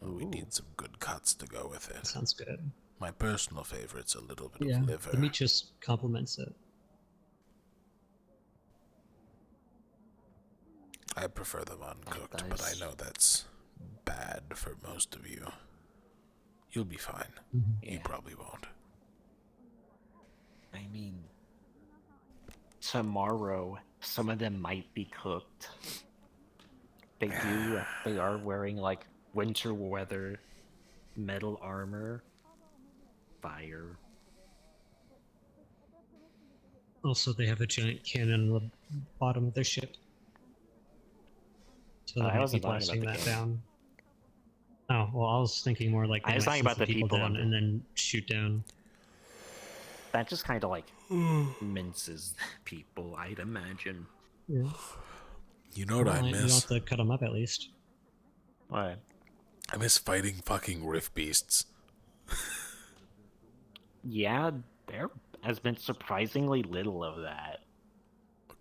we need some good cuts to go with it. Sounds good. My personal favorite's a little bit Yeah, of liver. the meat just complements it. I prefer them uncooked, but I know that's bad for most of you. You'll be fine. You probably won't. I mean, tomorrow, some of them might be cooked. They are wearing, like, winter weather, metal armor, fire. Also, they have a giant cannon on the bottom of their ship. So they might be blasting that down. Oh, well, I was thinking more like they might send some people down and then shoot down. That just kind of like minces people, I'd imagine. Yeah. You know what I miss? You don't have to cut them up at least. What? I miss fighting fucking rift beasts. Yeah, there has been surprisingly little of that.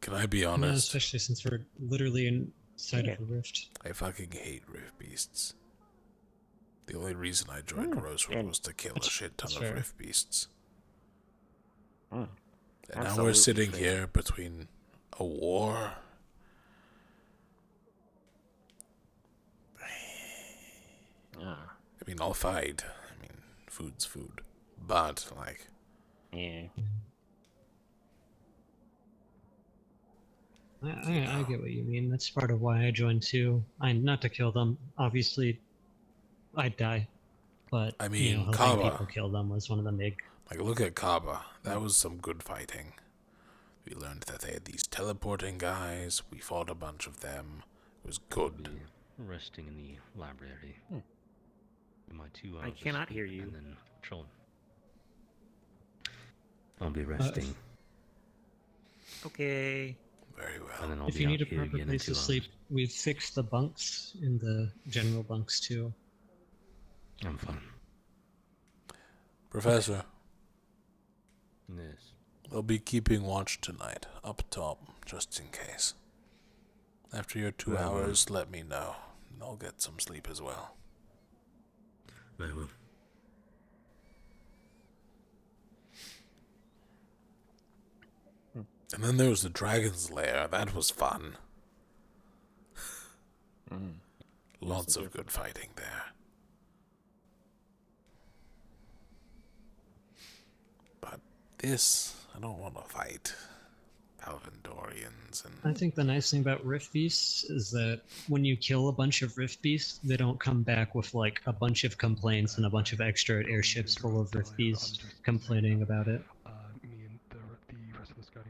Can I be Yeah, honest? especially since we're literally inside of a rift. I fucking hate rift beasts. The only reason I joined Rosewood was to kill a shit ton of rift beasts. And now we're sitting here between a war. I mean, I'll fight. I mean, food's food. But, like... Yeah. I get what you mean. That's part of why I joined too. Not to kill them. Obviously, I'd die. But, I mean, helping Kaba. people kill them was one of the big... Like, look at Kaba. That was some good fighting. We learned that they had these teleporting guys. We fought a bunch of them. It was good. Resting in the library. My 2 hours. I cannot hear you. And then patrolling. I'll be resting. Okay. Very well. And then I'll If be you out need a here proper again in place 2 to hours. sleep, we've fixed the bunks in the general bunks too. I'm fine. Professor, Yes. I'll be keeping watch tonight, up top, just in case. After your 2 Very well. hours, let me know. And I'll get some sleep as well. Very well. And then there was the Dragon's Lair. That was fun. Lots of good fighting there. But this, I don't want to fight Palvindorians and... I think the nice thing about Rift Beasts is that when you kill a bunch of Rift Beasts, they don't come back with like a bunch of complaints and a bunch of extra airships full of Rift Beasts complaining about it.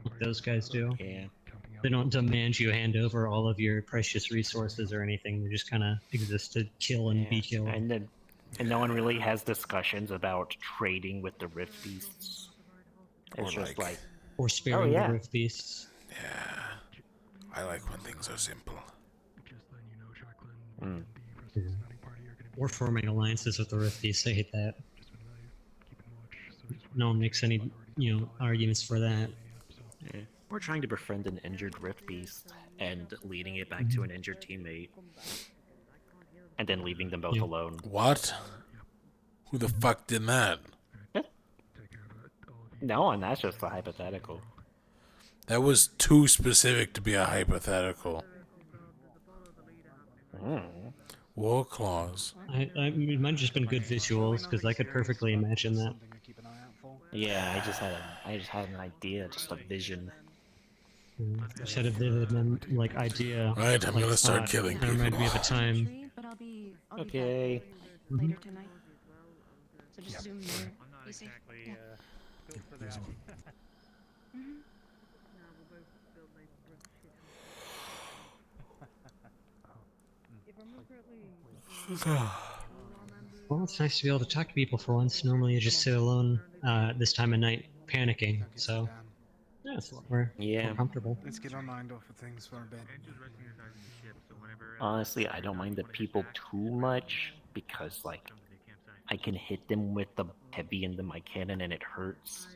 Like those guys do. Yeah. They don't demand you hand over all of your precious resources or anything. They just kind of exist to kill and be killed. And no one really has discussions about trading with the Rift Beasts. It's just like... Or sparing the Rift Beasts. Yeah. I like when things are simple. Or forming alliances with the Rift Beasts. I hate that. No one makes any, arguments for that. Yeah. Or trying to befriend an injured Rift Beast and leading it back to an injured teammate. And then leaving them both alone. What? Who the fuck did that? No, and that's just a hypothetical. That was too specific to be a hypothetical. War claws. It might have just been good visuals, because I could perfectly imagine that. Yeah, I just had an idea, just a vision. I just had a vivid idea. Right, I'm gonna start killing people. That reminded me of a time. Okay. Later tonight. So just zoom there. You see? Well, it's nice to be able to talk to people for once. Normally you just sit alone this time of night panicking, so yeah, it's a lot more comfortable. Let's get our mind off of things for a bit. Honestly, I don't mind the people too much because, like, I can hit them with the heavy end of my cannon and it hurts.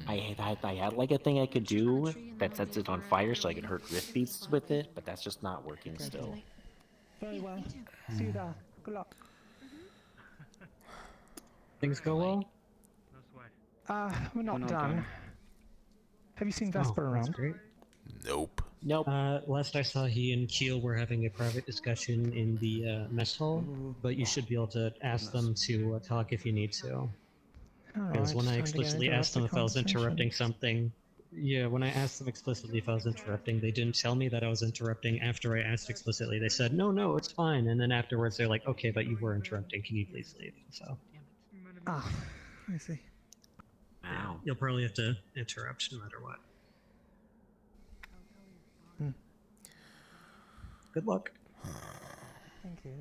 I had like a thing I could do that sets it on fire so I could hurt Rift Beasts with it, but that's just not working still. Very well. See you there. Good luck. Things go well? We're not done. Have you seen Vesper around? Great. Nope. Last I saw, he and Keel were having a private discussion in the mess hall, but you should be able to ask them to talk if you need to. Because when I explicitly asked them if I was interrupting something, when I asked them explicitly if I was interrupting, they didn't tell me that I was interrupting after I asked explicitly. They said, no, it's fine. And then afterwards they're like, okay, but you were interrupting. Can you please leave? So. Ah, I see. Wow. You'll probably have to interrupt no matter what. Good luck. Thank you.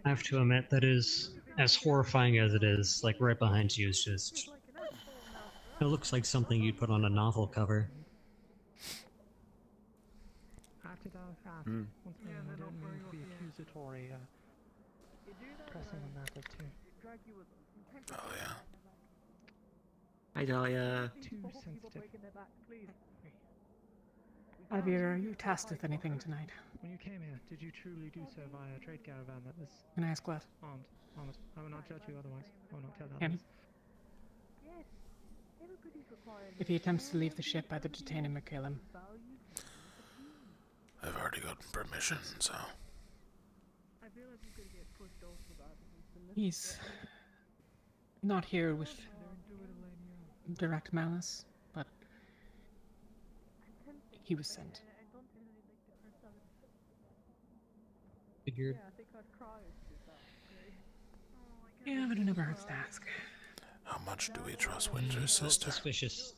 I have to admit, that is, as horrifying as it is, like right behind you is just... It looks like something you'd put on a novel cover. Oh yeah. Hi, Dahlia. Too sensitive. Alvira, are you tasked with anything tonight? When you came here, did you truly do so via a trade caravan that was Can I ask what? armed? Armed. I will not judge you otherwise. I will not tell Kenny? others. If he attempts to leave the ship, either detain him or kill him. I've already gotten permission, so... He's not here with direct malice, but he was sent. Figured. Yeah, but it never hurts to ask. How much do we trust Winter's sister? Suspicious.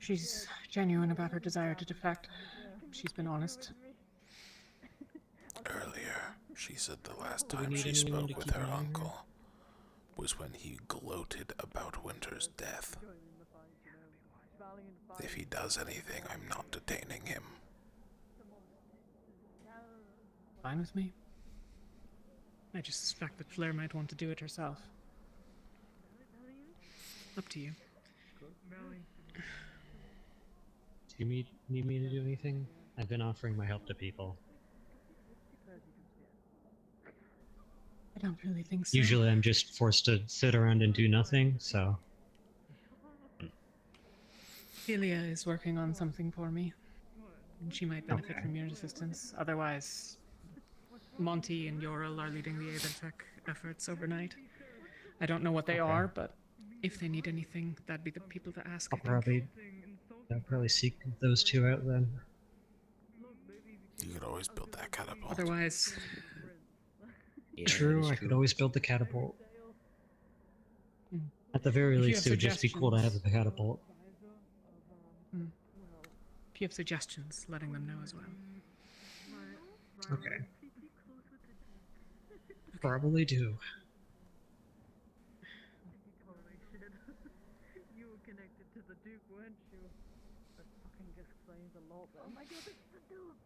She's genuine about her desire to defect. She's been honest. Earlier, she said the last Do we time need she anyone to spoke with keep her an eye on her? uncle was when he gloated about Winter's death. If he does anything, I'm not detaining him. Fine with me. I just suspect that Flair might want to do it herself. Up to you. Do you need me to do anything? I've been offering my help to people. I don't really think so. Usually I'm just forced to sit around and do nothing, so... Celia is working on something for me. And she might benefit Okay. from your assistance. Otherwise, Monty and Yoral are leading the Aethertech efforts overnight. I don't know what they are, but if they need anything, that'd be the people to ask. I'll probably seek those two out then. You could always build that catapult. Otherwise... True, I could always build the catapult. At the very least, it would just be cool to have a catapult. If you have suggestions, letting them know as well. Okay. Probably do. You were connected to the Duke, weren't you? That fucking explains a lot then. Oh my god, it's the Duke!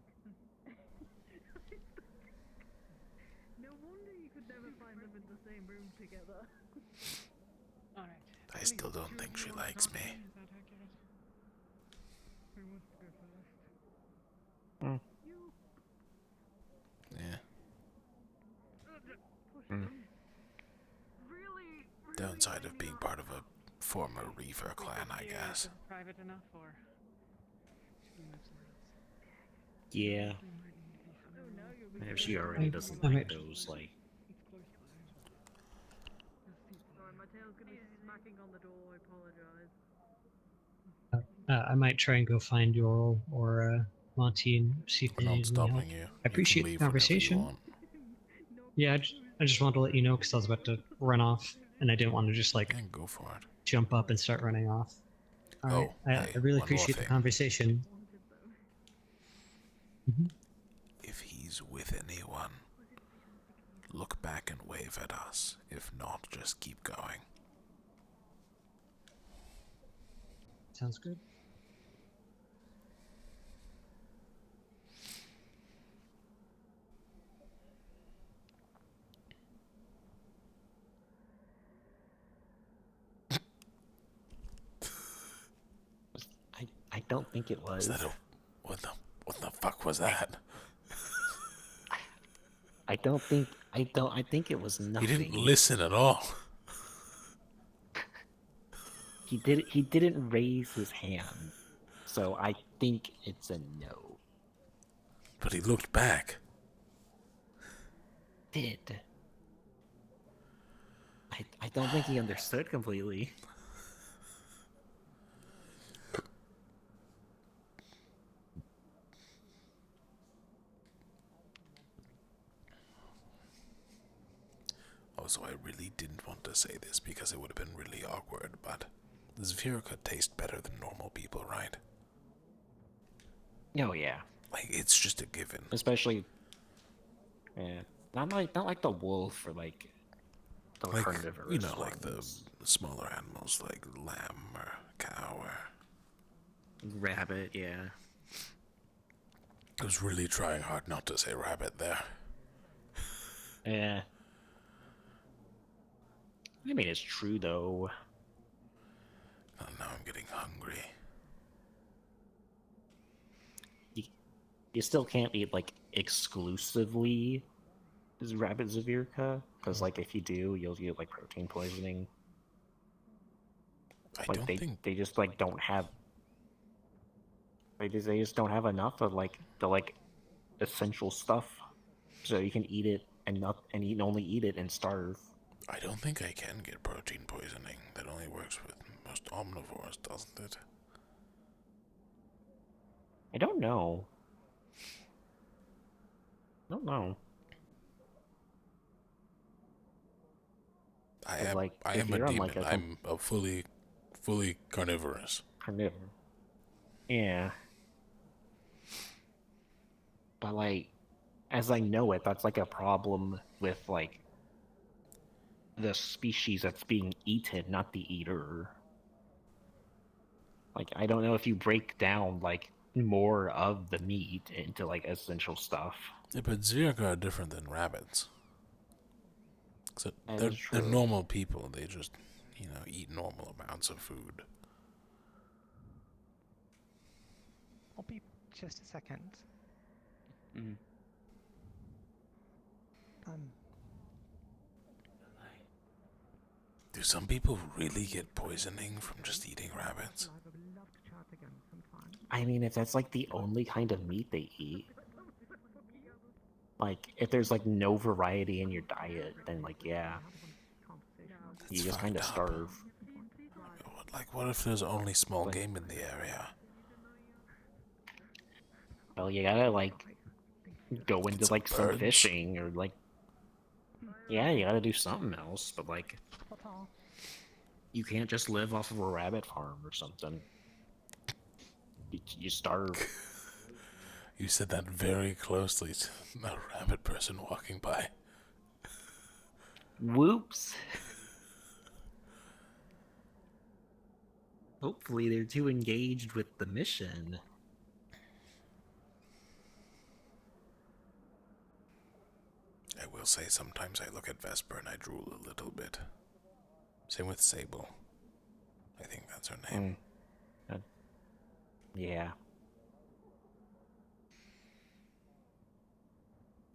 No wonder you could never find them in the same room together. Alright. I still don't think she likes me. Yeah. Downside of being part of a former Reaver clan, I guess. Private enough, or Yeah. If she already doesn't like those, like... Sorry, my tail's gonna be smacking on the door, I apologize. I might try and go find Yoral or Monty and see if they I'm need not any stopping help. you. I appreciate the conversation. Yeah, I just wanted to let you know because I was about to run off, and I didn't want to just like go for it. Jump up and start running off. Alright, I really appreciate the conversation. If he's with anyone, look back and wave at us. If not, just keep going. Sounds good. I don't think it was. What the fuck was that? I think it was nothing. He didn't listen at all. He didn't raise his hand. So I think it's a no. But he looked back. Did. I don't think he understood completely. Also, I really didn't want to say this because it would have been really awkward, but Zvierka tastes better than normal people, right? Oh yeah. Like, it's just a given. Especially, yeah, not like the wolf or like the carnivorous you know, like ones. the smaller animals, like lamb or cow or rabbit. Yeah. I was really trying hard not to say rabbit there. Yeah. I mean, it's true though. Oh, now I'm getting hungry. You still can't eat like exclusively rabbit Zavirka, because like if you do, you'll get like protein poisoning. They just like don't have. They just don't have enough of like the like essential stuff, so you can eat it and only eat it and starve. I don't think I can get protein poisoning. That only works with most omnivores, doesn't it? I don't know. I don't know. I am if a you're on, demon. like, I'm a fully carnivorous. Carnivore. Yeah. But like, as I know it, that's like a problem with like the species that's being eaten, not the eater. Like, I don't know if you break down like more of the meat into like essential stuff. Yeah, but Zvierka are different than rabbits. So they're true. normal people. They just, eat normal amounts of food. be just a second. Mm. Do some people really get poisoning from just eating rabbits? I mean, if that's like the only kind of meat they eat, like if there's like no variety in your diet, then like yeah, you just kind of starve. Like, what if there's only small game in the area? Well, you gotta like go into like some birds. fishing or like, yeah, you gotta do something else. But like, you can't just live off of a rabbit farm or something. You starve. You said that very closely to a rabbit person walking by. Whoops. Hopefully they're too engaged with the mission. I will say sometimes I look at Vesper and I drool a little bit. Same with Sable. I think that's her name. Yeah.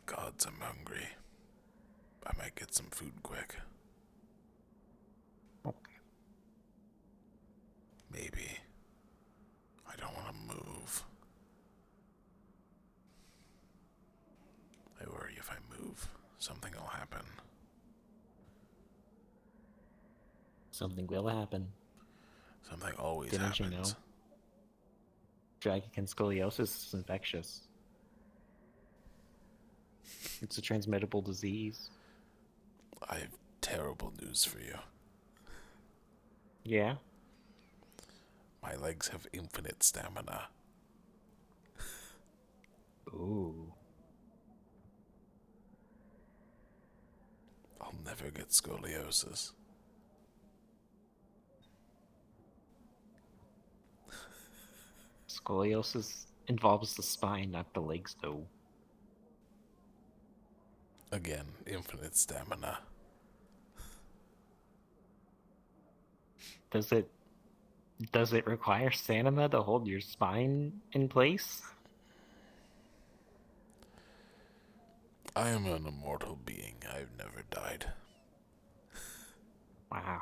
Gods, I'm hungry. I might get some food quick. Okay. Maybe. I don't want to move. I worry if I move, something will happen. Something will happen. Something always Didn't happens. you know? Dragon scoliosis is infectious. It's a transmittable disease. I have terrible news for you. Yeah? My legs have infinite stamina. Ooh. I'll never get scoliosis. Scoliosis involves the spine, not the legs, though. Again, infinite stamina. Does it require stamina to hold your spine in place? I am an immortal being. I've never died. Wow.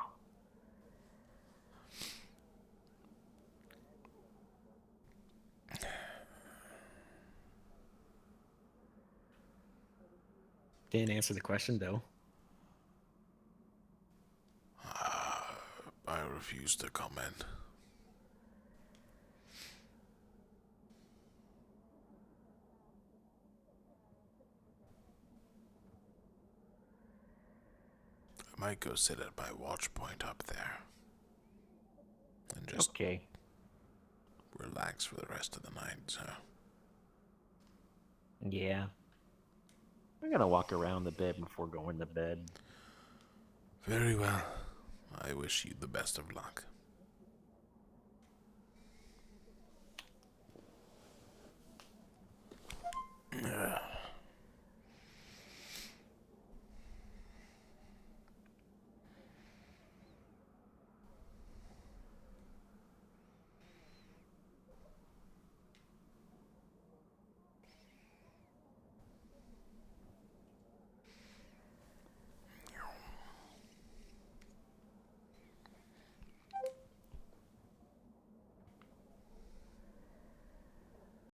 Didn't answer the question, though. I refuse to comment. I might go sit at my watch point up there. And just relax for the rest of the night, so. Yeah. I'm gonna walk around a bit before going to bed. Very well. I wish you the best of luck.